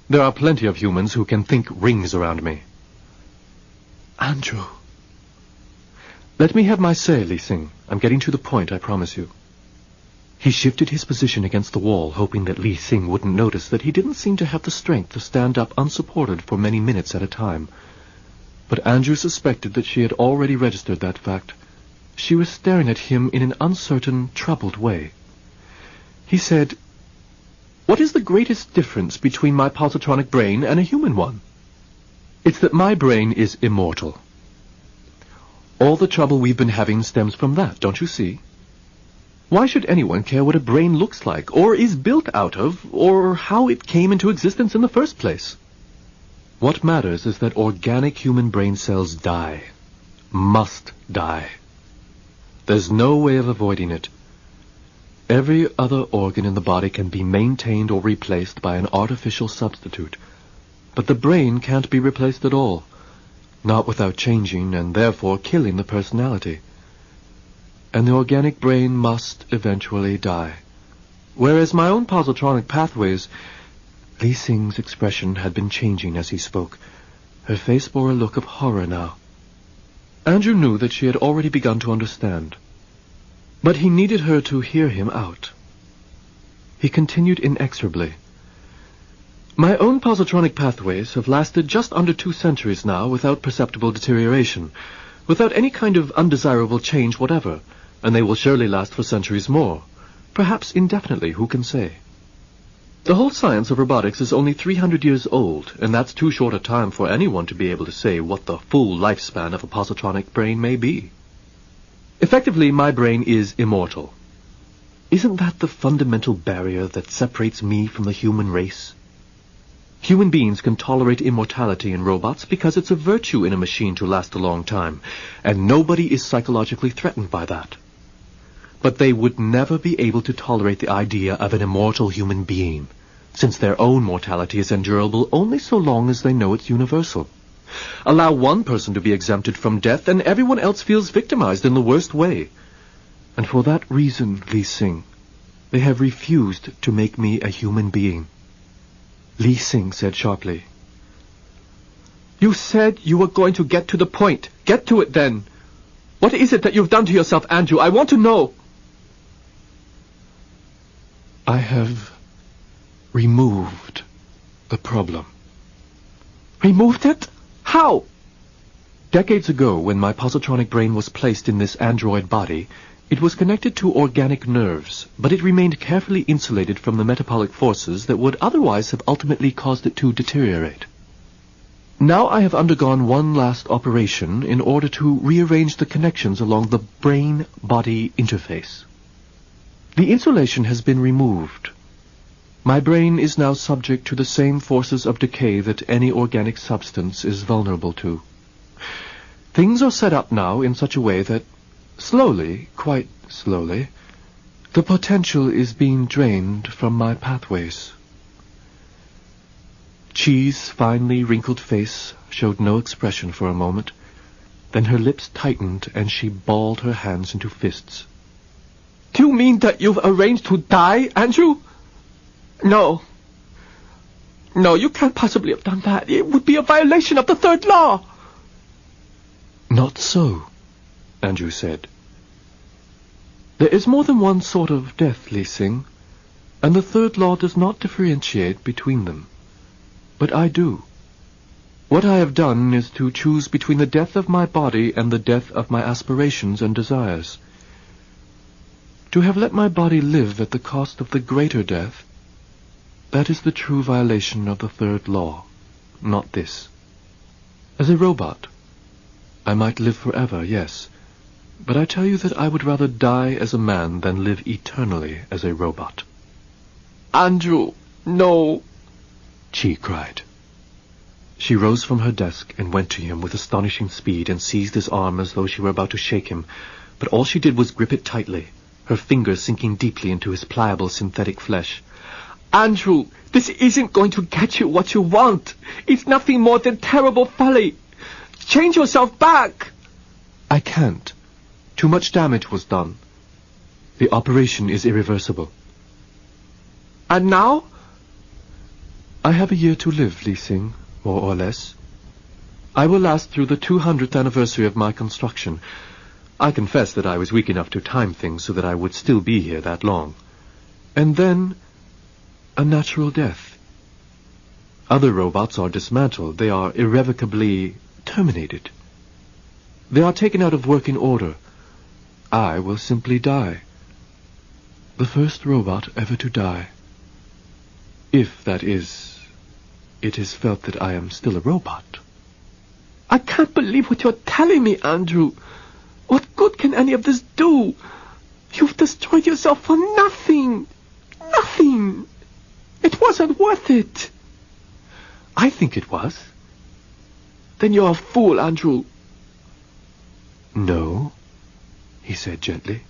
Speaker 1: There are plenty of humans who can think rings around me." "Andrew." "Let me have my say, Li Sing. I'm getting to the point, I promise you." He shifted his position against the wall, hoping that Li Sing wouldn't notice that he didn't seem to have the strength to stand up unsupported for many minutes at a time. But Andrew suspected that she had already registered that fact. She was staring at him in an uncertain, troubled way. He said, "What is the greatest difference between my positronic brain and a human one? It's that my brain is immortal. All the trouble we've been having stems from that, don't you see? Why should anyone care what a brain looks like, or is built out of, or how it came into existence in the first place? What matters is that organic human brain cells die. Must die. There's no way of avoiding it. Every other organ in the body can be maintained or replaced by an artificial substitute, but the brain can't be replaced at all, not without changing and therefore killing the personality. And the organic brain must eventually die. Whereas my own positronic pathways..." Li Sing's expression had been changing as he spoke. Her face bore a look of horror now. Andrew knew that she had already begun to understand, but he needed her to hear him out. He continued inexorably, My own positronic pathways have lasted just under 2 centuries now without perceptible deterioration, without any kind of undesirable change whatever, and they will surely last for centuries more, perhaps indefinitely, who can say. The whole science of robotics is only 300 years old, and that's too short a time for anyone to be able to say what the full lifespan of a positronic brain may be. Effectively, my brain is immortal. Isn't that the fundamental barrier that separates me from the human race? Human beings can tolerate immortality in robots because it's a virtue in a machine to last a long time, and nobody is psychologically threatened by that. But they would never be able to tolerate the idea of an immortal human being, since their own mortality is endurable only so long as they know it's universal. Allow one person to be exempted from death, and everyone else feels victimized in the worst way. And for that reason, Li Xing, they have refused to make me a human being. Li Xing said sharply, "You said you were going to get to the point. Get to it then. What is it that you've done to yourself, Andrew? I want to know." "I have removed the problem." "Removed it? How?" "Decades ago, when my positronic brain was placed in this android body, it was connected to organic nerves, but it remained carefully insulated from the metabolic forces that would otherwise have ultimately caused it to deteriorate. Now I have undergone one last operation in order to rearrange the connections along the brain-body interface. The insulation has been removed. My brain is now subject to the same forces of decay that any organic substance is vulnerable to. Things are set up now in such a way that slowly, quite slowly, the potential is being drained from my pathways." Chi's finely wrinkled face showed no expression for a moment. Then her lips tightened and she balled her hands into fists. "Do you mean that you've arranged to die, Andrew? No. No, you can't possibly have done that. It would be a violation of the Third Law." "Not so," Andrew said. "There is more than one sort of death, Li Xing, and the Third Law does not differentiate between them. But I do. What I have done is to choose between the death of my body and the death of my aspirations and desires. To have let my body live at the cost of the greater death, that is the true violation of the Third Law, not this. As a robot, I might live forever, yes, but I tell you that I would rather die as a man than live eternally as a robot." "Andrew, no!" Chi cried. She rose from her desk and went to him with astonishing speed and seized his arm as though she were about to shake him, but all she did was grip it tightly, her fingers sinking deeply into his pliable synthetic flesh. "Andrew, this isn't going to get you what you want. It's nothing more than terrible folly. Change yourself back." "I can't. Too much damage was done. The operation is irreversible." "And now?" "I have a year to live, Li Xing, more or less. I will last through the 200th anniversary of my construction. I confess that I was weak enough to time things so that I would still be here that long. And then a natural death. Other robots are dismantled. They are irrevocably terminated. They are taken out of working order. I will simply die. The first robot ever to die. If, that is, it is felt that I am still a robot." "I can't believe what you're telling me, Andrew. What good can any of this do? You've destroyed yourself for nothing. Nothing. It wasn't worth it." "I think it was." "Then you're a fool, Andrew." "No," he said gently.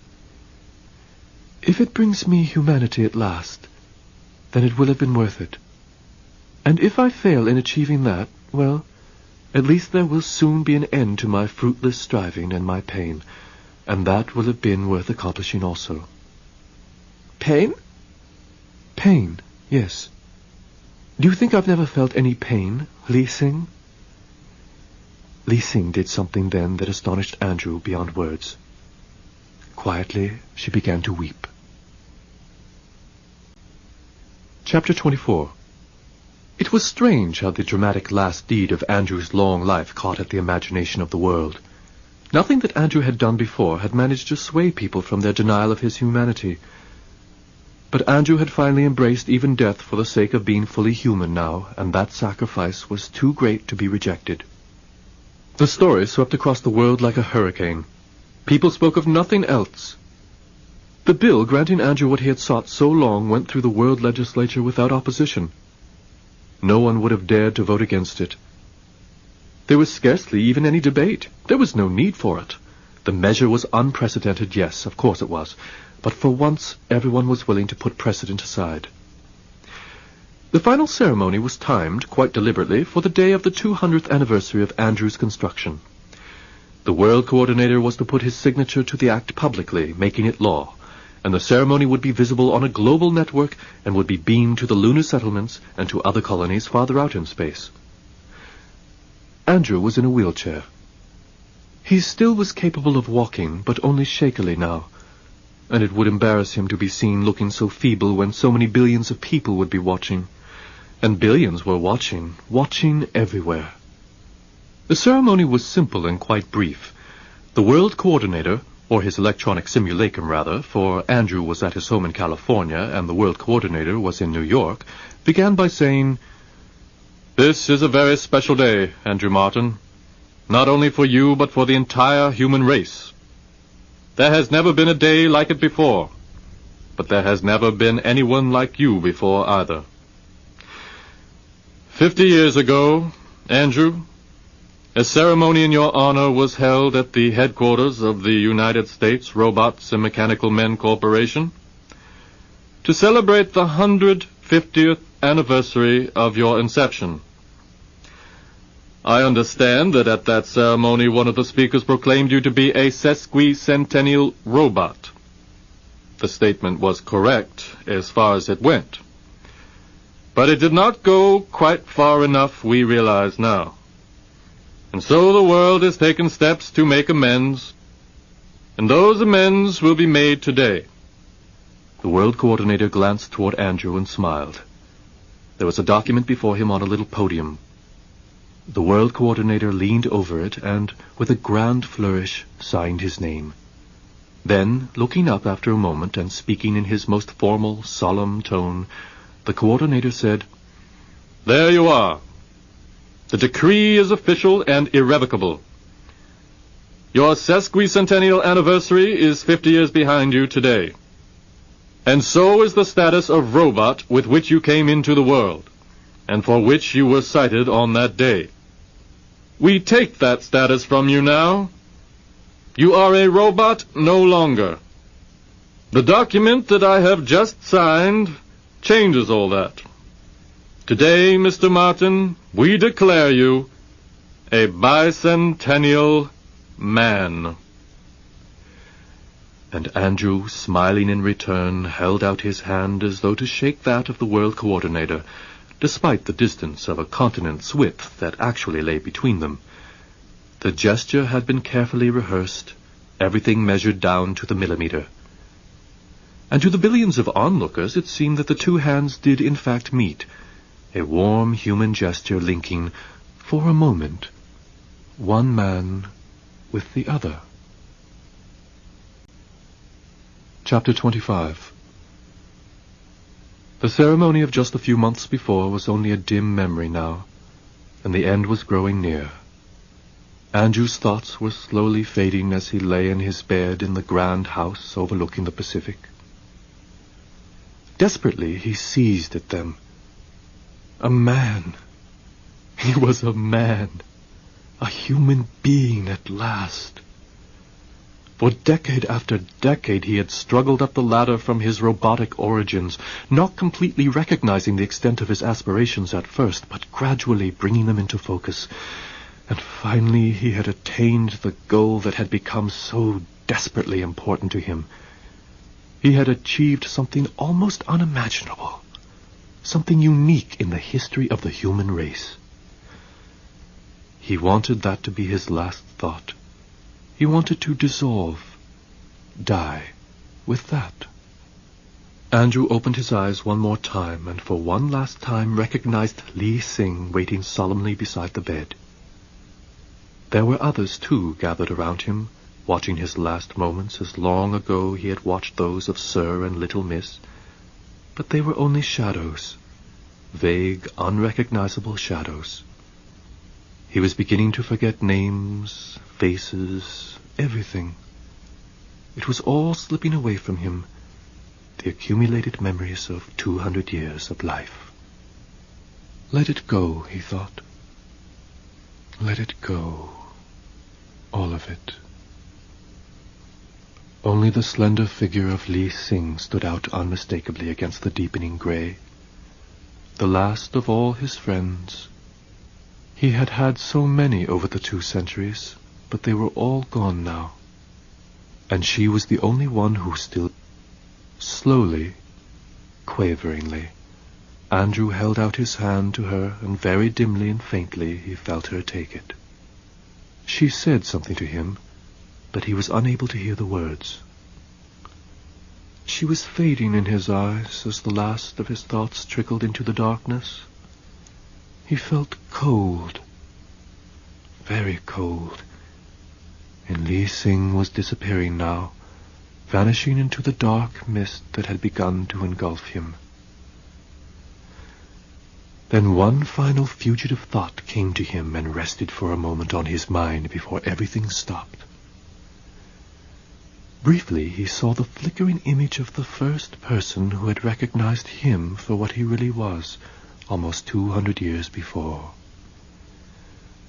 Speaker 1: "If it brings me humanity at last, then it will have been worth it. And if I fail in achieving that, well, at least there will soon be an end to my fruitless striving and my pain, and that will have been worth accomplishing also." "Pain?" "Pain, yes. Do you think I've never felt any pain, Li Xing?" Li Xing did something then that astonished Andrew beyond words. Quietly, she began to weep. Chapter 24. It was strange how the dramatic last deed of Andrew's long life caught at the imagination of the world. Nothing that Andrew had done before had managed to sway people from their denial of his humanity. But Andrew had finally embraced even death for the sake of being fully human now, and that sacrifice was too great to be rejected. The story swept across the world like a hurricane. People spoke of nothing else. The bill granting Andrew what he had sought so long went through the world legislature without opposition. No one would have dared to vote against it. There was scarcely even any debate. There was no need for it. The measure was unprecedented, yes, of course it was, but for once everyone was willing to put precedent aside. The final ceremony was timed, quite deliberately, for the day of the 200th anniversary of Andrew's construction. The World Coordinator was to put his signature to the act publicly, making it law, and the ceremony would be visible on a global network and would be beamed to the lunar settlements and to other colonies farther out in space. Andrew was in a wheelchair. He still was capable of walking, but only shakily now, and it would embarrass him to be seen looking so feeble when so many billions of people would be watching. And billions were watching everywhere. The ceremony was simple and quite brief. The World Coordinator, or his electronic simulacrum rather, for Andrew was at his home in California and the World Coordinator was in New York, began by saying, "This is a very special day, Andrew Martin, not only for you but for the entire human race. There has never been a day like it before, but there has never been anyone like you before either. 50 years ago, Andrew, a ceremony in your honor was held at the headquarters of the United States Robots and Mechanical Men Corporation to celebrate the 150th anniversary of your inception. I understand that at that ceremony one of the speakers proclaimed you to be a sesquicentennial robot. The statement was correct as far as it went. But it did not go quite far enough, we realize now. And so the world has taken steps to make amends, and those amends will be made today." The World Coordinator glanced toward Andrew and smiled. There was a document before him on a little podium. The World Coordinator leaned over it and, with a grand flourish, signed his name. Then, looking up after a moment and speaking in his most formal, solemn tone, the Coordinator said, "There you are. The decree is official and irrevocable. Your sesquicentennial anniversary is 50 years behind you today. And so is the status of robot with which you came into the world, and for which you were cited on that day. We take that status from you now. You are a robot no longer. The document that I have just signed changes all that. Today, Mr. Martin, we declare you a bicentennial man." And Andrew, smiling in return, held out his hand as though to shake that of the World Coordinator, despite the distance of a continent's width that actually lay between them. The gesture had been carefully rehearsed, everything measured down to the millimeter. And to the billions of onlookers it seemed that the two hands did in fact meet, a warm human gesture linking, for a moment, one man with the other. Chapter 25. The ceremony of just a few months before was only a dim memory now, and the end was growing near. Andrew's thoughts were slowly fading as he lay in his bed in the grand house overlooking the Pacific. Desperately he seized at them. A man. He was a man. A human being at last. For decade after decade he had struggled up the ladder from his robotic origins, not completely recognizing the extent of his aspirations at first, but gradually bringing them into focus. And finally he had attained the goal that had become so desperately important to him. He had achieved something almost unimaginable, something unique in the history of the human race. He wanted that to be his last thought. He wanted to dissolve, die, with that. Andrew opened his eyes one more time, and for one last time recognized Li Sing waiting solemnly beside the bed. There were others, too, gathered around him, watching his last moments as long ago he had watched those of Sir and Little Miss, but they were only shadows, vague, unrecognizable shadows. He was beginning to forget names, faces, everything. It was all slipping away from him, the accumulated memories of 200 years of life. Let it go, he thought. Let it go. All of it. Only the slender figure of Li Sing stood out unmistakably against the deepening gray. The last of all his friends. He had had so many over the 2 centuries, but they were all gone now. And she was the only one who still... Slowly, quaveringly, Andrew held out his hand to her, and very dimly and faintly he felt her take it. She said something to him, but he was unable to hear the words. She was fading in his eyes as the last of his thoughts trickled into the darkness. He felt cold, very cold, and Li Sing was disappearing now, vanishing into the dark mist that had begun to engulf him. Then one final fugitive thought came to him and rested for a moment on his mind before everything stopped. Briefly he saw the flickering image of the first person who had recognized him for what he really was, almost 200 years before.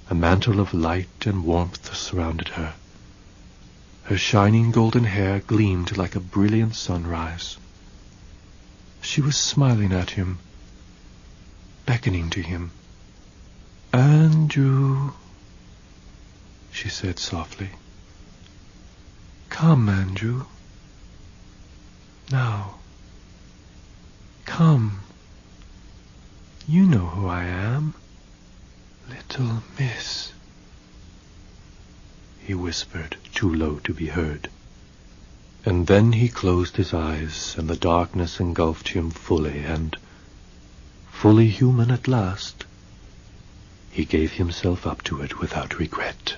Speaker 1: A mantle of light and warmth surrounded her. Her shining golden hair gleamed like a brilliant sunrise. She was smiling at him, beckoning to him. "Andrew," she said softly. "Come, Andrew. Now, come. You know who I am. Little Miss," he whispered, too low to be heard. And then he closed his eyes, and the darkness engulfed him fully, and, fully human at last, he gave himself up to it without regret.